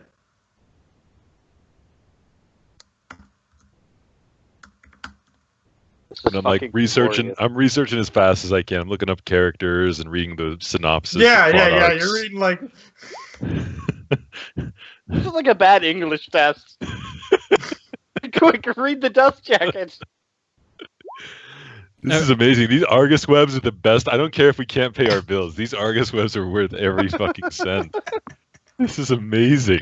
And I'm like researching. I'm researching as fast as I can. I'm looking up characters and reading the synopsis. Yeah. arcs. You're reading like. This is like a bad English test. Quick, read the dust jacket. This is amazing. These Argus webs are the best. I don't care if we can't pay our bills. These Argus webs are worth every fucking cent. This is amazing.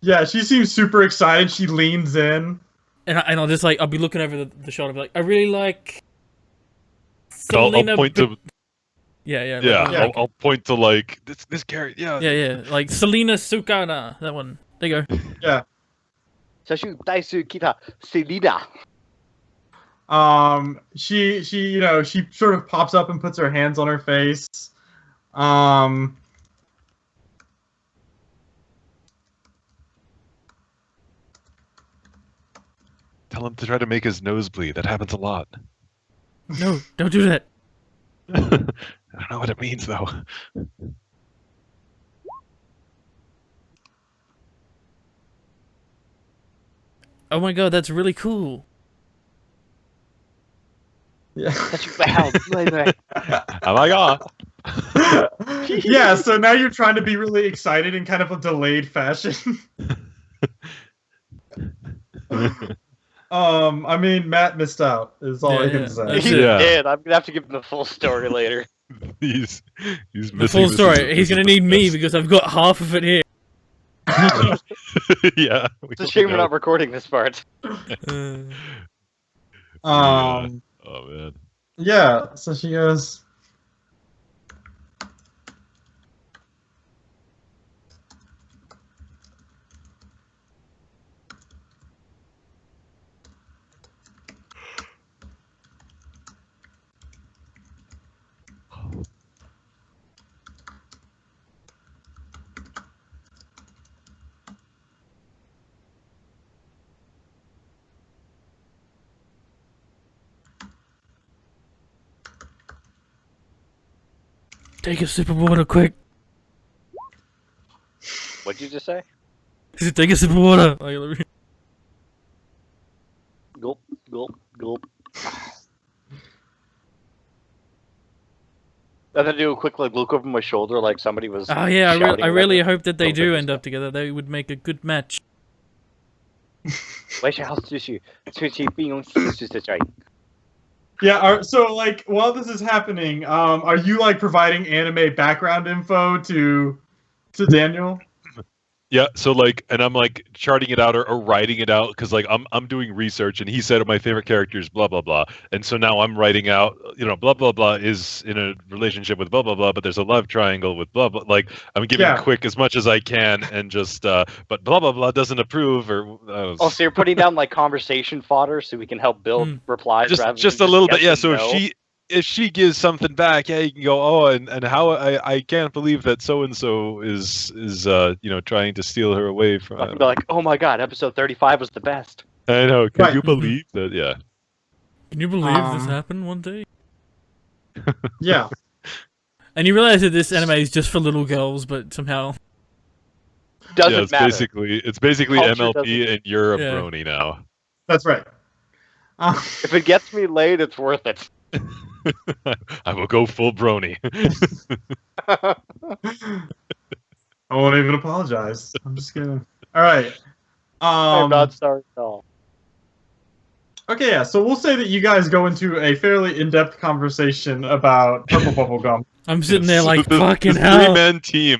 Yeah, she seems super excited. She leans in. And I'll just I'll be looking over the shot. I'll be like, I really like. I'll Selena point to. Yeah. Yeah, I'll point to like this character. Yeah. Yeah. Like Selena Sukana. That one. There you go. Yeah. Sashu Daisu Kita Selena. She she sort of pops up and puts her hands on her face. Tell him to try to make his nose bleed. That happens a lot. No, don't do that. I don't know what it means though. Oh my god, that's really cool. Yeah. Oh my god. Yeah, so now you're trying to be really excited in kind of a delayed fashion. I mean, Matt missed out. Is all I can say. That's He it. did. I'm gonna have to give him the full story later. He's The missing full this story. is- He's gonna need me because I've got half of it here. Yeah. It's a shame we're not recording this part. Oh man. Yeah, so she goes. Take a sip of water, quick. What'd you just say? He said, take a sip of water. Like, let me- Gulp, gulp, gulp. And then do a quick like look over my shoulder, like somebody was. Oh yeah, shouting I really whatever. hope that they Don't do think end so. up together. They would make a good match. 我想要继续出去并用技术的转移。 Yeah. So like, while this is happening, are you like providing anime background info to Daniel? Yeah, so like, and I'm like charting it out or writing it out because like I'm doing research, and he said my favorite character is blah blah blah, and so now I'm writing out, blah blah blah is in a relationship with blah blah blah, but there's a love triangle with blah blah. Like I'm giving quick as much as I can, and just but blah blah blah doesn't approve or. Oh, so you're putting down like conversation fodder so we can help build replies rather than just a little bit, yeah. yes So and no? if she gives something back, yeah, you can go, oh, and how I can't believe that so and so is trying to steal her away from. I can be like, oh my god, episode 35 was the best. I know. Can Right. you believe that? Yeah. Can you believe this happened one day? Yeah. And you realize that this anime is just for little girls, but somehow. Doesn't it's matter. It's basically Culture MLP, and you're a Yeah. brony now. That's right. If it gets me laid, it's worth it. I will go full brony. I won't even apologize. I'm just gonna. All right. I'm not sorry at all. Okay, yeah. So we'll say that you guys go into a fairly in-depth conversation about Purple Bubblegum. I'm sitting there like, This fucking hell. three-man team.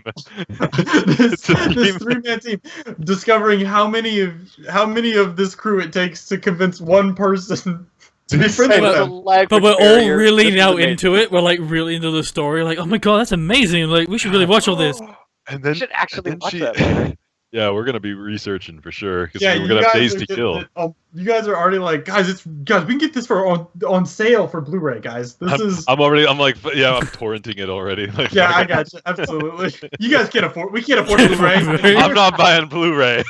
this It's a three-man team discovering how many of this crew it takes to convince one person to be friends with Well, them. But we're all barrier. really This is now amazing. into it. We're like really into the story. Like, oh my god, that's amazing. Like, we should really watch all this. And We then should actually then watch she- that later. Yeah, we're gonna be researching for sure because Yeah, we're you gonna have guys days are to getting kill. it- you guys are already like, guys, we can get this for on sale for Blu-ray, guys. This is. I'm like, yeah, I'm torrenting it already. Like, Yeah, I got you. Absolutely. You guys can't afford. We can't afford Blu-ray. I'm not buying Blu-ray.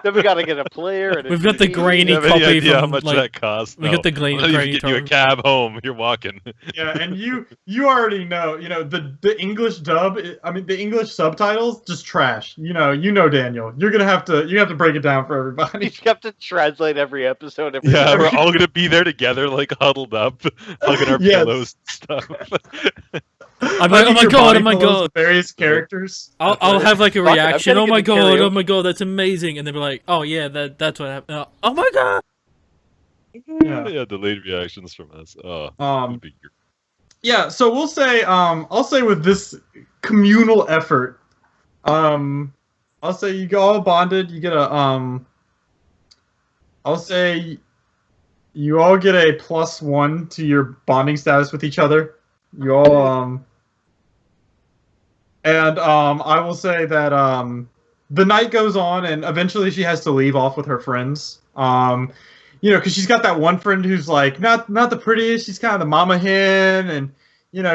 Then we gotta get a player. And a We've got the DVD. grainy You have any copy idea how from, much like, that costs? we got the grainy- I'm not even grainy getting you a torrent. cab home. You're walking. Yeah, and you already know. The English dub. I mean, the English subtitles just trash. You know, Daniel. You have to break it down for everybody. You have to translate every episode. Every Yeah, every- we're all gonna be there together, like huddled up, hugging our Yes. pillows and stuff. I'm like, oh my Your god, body oh my pillows god. with various characters. I'll have like a Fuck it, I'm reaction. gonna Oh get my the god, oh karaoke. my god, that's amazing. And they'll be like, oh yeah, that's what happened. Oh my god. Yeah, delayed reactions from us. Oh, Um, would be great. Yeah, so we'll say, I'll say with this communal effort, I'll say you go all bonded. You get a, I'll say you all get a +1 to your bonding status with each other. You all, I will say that, the night goes on, and eventually she has to leave off with her friends. Because she's got that one friend who's like not the prettiest. She's kind of the mama hen, and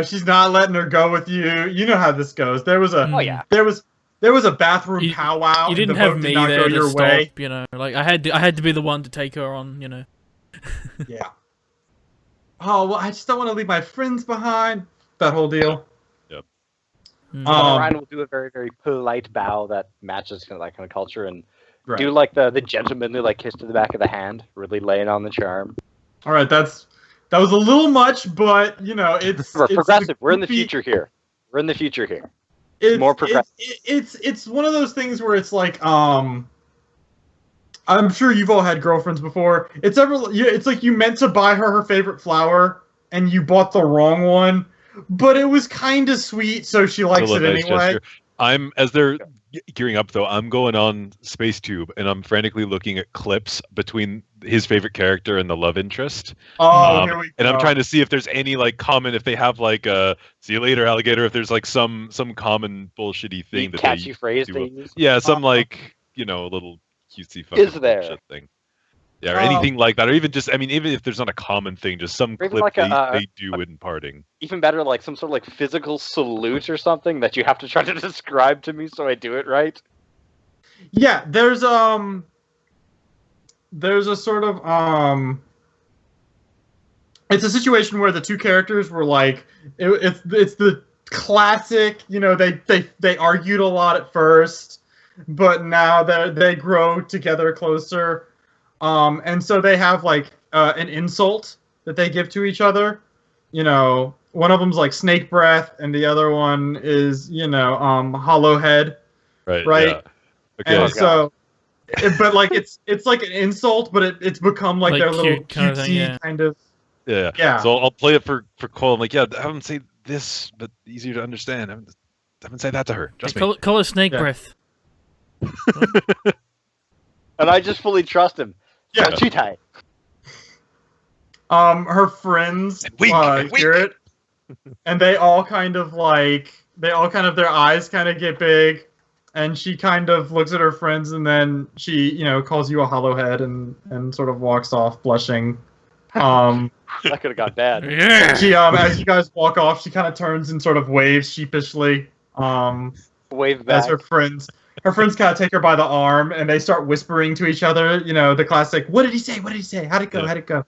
she's not letting her go with you. You know how this goes. There was a Oh yeah. there was a bathroom You- powwow. You didn't and the have vote me did not there go to your stop, way. Like I had to be the one to take her on, Yeah. Oh well, I just don't want to leave my friends behind. That whole deal. Mm. Ryan will do a very, very polite bow that matches kind of that kind of culture, and Right. do like the gentlemanly like kiss to the back of the hand, really laying on the charm. All right, that was a little much, but it's We're it's progressive. We're in the goofy- future here. We're in the future here. It's More progressive. It's one of those things where it's like I'm sure you've all had girlfriends before. It's like you meant to buy her favorite flower and you bought the wrong one, but it was kind of sweet, so she likes Still it a nice anyway. gesture. As they're gearing up though, I'm going on SpaceTube and I'm frantically looking at clips between his favorite character and the love interest. Oh, here we go. And I'm trying to see if there's any like common, if they have like a "see you later, alligator," if there's like some common bullshitty thing that catchy they phrase do. they use. Yeah, some like little cutesy fucking Is there? bullshit thing. Yeah, or anything like that, or even just even if there's not a common thing, just some Or even clip like they do in parting. Even better, like some sort of like physical salute or something that you have to try to describe to me so I do it right. Yeah, there's a sort of it's a situation where the two characters were like it's classic. You know, they argued a lot at first, but now they grow together closer. And so they have like an insult that they give to each other. You know, one of them's like snake breath, and the other one is hollow head. Right. Right. Yeah. Okay. And so, but like it's like an insult, but it's become like their little cute kind of thing, cutesy yeah. kind of. Yeah. Yeah. So I'll play it for Cole. I'm like, yeah, have him say this, but easier to understand. Have him say that to her. Trust me. Call it snake Yeah. breath. And I just fully trust him. Yeah. Cheetah. Her friends hear it, and they all kind of their eyes kind of get big, and she kind of looks at her friends, and then she calls you a hollow head and sort of walks off blushing. That could have got bad. Yeah. She as you guys walk off, she kind of turns and sort of waves sheepishly. Wave back. As her friends kind of take her by the arm, and they start whispering to each other. You know, the classic, "What did he say? What did he say? How'd it go? Yeah. How'd it go?"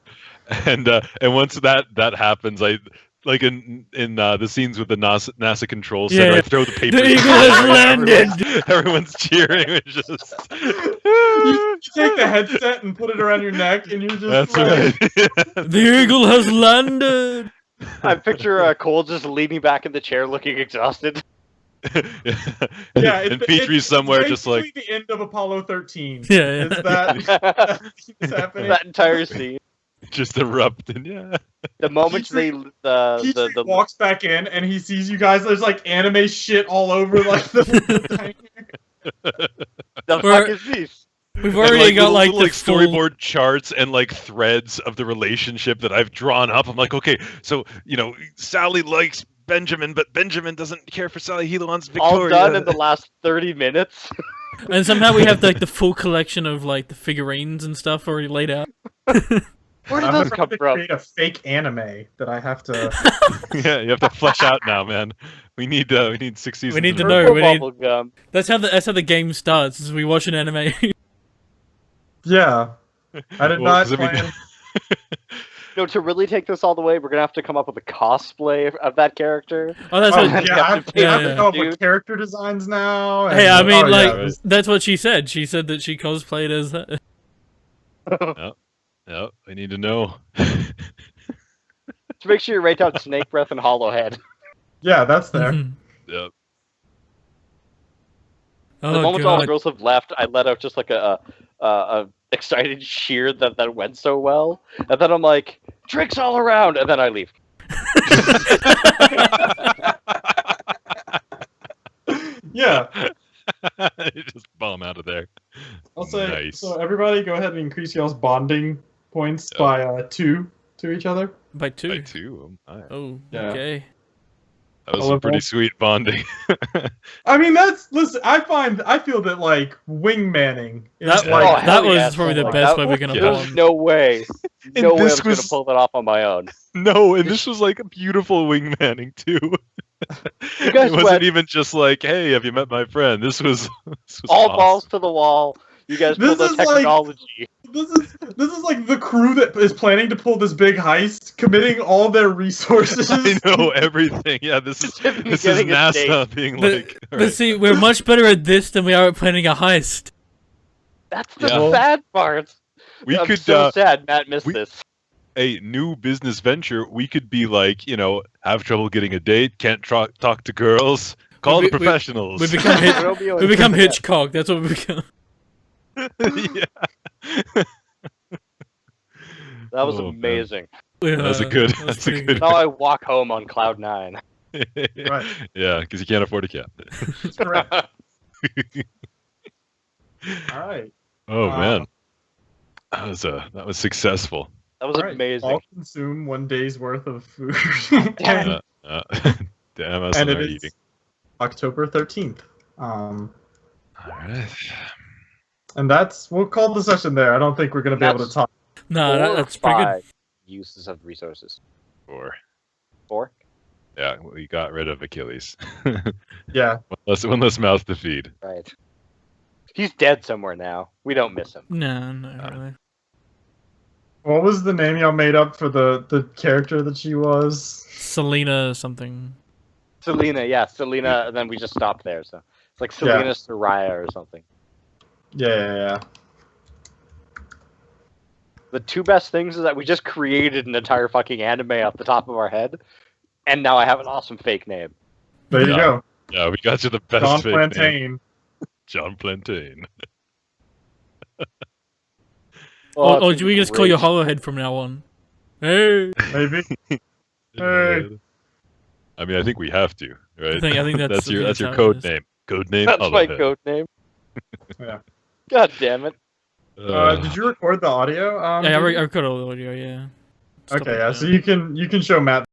And once that happens, I like in the scenes with the NASA control center, Yeah. I throw the papers. The eagle has landed. Everyone's cheering. It's just You take the headset and put it around your neck, and you're just that's like, right. The eagle has landed. I picture Cole just leaning back in the chair looking exhausted. yeah, and Petrie's somewhere it's just like basically the end of Apollo 13. Yeah. Is that it's happening? That entire scene. just erupting. Yeah. The moment Petrie- he Petrie walks back in and he sees you guys. There's like anime shit all over, like the the We're- fuck is this? We've And, already got little, like the full... storyboard charts and like threads of the relationship that I've drawn up. I'm like, okay, so Sally likes Benjamin, but Benjamin doesn't care for Sally. He wants Victoria. All done in the last 30 minutes. And somehow we have like the full collection of like the figurines and stuff already laid out. Where did I'm those trying come to from? create a fake anime that I have to. Yeah, you have to flesh out now, man. We need 6 seasons. We need to of know. it. we need- Bubblegum. That's how the game starts. Is we watch an anime. Yeah, I did Well, not 'cause I mean- plan. No, to really take this all the way, we're gonna have to come up with a cosplay of that character. Oh, that's Oh, what. yeah, I have to Yeah, come yeah. up with Dude. character designs now. Hey, and- I mean, oh, like yeah, that's what she said. She said that she cosplayed as that. Yep, I need to know. To make sure you write down Snake Breath and Hollow Head. yeah, that's there. Yep. The Oh moment all the god. girls have left, I let out just like a excited cheer that went so well, and then I'm like, drinks all around, and then I leave. Yeah, Just bomb out of there. I'll say. Nice. So everybody, go ahead and increase y'all's bonding points Yep. by 2 to each other. By two. I too. Oh, Yeah. okay. That was Oliver. some pretty sweet bonding. I mean, listen. I feel that like wingmanning is That, like Oh, that hell was yeah, probably the like, best that way we're was- gonna Yeah. There's bond. no way. And No way I this was gonna was- pull that off on my own. No, and this was like a beautiful wingmanning too. You guys It wasn't went even just like, "Hey, have you met my friend?" This was all awesome. balls to the wall. You guys This pulled the is like- technology. this is like the crew that is planning to pull this big heist, committing all their resources. I know everything. Yeah, this is Just me this is getting a NASA being But, like. but "Alright." see, we're much better at this than we are at planning a heist. That's the Yeah. sad part. we I'm could so sad Matt missed we- this. a new business venture. We could be like, have trouble getting a date, can't talk to girls, call We- the we- professionals. We become Hitch- Romeo we and become Juliet. Hitchcock. That's what we become. Yeah. That was Oh, man. amazing. That's a good. That was That's a pretty good. Now I walk home on cloud 9. Right. Yeah, because you can't afford a cat. That's correct. All right. Oh Uh, man, that was successful. That was All right. amazing. All consume 1 day's worth of food. Damn. Uh, damn, us and and it our is eating. October 13th. All right. And we'll call the session there. I don't think we're going to be able to That's- talk. No, 4 or that's pretty good. 5 uses of resources. 4. 4? Yeah, we got rid of Achilles. Yeah. one less mouth to feed. Right. He's dead somewhere now. We don't miss him. No, not really. What was the name y'all made up for the character that she was? Selena something. Selena, yeah, Selena, and then we just stopped there. So it's like Selena Soraya or something. Yeah. The two best things is that we just created an entire fucking anime off the top of our head, and now I have an awesome fake name. There you go. Yeah, we got you the best John fake Plantain. name. John Plantain. Or do we just call you Hollowhead from now on? Hey. Maybe. Hey. I mean, I think we have to, right? I think that's your how it code is. name. Code name. That's my Hollowhead. code name. Yeah. God damn it. Did you record the audio? Yeah, I recorded all the audio. Yeah. Okay, yeah. So you can show Matt